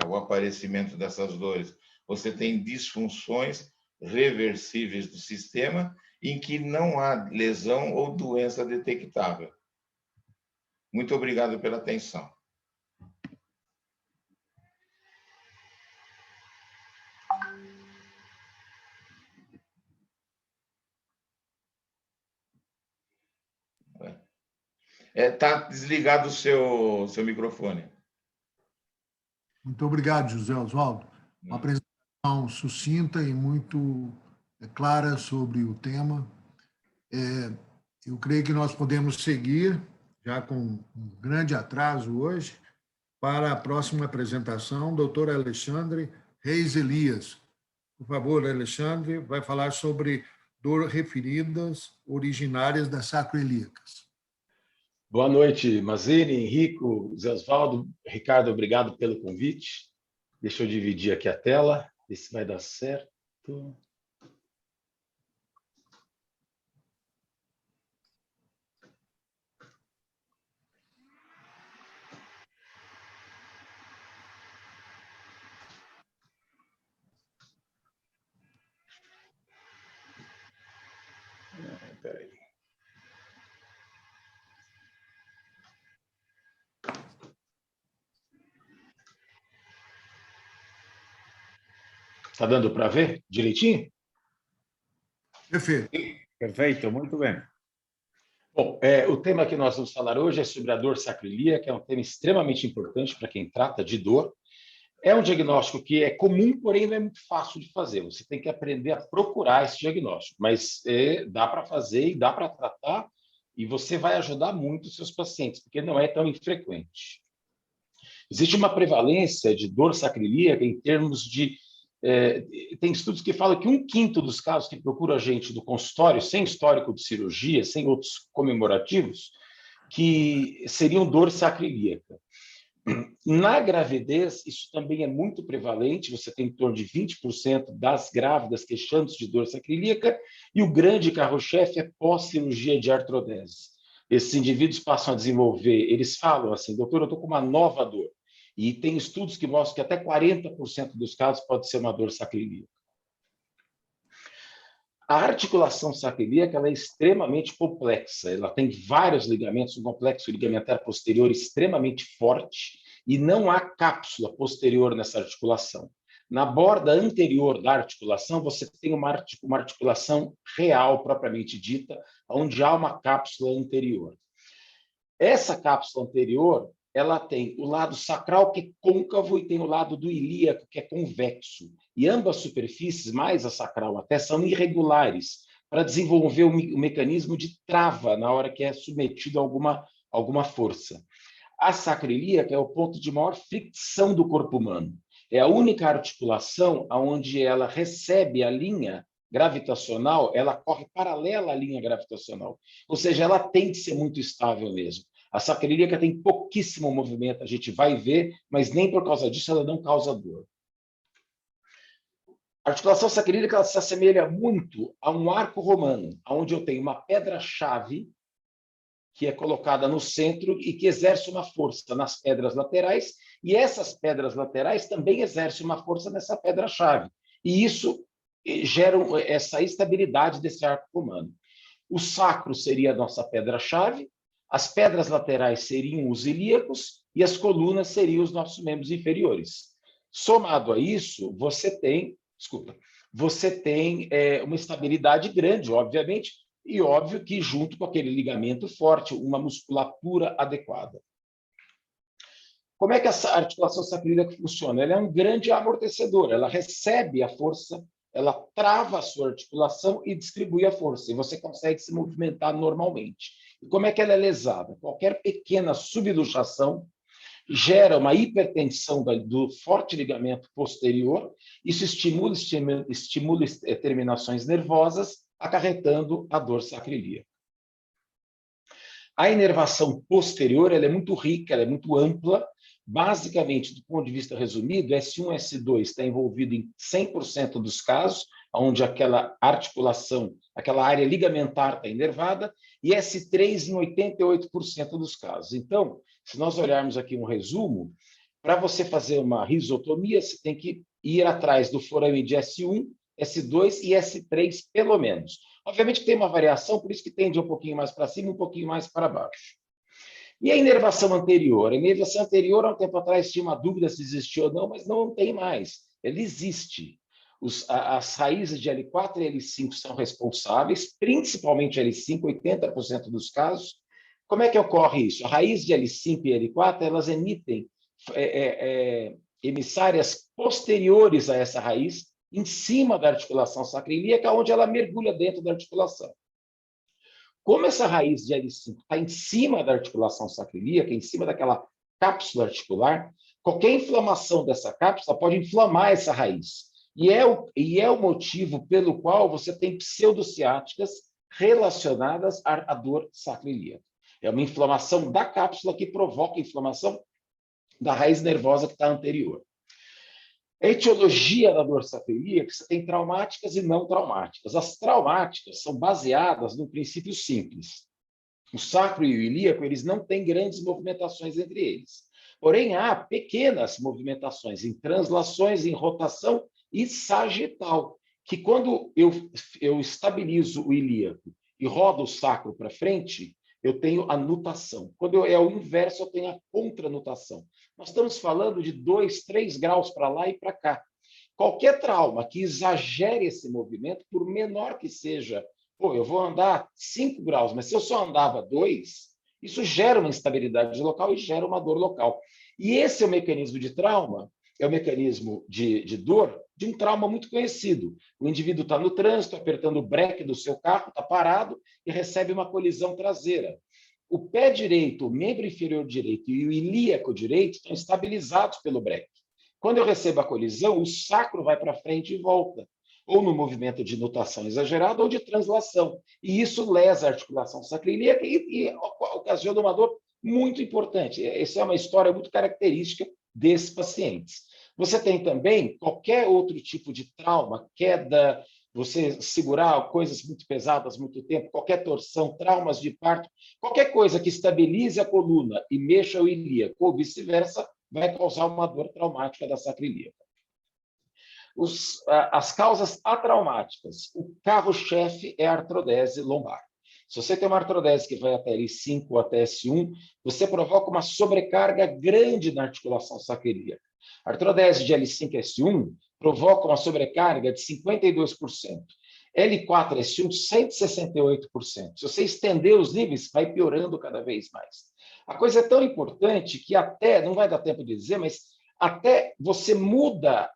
o aparecimento dessas dores. Você tem disfunções reversíveis do sistema em que não há lesão ou doença detectável. Muito obrigado pela atenção. Está desligado o seu microfone. Muito obrigado, José Oswaldo. Uma apresentação sucinta e muito clara sobre o tema. Eu creio que nós podemos seguir, já com um grande atraso hoje, para a próxima apresentação, doutor Alexandre Reis Elias. Por favor, Alexandre, vai falar sobre dor referidas originárias das sacroiliacas. Boa noite, Mazini, Henrico, Zé Osvaldo. Ricardo, obrigado pelo convite. Deixa eu dividir aqui a tela, ver se vai dar certo. Peraí. Está dando para ver direitinho? Perfeito. Perfeito, muito bem. Bom, o tema que nós vamos falar hoje é sobre a dor sacroiliaca, que é um tema extremamente importante para quem trata de dor. É um diagnóstico que é comum, porém não é muito fácil de fazer. Você tem que aprender a procurar esse diagnóstico, mas dá para fazer e dá para tratar, e você vai ajudar muito os seus pacientes, porque não é tão infrequente. Existe uma prevalência de dor sacroiliaca em termos de... tem estudos que falam que 1/5 dos casos que procuram a gente do consultório, sem histórico de cirurgia, sem outros comemorativos, que seriam dor sacroiliaca. Na gravidez, isso também é muito prevalente, você tem em torno de 20% das grávidas queixando-se de dor sacroiliaca, e o grande carro-chefe é pós-cirurgia de artrodese. Esses indivíduos passam a desenvolver, eles falam assim, doutor, eu estou com uma nova dor. E tem estudos que mostram que até 40% dos casos pode ser uma dor sacroiliaca. A articulação sacroiliaca ela é extremamente complexa, ela tem vários ligamentos, um complexo ligamentar posterior extremamente forte, e não há cápsula posterior nessa articulação. Na borda anterior da articulação, você tem uma articulação real, propriamente dita, onde há uma cápsula anterior. Essa cápsula anterior, ela tem o lado sacral, que é côncavo, e tem o lado do ilíaco, que é convexo. E ambas superfícies, mais a sacral até, são irregulares, para desenvolver o mecanismo de trava na hora que é submetido a alguma força. A sacroiliaca é o ponto de maior fricção do corpo humano. É a única articulação onde ela recebe a linha gravitacional, ela corre paralela à linha gravitacional. Ou seja, ela tem que ser muito estável mesmo. A sacroiliaca tem pouquíssimo movimento, a gente vai ver, mas nem por causa disso ela não causa dor. A articulação sacroiliaca ela se assemelha muito a um arco romano, onde eu tenho uma pedra-chave que é colocada no centro e que exerce uma força nas pedras laterais, e essas pedras laterais também exercem uma força nessa pedra-chave. E isso gera essa estabilidade desse arco romano. O sacro seria a nossa pedra-chave, as pedras laterais seriam os ilíacos e as colunas seriam os nossos membros inferiores. Somado a isso, você tem uma estabilidade grande, obviamente, e óbvio que junto com aquele ligamento forte, uma musculatura adequada. Como é que essa articulação sacroiliaca funciona? Ela é um grande amortecedor, ela recebe a força, ela trava a sua articulação e distribui a força, e você consegue se movimentar normalmente. E como é que ela é lesada? Qualquer pequena subluxação gera uma hipertensão do forte ligamento posterior, isso estimula terminações nervosas, acarretando a dor sacroiliaca. A inervação posterior ela é muito rica, ela é muito ampla. Basicamente, do ponto de vista resumido, S1 e S2 está envolvido em 100% dos casos, onde aquela articulação, aquela área ligamentar está inervada, e S3 em 88% dos casos. Então, se nós olharmos aqui um resumo, para você fazer uma risotomia, você tem que ir atrás do forame de S1, S2 e S3, pelo menos. Obviamente tem uma variação, por isso que tende um pouquinho mais para cima, um pouquinho mais para baixo. E a inervação anterior? A inervação anterior, há um tempo atrás, tinha uma dúvida se existia ou não, mas não tem mais. Ela existe. As raízes de L4 e L5 são responsáveis, principalmente L5, 80% dos casos. Como é que ocorre isso? A raiz de L5 e L4, elas emitem emissárias posteriores a essa raiz, em cima da articulação sacroiliaca, onde ela mergulha dentro da articulação. Como essa raiz de L5 está em cima da articulação sacroiliaca, em cima daquela cápsula articular, qualquer inflamação dessa cápsula pode inflamar essa raiz. E é o motivo pelo qual você tem pseudociáticas relacionadas à dor sacroiliaca. É uma inflamação da cápsula que provoca a inflamação da raiz nervosa que está anterior. A etiologia da dor sacroiliaca, você tem traumáticas e não traumáticas. As traumáticas são baseadas num princípio simples. O sacro e o ilíaco, eles não têm grandes movimentações entre eles. Porém, há pequenas movimentações em translações, em rotação e sagital, que quando eu estabilizo o ilíaco e rodo o sacro para frente, eu tenho a nutação. Quando é o inverso, eu tenho a contranutação. Nós estamos falando de 2, 3 graus para lá e para cá. Qualquer trauma que exagere esse movimento, por menor que seja, eu vou andar 5 graus, mas se eu só andava 2, isso gera uma instabilidade local e gera uma dor local. E esse é o mecanismo de trauma, é o mecanismo de dor de um trauma muito conhecido. O indivíduo está no trânsito, apertando o breque do seu carro, está parado e recebe uma colisão traseira. O pé direito, o membro inferior direito e o ilíaco direito estão estabilizados pelo breque. Quando eu recebo a colisão, o sacro vai para frente e volta, ou no movimento de nutação exagerada ou de translação. E isso lesa a articulação sacroiliaca e ocasiona uma dor muito importante. Essa é uma história muito característica desses pacientes. Você tem também qualquer outro tipo de trauma, queda, você segurar coisas muito pesadas muito tempo, qualquer torção, traumas de parto, qualquer coisa que estabilize a coluna e mexa o ilíaco ou vice-versa, vai causar uma dor traumática da sacroiliaca. As causas atraumáticas, o carro-chefe é a artrodese lombar. Se você tem uma artrodese que vai até L5 ou até S1, você provoca uma sobrecarga grande na articulação sacroiliaca. A artrodese de L5 e S1 provoca uma sobrecarga de 52%. L4 e S1, 168%. Se você estender os níveis, vai piorando cada vez mais. A coisa é tão importante que até, não vai dar tempo de dizer, mas até você muda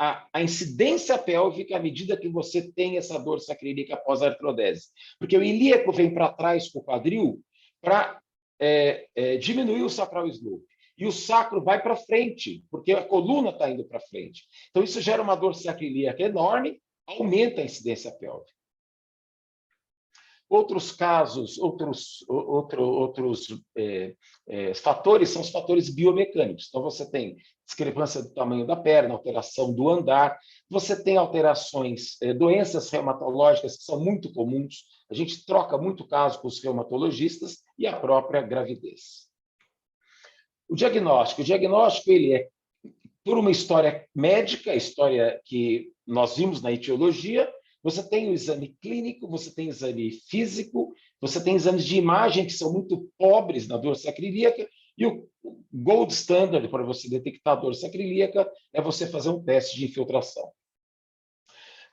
a incidência pélvica à medida que você tem essa dor sacroiliaca após a artrodese. Porque o ilíaco vem para trás com o quadril para diminuir o sacral slope. E o sacro vai para frente, porque a coluna está indo para frente. Então, isso gera uma dor sacroiliaca enorme, aumenta a incidência pélvica. Outros casos, outros fatores são os fatores biomecânicos. Então, você tem discrepância do tamanho da perna, alteração do andar, você tem alterações, doenças reumatológicas que são muito comuns, a gente troca muito caso com os reumatologistas e a própria gravidez. O diagnóstico ele é por uma história médica, a história que nós vimos na etiologia. Você tem o exame clínico, você tem o exame físico, você tem exames de imagem que são muito pobres na dor sacroiliaca, e o gold standard para você detectar a dor sacroiliaca é você fazer um teste de infiltração.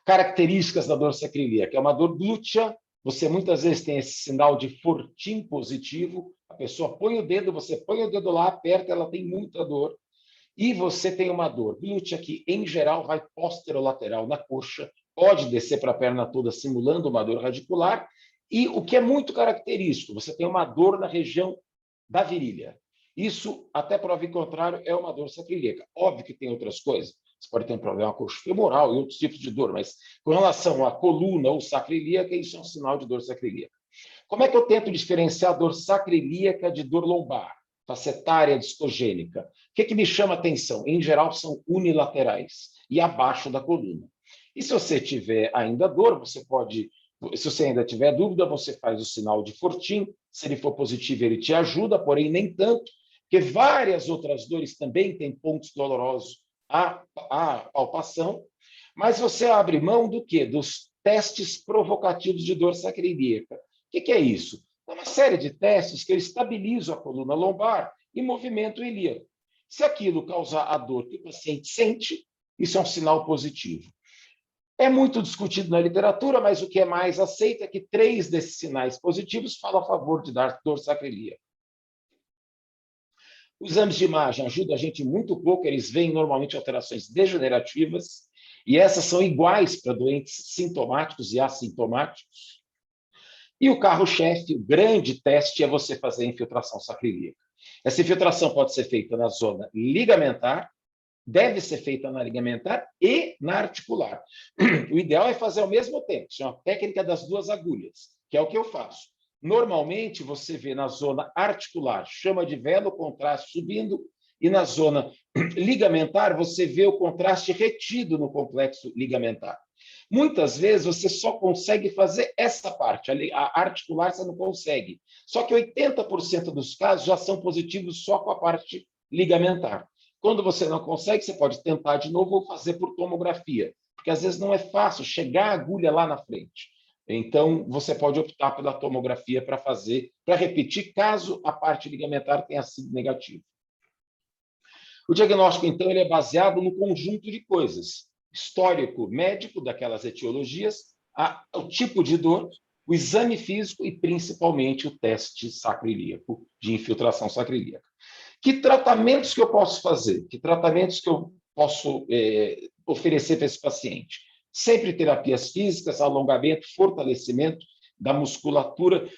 Características da dor sacroiliaca: é uma dor glútea, você muitas vezes tem esse sinal de fortim positivo, a pessoa põe o dedo, você põe o dedo lá, aperta, ela tem muita dor, e você tem uma dor glútea que, em geral, vai posterolateral na coxa, pode descer para a perna toda, simulando uma dor radicular, e o que é muito característico, você tem uma dor na região da virilha. Isso, até prova em contrário, é uma dor sacroiliaca. Óbvio que tem outras coisas, você pode ter um problema coxofemoral e outros tipos de dor, mas com relação à coluna ou sacroiliaca, isso é um sinal de dor sacroiliaca. Como é que eu tento diferenciar a dor sacroiliaca de dor lombar, facetária, discogênica? O que me chama atenção? Em geral, são unilaterais e abaixo da coluna. E se você tiver ainda dor, você pode, se você ainda tiver dúvida, você faz o sinal de fortim. Se ele for positivo, ele te ajuda, porém nem tanto, porque várias outras dores também têm pontos dolorosos à palpação. Mas você abre mão do quê? Dos testes provocativos de dor sacroiliaca. O que é isso? É uma série de testes que eu estabilizo a coluna lombar e movimento o ilíaco. Se aquilo causar a dor que o paciente sente, isso é um sinal positivo. É muito discutido na literatura, mas o que é mais aceito é que 3 desses sinais positivos falam a favor de dar dor sacroiliaca. Os exames de imagem ajudam a gente muito pouco, eles veem normalmente alterações degenerativas, e essas são iguais para doentes sintomáticos e assintomáticos. E o carro-chefe, o grande teste, é você fazer a infiltração sacroiliaca. Essa infiltração pode ser feita na zona ligamentar, deve ser feita na ligamentar e na articular. O ideal é fazer ao mesmo tempo, isso é uma técnica das 2 agulhas, que é o que eu faço. Normalmente, você vê na zona articular, chama de velo, contraste subindo, e na zona ligamentar, você vê o contraste retido no complexo ligamentar. Muitas vezes, você só consegue fazer essa parte, a articular você não consegue. Só que 80% dos casos já são positivos só com a parte ligamentar. Quando você não consegue, você pode tentar de novo ou fazer por tomografia, porque às vezes não é fácil chegar a agulha lá na frente. Então, você pode optar pela tomografia para fazer, para repetir, caso a parte ligamentar tenha sido negativa. O diagnóstico, então, ele é baseado no conjunto de coisas: histórico médico daquelas etiologias, o tipo de dor, o exame físico e, principalmente, o teste sacroiliaco, de infiltração sacroiliaca. Que tratamentos que eu posso fazer? Que tratamentos que eu posso oferecer para esse paciente? Sempre terapias físicas, alongamento, fortalecimento da musculatura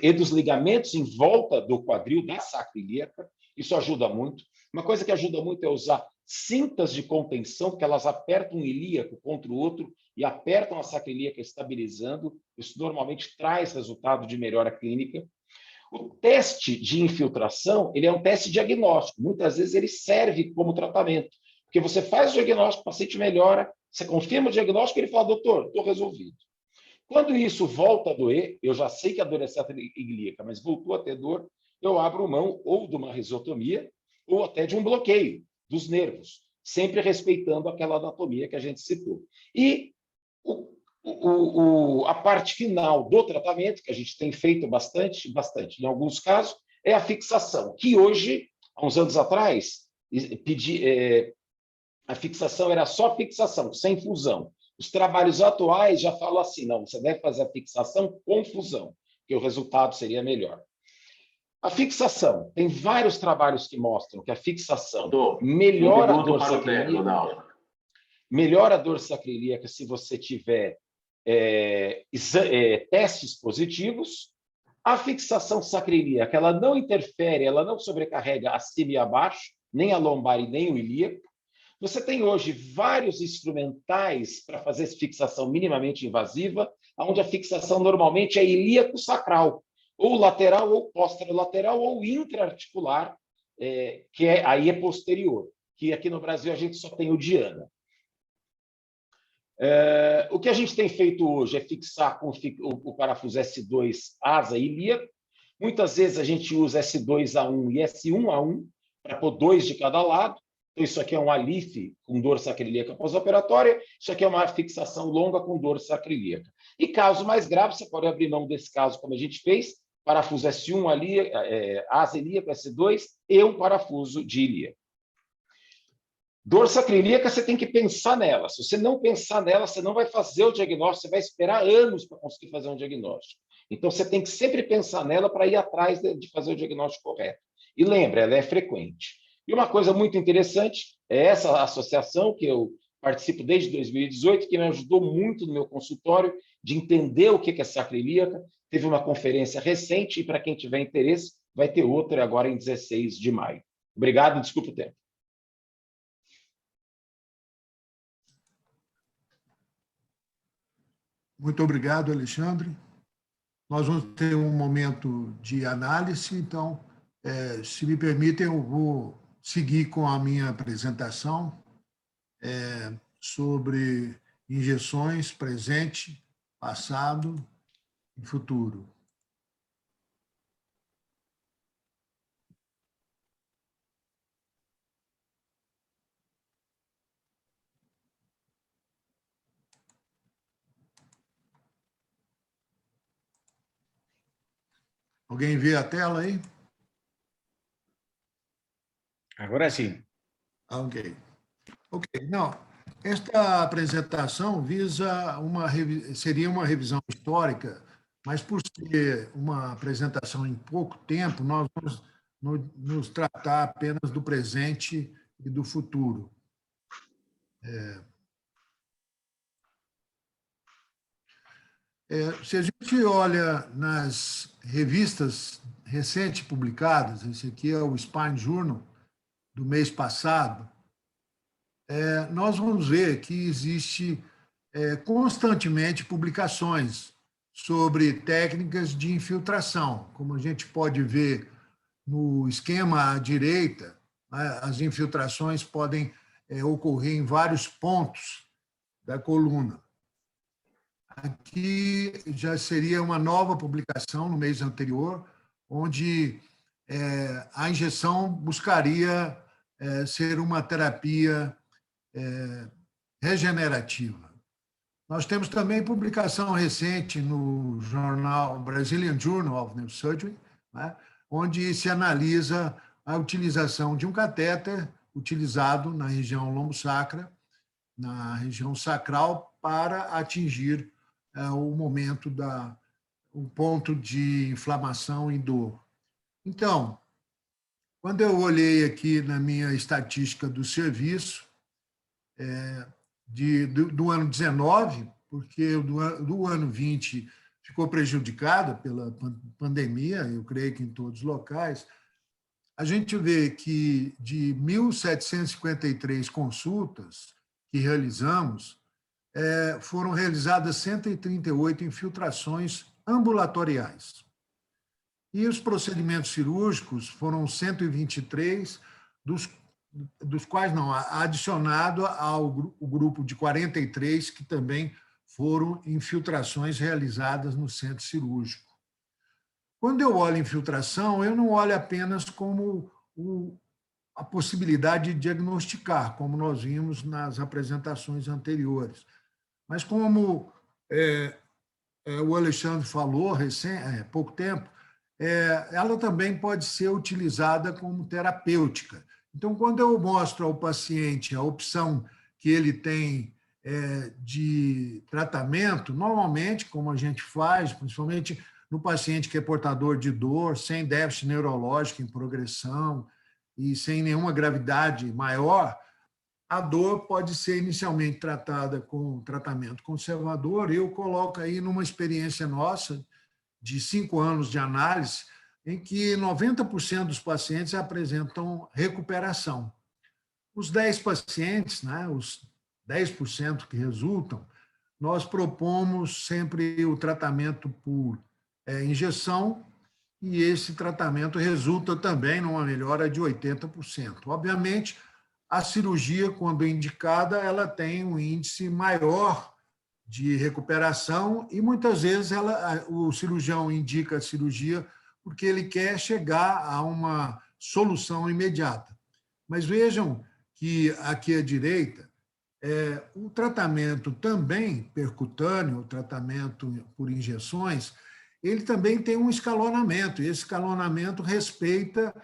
e dos ligamentos em volta do quadril da sacroiliaca. Isso ajuda muito. Uma coisa que ajuda muito é usar cintas de contenção, que elas apertam o ilíaco contra o outro e apertam a sacroiliaca, estabilizando. Isso normalmente traz resultado de melhora clínica. O teste de infiltração, ele é um teste diagnóstico. Muitas vezes ele serve como tratamento. Porque você faz o diagnóstico, o paciente melhora, você confirma o diagnóstico e ele fala, doutor, estou resolvido. Quando isso volta a doer, eu já sei que a dor é ilíaca, mas voltou a ter dor, eu abro mão ou de uma risotomia ou até de um bloqueio dos nervos, sempre respeitando aquela anatomia que a gente citou. E a parte final do tratamento, que a gente tem feito bastante, em alguns casos, é a fixação, que hoje, há uns anos atrás, a fixação era só fixação, sem fusão. Os trabalhos atuais já falam assim, não, você deve fazer a fixação com fusão, que o resultado seria melhor. A fixação, tem vários trabalhos que mostram que a fixação melhora a dor sacroiliaca. Melhora a dor sacroiliaca se você tiver testes positivos. A fixação sacroiliaca, ela não interfere, ela não sobrecarrega acima e abaixo, nem a lombar e nem o ilíaco. Você tem hoje vários instrumentais para fazer fixação minimamente invasiva, onde a fixação normalmente é ilíaco-sacral, ou lateral, ou posterolateral, ou intraarticular, que aí é posterior, que aqui no Brasil a gente só tem o Diana. O que a gente tem feito hoje é fixar com o parafuso S2 asa ilíaco. Muitas vezes a gente usa S2A1 e S1A1 para pôr 2 de cada lado. Então, isso aqui é um alife com dor sacroiliaca pós-operatória, isso aqui é uma fixação longa com dor sacroiliaca. E caso mais grave, você pode abrir mão desse caso, como a gente fez, parafuso S1 ali, asa ilíaco, S2 e um parafuso de ilíaco. Dor sacroiliaca, você tem que pensar nela. Se você não pensar nela, você não vai fazer o diagnóstico, você vai esperar anos para conseguir fazer um diagnóstico. Então, você tem que sempre pensar nela para ir atrás de fazer o diagnóstico correto. E lembra, ela é frequente. E uma coisa muito interessante é essa associação que eu participo desde 2018, que me ajudou muito no meu consultório de entender o que é sacroiliaca. Teve uma conferência recente e, para quem tiver interesse, vai ter outra agora em 16 de maio. Obrigado, desculpa o tempo. Muito obrigado, Alexandre. Nós vamos ter um momento de análise, então, se me permitem, eu vou seguir com a minha apresentação sobre injeções presente, passado e futuro. Alguém vê a tela aí? Agora sim. Ok. Não, esta apresentação seria uma revisão histórica, mas por ser uma apresentação em pouco tempo, nós vamos nos tratar apenas do presente e do futuro. Se a gente olha nas revistas recentes publicadas, esse aqui é o Spine Journal do mês passado, nós vamos ver que existe constantemente publicações sobre técnicas de infiltração. Como a gente pode ver no esquema à direita, as infiltrações podem ocorrer em vários pontos da coluna. Aqui já seria uma nova publicação no mês anterior, onde a injeção buscaria ser uma terapia regenerativa. Nós temos também publicação recente no jornal Brazilian Journal of Neurosurgery, onde se analisa a utilização de um catéter utilizado na região lombosacra, na região sacral, para atingir o ponto de inflamação e dor. Então, quando eu olhei aqui na minha estatística do serviço, do ano 19, porque do ano 20 ficou prejudicada pela pandemia, eu creio que em todos os locais, a gente vê que de 1.753 consultas que realizamos, foram realizadas 138 infiltrações ambulatoriais. E os procedimentos cirúrgicos foram 123, dos quais não, adicionado ao grupo de 43 que também foram infiltrações realizadas no centro cirúrgico. Quando eu olho infiltração, eu não olho apenas como a possibilidade de diagnosticar, como nós vimos nas apresentações anteriores, mas como o Alexandre falou há pouco tempo, ela também pode ser utilizada como terapêutica. Então, quando eu mostro ao paciente a opção que ele tem de tratamento, normalmente, como a gente faz, principalmente no paciente que é portador de dor, sem déficit neurológico em progressão e sem nenhuma gravidade maior, a dor pode ser inicialmente tratada com tratamento conservador. Eu coloco aí numa experiência nossa de 5 anos de análise, em que 90% dos pacientes apresentam recuperação. Os 10 pacientes, né, os 10% que resultam, nós propomos sempre o tratamento por injeção, e esse tratamento resulta também numa melhora de 80%. Obviamente, a cirurgia, quando indicada, ela tem um índice maior de recuperação e, muitas vezes, o cirurgião indica a cirurgia porque ele quer chegar a uma solução imediata. Mas vejam que, aqui à direita, o tratamento também percutâneo, o tratamento por injeções, ele também tem um escalonamento, e esse escalonamento respeita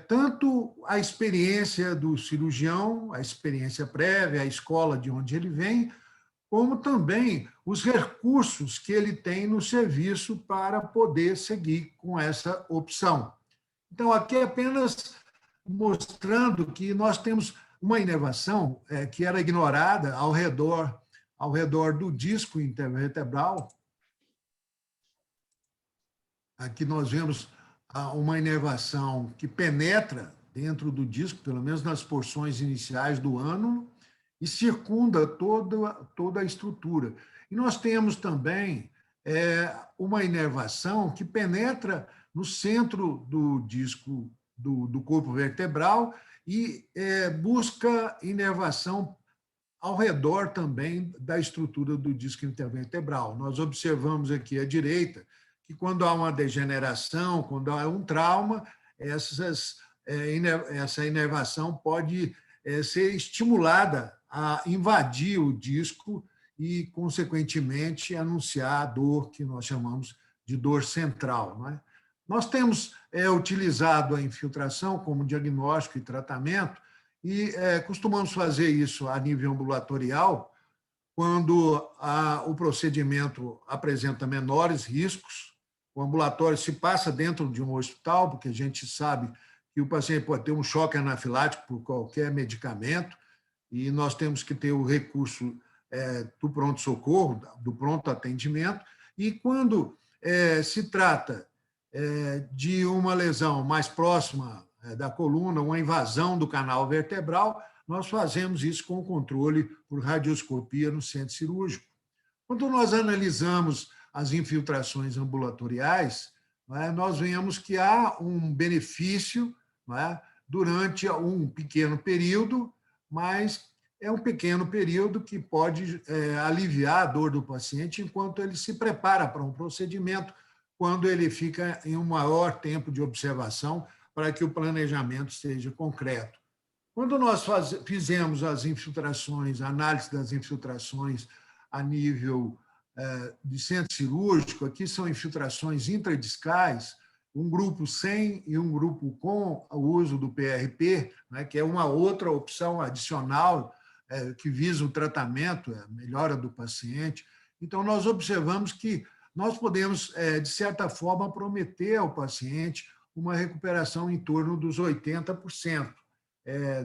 tanto a experiência do cirurgião, a experiência prévia, a escola de onde ele vem, como também os recursos que ele tem no serviço para poder seguir com essa opção. Então, aqui é apenas mostrando que nós temos uma inervação que era ignorada ao redor do disco intervertebral. Aqui nós vemos uma inervação que penetra dentro do disco, pelo menos nas porções iniciais do ânulo, e circunda toda a estrutura. E nós temos também uma inervação que penetra no centro do disco do corpo vertebral e busca inervação ao redor também da estrutura do disco intervertebral. Nós observamos aqui à direita que, quando há uma degeneração, quando há um trauma, essa inervação pode ser estimulada a invadir o disco e, consequentemente, anunciar a dor que nós chamamos de dor central. Não é? Nós temos utilizado a infiltração como diagnóstico e tratamento e costumamos fazer isso a nível ambulatorial quando o procedimento apresenta menores riscos. O ambulatório se passa dentro de um hospital, porque a gente sabe que o paciente pode ter um choque anafilático por qualquer medicamento, e nós temos que ter o recurso do pronto-socorro, do pronto atendimento, e quando se trata de uma lesão mais próxima da coluna, uma invasão do canal vertebral, nós fazemos isso com controle por radioscopia no centro cirúrgico. Quando nós analisamos as infiltrações ambulatoriais, nós vemos que há um benefício durante um pequeno período, mas é um pequeno período que pode aliviar a dor do paciente enquanto ele se prepara para um procedimento, quando ele fica em um maior tempo de observação para que o planejamento seja concreto. Quando nós fizemos as infiltrações, a análise das infiltrações a nível de centro cirúrgico, aqui são infiltrações intradiscais, um grupo sem e um grupo com o uso do PRP, que é uma outra opção adicional que visa o tratamento, a melhora do paciente. Então, nós observamos que nós podemos, de certa forma, prometer ao paciente uma recuperação em torno dos 80%,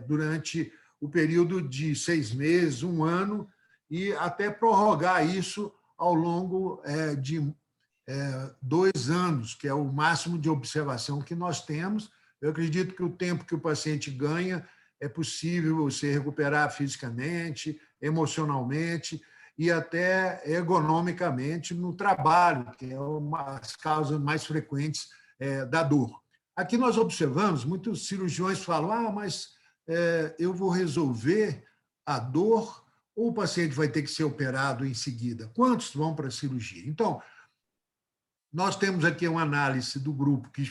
durante o período de 6 meses, 1 ano, e até prorrogar isso ao longo de 2 anos, que é o máximo de observação que nós temos. Eu acredito que o tempo que o paciente ganha é possível se recuperar fisicamente, emocionalmente e até ergonomicamente no trabalho, que é uma das causas mais frequentes da dor. Aqui nós observamos, muitos cirurgiões falam, mas eu vou resolver a dor ou o paciente vai ter que ser operado em seguida? Quantos vão para a cirurgia? Então, nós temos aqui uma análise do grupo que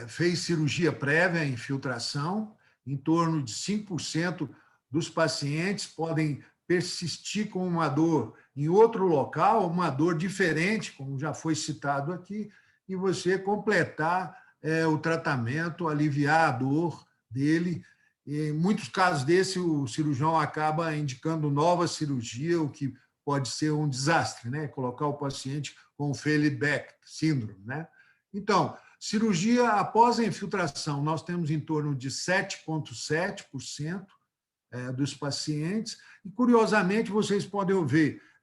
fez cirurgia prévia à infiltração, em torno de 5% dos pacientes podem persistir com uma dor em outro local, uma dor diferente, como já foi citado aqui, e você completar o tratamento, aliviar a dor dele. Em muitos casos desse, o cirurgião acaba indicando nova cirurgia, o que pode ser um desastre, né? Colocar o paciente com Fehler-Beck síndrome, né? Então, cirurgia após a infiltração, nós temos em torno de 7,7% dos pacientes, e curiosamente vocês podem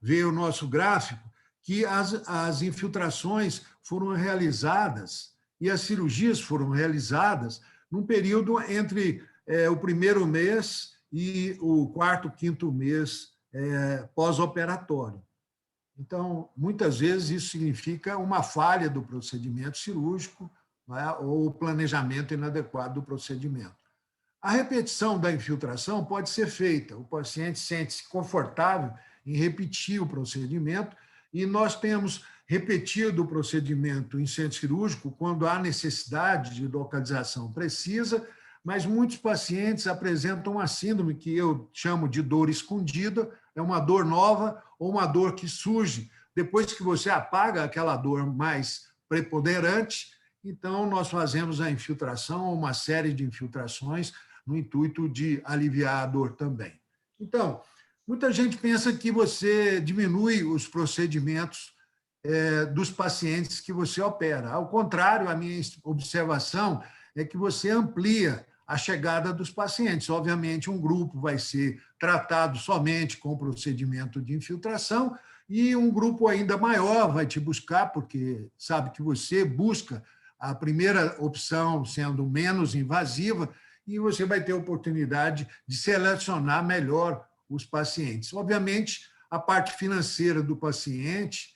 ver o nosso gráfico, que as infiltrações foram realizadas e as cirurgias foram realizadas num período entre o primeiro mês e o quarto, quinto mês pós-operatório. Então, muitas vezes isso significa uma falha do procedimento cirúrgico, não é? Ou o planejamento inadequado do procedimento. A repetição da infiltração pode ser feita, o paciente sente-se confortável em repetir o procedimento, e nós temos repetido o procedimento em centro cirúrgico quando há necessidade de localização precisa, mas muitos pacientes apresentam uma síndrome que eu chamo de dor escondida, é uma dor nova ou uma dor que surge depois que você apaga aquela dor mais preponderante. Então, nós fazemos a infiltração, uma série de infiltrações, no intuito de aliviar a dor também. Então, muita gente pensa que você diminui os procedimentos dos pacientes que você opera. Ao contrário, a minha observação é que você amplia a chegada dos pacientes. Obviamente, um grupo vai ser tratado somente com o procedimento de infiltração e um grupo ainda maior vai te buscar, porque sabe que você busca a primeira opção sendo menos invasiva, e você vai ter a oportunidade de selecionar melhor os pacientes. Obviamente, a parte financeira do paciente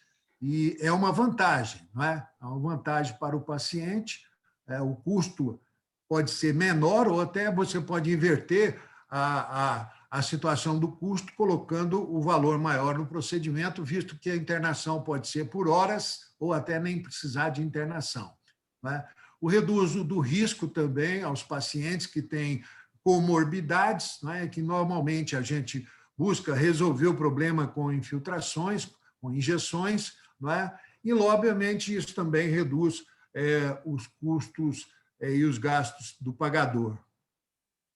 é uma vantagem, não é? É uma vantagem para o paciente, o custo pode ser menor, ou até você pode inverter a situação do custo, colocando o valor maior no procedimento, visto que a internação pode ser por horas ou até nem precisar de internação, não é? O reduzo do risco também aos pacientes que têm comorbidades, né, que normalmente a gente busca resolver o problema com infiltrações, com injeções, não é? E, obviamente, isso também reduz os custos e os gastos do pagador.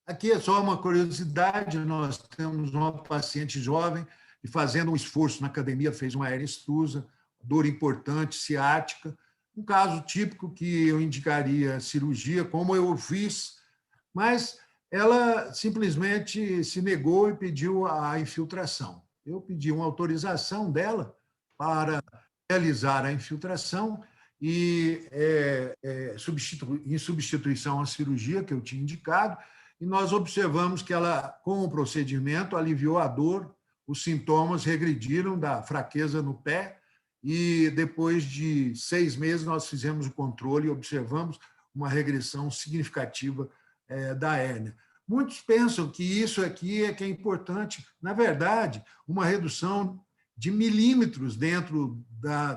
Aqui é só uma curiosidade, nós temos uma paciente jovem e fazendo um esforço na academia, fez uma hernia, dor importante, ciática, um caso típico que eu indicaria cirurgia, como eu fiz, mas ela simplesmente se negou e pediu a infiltração. Eu pedi uma autorização dela para realizar a infiltração e em substituição à cirurgia que eu tinha indicado, e nós observamos que ela, com o procedimento, aliviou a dor, os sintomas regrediram da fraqueza no pé, e depois de 6 meses nós fizemos o controle e observamos uma regressão significativa da hérnia. Muitos pensam que isso aqui é que é importante. Na verdade, uma redução de milímetros dentro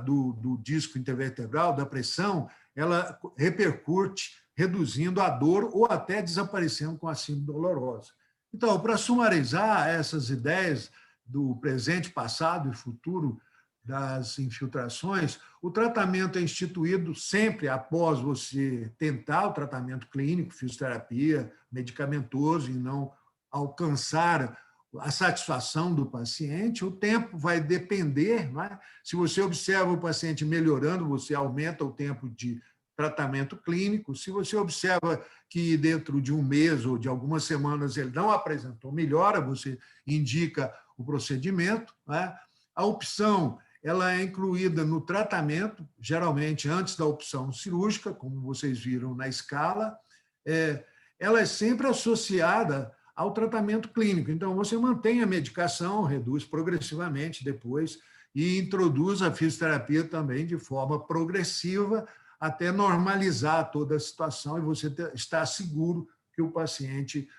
do disco intervertebral, da pressão, ela repercute reduzindo a dor ou até desaparecendo com a síndrome dolorosa. Então, para sumarizar essas ideias do presente, passado e futuro das infiltrações, o tratamento é instituído sempre após você tentar o tratamento clínico, fisioterapia, medicamentoso, e não alcançar a satisfação do paciente. O tempo vai depender, não é? Se você observa o paciente melhorando, você aumenta o tempo de tratamento clínico. Se você observa que dentro de um mês ou de algumas semanas ele não apresentou melhora, você indica o procedimento, não é? A opção ela é incluída no tratamento, geralmente antes da opção cirúrgica, como vocês viram na escala. Ela é sempre associada ao tratamento clínico. Então, você mantém a medicação, reduz progressivamente depois, e introduz a fisioterapia também de forma progressiva até normalizar toda a situação e você estar seguro que o paciente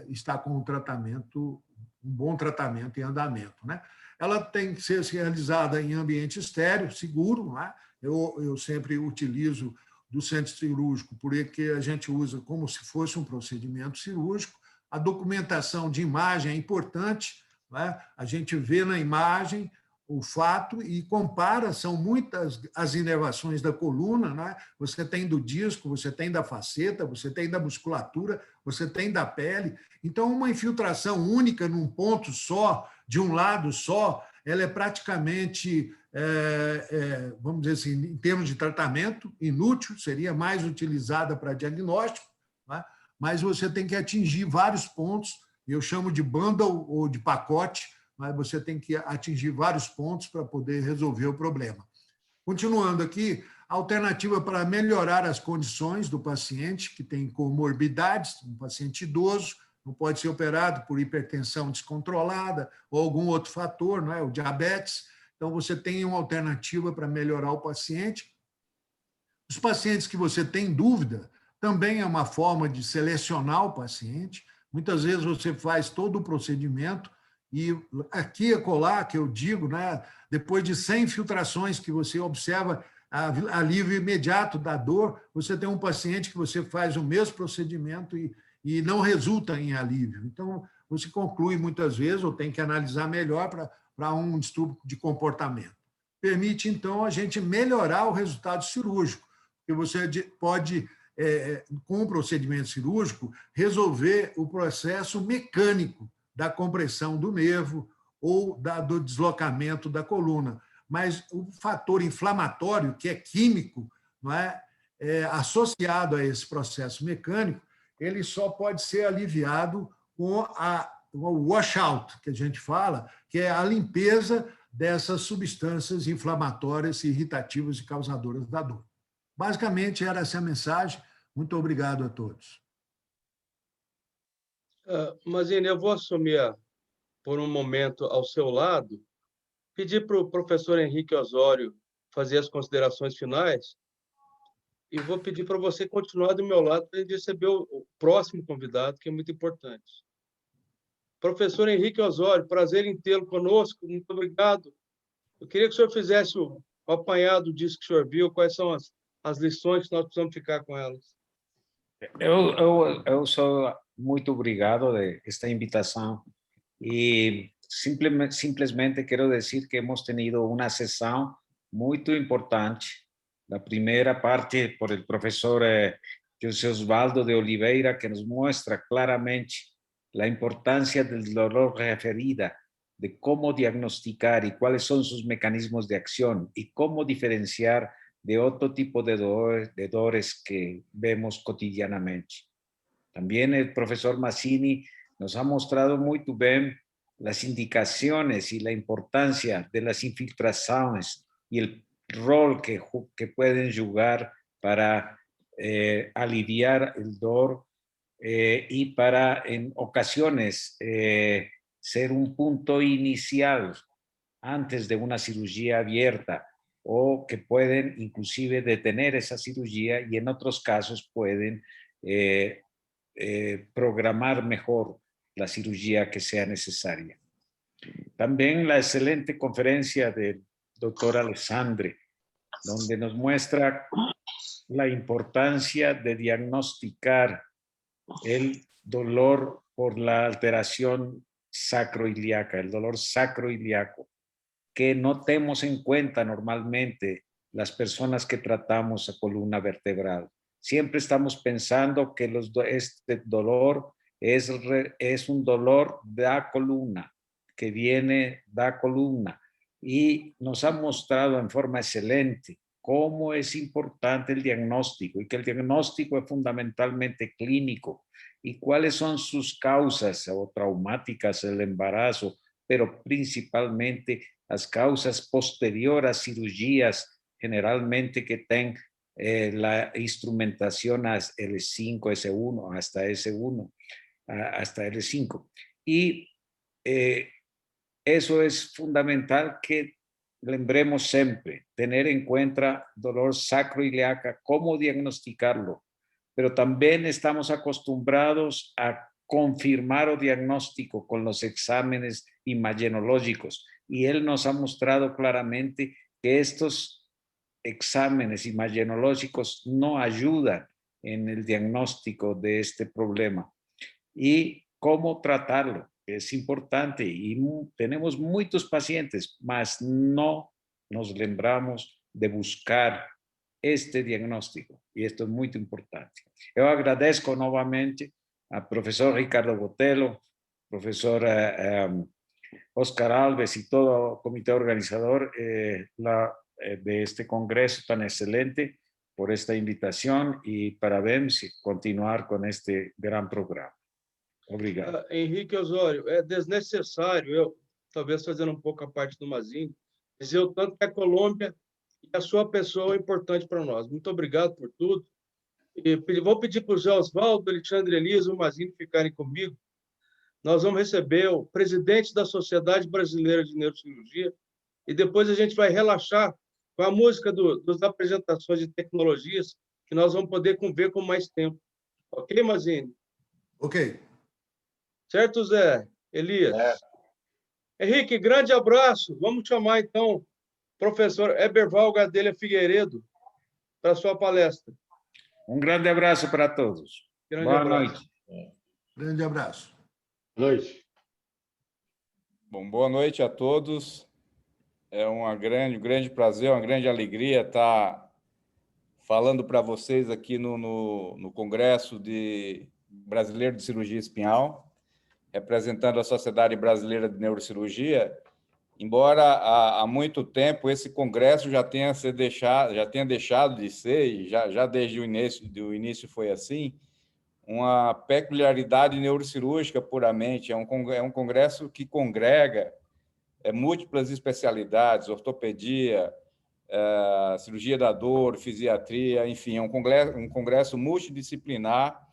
está com um tratamento, um bom tratamento em andamento, né? Ela tem que ser realizada em ambiente estéril, seguro, né? Eu sempre utilizo do centro cirúrgico, porque a gente usa como se fosse um procedimento cirúrgico. A documentação de imagem é importante, né? A gente vê na imagem o fato e compara, são muitas as inervações da coluna, né? Você tem do disco, você tem da faceta, você tem da musculatura, você tem da pele. Então, uma infiltração única num ponto só, de um lado só, ela é praticamente, vamos dizer assim, em termos de tratamento, inútil, seria mais utilizada para diagnóstico, né? Mas você tem que atingir vários pontos, eu chamo de bundle ou de pacote, mas você tem que atingir vários pontos para poder resolver o problema. Continuando aqui, a alternativa para melhorar as condições do paciente que tem comorbidades, um paciente idoso, não pode ser operado por hipertensão descontrolada ou algum outro fator, não é? O diabetes. Então, você tem uma alternativa para melhorar o paciente. Os pacientes que você tem dúvida, também é uma forma de selecionar o paciente. Muitas vezes você faz todo o procedimento e aqui e acolá, que eu digo, né, depois de 100 infiltrações que você observa alívio imediato da dor, você tem um paciente que você faz o mesmo procedimento e não resulta em alívio. Então, você conclui muitas vezes, ou tem que analisar melhor para um distúrbio de comportamento. Permite, então, a gente melhorar o resultado cirúrgico, porque você pode, com o procedimento cirúrgico, resolver o processo mecânico da compressão do nervo ou do deslocamento da coluna. Mas o fator inflamatório, que é químico, não é, associado a esse processo mecânico, ele só pode ser aliviado com o washout, que a gente fala, que é a limpeza dessas substâncias inflamatórias, irritativas e causadoras da dor. Basicamente, era essa a mensagem. Muito obrigado a todos. Mazini, eu vou assumir por um momento ao seu lado, pedir para o professor Henrique Osório fazer as considerações finais e vou pedir para você continuar do meu lado para a gente receber o próximo convidado, que é muito importante. Professor Henrique Osório, prazer em tê-lo conosco, muito obrigado. Eu queria que o senhor fizesse o apanhado disso que o senhor viu, quais são as lições que nós precisamos ficar com elas. Eu sou muito obrigado de esta invitação e simplesmente quero dizer que hemos tenido uma sessão muito importante. A primeira parte por el professor José Osvaldo de Oliveira, que nos mostra claramente a importância do dolor referida, de como diagnosticar y cuáles son sus mecanismos de acción y cómo diferenciar de otro tipo de dolores que vemos cotidianamente. También el profesor Mazzini nos ha mostrado muy bien las indicaciones y la importancia de las infiltraciones y el rol que pueden jugar para aliviar el dolor y para en ocasiones ser un punto inicial antes de una cirugía abierta o que pueden inclusive detener esa cirugía y en otros casos pueden programar mejor la cirugía que sea necesaria. También la excelente conferencia del doctor Alessandri, donde nos muestra la importancia de diagnosticar el dolor por la alteración sacroiliaca, el dolor sacroiliaco, que no tenemos en cuenta normalmente las personas que tratamos a columna vertebral. Siempre estamos pensando que este dolor es un dolor de la columna, que viene de la columna, y nos ha mostrado en forma excelente cómo es importante el diagnóstico y que el diagnóstico es fundamentalmente clínico y cuáles son sus causas o traumáticas del embarazo, pero principalmente las causas posteriores a cirugías, generalmente que tienen la instrumentación L5, S1, hasta S1, hasta L5. Y eso es fundamental que lembremos siempre, tener en cuenta dolor sacroiliaca, cómo diagnosticarlo, pero también estamos acostumbrados a confirmar o diagnóstico con los exámenes imagenológicos, y él nos ha mostrado claramente que estos exámenes imagenológicos no ayudan en el diagnóstico de este problema. Y cómo tratarlo es importante, y tenemos muchos pacientes, mas no nos lembramos de buscar este diagnóstico, y esto es muy importante. Yo agradezco nuevamente al profesor Ricardo Botelho, profesor Oscar Alves y todo el comité organizador de este congreso tan excelente por esta invitación, y parabéns y continuar con este gran programa. Obrigado. Henrique Osório, é desnecessário eu, talvez fazendo um pouco a parte do Mazini, dizer o tanto que a Colômbia e a sua pessoa é importante para nós. Muito obrigado por tudo. E vou pedir para o Zé Osvaldo, Alexandre Elias e o Mazini ficarem comigo. Nós vamos receber o presidente da Sociedade Brasileira de Neurocirurgia, e depois a gente vai relaxar com a música das apresentações de tecnologias, que nós vamos poder ver com mais tempo. Ok, Mazini? Ok. Certo, Zé? Elias? Henrique, grande abraço. Vamos chamar, então, o professor Eberval Gadelha Figueiredo para a sua palestra. Grande abraço para todos. Boa noite. Grande abraço. Boa noite. Bom, boa noite a todos. É um grande prazer, uma grande alegria estar falando para vocês aqui no Congresso Brasileiro de Cirurgia Espinhal, representando a Sociedade Brasileira de Neurocirurgia, embora há muito tempo esse congresso já tenha deixado de ser, e já desde o início foi assim, uma peculiaridade neurocirúrgica puramente. É um congresso que congrega múltiplas especialidades, ortopedia, cirurgia da dor, fisiatria, enfim, é um congresso multidisciplinar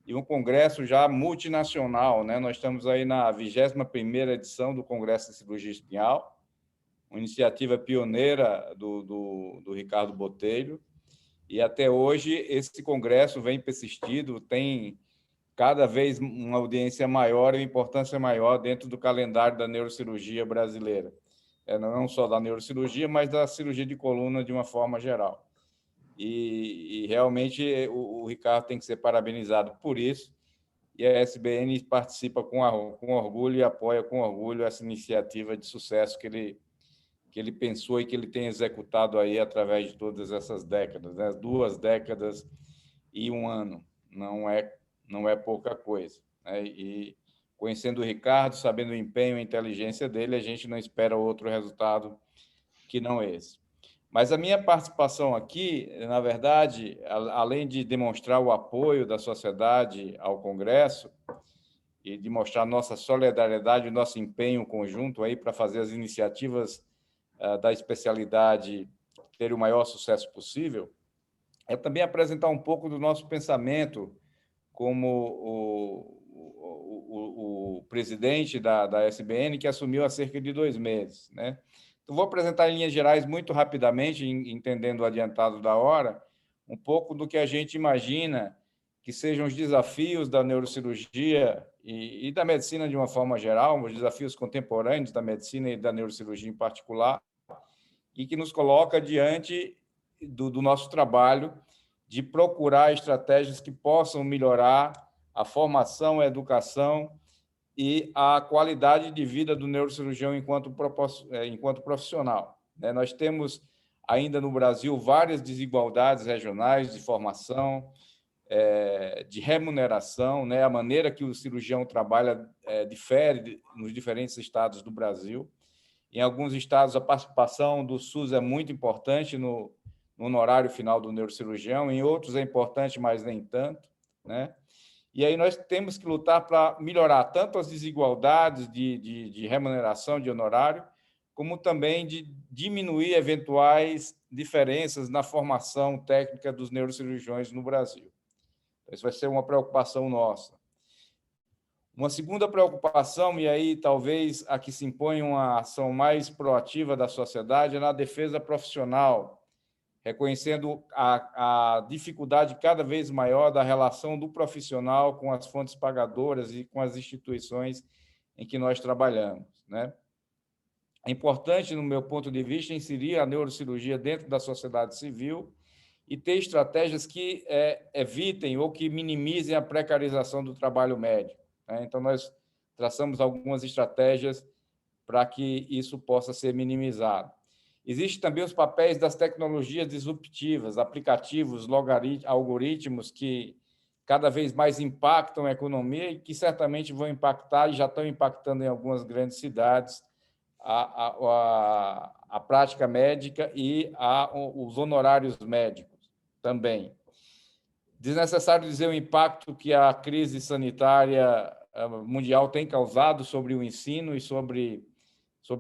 e um congresso já multinacional, né? Nós estamos aí na 21ª edição do Congresso de Cirurgia Espinhal, uma iniciativa pioneira do Ricardo Botelho, e até hoje esse congresso vem persistindo, tem cada vez uma audiência maior e uma importância maior dentro do calendário da neurocirurgia brasileira. Não só da neurocirurgia, mas da cirurgia de coluna de uma forma geral. E realmente o Ricardo tem que ser parabenizado por isso, e a SBN participa com orgulho e apoia com orgulho essa iniciativa de sucesso que ele pensou e que ele tem executado aí através de todas essas décadas, né? 2 décadas e 1 ano, não é pouca coisa, né? E conhecendo o Ricardo, sabendo o empenho e a inteligência dele, a gente não espera outro resultado que não esse. Mas a minha participação aqui, na verdade, além de demonstrar o apoio da sociedade ao Congresso e de mostrar nossa solidariedade, nosso empenho conjunto aí para fazer as iniciativas da especialidade ter o maior sucesso possível, é também apresentar um pouco do nosso pensamento como o presidente da SBN, que assumiu há cerca de 2 meses, né? Então, vou apresentar em linhas gerais, muito rapidamente, entendendo o adiantado da hora, um pouco do que a gente imagina que sejam os desafios da neurocirurgia e da medicina de uma forma geral, os desafios contemporâneos da medicina e da neurocirurgia em particular, e que nos coloca diante do nosso trabalho de procurar estratégias que possam melhorar a formação, a educação e a qualidade de vida do neurocirurgião enquanto profissional. Nós temos ainda no Brasil várias desigualdades regionais de formação, de remuneração, a maneira que o cirurgião trabalha difere nos diferentes estados do Brasil. Em alguns estados, a participação do SUS é muito importante no honorário final do neurocirurgião, em outros é importante, mas nem tanto, né? E aí nós temos que lutar para melhorar tanto as desigualdades de remuneração, de honorário, como também de diminuir eventuais diferenças na formação técnica dos neurocirurgiões no Brasil. Isso vai ser uma preocupação nossa. Uma segunda preocupação, e aí talvez a que se impõe uma ação mais proativa da sociedade, é na defesa profissional, reconhecendo a dificuldade cada vez maior da relação do profissional com as fontes pagadoras e com as instituições em que nós trabalhamos, né? É importante, no meu ponto de vista, inserir a neurocirurgia dentro da sociedade civil e ter estratégias que evitem ou que minimizem a precarização do trabalho médico, né? Então, nós traçamos algumas estratégias para que isso possa ser minimizado. Existem também os papéis das tecnologias disruptivas, aplicativos, algoritmos que cada vez mais impactam a economia e que certamente vão impactar, e já estão impactando em algumas grandes cidades, a prática médica e os honorários médicos também. Desnecessário dizer o impacto que a crise sanitária mundial tem causado sobre o ensino e sobre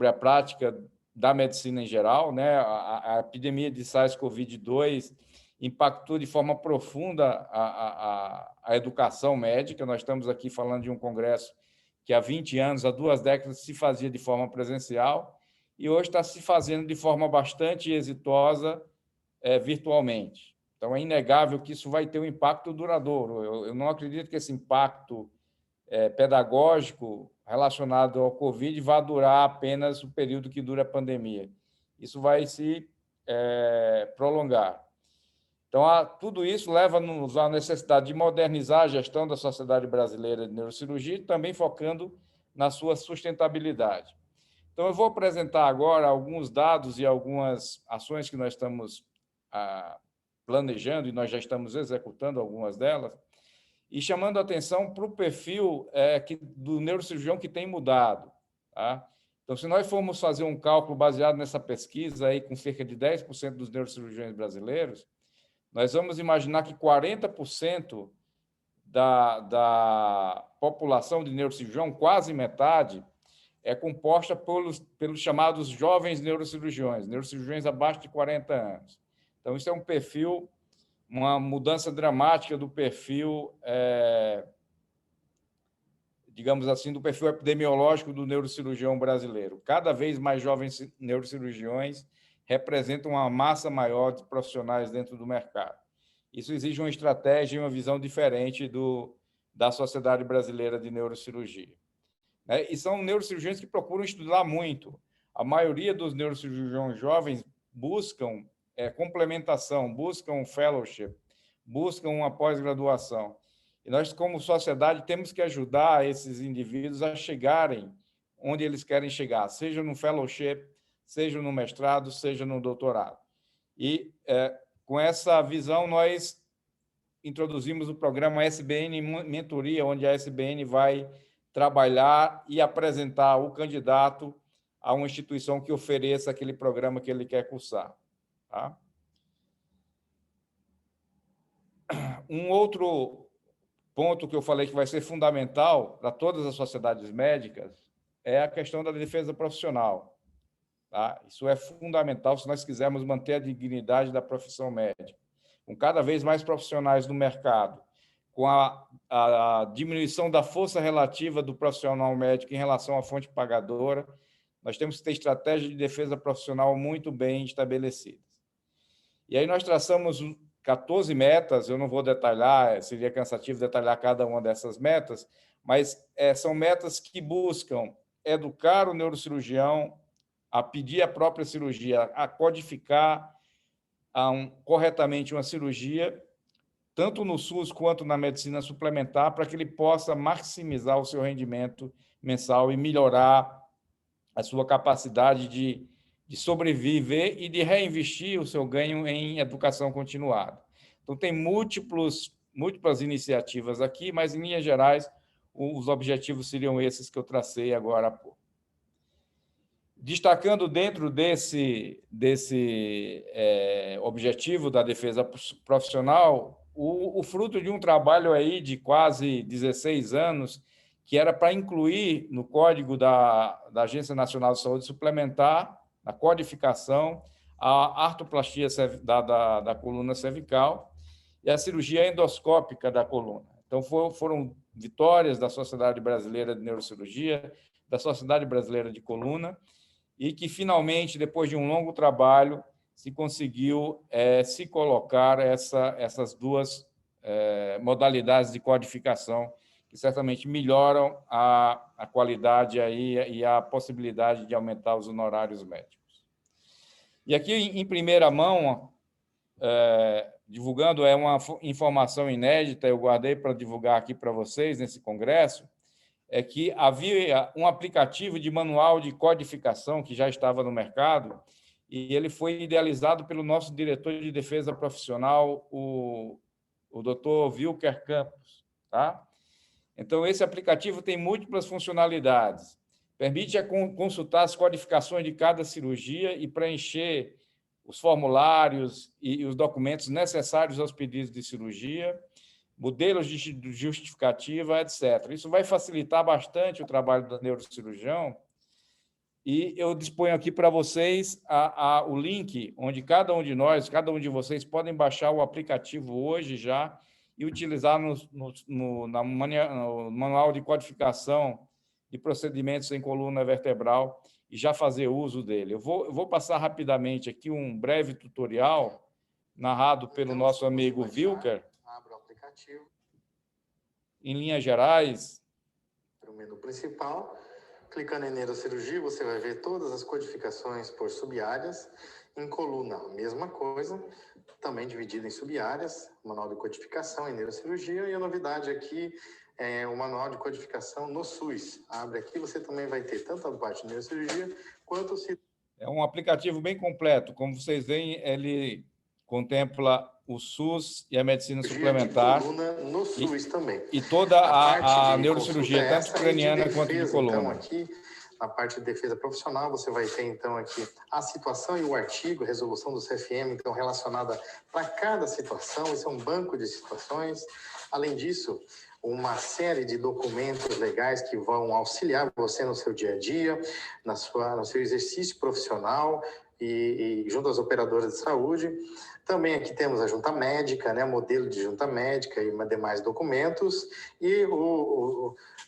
a prática da medicina em geral, né? A epidemia de SARS-CoV-2 impactou de forma profunda a educação médica. Nós estamos aqui falando de um congresso que há 20 anos, há 2 décadas, se fazia de forma presencial e hoje está se fazendo de forma bastante exitosa virtualmente. Então, é inegável que isso vai ter um impacto duradouro. Eu não acredito que esse impacto pedagógico relacionado ao Covid vai durar apenas o período que dura a pandemia. Isso vai se prolongar. Então, tudo isso leva-nos à necessidade de modernizar a gestão da Sociedade Brasileira de Neurocirurgia e também focando na sua sustentabilidade. Então, eu vou apresentar agora alguns dados e algumas ações que nós estamos planejando, e nós já estamos executando algumas delas, e chamando a atenção para o perfil do neurocirurgião que tem mudado, tá? Então, se nós formos fazer um cálculo baseado nessa pesquisa, aí, com cerca de 10% dos neurocirurgiões brasileiros, nós vamos imaginar que 40% da população de neurocirurgião, quase metade, é composta pelos chamados jovens neurocirurgiões abaixo de 40 anos. Então, isso é um perfil, uma mudança dramática do perfil, digamos assim, do perfil epidemiológico do neurocirurgião brasileiro. Cada vez mais jovens neurocirurgiões representam uma massa maior de profissionais dentro do mercado. Isso exige uma estratégia e uma visão diferente da Sociedade Brasileira de Neurocirurgia. E são neurocirurgiões que procuram estudar muito. A maioria dos neurocirurgiões jovens buscam complementação, buscam fellowship, buscam uma pós-graduação. E nós, como sociedade, temos que ajudar esses indivíduos a chegarem onde eles querem chegar, seja no fellowship, seja no mestrado, seja no doutorado. E, com essa visão, nós introduzimos o programa SBN Mentoria, onde a SBN vai trabalhar e apresentar o candidato a uma instituição que ofereça aquele programa que ele quer cursar. Tá? Um outro ponto que eu falei que vai ser fundamental para todas as sociedades médicas é a questão da defesa profissional. Tá? Isso é fundamental se nós quisermos manter a dignidade da profissão médica. Com cada vez mais profissionais no mercado, com a diminuição da força relativa do profissional médico em relação à fonte pagadora, nós temos que ter estratégias de defesa profissional muito bem estabelecidas. E aí nós traçamos 14 metas, eu não vou detalhar, seria cansativo detalhar cada uma dessas metas, mas são metas que buscam educar o neurocirurgião a pedir a própria cirurgia, a codificar corretamente uma cirurgia, tanto no SUS quanto na medicina suplementar, para que ele possa maximizar o seu rendimento mensal e melhorar a sua capacidade de sobreviver e de reinvestir o seu ganho em educação continuada. Então, tem múltiplas iniciativas aqui, mas, em linhas gerais, os objetivos seriam esses que eu tracei agora há pouco. Destacando dentro desse objetivo da defesa profissional, o fruto de um trabalho aí de quase 16 anos, que era para incluir no código da Agência Nacional de Saúde Suplementar, na codificação, a artroplastia da coluna cervical e a cirurgia endoscópica da coluna. Então, foram vitórias da Sociedade Brasileira de Neurocirurgia, da Sociedade Brasileira de Coluna, e que, finalmente, depois de um longo trabalho, se conseguiu se colocar essas duas modalidades de codificação, que certamente melhoram a qualidade aí e a possibilidade de aumentar os honorários médicos. E aqui, em primeira mão, divulgando, é uma informação inédita, eu guardei para divulgar aqui para vocês nesse congresso, é que havia um aplicativo de manual de codificação que já estava no mercado, e ele foi idealizado pelo nosso diretor de defesa profissional, o Dr. Wilker Campos. Tá? Então, esse aplicativo tem múltiplas funcionalidades. Permite consultar as codificações de cada cirurgia e preencher os formulários e os documentos necessários aos pedidos de cirurgia, modelos de justificativa, etc. Isso vai facilitar bastante o trabalho do neurocirurgião, e eu disponho aqui para vocês o link onde cada um de nós, cada um de vocês podem baixar o aplicativo hoje já e utilizar no manual de codificação de procedimentos em coluna vertebral e já fazer uso dele. Eu vou passar rapidamente aqui um breve tutorial narrado pelo nosso amigo Wilker. Abre o aplicativo. Em linhas gerais. O menu principal. Clicando em neurocirurgia, você vai ver todas as codificações por subáreas. Em coluna, a mesma coisa, também dividido em subáreas, manual de codificação em neurocirurgia, e a novidade aqui é o manual de codificação no SUS. Abre aqui, você também vai ter tanto a parte de neurocirurgia quanto o... É um aplicativo bem completo. Como vocês veem, ele contempla o SUS e a medicina suplementar. No SUS também. E toda a neurocirurgia, tanto craniana quanto de coluna. Então, aqui, na parte de defesa profissional, você vai ter, então, aqui a situação e o artigo, a resolução do CFM, então, relacionada para cada situação. Isso é um banco de situações. Além disso, uma série de documentos legais que vão auxiliar você no seu dia a dia, no seu exercício profissional e junto às operadoras de saúde. Também aqui temos a junta médica, né, modelo de junta médica e demais documentos, e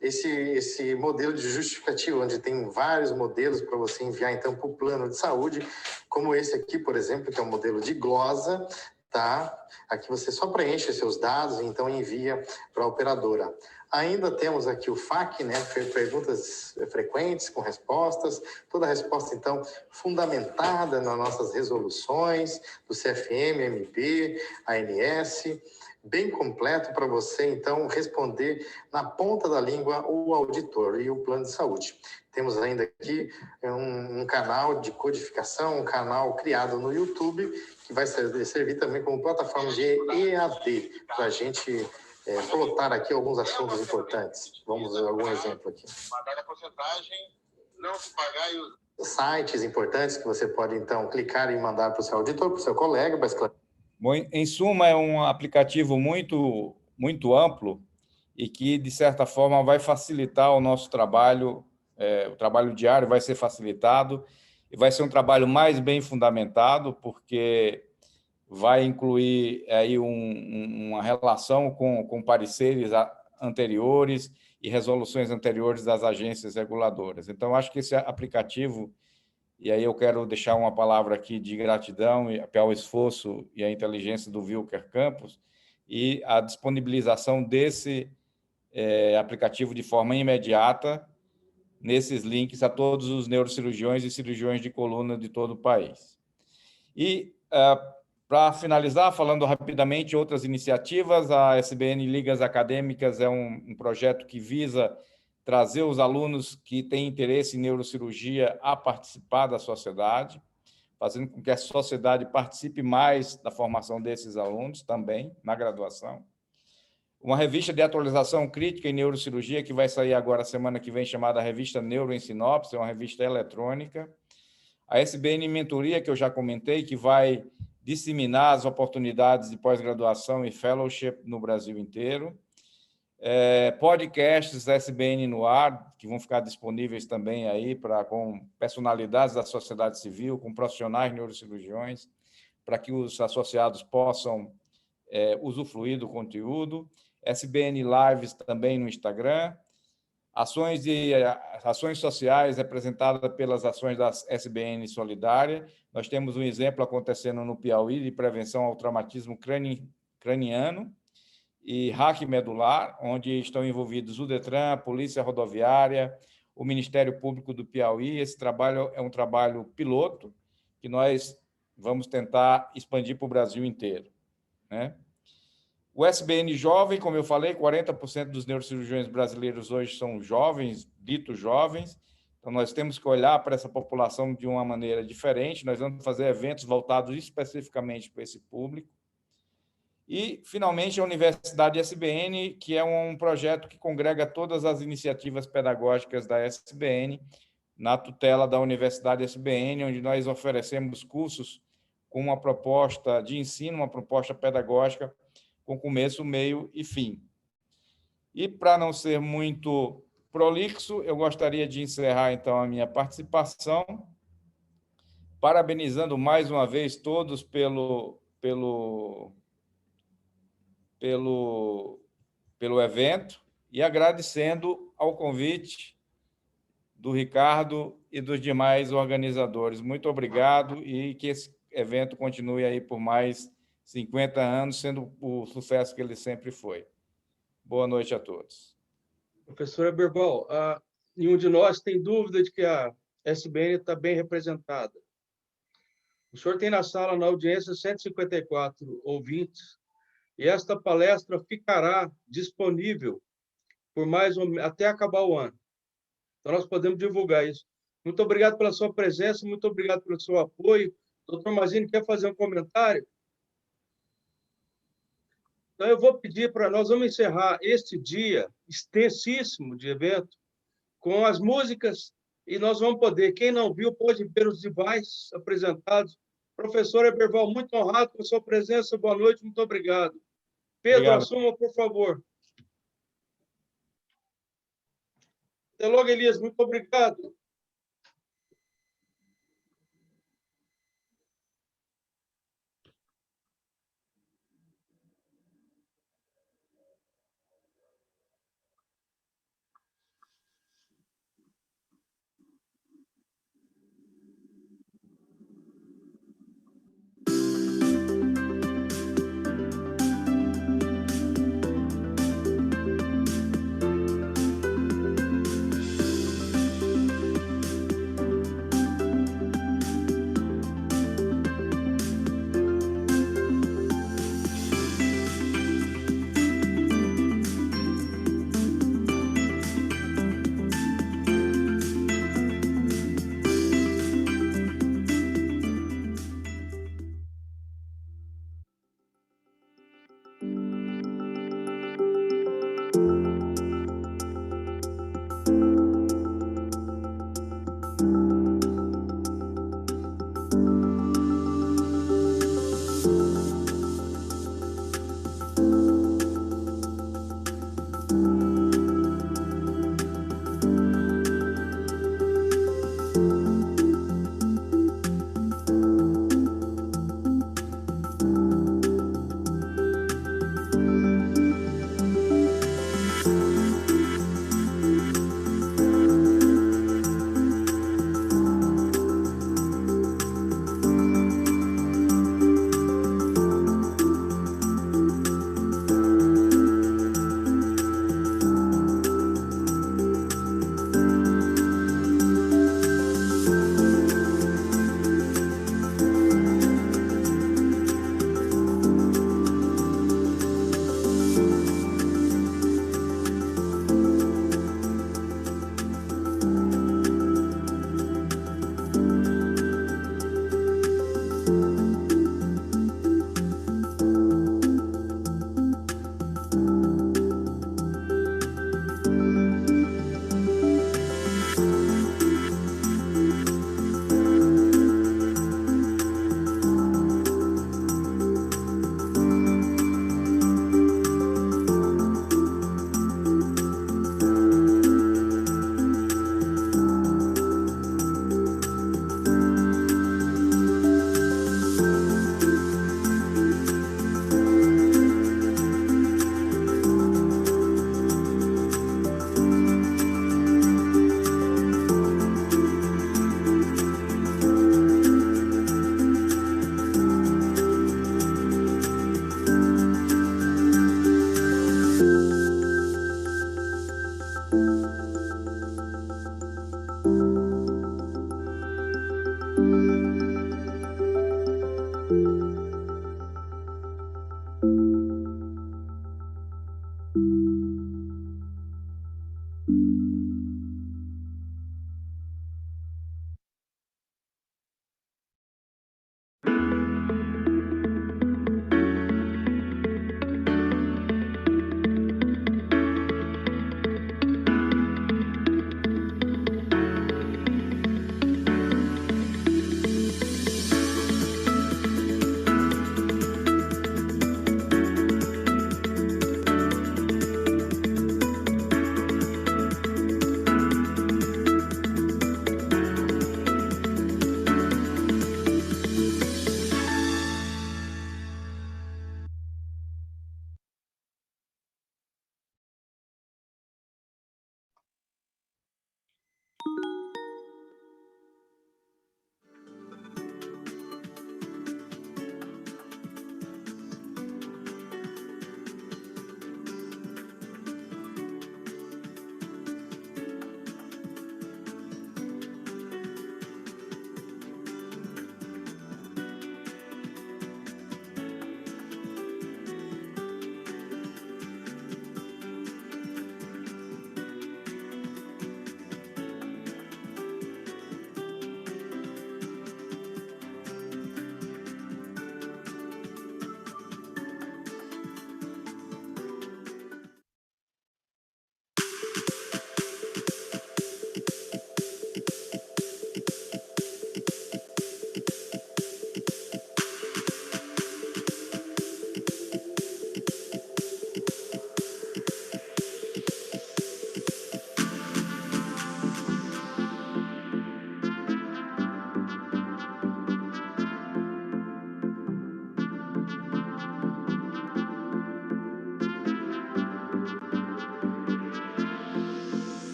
esse modelo de justificativo, onde tem vários modelos para você enviar, então, para o plano de saúde, como esse aqui, por exemplo, que é o modelo de glosa, tá? Aqui você só preenche seus dados e então envia para a operadora. Ainda temos aqui o FAQ, né? Perguntas frequentes com respostas, toda a resposta, então, fundamentada nas nossas resoluções do CFM, MP, ANS, bem completo para você, então, responder na ponta da língua o auditor e o plano de saúde. Temos ainda aqui um canal de codificação, um canal criado no YouTube, que vai servir também como plataforma de EAD, para a gente plotar aqui alguns assuntos importantes. Vamos ver algum exemplo aqui. Pagar a porcentagem, não se pagar e os sites importantes que você pode, então, clicar e mandar para o seu auditor, para o seu colega, para esclarecer. Bom, em suma, é um aplicativo muito, muito amplo e que, de certa forma, vai facilitar o nosso trabalho, o trabalho diário vai ser facilitado e vai ser um trabalho mais bem fundamentado, porque vai incluir aí uma relação com pareceres anteriores e resoluções anteriores das agências reguladoras. Então, acho que esse aplicativo, e aí eu quero deixar uma palavra aqui de gratidão pelo esforço e a inteligência do Wilker Campos e a disponibilização desse aplicativo de forma imediata nesses links a todos os neurocirurgiões e cirurgiões de coluna de todo o país. E, para finalizar, falando rapidamente outras iniciativas, a SBN Ligas Acadêmicas é um projeto que visa trazer os alunos que têm interesse em neurocirurgia a participar da sociedade, fazendo com que a sociedade participe mais da formação desses alunos também, na graduação. Uma revista de atualização crítica em neurocirurgia, que vai sair agora, semana que vem, chamada Revista Neuro em Sinopse, é uma revista eletrônica. A SBN Mentoria, que eu já comentei, que vai disseminar as oportunidades de pós-graduação e fellowship no Brasil inteiro. Podcasts SBN no ar, que vão ficar disponíveis também aí com personalidades da sociedade civil, com profissionais neurocirurgiões, para que os associados possam usufruir do conteúdo. SBN Lives também no Instagram, ações sociais representadas pelas ações da SBN Solidária. Nós temos um exemplo acontecendo no Piauí de prevenção ao traumatismo craniano e hack medular, onde estão envolvidos o Detran, a Polícia Rodoviária, o Ministério Público do Piauí. Esse trabalho é um trabalho piloto que nós vamos tentar expandir para o Brasil inteiro, né? O SBN Jovem, como eu falei, 40% dos neurocirurgiões brasileiros hoje são jovens, ditos jovens. Então, nós temos que olhar para essa população de uma maneira diferente. Nós vamos fazer eventos voltados especificamente para esse público. E, finalmente, a Universidade SBN, que é um projeto que congrega todas as iniciativas pedagógicas da SBN, na tutela da Universidade SBN, onde nós oferecemos cursos com uma proposta de ensino, uma proposta pedagógica, com começo, meio e fim. E, para não ser muito prolixo, eu gostaria de encerrar, então, a minha participação, parabenizando mais uma vez todos pelo evento e agradecendo ao convite do Ricardo e dos demais organizadores. Muito obrigado e que esse evento continue aí por mais 50 anos, sendo o sucesso que ele sempre foi. Boa noite a todos. Professor Eberval, nenhum de nós tem dúvida de que a SBN está bem representada. O senhor tem na sala, na audiência, 154 ouvintes, e esta palestra ficará disponível por até acabar o ano. Então, nós podemos divulgar isso. Muito obrigado pela sua presença, muito obrigado pelo seu apoio. Doutor Mazini, quer fazer um comentário? Então, eu vou pedir para nós, vamos encerrar este dia extensíssimo de evento com as músicas e nós vamos poder, quem não viu, pode ver os devices apresentados. Professor Eberval, muito honrado com a sua presença. Boa noite, muito obrigado. Pedro, assuma, por favor. Até logo, Elias, muito obrigado.